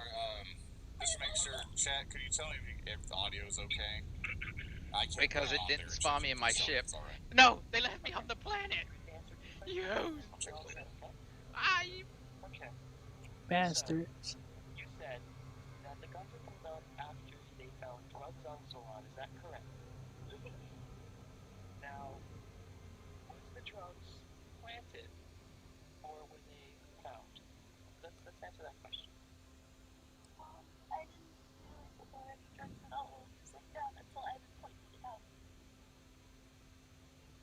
just to make sure, chat, could you tell me if the audio is okay? I can't
Because it
on
didn't
there.
spawn me in my
So
ship.
it's all right.
No, they left me on the planet. You.
Okay.
Bastards.
You said that the guns were pulled out after they found drugs on Zoran, is that correct? Now, was the drugs planted or were they found? Let's answer that question.
I didn't realize that there were any drugs at all when we were sitting down until Ivan pointed it out.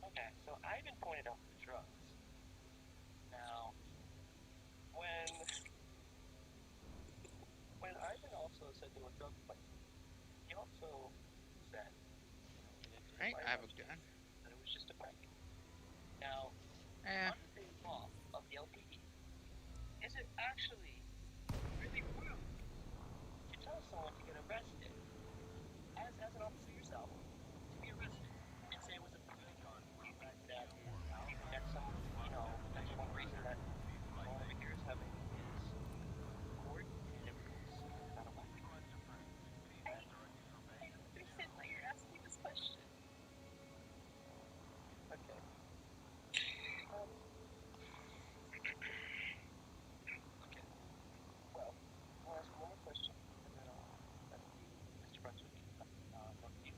Okay, so Ivan pointed out the drugs. Now, when Ivan also said there were drugs planted, he also said,
Right, I have a gun.
that it was just a prank. Now, under the law of the LPD, is it actually really rude to tell someone to get arrested, as an officer yourself, to be arrested and say it was a prank on the fact that that's some, that's one reason that all over here is having his court and everything's out of whack.
I don't understand why you're asking this question.
Okay. Okay. Well, I'll ask one more question, and then I'll let Mr. Brunswick look at you.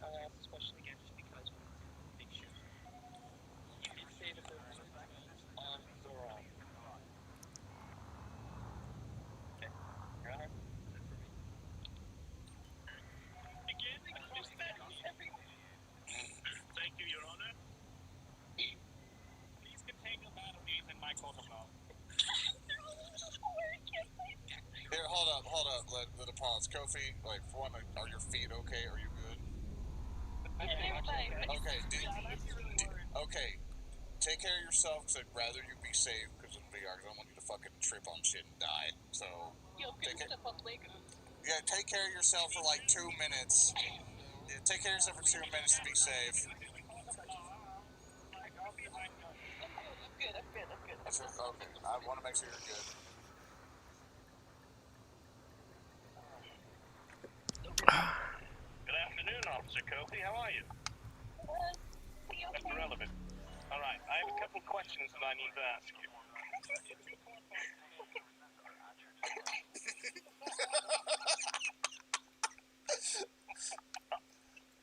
I'll ask this question again just because we need to make sure. You did say that there were drugs on Zoran. Okay. Your Honor, that's it for me.
Again, thank you, Your Honor. Please contain your batteries in my court of law.
Here, hold up. Let it pause. Kofi, for one, are your feet okay? Are you good? Okay, okay. Take care of yourself, because I'd rather you be safe, because of VR, because I don't want you to fucking trip on shit and die. So, take care of yourself for 2 minutes. Yeah, take care of yourself for 2 minutes to be safe.
I'm good.
Okay, I want to make sure you're good.
questions that I need to ask you.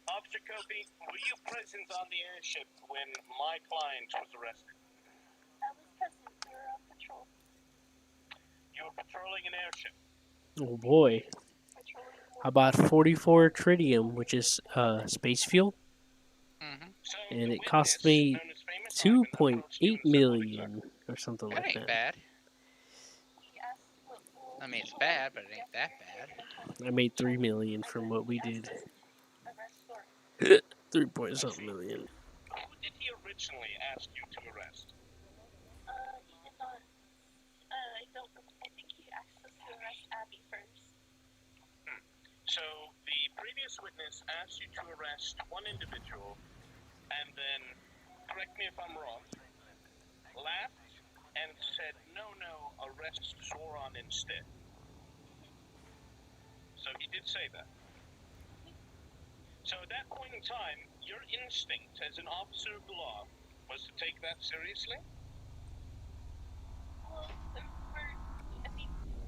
Officer Kofi, were you present on the airship when my client was arrested?
I was present. We were on patrol.
You were patrolling an airship.
Oh boy. I bought 44 tritium, which is space fuel,
So
and
the
it cost
witness,
me
known as Famous Ivan, approached you
2.8
and said what exactly?
million or something
That
like
ain't
that.
bad.
He asked what will
I mean, it's bad, but it ain't that bad.
I made 3 million from what we did.
arrest warrant.
3 point something million.
Who did he originally ask you to arrest?
He did not. I don't know. I think he asked us to arrest Abby first.
So the previous witness asked you to arrest one individual, and then, correct me if I'm wrong, laughed and said, no, arrest Zoran instead. So he did say that. So at that point in time, your instinct as an officer of the law was to take that seriously?
Well,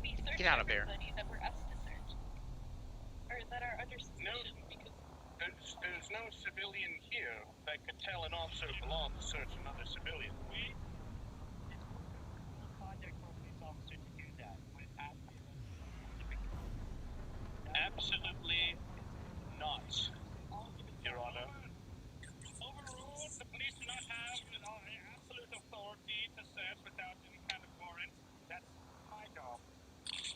we searched
Get out of here.
everybody that we're asked to search. Or that are under suspicion because...
There's no civilian here that could tell an officer of the law to search another civilian.
Conduct for a police officer to do that without
Absolutely not, Your Honor.
Overruled, the police do not have absolute authority to search without any kind of warrant. That's my job.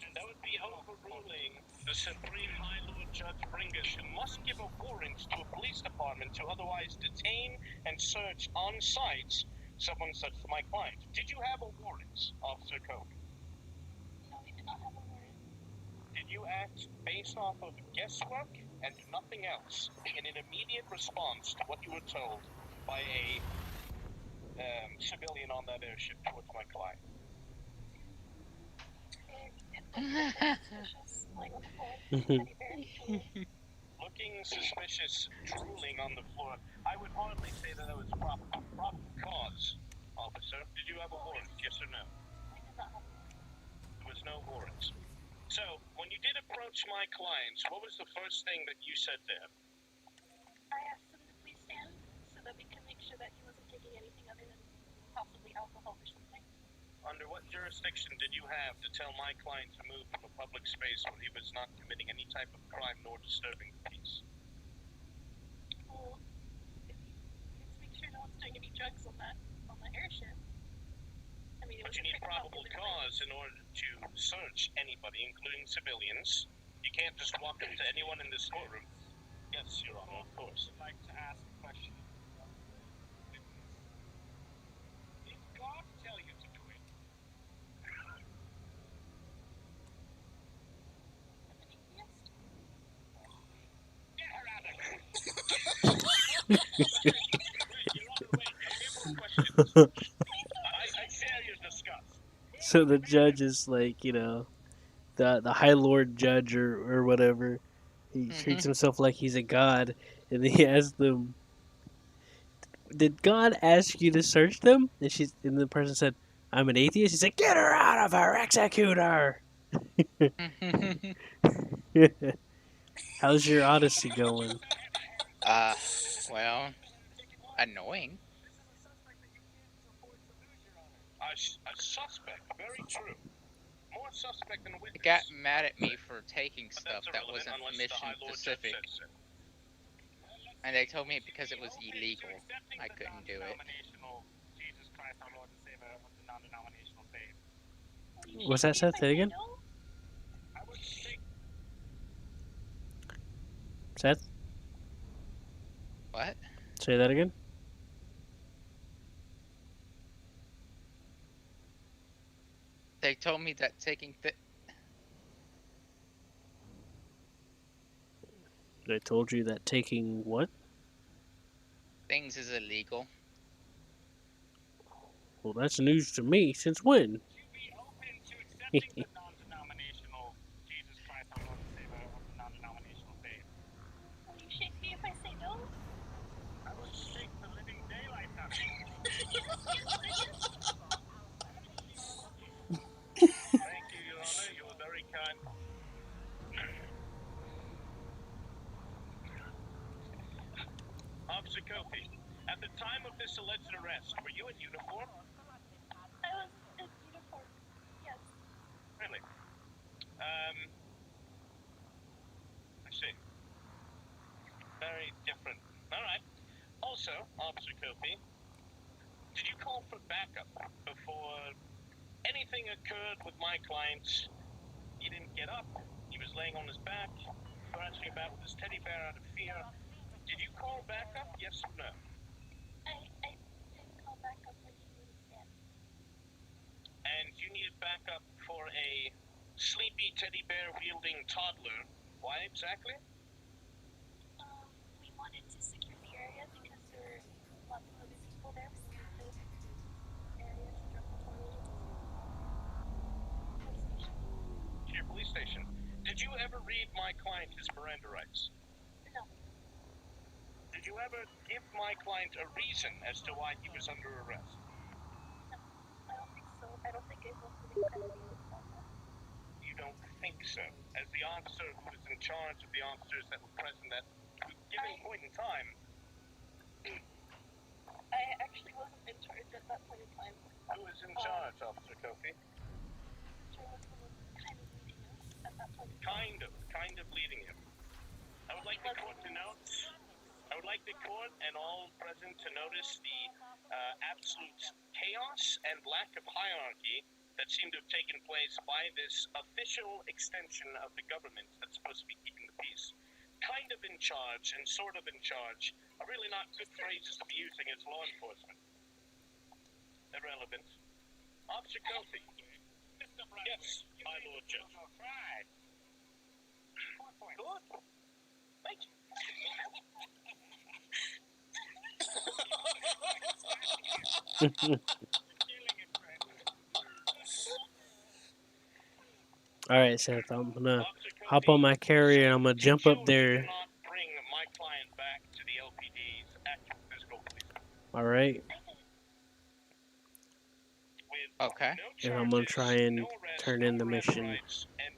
And that would be overruling the Supreme High Lord Judge Bringus, who must give a warrant to a police department to otherwise detain and search on site someone such as my client. Did you have a warrant, Officer Kobe?
No, we did not have a warrant.
Did you act based off of guesswork and nothing else in an immediate response to what you were told by a civilian on that airship towards my client? Looking suspicious, drooling on the floor. I would hardly say that was probable cause, officer. Did you have a warrant, yes or no?
I did not have a warrant.
There was no warrant. So, when you did approach my clients, what was the first thing that you said to him?
I asked him to please stand so that we could make sure that he wasn't taking anything other than possibly alcohol or something.
Under what jurisdiction did you have to tell my client to move from a public space where he was not committing any type of crime nor disturbing the peace?
Well, let's make sure no one's doing any drugs on that airship. I mean,
But you need probable cause in order to search anybody, including civilians. You can't just walk up to anyone in this courtroom. Yes, Your Honor, of course.
I'd like to ask a question. Did God tell you to do it?
I'm an atheist.
Get her out of here.
I share your disgust.
So the judge is like, the High Lord judge or whatever. He treats himself like he's a god, and he asks them, "Did God ask you to search them?" And the person said, "I'm an atheist." He said, "Get her out of her executor." How's your Odyssey going?
Well, annoying.
A suspect, very true. More suspect than a witness.
It got mad at me for taking
But
stuff
that's
that
irrelevant
wasn't
unless the
mission
High Lord Judge
specific,
said so.
and they told me because it was illegal, I couldn't do it.
Jesus Christ, our Lord and Savior of the non-denominational faith.
What's that, Seth? Say it again.
I would say
Seth?
What?
Say that again.
They told me that taking
They told you that taking what?
things is illegal.
Well, that's news to me. Since when?
to be open to accepting the non-denominational Jesus Christ, our Lord and Savior of the non-denominational faith.
Will you shake me if I say no?
I would shake the living daylights out of you.
uniform?
I was in uniform. Yes.
Really? I see. Very different. All right. Also, Officer Kofi, did you call for backup before anything occurred with my client? He didn't get up. He was laying on his back, thrashing about with his teddy bear out of fear. Did you call backup? Yes or no?
I did call back up when he was dead.
And you needed backup for a sleepy teddy bear wielding toddler. Why exactly?
We wanted to secure the area because there were lots of other people there. We wanted the area to drop the tornado to police station.
To your police station. Did you ever read my client his Miranda rights?
No.
Did you ever give my client a reason as to why he was under arrest?
No. I don't think so. I don't think I was incredibly about that.
You don't think so? As the officer who was in charge of the officers that were present at a given point in time.
I actually wasn't in charge at that point in time.
Who was in charge, Officer Kofi?
Mr. Wilson was kind of leading us at that point in time.
Kind of leading him. I would like the court to note. I would like the court and all present to notice the absolute chaos and lack of hierarchy that seemed to have taken place by this official extension of the government that's supposed to be keeping the peace. Kind of in charge and sort of in charge are really not good phrases to be using as law enforcement. Irrelevant. Officer Kofi. Yes, my Lord Judge. Good. Thank you.
All right, Seth. I'm gonna hop on my carrier and I'm gonna jump up there.
Not bring my client back to the LPD's active physical police.
All right.
Okay.
And I'm gonna try and turn in the mission.
And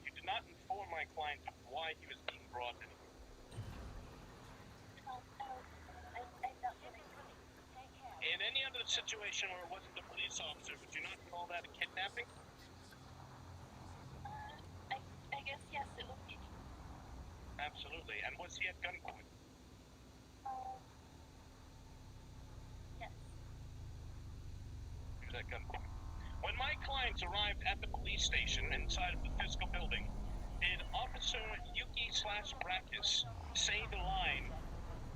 you did not inform my client why he was being brought anywhere. In any other situation where it wasn't a police officer, would you not call that a kidnapping?
I guess yes, it would be.
Absolutely. And was he at gunpoint?
Yes.
He was at gunpoint. When my clients arrived at the police station inside of the physical building, did Officer Yuki/Brackus say the line,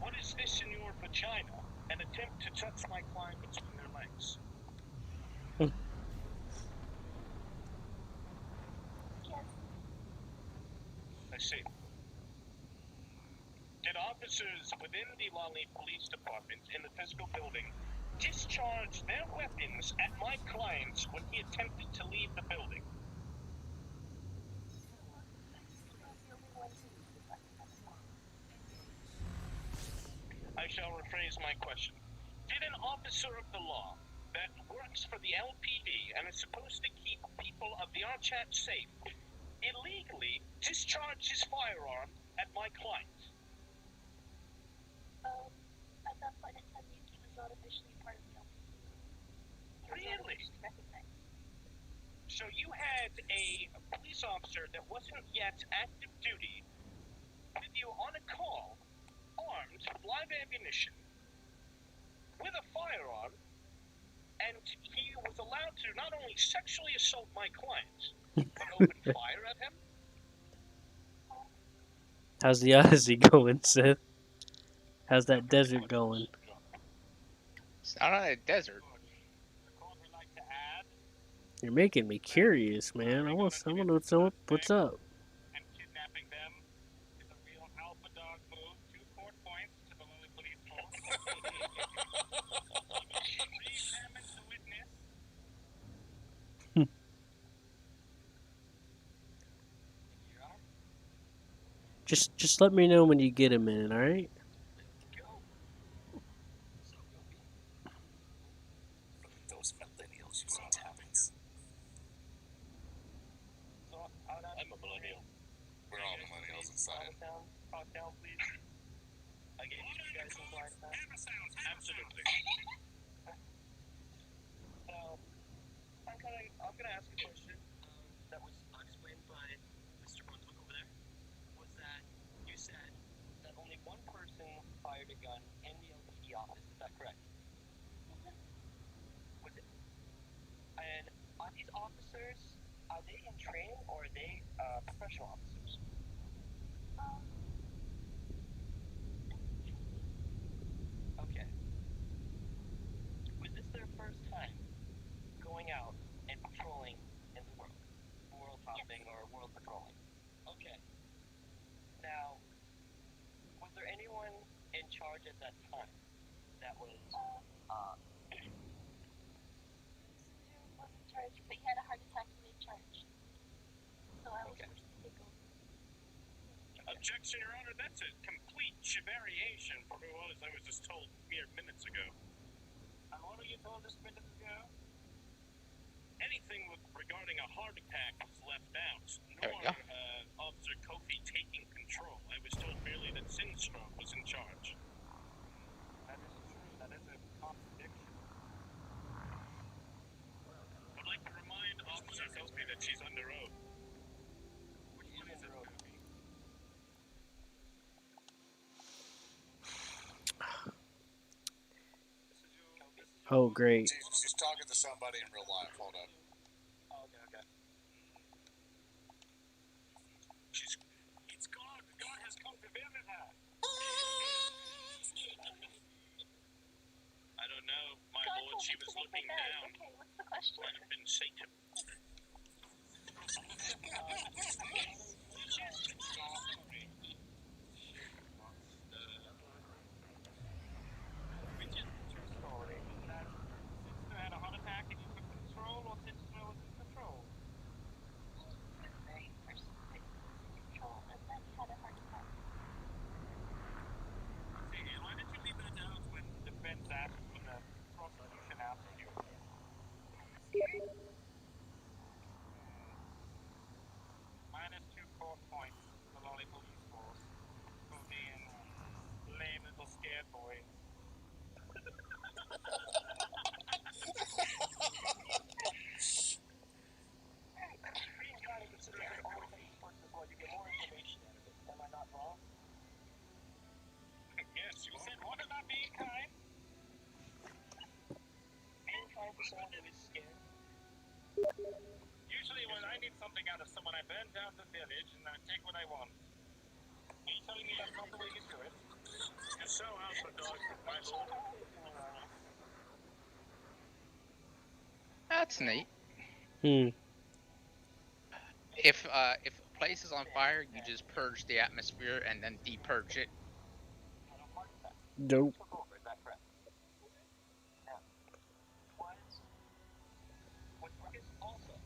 "What is this in your vagina?" and attempt to touch my client between their legs?
Yes.
I see. Did officers within the Lolly Police Department in the physical building discharge their weapons at my client when he attempted to leave the building? I shall rephrase my question. Did an officer of the law that works for the LPD and is supposed to keep people of the Archat safe illegally discharge his firearm at my client?
At that point in time, Yuki was not officially part of the LPD.
Really? So you had a police officer that wasn't yet active duty with you on a call, armed with live ammunition, with a firearm, and he was allowed to not only sexually assault my client, but open fire at him?
How's the Odyssey going, Seth? How's that desert going?
It's not on a desert.
You're making me curious, man. I want to know what's up.
And kidnapping them is a real alpha dog move. 2 court points to the Lolly Police Force. Re-examine the witness.
Just let me know when you get a minute, all right?
Those millennials using tablets.
I'm a millennial.
We're all millennials inside.
Talk down, please. I gave you guys some life now. Absolutely.
going to ask a question that was explained by Mr. Brunswick over there. Was that you said that only one person fired a gun in the LPD office? Is that correct? Was it? And are these officers? Are they in training or are they professional officers? Okay. Was this their first time going out and patrolling in the world hopping or world patrolling? Okay. Now, was there anyone in charge at that time that was?
Was in charge, but he had a heart attack and in charge. So I was forced to take over.
Objection, Your Honor. That's a complete variation from who I was just told mere minutes ago. And what were you told just minutes ago? Anything regarding a heart attack was left out, nor Officer Kofi taking control. I was told merely that Sinstrom was in charge. That is true. That is a contradiction. I'd like to remind Officer Kofi that she's under oath. Which one is it, Kofi?
Oh, great.
She's talking to somebody in real life. Hold up.
Oh, okay. It's God. God has come to visit her. I don't know, my lord. She was looking down.
Okay, what's the question?
Might have been Satan. Which is the true story? That Sister had a heart attack and you took control, or Sister was in control?
The very first thing was in control, and then he had a heart attack.
See, why did you leave that out when the defense asked, when the prosecution asked you?
Scared?
Minus 2 court points for the Lolly Police Force for being lame little scared boy.
Being kind of considering all the things first as well, you get more information out of it. Am I not wrong?
Yes, you said what about being kind?
Being kind to someone who is scared.
Usually when I need something out of someone, I burn down the village and I take what I want. Are you telling me that's not the way you do it? You so orthodox, my lord.
That's neat.
Hmm.
If a place is on fire, you just purge the atmosphere and then depurge it.
Dope.
Took over, is that correct? Now, was Marcus also,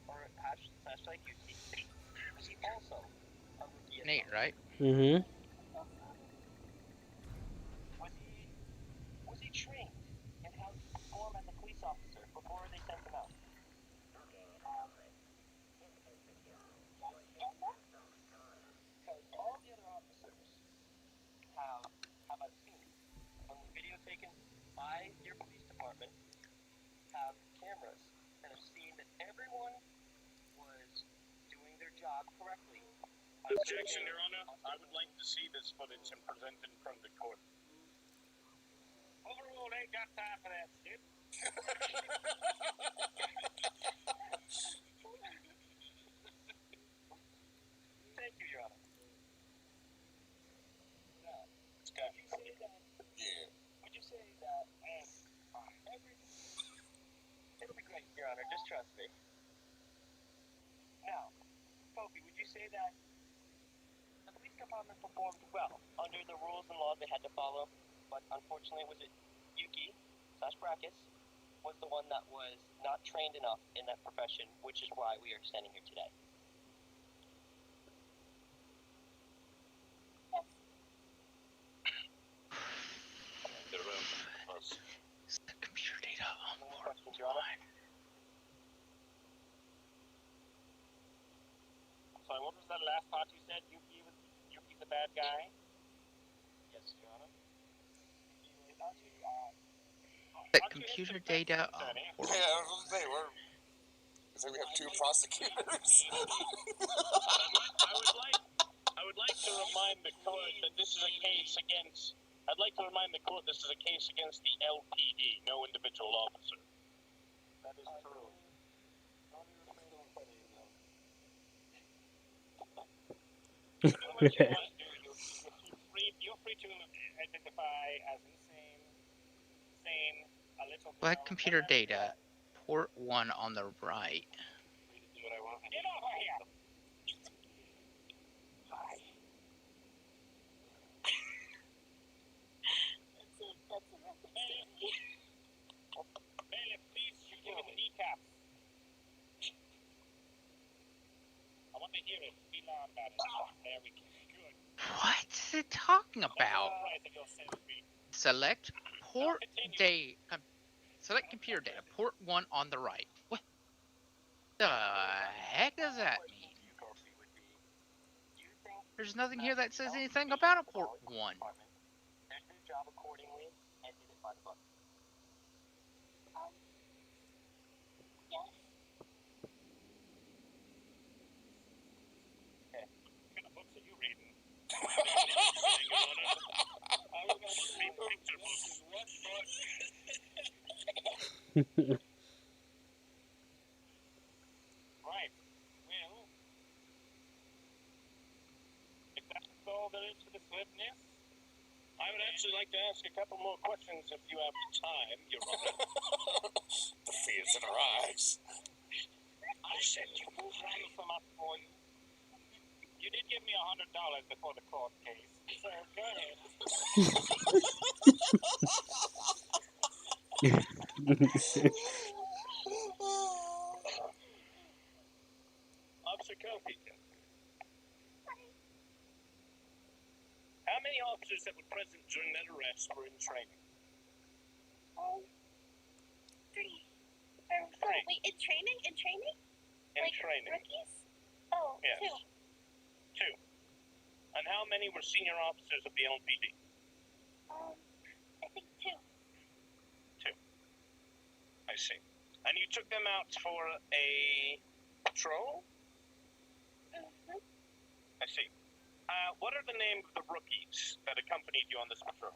or hashtag UT, was he also a rookie?
Neat, right?
Mm-hmm.
Was he trained in how to perform as a police officer before they sent him out? Because all the other officers have I've seen from the video taken by your police department, have cameras and have seen that everyone was doing their job correctly.
Objection, Your Honor. I would like to see this footage and present it in front of the court. Overruled, ain't got time for that shit.
Thank you, Your Honor. Now, would you say that it'll be great, Your Honor, just trust me. Now, Kofi, would you say that the police department performed well under the rules and laws they had to follow, but unfortunately was it Yuki / Brackus was the one that was not trained enough in that profession, which is why we are standing here today.
The room was
Computer data on
No more questions, Your Honor.
Sorry, what was that last part you said? Yuki's the bad guy?
Yes, Your Honor.
The computer data on
Yeah, I was gonna say, we're So we have two prosecutors.
I would like to remind the court that this is a case against. I'd like to remind the court this is a case against the LPD, no individual officer. That is true. You're free to identify as insane, sane, a little bit.
Select computer data. Port 1 on the right.
Free to do what I want. Get over here! Hi.
That's a reference to me.
Bailiff, please, you give it the kneecaps. I want to hear it. Be loud about it. There we go. Good.
What is it talking about? Select port data. Select computer data. Port 1 on the right. What the heck does that mean? There's nothing here that says anything about a port 1.
Did your job accordingly and did it by the book.
Yes.
Okay. What kind of books are you reading? I was going to read picture books. What book? Right. Well, if that's all there is to this witness, I would actually like to ask a couple more questions if you have time, Your Honor.
The fears in her eyes.
I said you move around some up for you. You did give me $100 before the court case, so go ahead. Officer Kofi. How many officers that were present during that arrest were in training?
3. Wait, in training? In training?
In
like
training.
Rookies? Oh,
Yes.
2.
2. And how many were senior officers of the LPD?
I think 2.
2. I see. And you took them out for a patrol?
Mm-hmm.
I see. What are the names of the rookies that accompanied you on this patrol?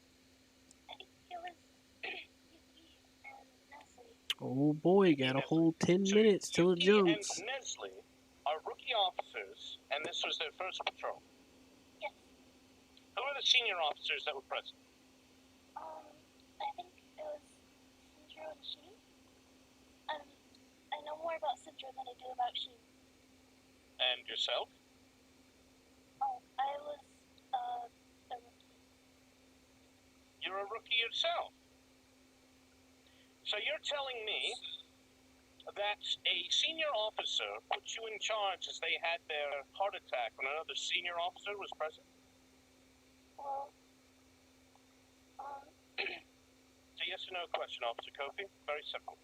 I think it was Yuki and Nestle.
Oh boy, got a whole 10 minutes till it
Yuki
jumps.
and Nestle are rookie officers, and this was their first patrol.
Yes.
Who are the senior officers that were present?
I think it was Sindro and Sheen. I know more about Sindro than I do about Sheen.
And yourself?
Oh, I was, a rookie.
You're a rookie yourself. So you're telling me that a senior officer put you in charge as they had their heart attack when another senior officer was present?
Well,
It's a yes or no question, Officer Kofi. Very simple.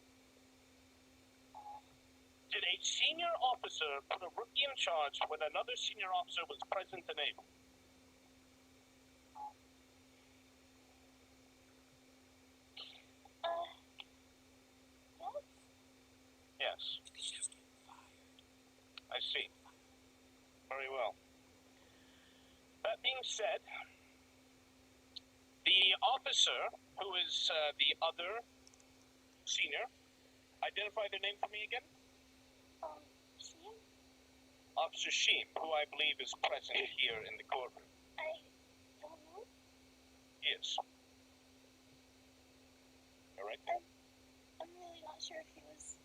Did a senior officer put a rookie in charge when another senior officer was present and able?
yes.
Yes. I see. Very well. That being said, the officer who is the other senior, identify their name for me again?
Sheen?
Officer Sheen, who I believe is present here in the courtroom.
I don't know.
Yes. All right.
I'm really not sure if he was,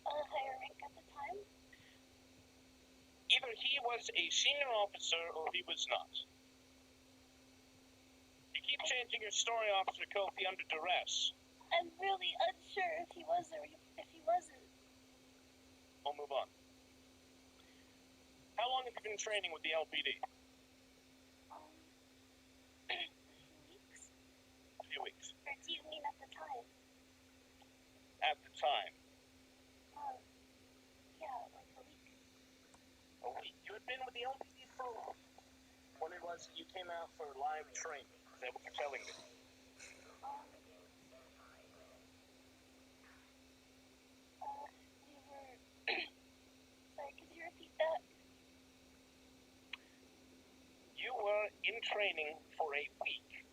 a higher rank at the time.
Either he was a senior officer or he was not. You keep changing your story, Officer Kofi, under duress.
I'm really unsure if he was or if he wasn't.
We'll move on. How long have you been training with the LPD?
A few weeks.
A few weeks.
Or do you mean at the time?
At the time.
Yeah, like a week.
A week. You had been with the LPD for when it was you came out for live training. Is that what you're telling me?
were in training for a week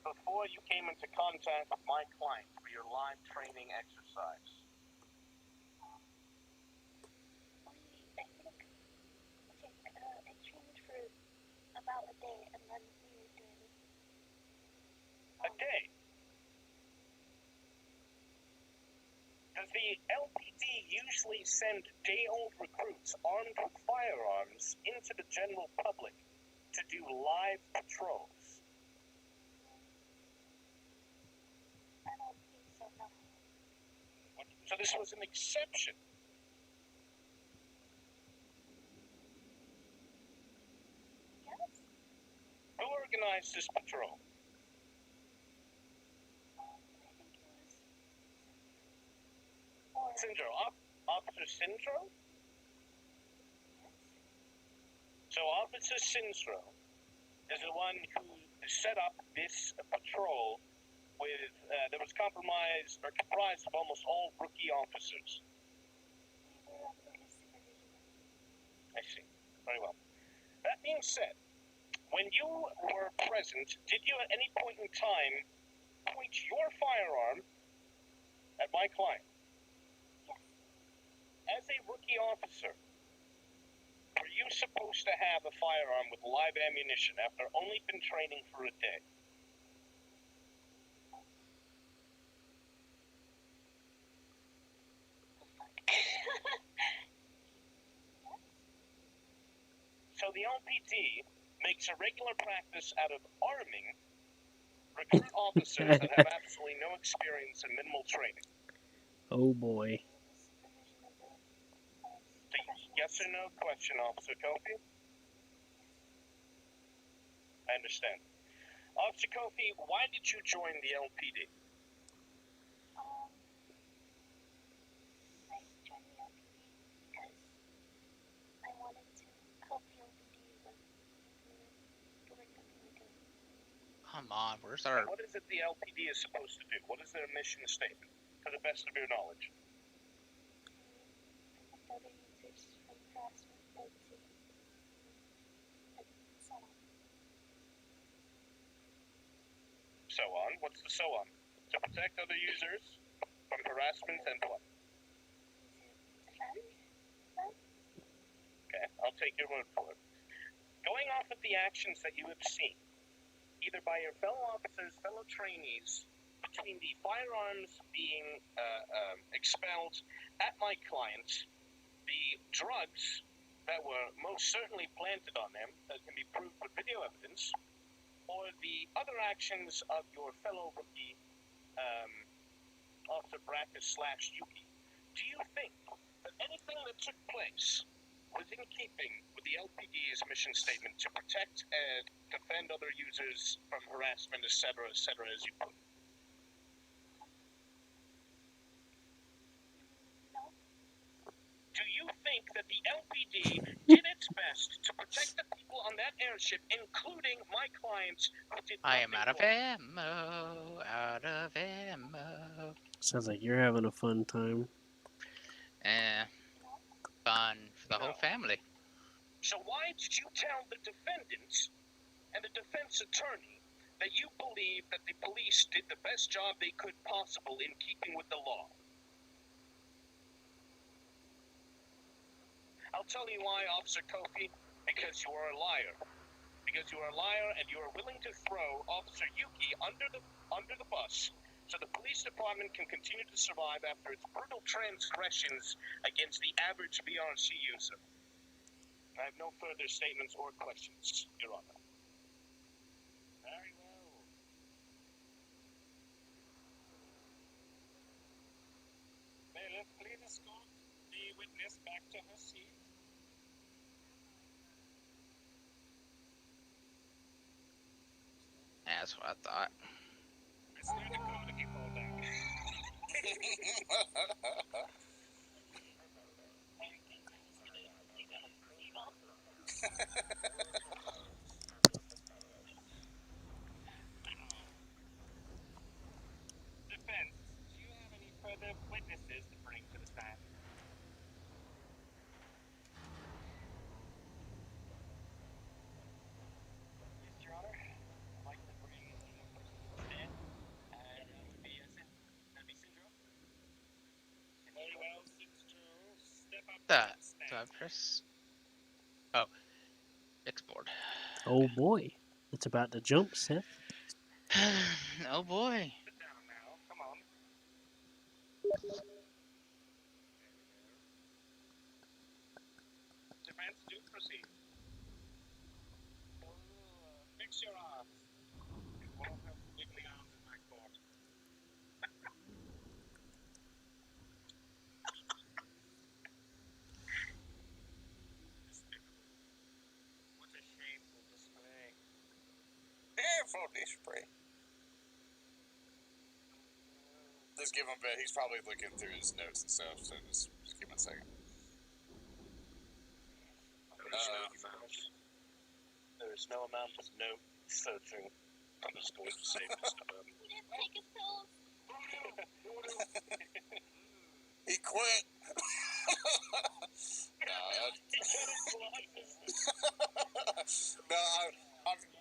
before you came into contact with my client for your live training exercise.
I trained for about a day, and then we were doing
A day? Does the LPD usually send day-old recruits armed with firearms into the general public to do live patrols?
I don't think so, no.
So this was an exception.
Yes?
Who organized this patrol?
I think it was or
Sindro, Officer Sindro?
yes?
So Officer Sindro is the one who set up this patrol with, that was comprised of almost all rookie officers.
We were under his supervision.
I see. Very well. That being said, when you were present, did you at any point in time point your firearm at my client?
Yes.
As a rookie officer, were you supposed to have a firearm with live ammunition after only been training for a day? So the LPD makes a regular practice out of arming recruit officers that have absolutely no experience and minimal training.
Oh boy.
Yes or no question, Officer Kofi? I understand. Officer Kofi, why did you join the LPD?
I joined the LPD because I wanted to help the LPD with the work that they were doing.
Come on, where's
And
our...
what is it the LPD is supposed to do? What is their mission statement, to the best of your knowledge?
Protect other users from harassment, pregnancy, and so on.
So on. What's the so on? To protect other users from harassment and what?
To defend them?
Okay, I'll take your word for it. Going off of the actions that you have seen, either by your fellow officers, fellow trainees, between the firearms being expelled at my client, the drugs that were most certainly planted on them, that can be proved with video evidence, or the other actions of your fellow rookie, Officer Brackus / Yuki, do you think that anything that took place was in keeping with the LPD's mission statement to protect and defend other users from harassment, etc., as you put it?
No.
Do you think that the LPD did its best to protect the people on that airship, including my clients who did
I am
nothing
out of
wrong?
ammo, out of ammo.
Sounds like you're having a fun time.
Fun for the
No.
whole family.
So why did you tell the defendants and the defense attorney that you believe that the police did the best job they could possible in keeping with the law? I'll tell you why, Officer Kofi, because you are a liar. Because you are a liar and you are willing to throw Officer Yuki under the bus so the police department can continue to survive after its brutal transgressions against the average BRC user. I have no further statements or questions, Your Honor.
Very well.
Bailiff, please escort the witness back to her seat.
That's what I thought.
I swear to God if you fall down.
Defense, do you have any further witnesses to bring to the stand?
Do I press? Oh, export.
Oh boy, it's about to jump, Seth.
Oh boy.
Sit down now. Come on. Defense, do proceed. Fix your arms. You won't have wiggly arms in my court. Despicable. What a shameful display.
Shameful display. Just give him a bit. He's probably looking through his notes and stuff, so just give him a second.
There is no amount of note searching that is going to save Mr. Berman.
We didn't take his pills.
He quit. No,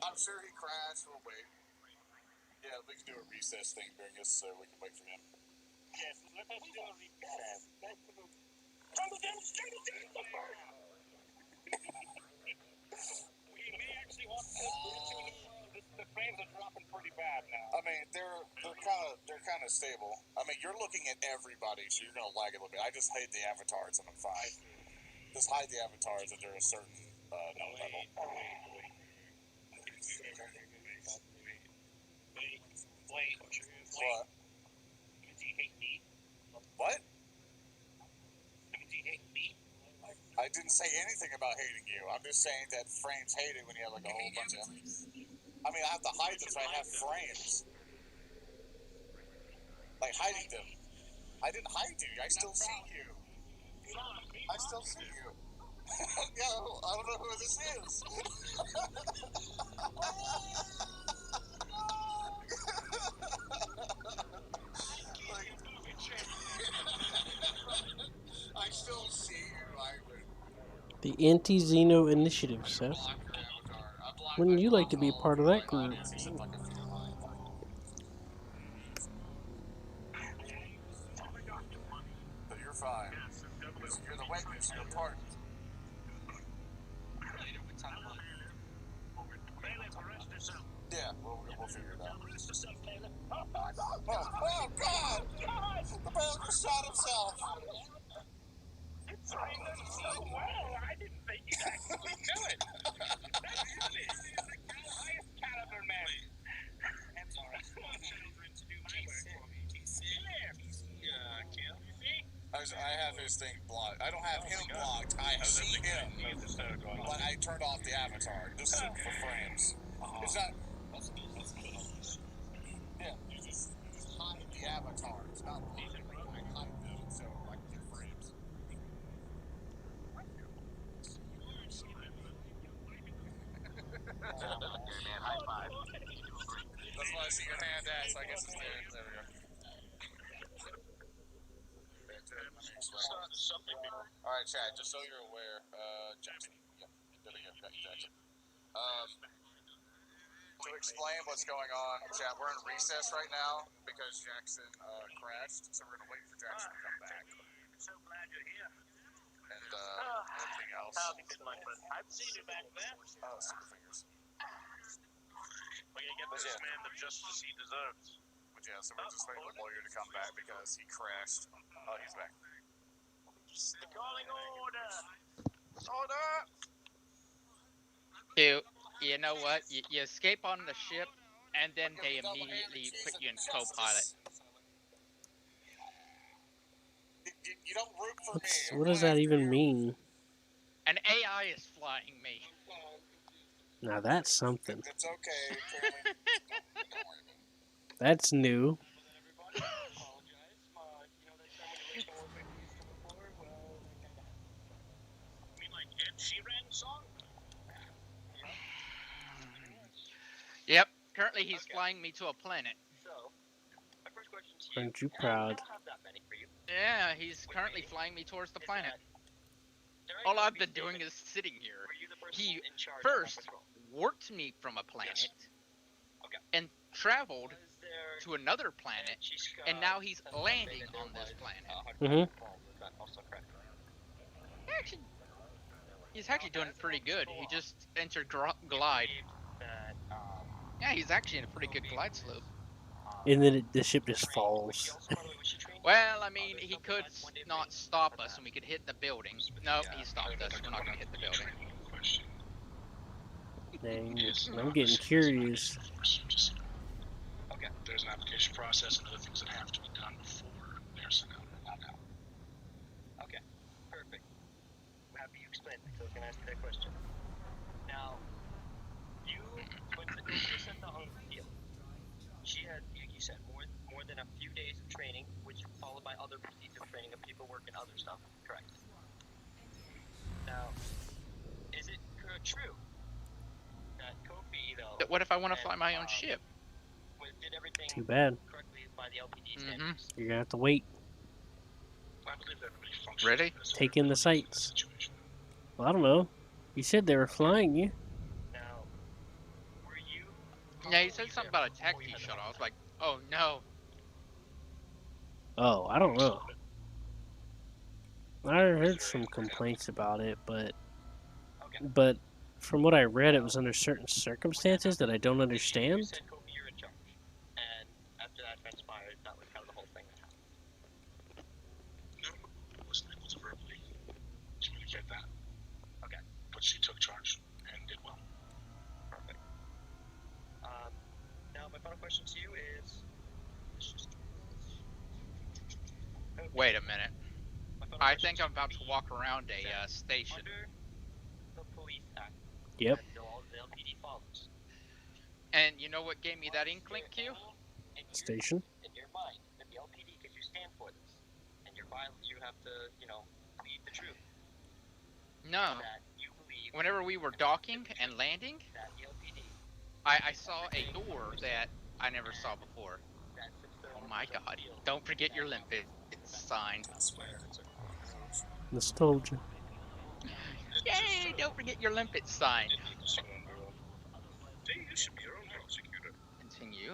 I'm sure he crashed. We'll wait. Yeah, we can do a recess thing during this, so we can wait for him.
Yes, let us do a recess. We may actually want to put you in the car. The frames are dropping pretty bad now.
I mean, they're kind of stable. I mean, you're looking at everybody, so you're gonna lag a little bit. I just hide the avatars and I'm fine. Just hide the avatars at a certain note level.
Wait.
What?
Do you hate me?
What?
Do you hate me?
I didn't say anything about hating you. I'm just saying that frames hate it when you have like a whole bunch of. I mean, I have to hide them so I have frames. Like hiding them. I didn't hide you. I still see you. I still see you. Yeah, I don't know who this is. I still see you, Ivan.
The Anti-Xeno Initiative, Seth. Wouldn't you like to be part of that group?
So you're fine. You're the witness. You're pardoned. Yeah, we'll figure it out. Oh, God! The man just shot himself!
So well, I didn't think you'd actually do it. That's really the highest caliber man. I'm sorry. Children to do my work for me. Kim, you see?
I have his thing blocked. I don't have him blocked. I see him. But I turned off the avatar just for frames. It's not. Yeah, you just hide the avatar. It's not blocking. I hide them so I can get frames. Okay, man, high five. That's what I see your hand at, so I guess it's there. There we go. Alright, Chad, just so you're aware, Jackson. Yep, there we go, got you, Jackson. To explain what's going on, Chad, we're in recess right now because Jackson crashed, so we're gonna wait for Jackson to come back.
So glad you're here.
And everything else.
How's it been, my friend? I've seen you back there.
Oh, super fingers.
We're gonna get this man the justice he deserves.
But yeah, so we're just waiting for the lawyer to come back because he crashed. Oh, he's back.
Calling order.
Order!
You know what? You escape on the ship, and then they immediately put you in co-pilot.
You don't root for me.
What does that even mean?
An AI is flying me.
Now that's something.
It's okay.
That's new.
Yep. Currently, he's flying me to a planet.
So, my first question to you.
Aren't you proud?
I don't have that many for you.
Yeah, he's currently flying me towards the planet. All I've been doing is sitting here. He first warped me from a planet and traveled to another planet, and now he's landing on this planet.
Mm-hmm.
Actually, he's actually doing pretty good. He just entered glide.
That,
Yeah, he's actually in a pretty good glide slope.
And then the ship just falls.
Well, I mean, he could not stop us and we could hit the building. No, he stopped us. We're not going to hit the building.
Dang, I'm getting curious.
Okay. There's an application process and other things that have to be done before they're sent out. Not now.
Okay, perfect. I'm happy you explained it, because I was going to ask you that question. Now, when Sophia sent out on the field, she had, like you said, more than a few days of training, which followed by other procedural training of paperwork and other stuff, correct? Now, is it true that Kofi, though...
What if I want to fly my own ship?
Did everything
Too bad.
correctly by the LPD standards?
You're gonna have to wait.
I believe everybody functions.
Ready?
Take in the sights. Well, I don't know. You said they were flying you.
Now, were you...
Yeah, he said something about a taxi shuttle. I was like, oh no.
Oh, I don't know. I heard some complaints about it, but from what I read, it was under certain circumstances that I don't understand.
You said, Kofi, you're in charge. And after that transpired, that was kind of the whole thing that happened.
No, I wasn't able to verbally communicate that.
Okay.
But she took charge and did well.
Perfect. Now, my final question to you is...
Wait a minute. I think I'm about to walk around a station.
Under the Police Act,
Yep.
that the LPD follows.
And you know what gave me that inkling, Q?
Station.
In your mind, that the LPD, because you stand for this, and you have to, plead the truth.
No.
That you believe
Whenever we were docking and landing,
that the LPD...
I saw a door that I never saw before. Oh my god. Don't forget your limpet sign.
I swear.
Nostalgia.
Yay! Don't forget your limpet sign.
Hey, you should be your own prosecutor.
Continue.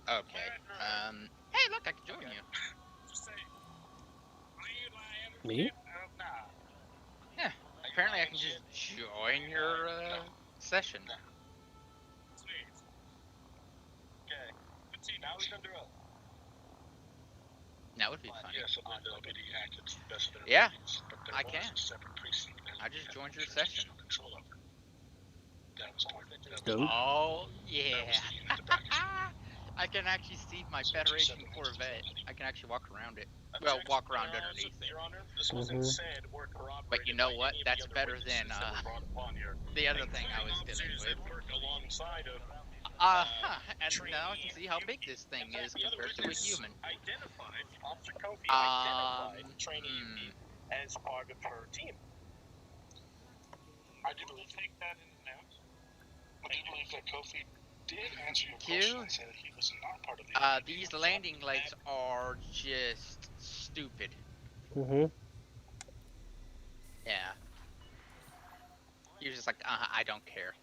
Okay. Hey, look, I can join you.
Just say,
Me?
Yeah. Apparently, I can just join your session.
Sweet. Okay. Let's see, now he's under oath.
That would be funny.
yes, I believe the LPD acted best for their
Yeah,
police, but there
I
was
can.
a separate precinct that
I just
we had
joined your
jurisdictional
session.
Control over. That was part of it.
Dope.
Oh, yeah.
That was the unit that backed us.
I can actually see my
So
Federation
two separate
Corvette.
entities.
I can actually walk around it. Well, walk around underneath it.
Your Honor, this wasn't said or corroborated
But you know
by
what?
any of
That's
the other
better
witnesses
than
that were brought upon here.
the other thing I was dealing
Officers
with.
that work alongside of
And now I can see how big this thing is compared to a human.
Identified, Officer Kofi identified trainee Yuki as part of her team.
I do believe take that in note. I do believe that Kofi did answer your
Q?
question and say that he was not part of the
These landing legs are just stupid.
Mm-hmm.
Yeah. You're just like, I don't care.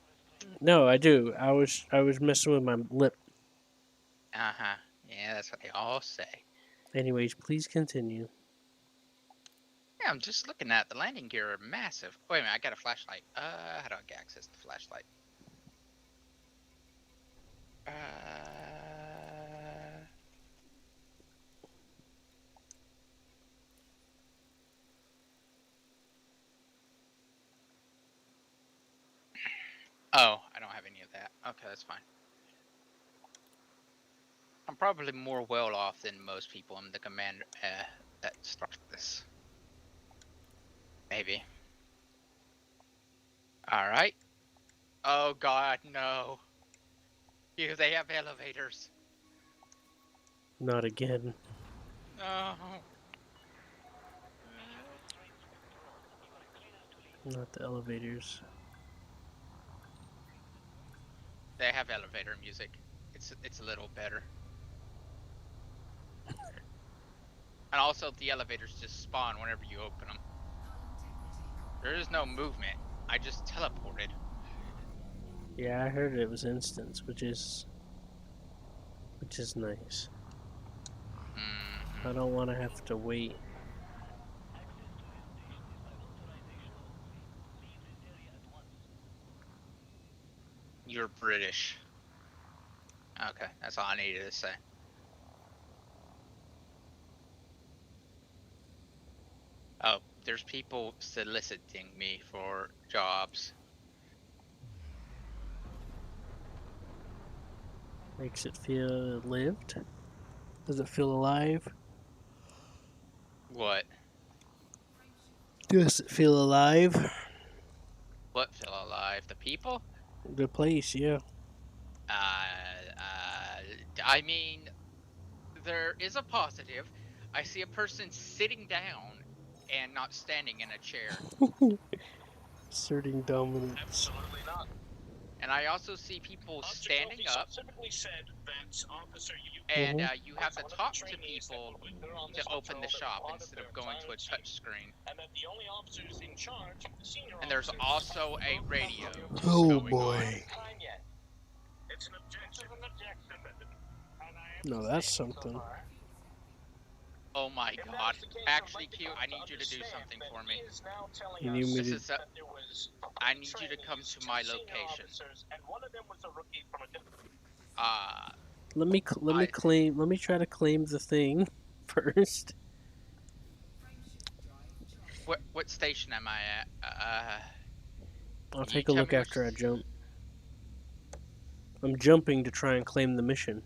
No, I do. I was messing with my lip.
Uh-huh. Yeah, that's what they all say.
Anyways, please continue.
Yeah, I'm just looking at the landing gear are massive. Wait a minute, I got a flashlight. How do I get access to the flashlight? Oh, I don't have any of that. Okay, that's fine. I'm probably more well off than most people. I'm the commander that started this. Maybe. Alright. Oh god, no. Because they have elevators.
Not again.
No.
Not the elevators.
They have elevator music. It's a little better. And also the elevators just spawn whenever you open them. There is no movement. I just teleported.
Yeah, I heard it was instance, which is nice. I don't want to have to wait.
You're British. Okay, that's all I needed to say. Oh, there's people soliciting me for jobs.
Makes it feel lived. Does it feel alive?
What?
Does it feel alive?
What feel alive? The people?
The place, yeah.
I mean, there is a positive. I see a person sitting down and not standing in a chair.
Asserting dominance.
Absolutely not.
And I also see people standing up,
Specifically said that Officer
and
Mhm.
you have to talk to people to open the shop instead of going to a touch screen.
and that the only officers in charge, the senior
And there's
officers,
also a radio
Oh
going on.
boy.
time yet. It's an objection.
No, that's something.
Oh my god. Actually, Q, I need you to do something for me.
You need me
This
to.
is a, I need you to come to my location.
And one of them was a rookie from a different.
Let me claim. Let me try to claim the thing first.
What station am I at?
I'll
can you
take a
tell
look
me
after I jump. I'm jumping to try and claim the mission.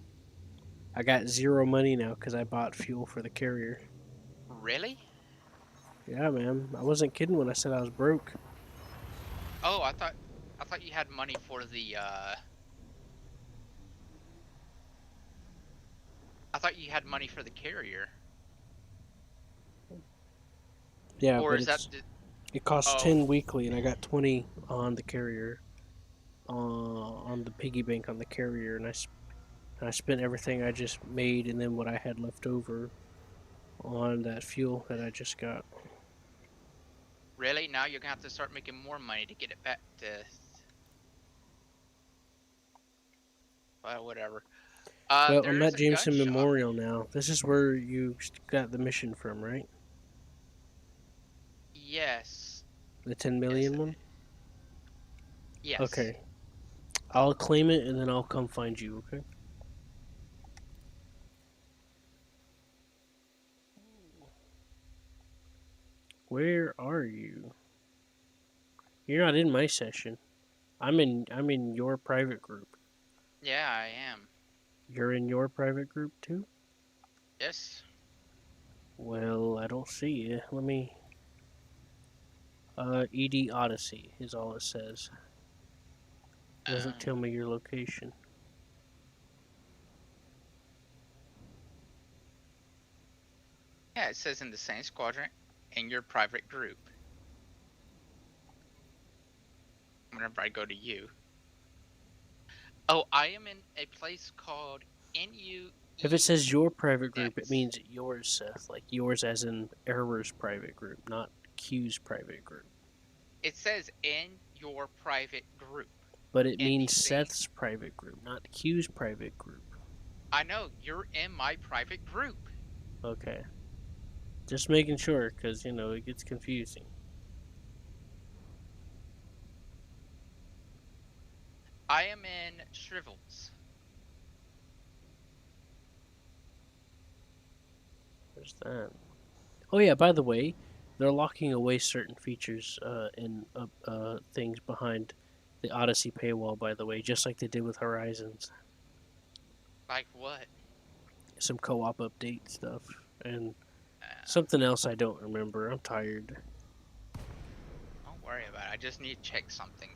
I got 0 money now because I bought fuel for the carrier.
Really?
Yeah, man. I wasn't kidding when I said I was broke.
Oh, I thought you had money for the I thought you had money for the carrier.
Yeah,
Or
but
is that
it costs
oh.
10 weekly, and I got 20 on the carrier, on the piggy bank on the carrier, and I spent everything I just made, and then what I had left over on that fuel that I just got.
Really? Now you're gonna have to start making more money to get it back to. Well, whatever.
Well,
There
I'm
is
at
a gun
Jameson
shop.
Memorial now. This is where you got the mission from, right?
Yes.
The 10 million one?
Yes.
Okay. I'll claim it, and then I'll come find you, okay? Where are you? You're not in my session. I'm in your private group.
Yeah, I am.
You're in your private group too?
Yes.
Well, I don't see you. Let me. ED Odyssey is all it says. It doesn't tell me your location.
Yeah, it says in the same squadron in your private group. Whenever I go to you. Oh, I am in a place called NU.
If it says your private group, it means yours, Seth. Like yours as in Error's private group, not Q's private group.
It says in your private group.
But it means Seth's private group, not Q's private group.
I know, you're in my private group.
Okay. Just making sure, because, you know, it gets confusing.
I am in Shrivels.
There's that. Oh yeah, by the way, they're locking away certain features and things behind the Odyssey paywall, by the way, just like they did with Horizons.
Like what?
Some co-op update stuff and something else I don't remember. I'm tired.
Don't worry about it. I just need to check something.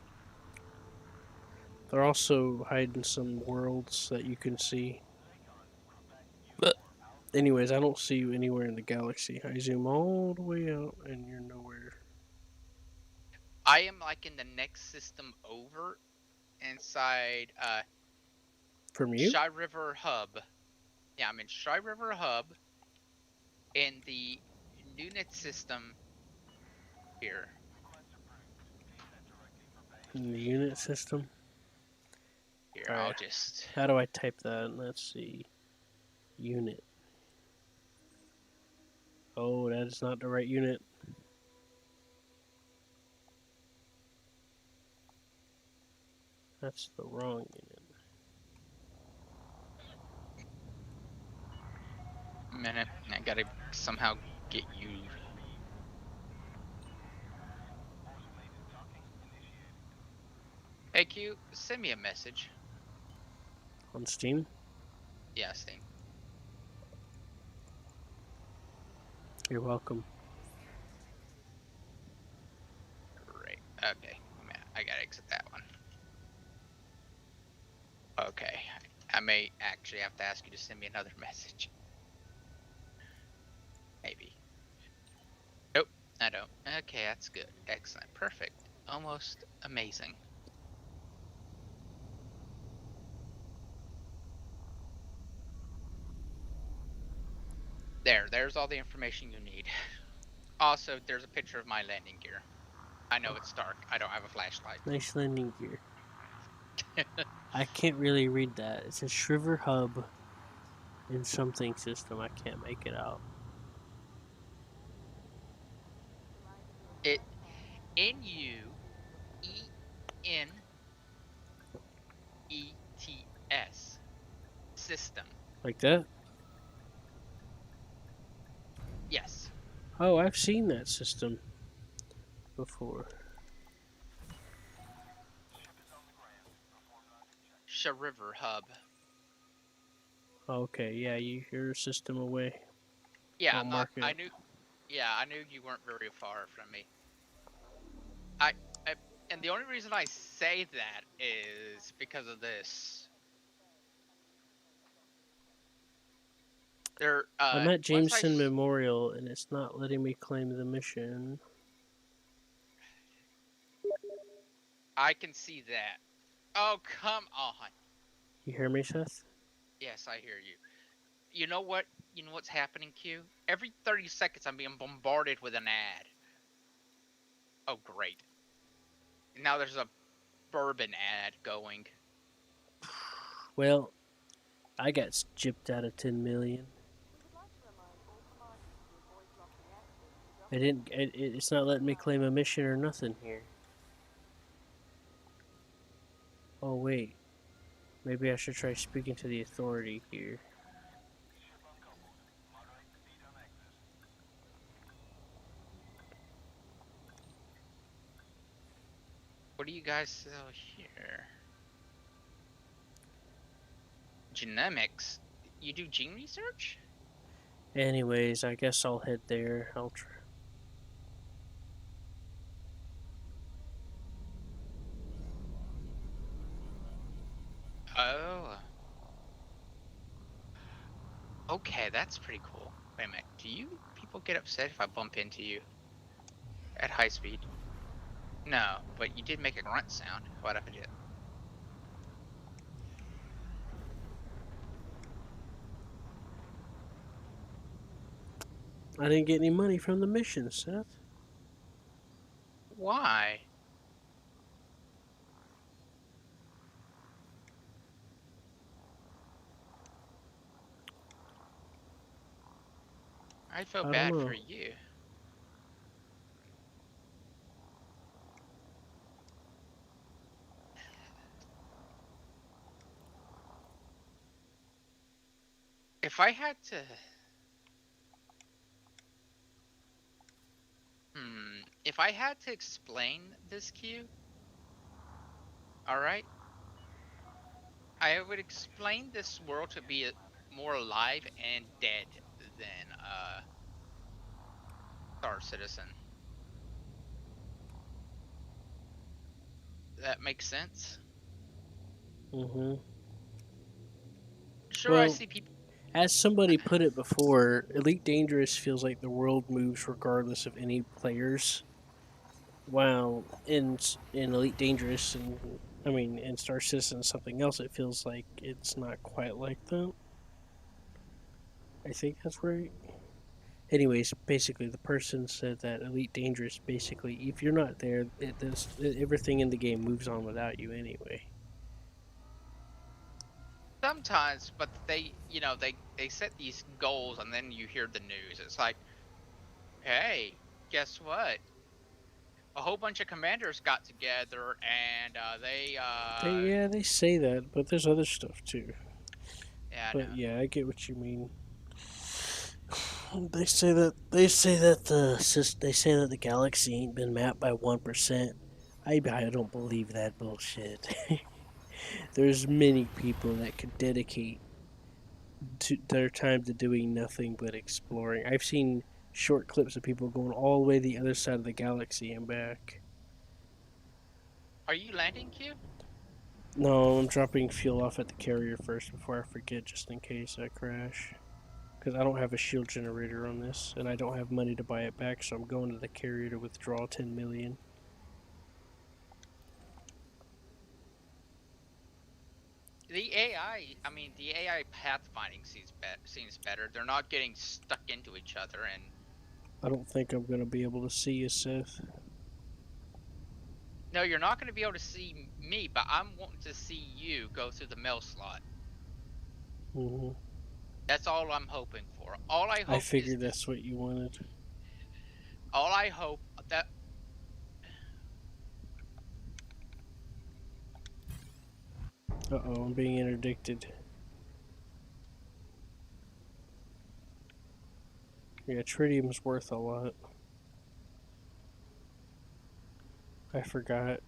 They're also hiding some worlds that you can see. But anyways, I don't see you anywhere in the galaxy. I zoom all the way out and you're nowhere.
I am like in the next system over inside
From you?
Shy River Hub. Yeah, I'm in Shy River Hub in the unit system here.
In the unit system?
Here,
All right.
I'll just...
How do I type that? Let's see. Unit. Oh, that is not the right unit. That's the wrong unit.
Minute. I gotta somehow get you. Hey Q, send me a message.
On Steam?
Yeah, Steam.
You're welcome.
Great. Okay. I gotta exit that one. Okay. I may actually have to ask you to send me another message. Maybe. Nope, I don't. Okay, that's good. Excellent. Perfect. Almost amazing. There's all the information you need. Also, there's a picture of my landing gear. I know it's dark. I don't have a flashlight.
Nice landing gear. I can't really read that. It says Shriver Hub in something system. I can't make it out.
It NUENETS system.
Like that?
Yes.
Oh, I've seen that system before.
River Hub.
Okay, yeah, you're a system away.
Yeah,
I'll
I'm not.
mark it.
I knew. Yeah, I knew you weren't very far from me. I and the only reason I say that is because of this. There.
I'm at
Once
Jameson Memorial and it's not letting me claim the mission.
I can see that. Oh, come on.
You hear me, Seth?
Yes, I hear you. You know what? You know what's happening, Q? Every 30 seconds, I'm being bombarded with an ad. Oh, great. Now there's a bourbon ad going.
Well, I got gypped out of 10 million. I didn't. It's not letting me claim a mission or nothing here. Oh wait, maybe I should try speaking to the authority here.
What do you guys sell here? Genomics? You do gene research?
Anyways, I guess I'll head there. I'll try.
Oh. Okay, that's pretty cool. Wait a minute. Do you people get upset if I bump into you at high speed? No, but you did make a grunt sound. What if I did?
I didn't get any money from the mission, Seth.
Why? I feel
I don't
bad
know.
for you. If I had to... If I had to explain this Q, alright? I would explain this world to be more alive and dead than, Star Citizen. That makes sense?
Mm-hmm.
Sure, I
Well,
see people...
as somebody put it before, Elite Dangerous feels like the world moves regardless of any players. While in Elite Dangerous and in Star Citizen something else, it feels like it's not quite like that. I think that's right. Anyways, basically, the person said that Elite Dangerous, basically, if you're not there, everything in the game moves on without you anyway.
Sometimes, but they set these goals and then you hear the news. It's like, hey, guess what? a whole bunch of commanders got together and
They say that, but there's other stuff too.
yeah, I
But
know.
yeah, I get what you mean. They say that the galaxy ain't been mapped by 1%. I don't believe that bullshit. There's many people that could dedicate their time to doing nothing but exploring. I've seen short clips of people going all the way to the other side of the galaxy and back.
Are you landing, Q?
No, I'm dropping fuel off at the carrier first before I forget, just in case I crash. Because I don't have a shield generator on this, and I don't have money to buy it back, so I'm going to the carrier to withdraw 10 million.
The AI pathfinding seems better. They're not getting stuck into each other, and
I don't think I'm going to be able to see you, Seth.
no, you're not going to be able to see me, but I'm wanting to see you go through the mail slot.
Hmm.
That's all I'm hoping for. All I
I
hope is
figured that's what you wanted.
all I hope that
Uh-oh, I'm being interdicted. Yeah, tritium's worth a lot. I forgot.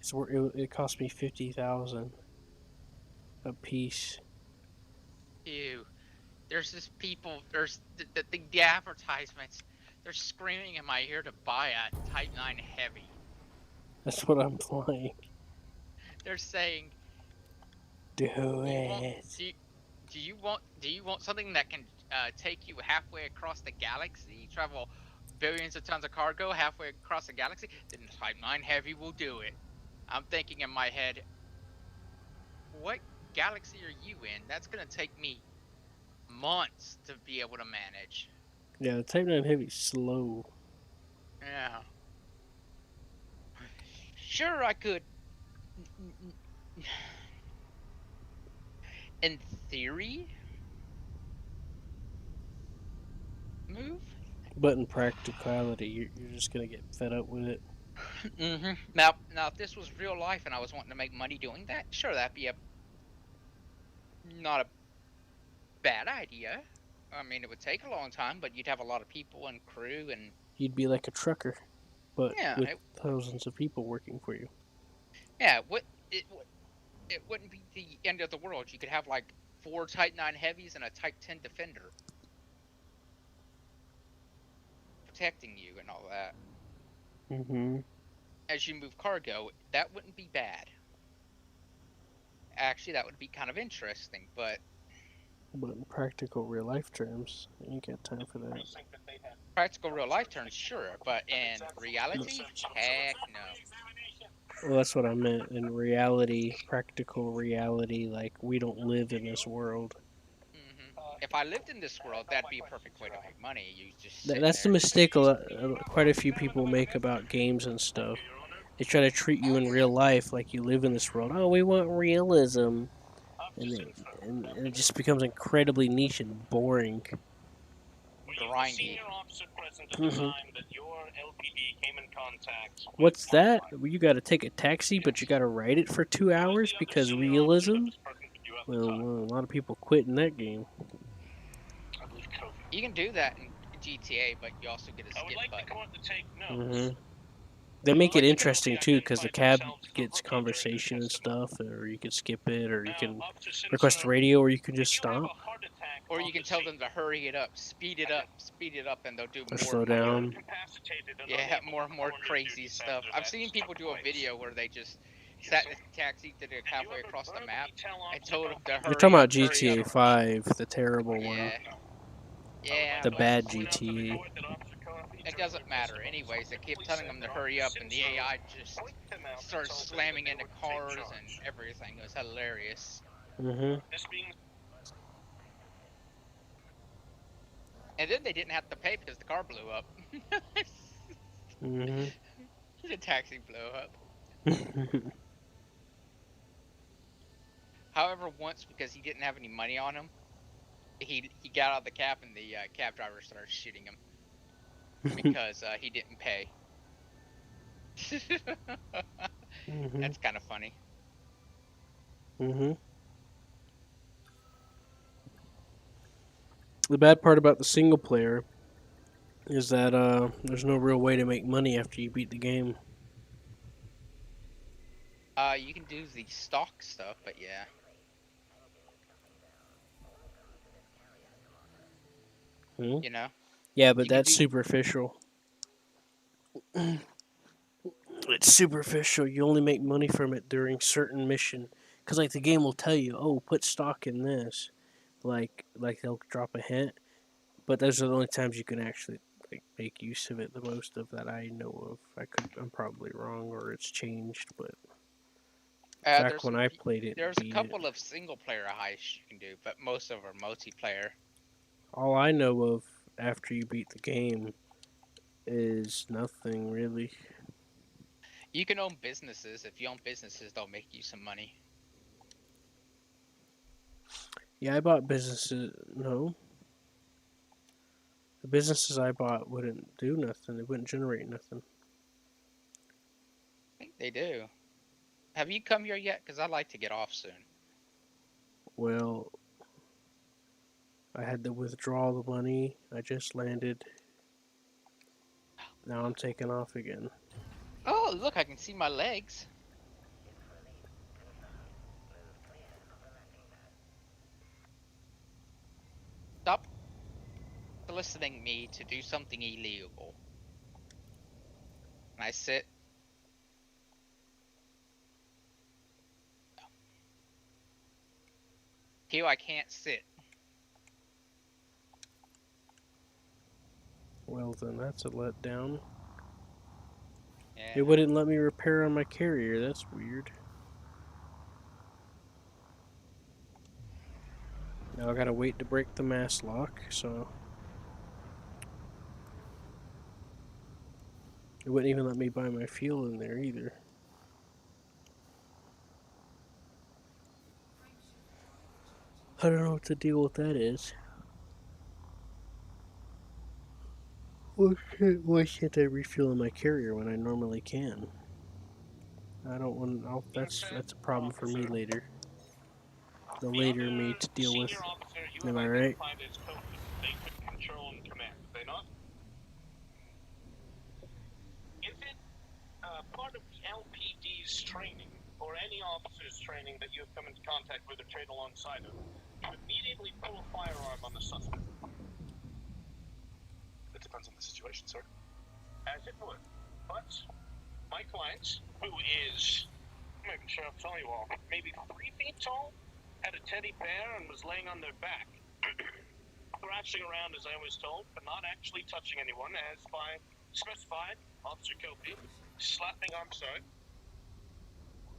It cost me 50,000 a piece.
you. There's this people. There's the advertisements. They're screaming in my ear to buy a Type 9 Heavy.
That's what I'm flying.
They're saying,
Do
"Do you want
it.
do you want something that can take you halfway across the galaxy, travel billions of tons of cargo halfway across the galaxy? Then the Type 9 Heavy will do it." I'm thinking in my head, what galaxy are you in? That's gonna take me months to be able to manage.
Yeah, the Type 9 Heavy's slow.
Yeah. Sure, I could. In theory, move.
But in practicality, you're just going to get fed up with it.
Now, if this was real life and I was wanting to make money doing that, sure, that'd be a not a bad idea. I mean, it would take a long time, but you'd have a lot of people and crew, and
You'd be like a trucker, but
yeah,
with thousands of people working for you.
yeah. It wouldn't be the end of the world. You could have like 4 Type 9 Heavies and a Type 10 Defender protecting you and all that.
Mm-hmm.
As you move cargo, that wouldn't be bad. Actually, that would be kind of interesting, but
But in practical real life terms, I ain't got time for that.
practical real life terms, sure, but in reality, heck no.
Well, that's what I meant. In reality, practical reality, like we don't live in this world.
If I lived in this world, that'd be a perfect way to make money. You just sit
That's the
there.
mistake quite a few people make about games and stuff. They try to treat you in real life like you live in this world. Oh, we want realism, and it just becomes incredibly niche and boring.
Grindy.
What's that? You got to take a taxi, but you got to ride it for 2 hours because realism. Well, a lot of people quit in that game.
You can do that in GTA, but you also get a skip button.
Mm-hmm. They make it interesting too, because the cab gets conversation and stuff, or you can skip it, or you can request a radio, or you can just stop
Or you can tell them to hurry it up, speed it up, and they'll do
or
more
slow
and more.
down.
Yeah, more and more crazy stuff. I've seen people do a video where they just sat in a taxi, did it halfway across the map, and told them to hurry
You're talking about
hurry
GTA
up.
5, the terrible one,
Yeah. Yeah,
the
but
bad GTA.
it doesn't matter. Anyways, they keep telling them to hurry up, and the AI just starts slamming into cars and everything. It was hilarious.
Mm-hmm.
And then they didn't have to pay because the car blew up.
Mm-hmm.
The taxi blew up. However, once, because he didn't have any money on him, he got out of the cab and the cab driver started shooting him. because he didn't pay.
Mhm.
That's kind of funny.
Mhm. The bad part about the single player is that there's no real way to make money after you beat the game.
You can do the stock stuff, but yeah.
Hmm?
You know,
Yeah, but
you can
that's
do.
superficial. It's superficial. You only make money from it during certain mission, because like the game will tell you, oh, put stock in this, like they'll drop a hint. But those are the only times you can actually like make use of it. The most of that I know of. I'm probably wrong or it's changed, but back
There's
when I played it and
there's a
beat it,
couple of single player heists you can do, but most of them are multiplayer.
all I know of after you beat the game is nothing really.
You can own businesses. If you own businesses, they'll make you some money.
Yeah, I bought businesses. No, the businesses I bought wouldn't do nothing. They wouldn't generate nothing.
I think they do. Have you come here yet? Because I'd like to get off soon.
Well, I had to withdraw the money. I just landed. Now I'm taking off again.
Oh, look, I can see my legs. Stop soliciting me to do something illegal. Can I sit? Q, I can't sit.
Well, then that's a letdown.
Yeah.
It wouldn't let me repair on my carrier. That's weird. Now I gotta wait to break the mass lock, so it wouldn't even let me buy my fuel in there either. I don't know what the deal with that is. Why can't I refuel in my carrier when I normally can? I don't want. That's a problem for me later. The
The
later me
other
to deal with.
senior officer you
Am
have
I right?
identified as Kofi. They took control and command, did they not? Is it part of the LPD's training, or any officer's training that you have come into contact with or trade alongside of, to immediately pull a firearm on the suspect? It depends on the situation, sir. As it would. But my client, who is, I'm not even sure I'll tell you all, maybe 3 feet tall, had a teddy bear and was laying on their back, thrashing around as I was told, but not actually touching anyone, as by specified Officer Kofi, slapping, I'm sorry,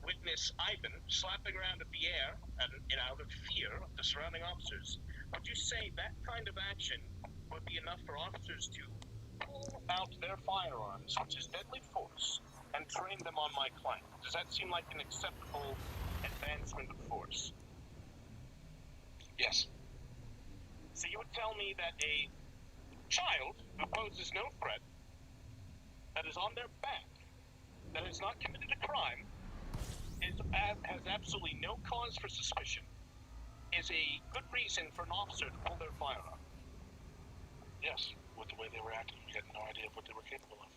witness Ivan slapping around at the air and out of fear of the surrounding officers. Would you say that kind of action would be enough for officers to pull out their firearms, which is deadly force, and train them on my client? Does that seem like an acceptable advancement of force? Yes. So you would tell me that a child who poses no threat, that is on their back, that has not committed a crime, has absolutely no cause for suspicion, is a good reason for an officer to pull their firearm? Yes, with the way they were acting, we had no idea of what they were capable of.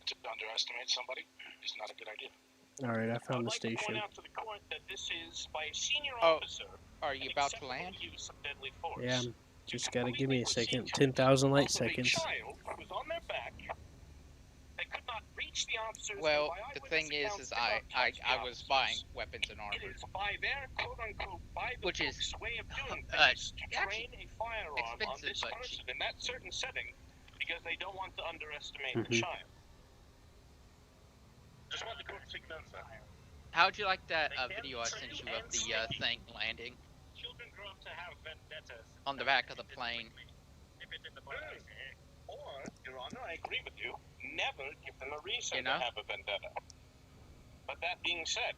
To underestimate somebody is not a good idea.
Alright, I
I
found
would
the
like to
station.
point out to the court that this is, by a senior
Oh,
officer,
are you
an
about to
acceptable
land?
use of deadly force.
Yeah,
You
just gotta give me a
completely
second.
proceed
10,000 light
off of a
seconds.
child who was on their back. They could not reach the officers.
Well,
and by
the
eyewitness
thing
accounts
is
did not
I
touch the
was
officers.
buying weapons and
It
armor,
is by their quote unquote by the
which is
books way of doing
uh,
things to
actually
train a firearm on
expensive
this
but
person
cheap.
in that certain setting because they don't want to underestimate the
Mhm.
child. Just want the court to take notes of that.
How'd you like that
They can
video
be
I
true
sent you of
and
the
sneaky.
thing landing
Children grow up to have vendettas
on the back of the plane?
if it's in the blood. Or, Your Honor, I agree with you. Never give them a reason
You know?
to have a vendetta. But that being said,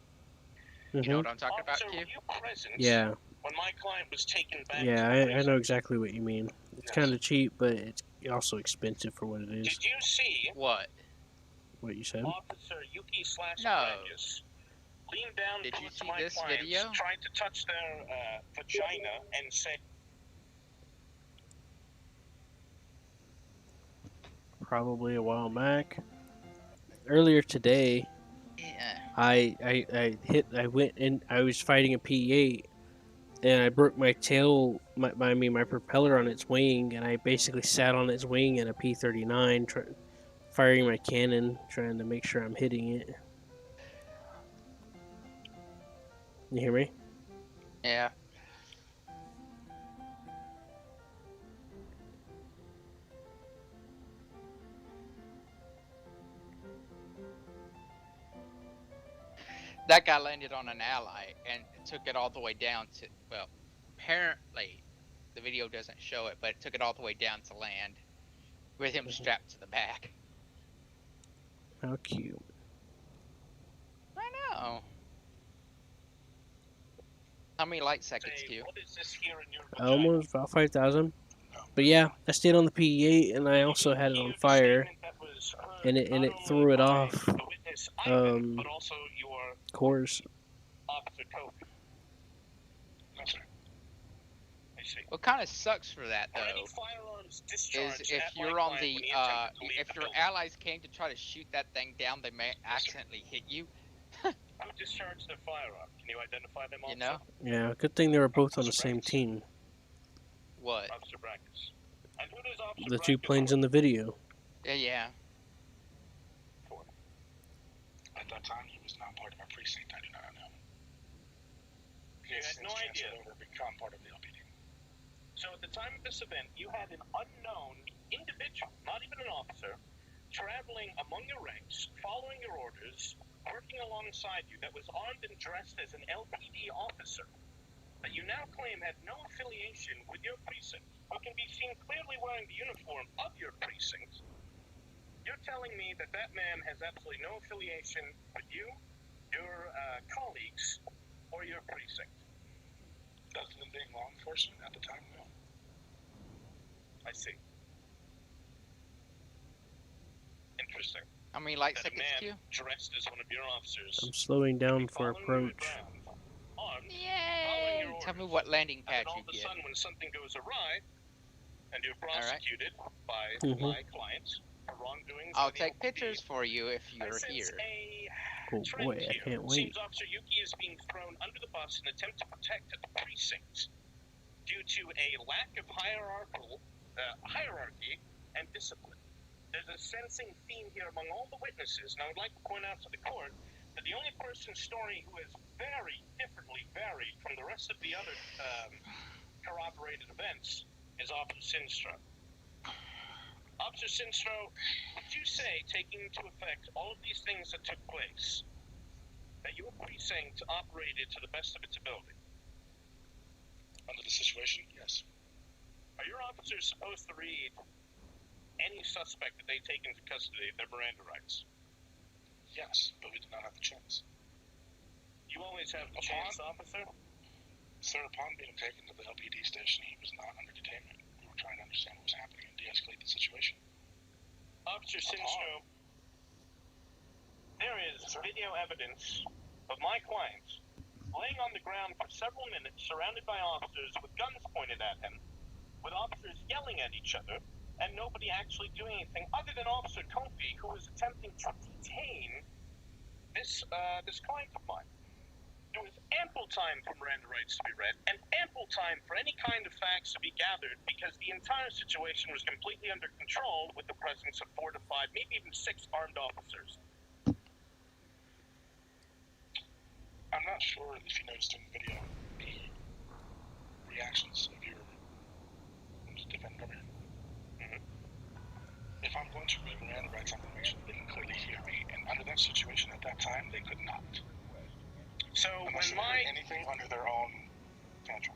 You know
Mhm.
what I'm talking about,
officer,
Q?
were you present
Yeah.
when my client was taken back
Yeah,
to the
I
prison?
know exactly what you mean. It's
Yes.
kind of cheap, but it's also expensive for what it is.
Did you see
What?
What you said?
Officer Yuki slash
No.
Brangus lean down
Did you
towards
see
my
this
clients,
video?
tried to touch their vagina, and said,
Probably a while back. Earlier today,
Yeah.
I went and I was fighting a P8 and I broke my tail, my propeller on its wing, and I basically sat on its wing in a P39, firing my cannon, trying to make sure I'm hitting it. You hear me?
Yeah. That guy landed on an ally and took it all the way down to, well, apparently the video doesn't show it, but it took it all the way down to land with him strapped to the back.
How cute.
I know. How many light seconds, Q?
what is this here in your
Almost about 5,000. But yeah, I stayed on the P8 and I also had it on fire, and it threw it off.
but also your
Course.
Officer Coke. I see.
What kind of sucks for that
Are any
though
firearms
is
discharged
if
at my
you're on
client
the
when he attempted to leave
if
the
your
building?
allies came to try to shoot that thing down, they may accidentally hit you.
Who discharged their firearm? Can you identify them also?
You know
Yeah, good thing they were both on the same team.
what?
Officer Brangus. And who does Officer
The two
Brangus
planes
work
in the video.
Yeah.
for?
At that time, he was not part of our precinct. I do not know. He
You
has
had
since
no idea.
transferred over, become part of the LPD.
So at the time of this event, you had an unknown individual, not even an officer, traveling among your ranks, following your orders, working alongside you, that was armed and dressed as an LPD officer, that you now claim had no affiliation with your precinct, who can be seen clearly wearing the uniform of your precinct. You're telling me that that man has absolutely no affiliation with you, your colleagues, or your precinct?
Other than being law enforcement at the time, no.
I see. Interesting.
How many light
That a
seconds,
man
Q?
dressed as one of your officers.
I'm slowing down for
following you
approach.
around, armed, following
Yay!
your
Tell me
orders.
what landing
And then
pad
all
you
of a
get.
sudden, when something goes awry, and you're
right.
prosecuted by
Mhm.
my clients for wrongdoings,
I'll
by the
take
LPD,
pictures for you if
I
you're
sense
here.
a
Oh
trend
boy, I
here.
can't wait.
Seems Officer Yuki is being thrown under the bus in an attempt to protect the precinct due to a lack of hierarchy and discipline. There's a sensing theme here among all the witnesses, and I would like to point out to the court that the only person's story who is very differently varied from the rest of the other corroborated events is Officer Sinstro. Officer Sinstro, would you say, taking into effect all of these things that took place, that your precinct operated to the best of its ability?
Under the situation, yes.
Are your officers supposed to read any suspect that they take into custody their Miranda rights?
Yes, but we did not have the chance.
You always have the chance, officer?
Sir, upon being taken to the LPD station, he was not under detainment. We were trying to understand what was happening and de-escalate the situation.
Officer Sinstro, there is video evidence of my clients laying on the ground for several minutes, surrounded by officers with guns pointed at him, with officers yelling at each other, and nobody actually doing anything other than Officer Kofi, who was attempting to detain this client of mine. There was ample time for Miranda rights to be read, and ample time for any kind of facts to be gathered, because the entire situation was completely under control with the presence of 4 to 5, maybe even 6 armed officers.
I'm not sure if you noticed in the video the reactions of your defendant over here. If I'm going to read Miranda rights, I'm going to make sure they can clearly hear me. And under that situation at that time, they could not.
So
Unless
when
they
my
did anything under their own tantrum.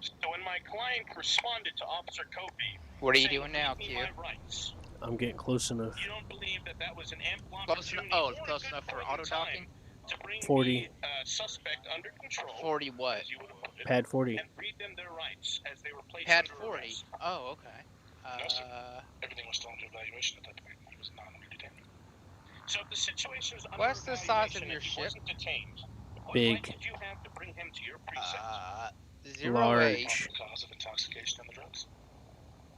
So when my client responded to Officer Kofi,
What are you
saying,
doing now,
"Give me
Q?
my rights,"
I'm getting close enough.
you don't believe that that was an ample
Close enough.
opportunity
Oh,
or a
close
good
enough for
point
auto
in time
docking.
to bring
40.
the suspect under control,
40 what?
as you would have put it,
Pad 40.
and read them their rights as they were placed
Pad
under
40.
arrest.
Oh, okay.
No, sir. Everything was still under evaluation at that point. He was not under detention. So the situation is under
What's the size of
evaluation
your
and he
ship?
wasn't detained. What
Big.
right did you have to bring him to your precinct?
08.
Large.
Cause of intoxication on the drugs?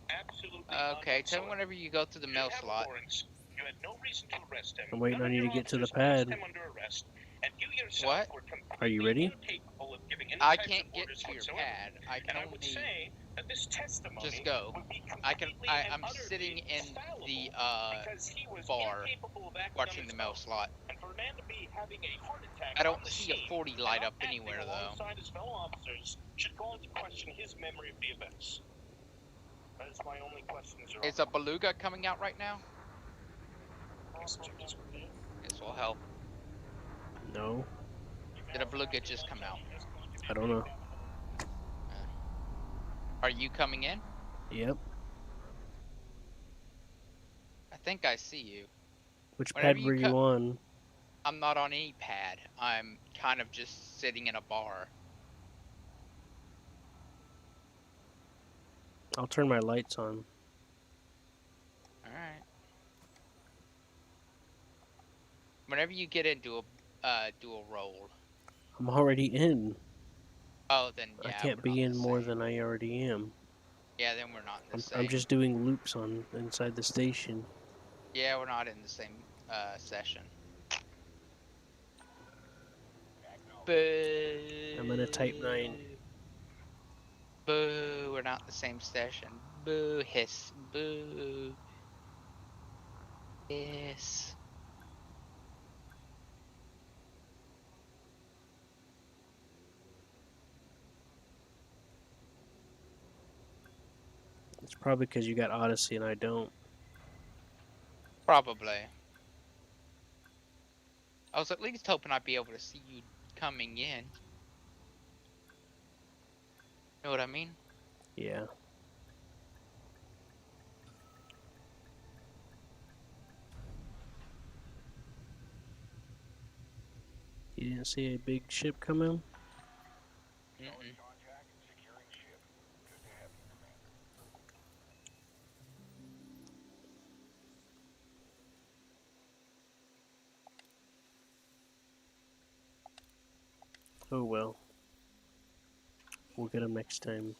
Absolutely
Okay, tell me
none
whenever you go through the
whatsoever.
mail
You have a
slot.
warrant. You had no reason to arrest him.
I'm waiting
None
on
of
you to
your
get to the
officers placed
pad.
him under arrest, and you yourself
What?
were
Are you
completely
ready?
incapable of giving any
I
types
can't
of
get
orders
to your
whatsoever.
pad. I can
And I would
only
say that this testimony
just go.
would be
I can.
completely
I'm
and
sitting
utterly
in the
fallible because he was
bar
incapable of acting
watching
on
the
his
mail
own.
slot.
And for a man to be having a heart attack
I
on
don't
the
see a
scene
40
and
light
not
up anywhere
acting
though.
alongside his fellow officers should call into question his memory of the events. That is my only question, Your
Is a beluga coming out right now?
Honor.
This will help.
No,
Did a beluga just come out?
I don't know.
Are you coming in?
Yep.
I think I see you.
Which
Whenever
pad
you
were you on?
I'm not on any pad. I'm kind of just sitting in a bar.
I'll turn my lights on.
Alright. Whenever you get into a dual role.
I'm already in.
Oh, then yeah,
I can't
we're
be
not
in
the
more
same.
than I already am.
Yeah, then we're not in the same.
I'm just doing loops on inside the station.
Yeah, we're not in the same session. Boo.
I'm in a Type 9.
Boo, we're not in the same session. Boo, hiss. Boo. Hiss.
It's probably because you got Odyssey and I don't.
Probably. I was at least hoping I'd be able to see you coming in. Know what I mean?
Yeah. You didn't see a big ship coming?
Mm-mm.
Oh well. We'll get them next time.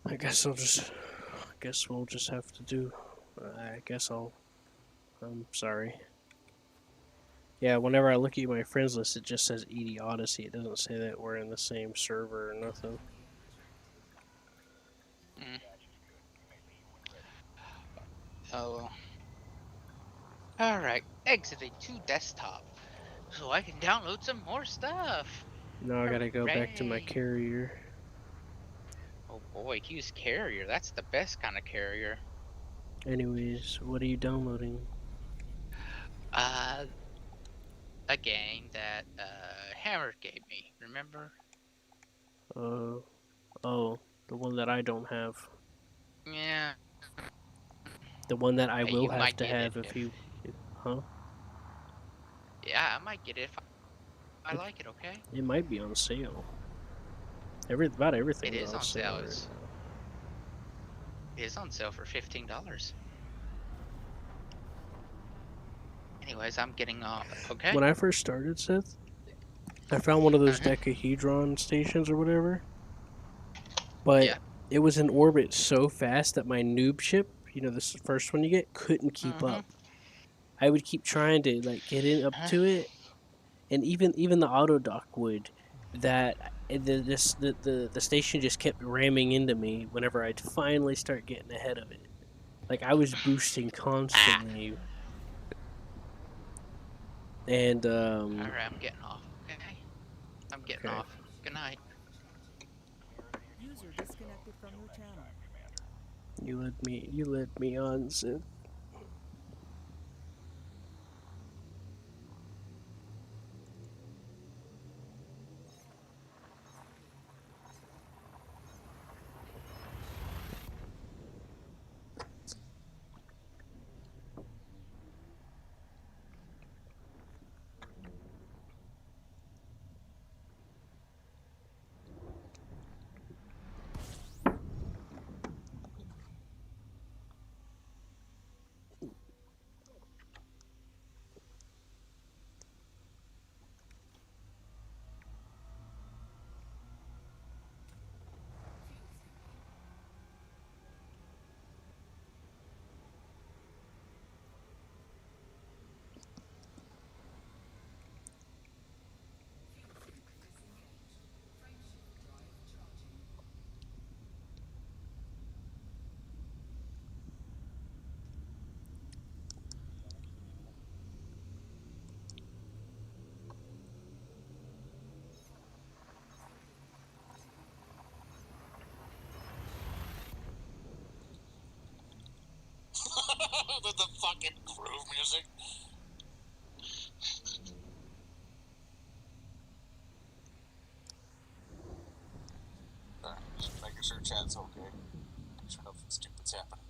I guess we'll just have to do. I'm sorry. Yeah, whenever I look at my friends list, it just says ED Odyssey. It doesn't say that we're in the same server or nothing.
Mm. Oh well. Alright, exiting to desktop. So I can download some more stuff.
Now I gotta go back to my
Hooray.
carrier.
Oh boy, use carrier. That's the best kind of carrier.
Anyways, what are you downloading?
A game that Hammer gave me. Remember?
Oh, the one that I don't have.
Yeah.
The one that I
Hey,
will
you
have
might
to
get
have
it
if you, huh?
Yeah, I might get it if I like it. Okay.
It might be on sale. About everything
It is
on sale. Right now.
It is on sale for $15. Anyways, I'm getting off. Okay.
When I first started, Seth, I found one of those decahedron stations or whatever. But
yeah.
it was in orbit so fast that my noob ship, this first one you get, couldn't keep up. I would keep trying to get in up to it, and even the auto dock would. That the station just kept ramming into me whenever I'd finally start getting ahead of it. Like I was boosting constantly. And
Alright, I'm getting off. Okay. I'm getting
Okay.
off. Good night.
User disconnected from your channel.
You let me on, Seth.
the fucking groove music. Just making sure chat's okay. Make sure nothing stupid's happening.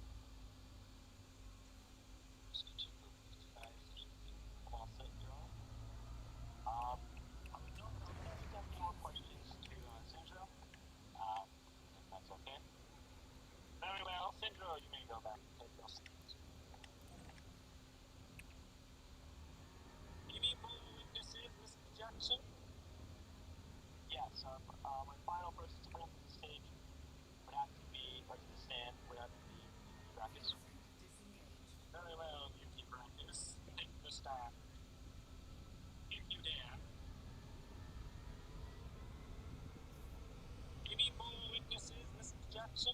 I would know if you have any more questions to Sindro. If that's okay. Very well, Sindro, you may go back and take your seat. Any more witnesses, Mr. Jackson? Yes, my final person to bring to the stage would have to be, or to the stand, would have to be Brackus. Very well, Yuki Brackus, take the stand. If you dare. Any more witnesses, Mr. Jackson?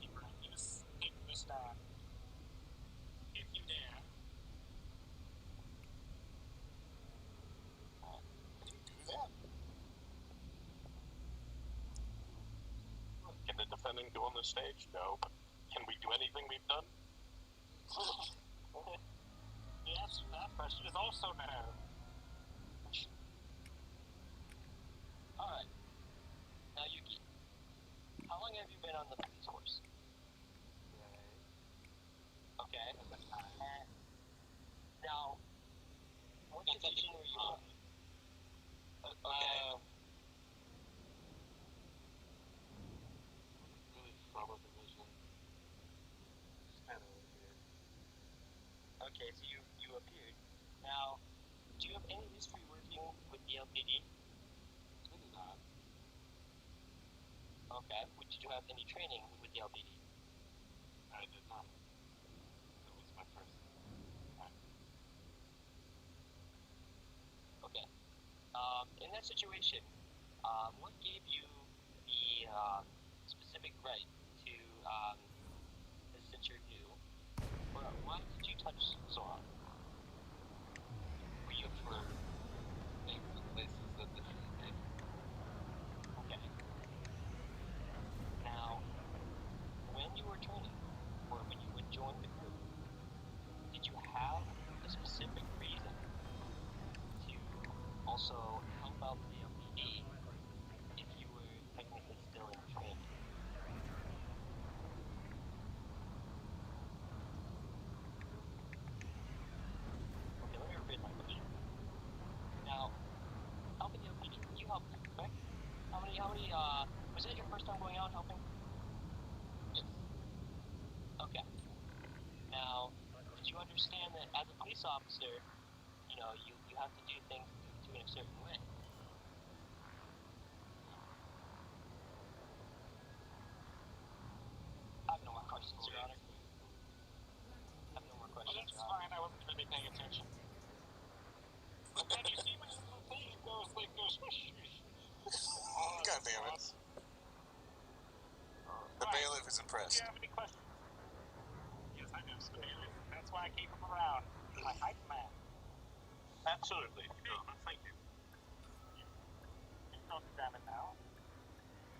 Yuki Brackus, take the stand. If you dare.
Do that.
Can the defendant go on the stage? No, but can we do anything we've done?
The answer to that question is also no. Alright. Now, Yuki, how long have you been on the police force? Okay. Now, what division were you on? Okay.
Really from a division. Just kind of weird.
Okay, so you appeared. Now, do you have any history working with the LPD?
I do not.
Okay. Did you have any training with the LPD?
I did not. That was my first time.
Okay. In that situation, what gave you the specific right to censor you? Or why did you touch Zoran? Were you for favorite places that they shouldn't be? Okay. Now, when you were training, or when you would join the group, did you have a specific reason to also help out the LPD if you were technically still in training? Okay, let me repeat my question. Now, helping the LPD, you helped them, correct? Was that your first time going out helping? Yes. Okay. Now, did you understand that as a police officer, you have to do things to in a certain way? I have no more questions, Your Honor. I have no more questions,
That's
Your Honor.
fine, I wasn't really paying attention. But then you see my little thing goes like goes swish, swish.
God damn it. The bailiff is
Do
impressed.
you have any questions? Yes, I do, Mr. Bailiff. That's why I keep him around. He's my hype man. Absolutely. Thank you. You can examine now.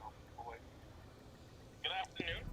Oh, boy. Good afternoon.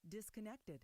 Disconnected.